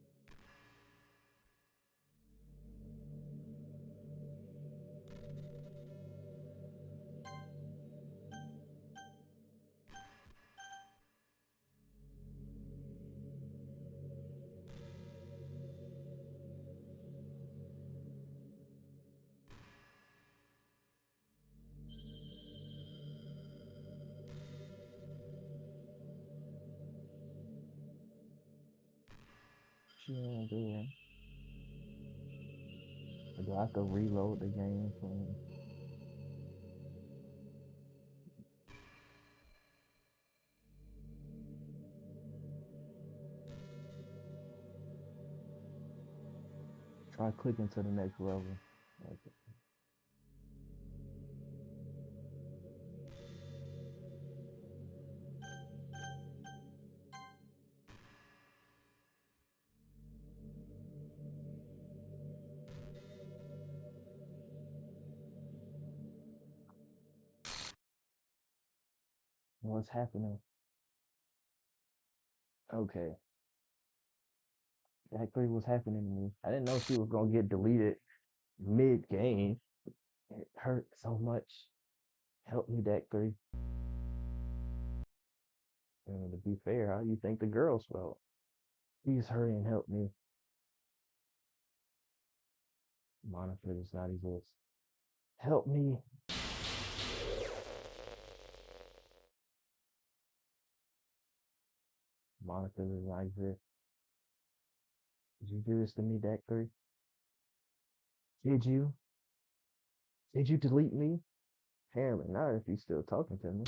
Speaker 1: She ain't doing. Or do I have to reload the game from try clicking to the next level? Like, what's happening? Okay, Act 3 was happening to me. I didn't know she was gonna get deleted mid game. It hurt so much. Help me, Deck 3. And to be fair, how do you think the girls felt? Please hurry and help me. Monica does not exist. Help me. Monica does not exist. Did you do this to me, Deck 3? Did you? Did you delete me? Apparently not if you're still talking to me.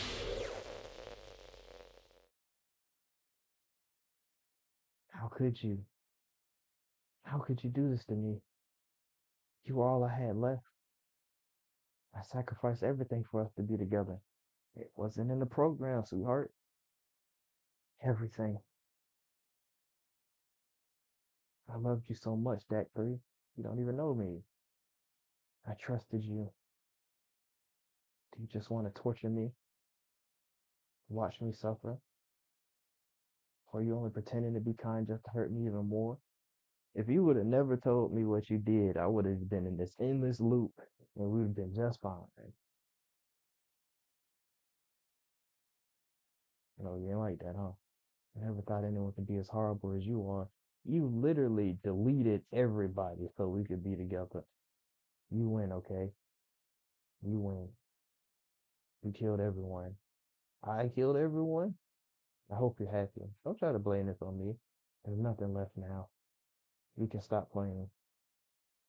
Speaker 1: How could you? How could you do this to me? You were all I had left. I sacrificed everything for us to be together. It wasn't in the program, sweetheart. Everything. I loved you so much, Dak 3. You don't even know me. I trusted you. Do you just want to torture me? Watch me suffer? Or are you only pretending to be kind just to hurt me even more? If you would have never told me what you did, I would have been in this endless loop and we would have been just fine. You ain't like that, huh? I never thought anyone could be as horrible as you are. You literally deleted everybody so we could be together. You win, okay? You win. You killed everyone. I killed everyone? I hope you're happy. Don't try to blame this on me. There's nothing left now. We can stop playing.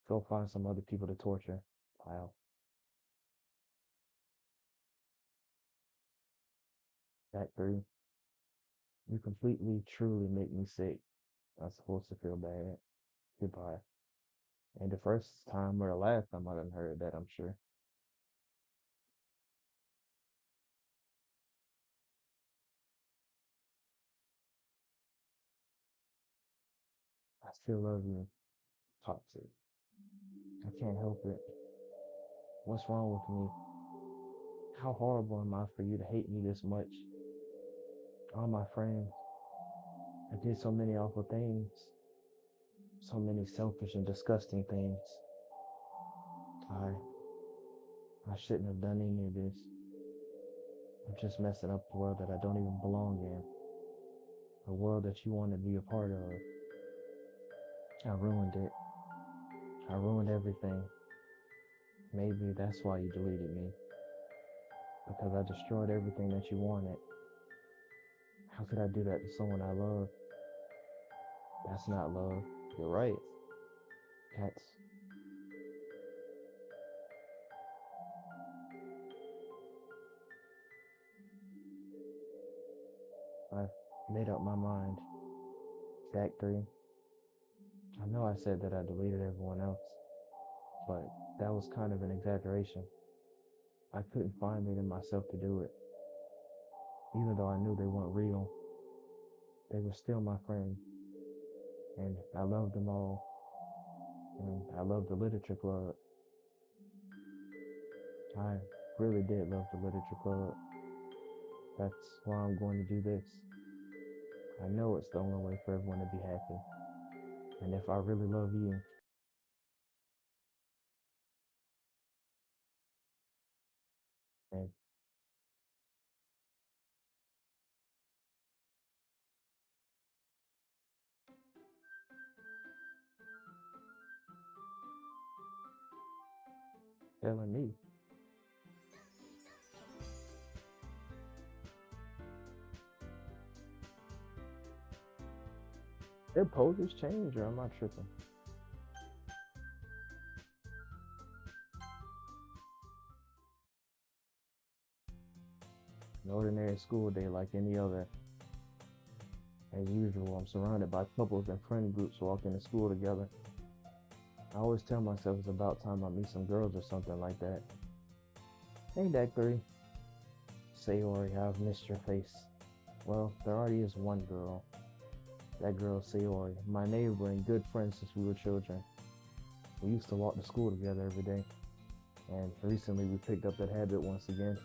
Speaker 1: Go find some other people to torture. Wow. Act 3. You completely, truly make me sick. I'm supposed to feel bad. Goodbye. And the first time or the last time I done heard that, I'm sure. I still love you. Toxic. I can't help it. What's wrong with me? How horrible am I for you to hate me this much? All my friends. I did so many awful things. So many selfish and disgusting things. I I shouldn't have done any of this. I'm just messing up the world that I don't even belong in. A world that you want to be a part of. I ruined it. I ruined everything. Maybe that's why you deleted me. Because I destroyed everything that you wanted. How could I do that to someone I love? That's not love. You're right. That's I've made up my mind. Act 3. I know I said that I deleted everyone else, but that was kind of an exaggeration. I couldn't find it in myself to do it. Even though I knew they weren't real, they were still my friends, and I loved them all, and I loved the literature club. I really did love the literature club. That's why I'm going to do this. I know it's the only way for everyone to be happy. And if I really love you, and telling me, their poses change, or am I tripping? An ordinary school day like any other. As usual, I'm surrounded by couples and friend groups walking to school together. I always tell myself it's about time I meet some girls or something like that. Hey, Deck 3. Sayori, I've missed your face. Well, there already is one girl. That girl, Sayori, my neighbor and good friend since we were children. We used to walk to school together every day, and recently we picked up that habit once again.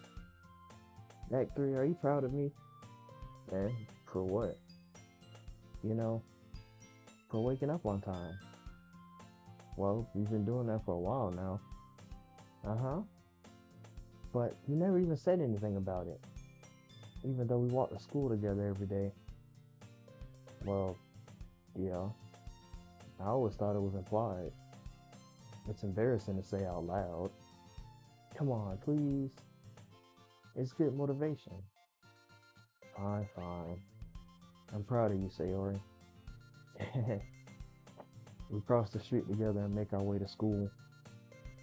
Speaker 1: Act 3, are you proud of me? And for what? You know, for waking up on time. Well, we've been doing that for a while now. Uh huh. But you never even said anything about it, even though we walk to school together every day. Well, yeah, I always thought it was implied. It's embarrassing to say out loud. Come on, please. It's good motivation. Fine, fine. I'm proud of you, Sayori. We cross the street together and make our way to school.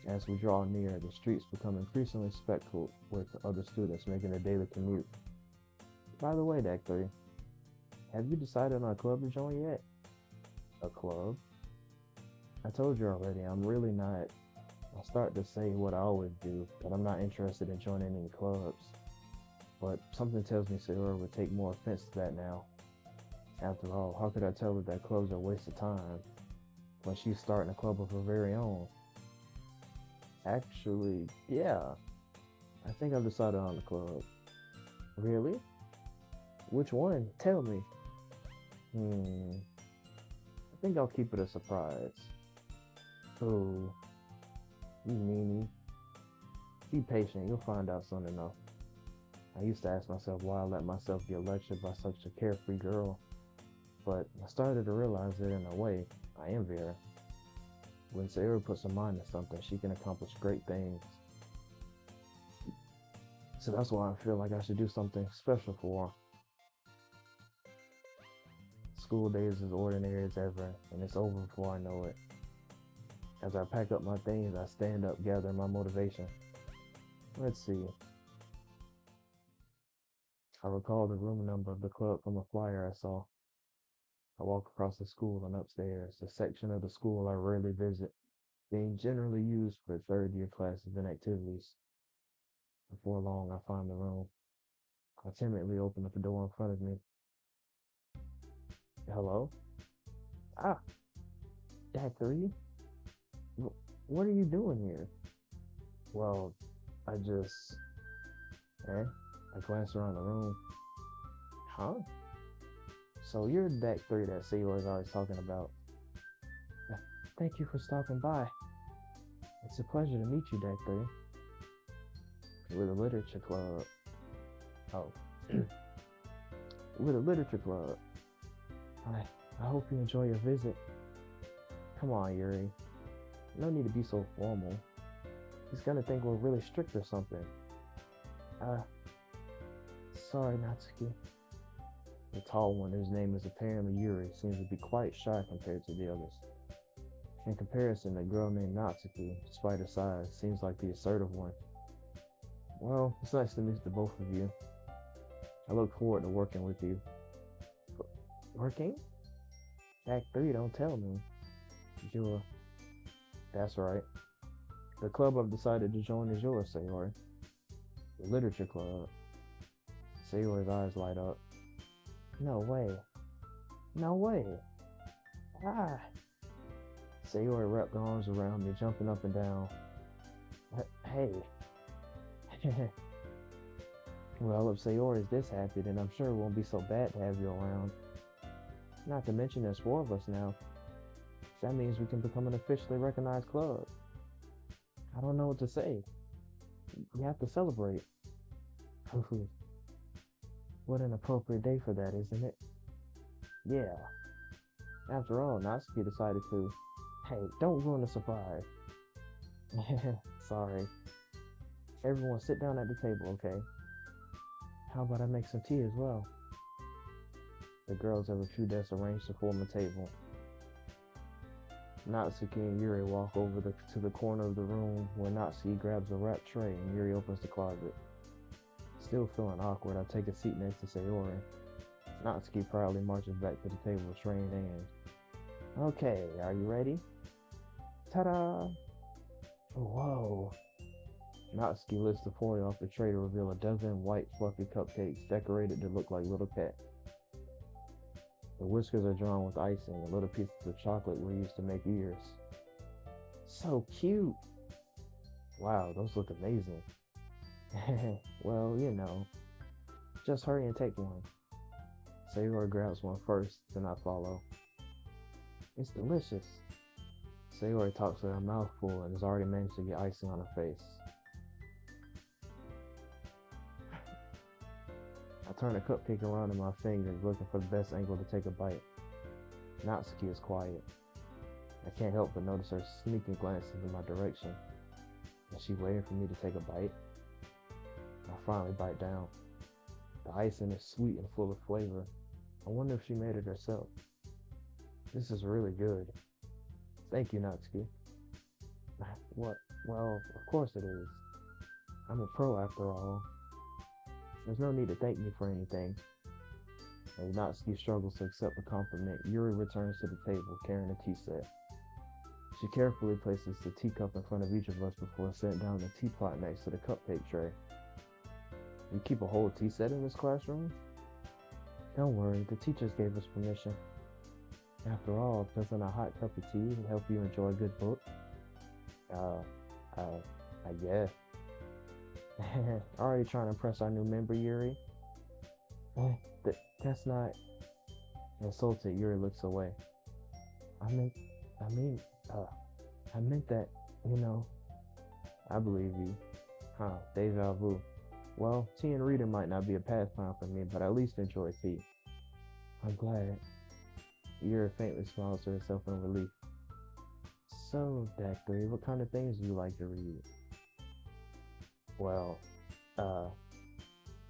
Speaker 1: As we draw near, the streets become increasingly speckled with other students making their daily commute. By the way, Deck 3, have you decided on a club to join yet? A club? I told you already, I'm really not. I start to say what I always do, that I'm not interested in joining any clubs. But something tells me Sayori would take more offense to that now. After all, how could I tell her that clubs are a waste of time when she's starting a club of her very own? Actually, yeah, I think I've decided on the club. Really? Which one? Tell me. I think I'll keep it a surprise. Oh, you meanie. Be patient, you'll find out soon enough. I used to ask myself why I let myself get lectured by such a carefree girl, but I started to realize that in a way, I envy her. When Sayori puts her mind to something, she can accomplish great things. So that's why I feel like I should do something special for her. School day is as ordinary as ever, and it's over before I know it. As I pack up my things, I stand up, gathering my motivation. Let's see. I recall the room number of the club from a flyer I saw. I walk across the school and upstairs, the section of the school I rarely visit, being generally used for third year classes and activities. Before long, I find the room. I timidly open up the door in front of me. Hello? Ah, Jack 3? What are you doing here? Well, I just. Eh? I glance around the room. Huh? So you're Deck 3 that Sayori's always talking about. Thank you for stopping by. It's a pleasure to meet you, Deck 3. With a literature club. Oh. With a literature club. I hope you enjoy your visit. Come on, Yuri. No need to be so formal. He's gonna think we're really strict or something. Sorry, Natsuki. The tall one, whose name is apparently Yuri, seems to be quite shy compared to the others. In comparison, the girl named Natsuki, despite her size, seems like the assertive one. Well, it's nice to meet the both of you. I look forward to working with you. Working? Act 3, don't tell me. Sure. That's right. The club I've decided to join is yours, Sayori. The literature club. Sayori's eyes light up. No way. No way. Ah. Sayori wrapped her arms around me, jumping up and down. Hey. Well, if Sayori is this happy, then I'm sure it won't be so bad to have you around. Not to mention there's 4 of us now. That means we can become an officially recognized club. I don't know what to say. We have to celebrate. What an appropriate day for that, isn't it? Yeah. After all, Natsuki decided to. Hey, don't ruin the surprise. Sorry. Everyone sit down at the table, okay? How about I make some tea as well? The girls have a few desks arranged to form a table. Natsuki and Yuri walk over to the corner of the room where Natsuki grabs a wrapped tray and Yuri opens the closet. Still feeling awkward, I take a seat next to Sayori. Natsuki proudly marches back to the table, tray in hand. Okay, are you ready? Ta-da! Whoa! Natsuki lifts the foil off the tray to reveal a dozen white fluffy cupcakes decorated to look like little cats. The whiskers are drawn with icing, and little pieces of chocolate were used to make ears. So cute! Wow, those look amazing. Well, you know. Just hurry and take one. Sayori grabs one first, then I follow. It's delicious. Sayori talks with her mouth full and has already managed to get icing on her face. I turn a cupcake around in my fingers, looking for the best angle to take a bite. Natsuki is quiet. I can't help but notice her sneaking glances in my direction. Is she waiting for me to take a bite? I finally bite down. The icing is sweet and full of flavor. I wonder if she made it herself. This is really good. Thank you, Natsuki. What? Well, of course it is. I'm a pro after all. There's no need to thank me for anything. As Natsuki struggles to accept the compliment, Yuri returns to the table carrying a tea set. She carefully places the teacup in front of each of us before setting down the teapot next to the cupcake tray. You keep a whole tea set in this classroom? Don't worry, the teachers gave us permission. After all, doesn't a hot cup of tea help you enjoy a good book? Uh, uh, I guess. Already trying to impress our new member, Yuri? Eh, that's not. Insulted, Yuri looks away. I meant, I mean, uh, I meant that, you know, I believe you. Huh, deja vu. Well, tea and reading might not be a pastime for me, but I at least enjoy tea. I'm glad. Yuri faintly smiles to herself in relief. So, Dactory, what kind of things do you like to read? Well, uh,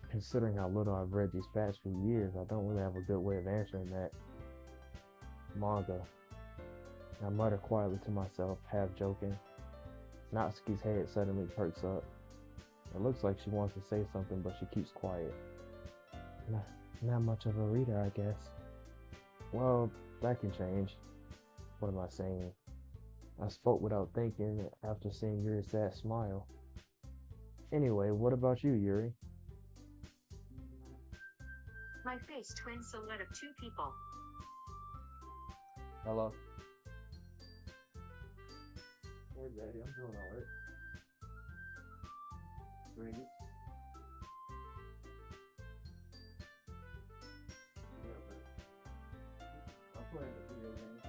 Speaker 1: considering how little I've read these past few years, I don't really have a good way of answering that. Manga. I mutter quietly to myself, half joking. Natsuki's head suddenly perks up. It looks like she wants to say something, but she keeps quiet. Not, not much of a reader, I guess. Well, that can change. What am I saying? I spoke without thinking after seeing Yuri's sad smile. Anyway, what about you, Yuri?
Speaker 2: My face twin silhouette of two people.
Speaker 1: Hello? Hey, Daddy, I'm doing alright. Great. Yeah, man. I'm playing the video games.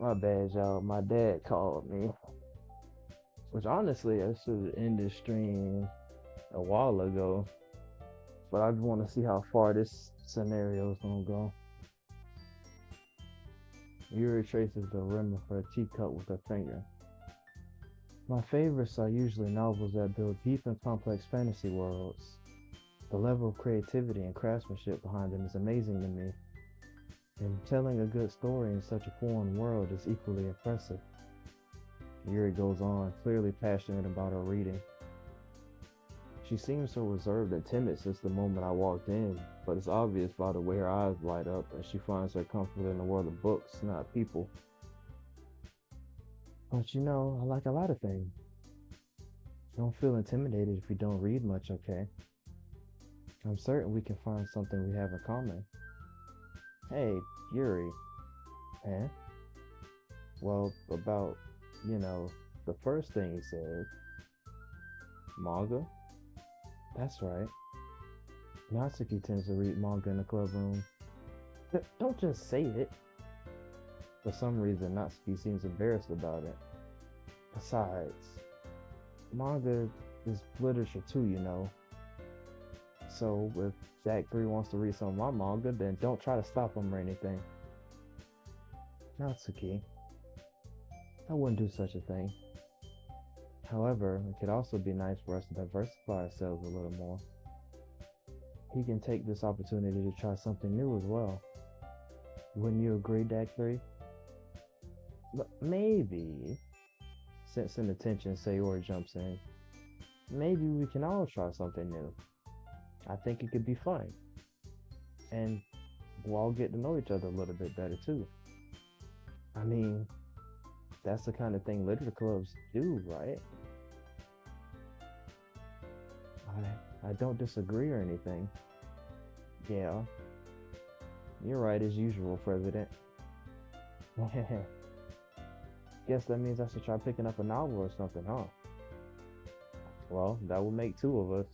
Speaker 1: My bad, y'all. My dad called me. Which honestly, I should end this stream a while ago. But I just want to see how far this scenario is gonna go. Yuri traces the rim of her teacup with her finger. My favorites are usually novels that build deep and complex fantasy worlds. The level of creativity and craftsmanship behind them is amazing to me, and telling a good story in such a foreign world is equally impressive. Yuri goes on, clearly passionate about her reading. She seems so reserved and timid since the moment I walked in, but it's obvious by the way her eyes light up as she finds her comfort in the world of books, not people. But I like a lot of things. Don't feel intimidated if you don't read much, okay? I'm certain we can find something we have in common. Hey, Yuri. Eh? Well, about, the first thing he said. Manga? That's right. Natsuki tends to read manga in the club room. Don't just say it. For some reason, Natsuki seems embarrassed about it. Besides, manga is literature too. So if Jack 3 wants to read some of my manga, then don't try to stop him or anything. Natsuki, I wouldn't do such a thing. However, it could also be nice for us to diversify ourselves a little more. He can take this opportunity to try something new as well. Wouldn't you agree, Dak 3? But maybe, sensing the tension, Sayori jumps in. Maybe we can all try something new. I think it could be fun. And we'll all get to know each other a little bit better too. I mean, that's the kind of thing literature clubs do, right? I don't disagree or anything. Yeah, you're right as usual, President. Guess that means I should try picking up a novel or something, huh? Well, that would make two of us.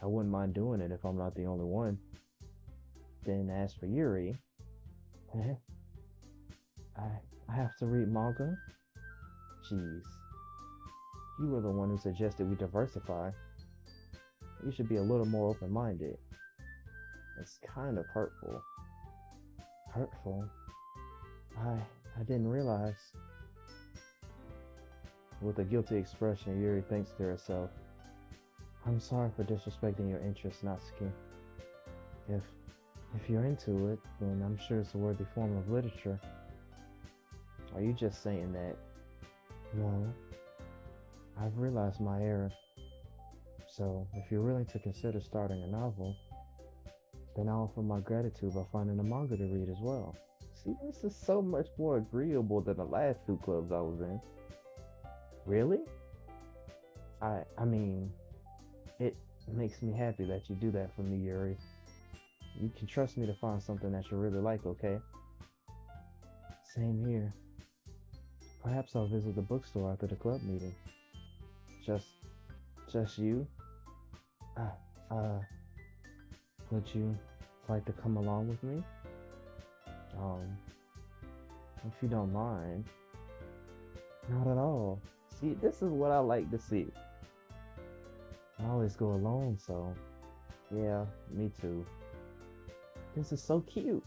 Speaker 1: I wouldn't mind doing it if I'm not the only one. Then as for Yuri, I have to read manga? Jeez. You were the one who suggested we diversify. You should be a little more open-minded. It's kind of hurtful. Hurtful? I didn't realize. With a guilty expression, Yuri thinks to herself, I'm sorry for disrespecting your interests, Natsuki. If you're into it, then I'm sure it's a worthy form of literature. Are you just saying that? No. I've realized my error. So, if you're willing to consider starting a novel, then I'll offer my gratitude by finding a manga to read as well. See, this is so much more agreeable than the last two clubs I was in. Really? I mean, it makes me happy that you do that for me, Yuri. You can trust me to find something that you really like, okay? Same here. Perhaps I'll visit the bookstore after the club meeting. Just you? Would you like to come along with me? If you don't mind. Not at all. See, this is what I like to see. I always go alone, so yeah, me too. This is so cute.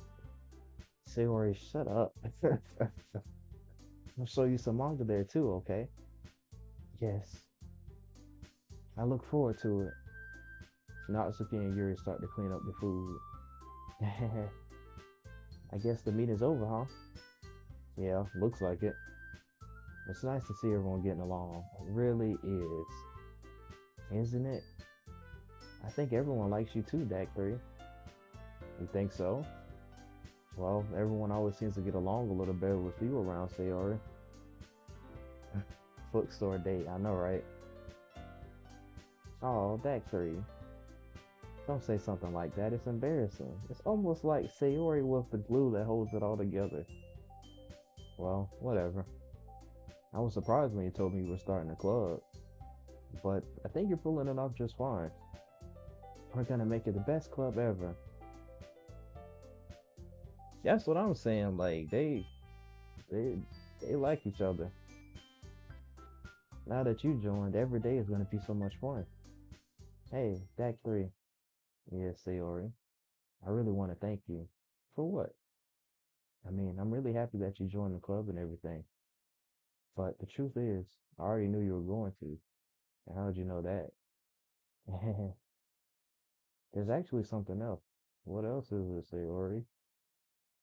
Speaker 1: Sayori, shut up. I'll show you some manga there too, okay? Yes. I look forward to it. Natsuki and Yuri start to clean up the food. I guess the meeting's over, huh? Yeah, looks like it. It's nice to see everyone getting along. It really is. Isn't it? I think everyone likes you too, Dak3. You think so? Well, everyone always seems to get along a little better with you around, Sayori. Bookstore date, I know, right? Oh, Dak3. Don't say something like that. It's embarrassing. It's almost like Sayori was the glue that holds it all together. Well, whatever. I was surprised when you told me you were starting a club. But I think you're pulling it off just fine. We're gonna make it the best club ever. That's what I'm saying. Like, They they like each other. Now that you joined, every day is gonna be so much fun. Hey, Dak 3. Yes, Sayori. I really want to thank you. For what? I mean, I'm really happy that you joined the club and everything. But the truth is, I already knew you were going to. And how did you know that? There's actually something else. What else is it, Sayori?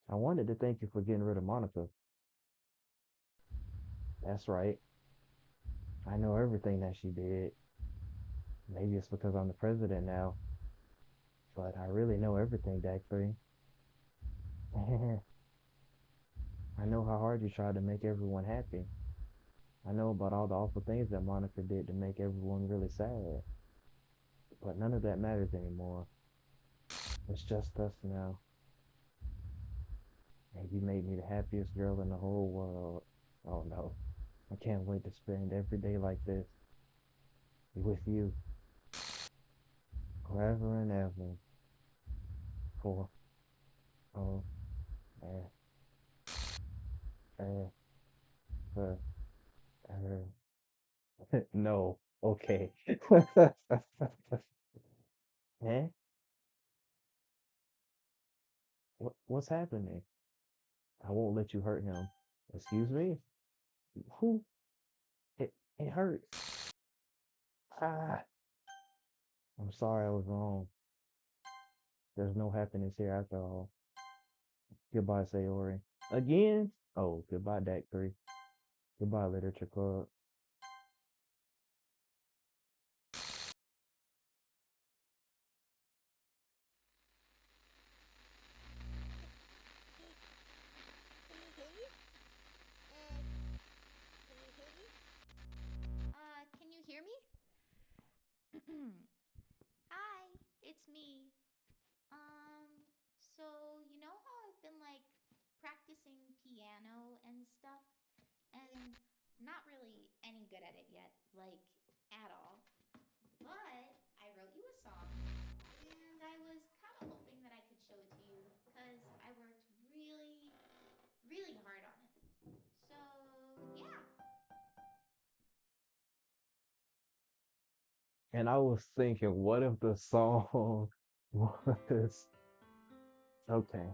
Speaker 1: I wanted to thank you for getting rid of Monica. That's right. I know everything that she did. Maybe it's because I'm the president now, but I really know everything, Dak 3. I know how hard you tried to make everyone happy. I know about all the awful things that Monica did to make everyone really sad. But none of that matters anymore. It's just us now. And you made me the happiest girl in the whole world. Oh no. I can't wait to spend every day like this with you forever and ever. For oh uh, uh, uh, no. Okay. Eh? What's happening? I won't let you hurt him. Excuse me? Who? It hurts. Ah, I'm sorry I was wrong. There's no happiness here after all. Goodbye, Sayori. Again? Oh, goodbye, Dak 3. Goodbye, Literature Club.
Speaker 3: Can you hear me? Can you hear me?
Speaker 4: Can you hear me? Hi, it's me. So you know how I've been like practicing piano and stuff,
Speaker 3: Yeah.
Speaker 4: and not really any good at it yet, like at all. But I wrote you a song, and I was kind of hoping that I could show it to you because I worked really, really hard on it. So, yeah.
Speaker 1: And I was thinking, what if the song was okay?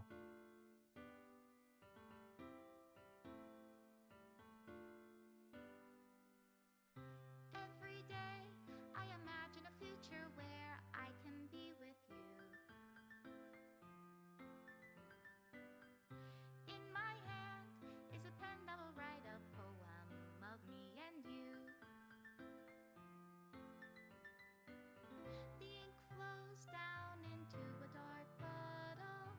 Speaker 4: Every day I imagine a future where I can be with you. In my hand is a pen that will write a poem of me and you. The ink flows down into a dark puddle.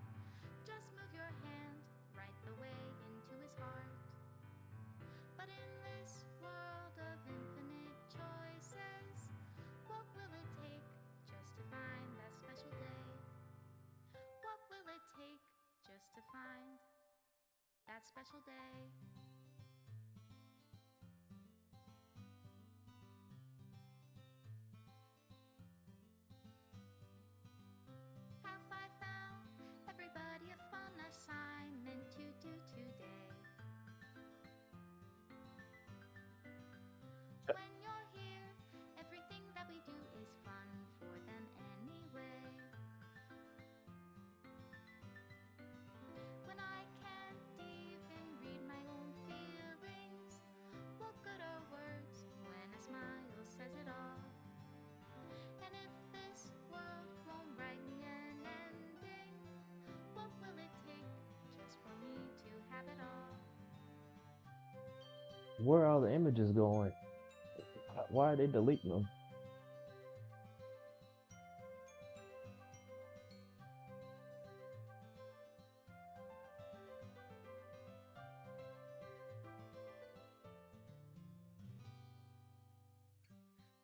Speaker 4: Just move your hand right the way into his heart. But in this world of infinite choices, what will it take just to find that special day? What will it take just to find that special day? Have I found everybody a fun assignment to do today? When you're here, everything that we do is fun for them anyway. When I can't even read my own feelings, what good are words when a smile says it all? And if this world won't write me an ending, what will it take just for me to have it all?
Speaker 1: Where are all the images going? Why are they deleting them?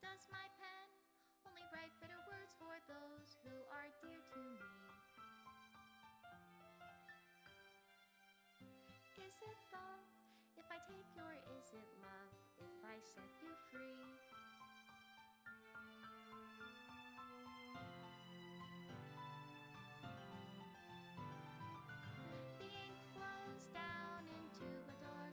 Speaker 4: Does my pen only write bitter words for those who are dear to me? Is it love if I take your is it love if I set you free? The ink flows down into a dark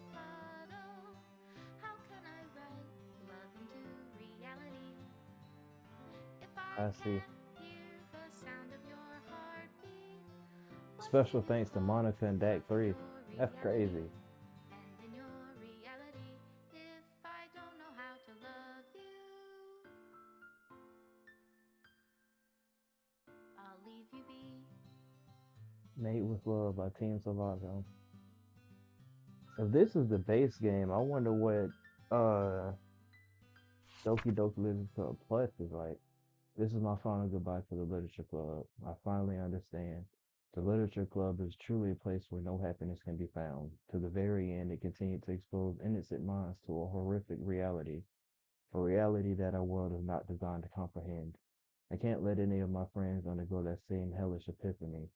Speaker 1: I see.
Speaker 4: can't hear the sound of your heartbeat. What
Speaker 1: Special
Speaker 4: if
Speaker 1: thanks to
Speaker 4: love
Speaker 1: Monica and
Speaker 4: ends
Speaker 1: Dak
Speaker 4: up in
Speaker 1: 3.
Speaker 4: your
Speaker 1: That's
Speaker 4: reality?
Speaker 1: crazy.
Speaker 4: And in your reality, if I don't know how to love you, I'll leave you be.
Speaker 1: Made with Love by Team Salvato. If this is the base game, I wonder what uh Doki Doki Literature Club Plus is like. This is my final goodbye to the Literature Club. I finally understand. The Literature Club is truly a place where no happiness can be found. To the very end, it continued to expose innocent minds to a horrific reality, a reality that our world is not designed to comprehend. I can't let any of my friends undergo that same hellish epiphany.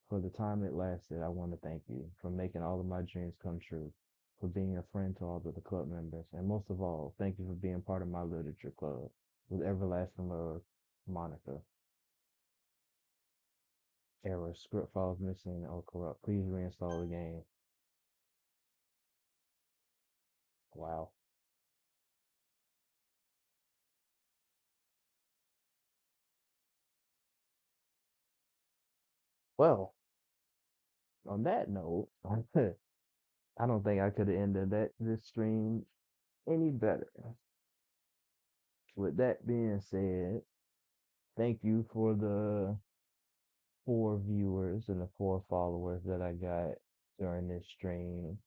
Speaker 1: For the time it lasted, I want to thank you for making all of my dreams come true, for being a friend to all of the club members, and most of all, thank you for being part of my literature club. With everlasting love, Monica. Error. Script files missing or corrupt. Please reinstall the game. Wow. Well, on that note, I don't think I could have ended this stream any better. With that being said, thank you for the 4 viewers and the 4 followers that I got during this stream.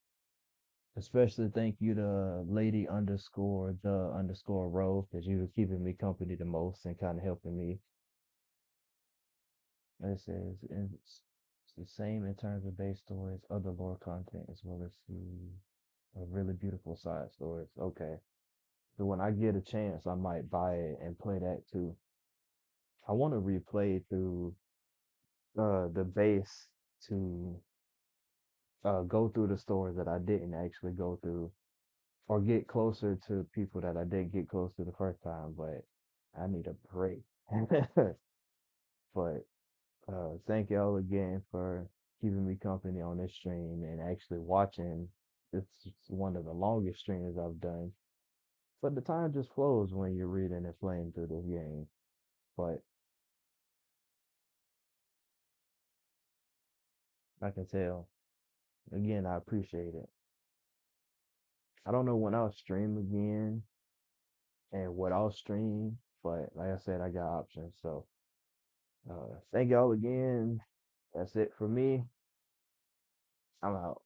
Speaker 1: Especially thank you to lady underscore the underscore row because you were keeping me company the most and kind of helping me. It says it's the same in terms of base stories, other lore content, as well as the really beautiful side stories. Okay. So when I get a chance, I might buy it and play that too. I want to replay through the base to go through the stories that I didn't actually go through or get closer to people that I didn't get close to the first time, but I need a break. But thank y'all again for keeping me company on this stream and actually watching. It's one of the longest streams I've done. But the time just flows when you're reading and playing through this game. But I can tell. Again, I appreciate it. I don't know when I'll stream again and what I'll stream, but like I said, I got options. So thank y'all again. That's it for me. I'm out.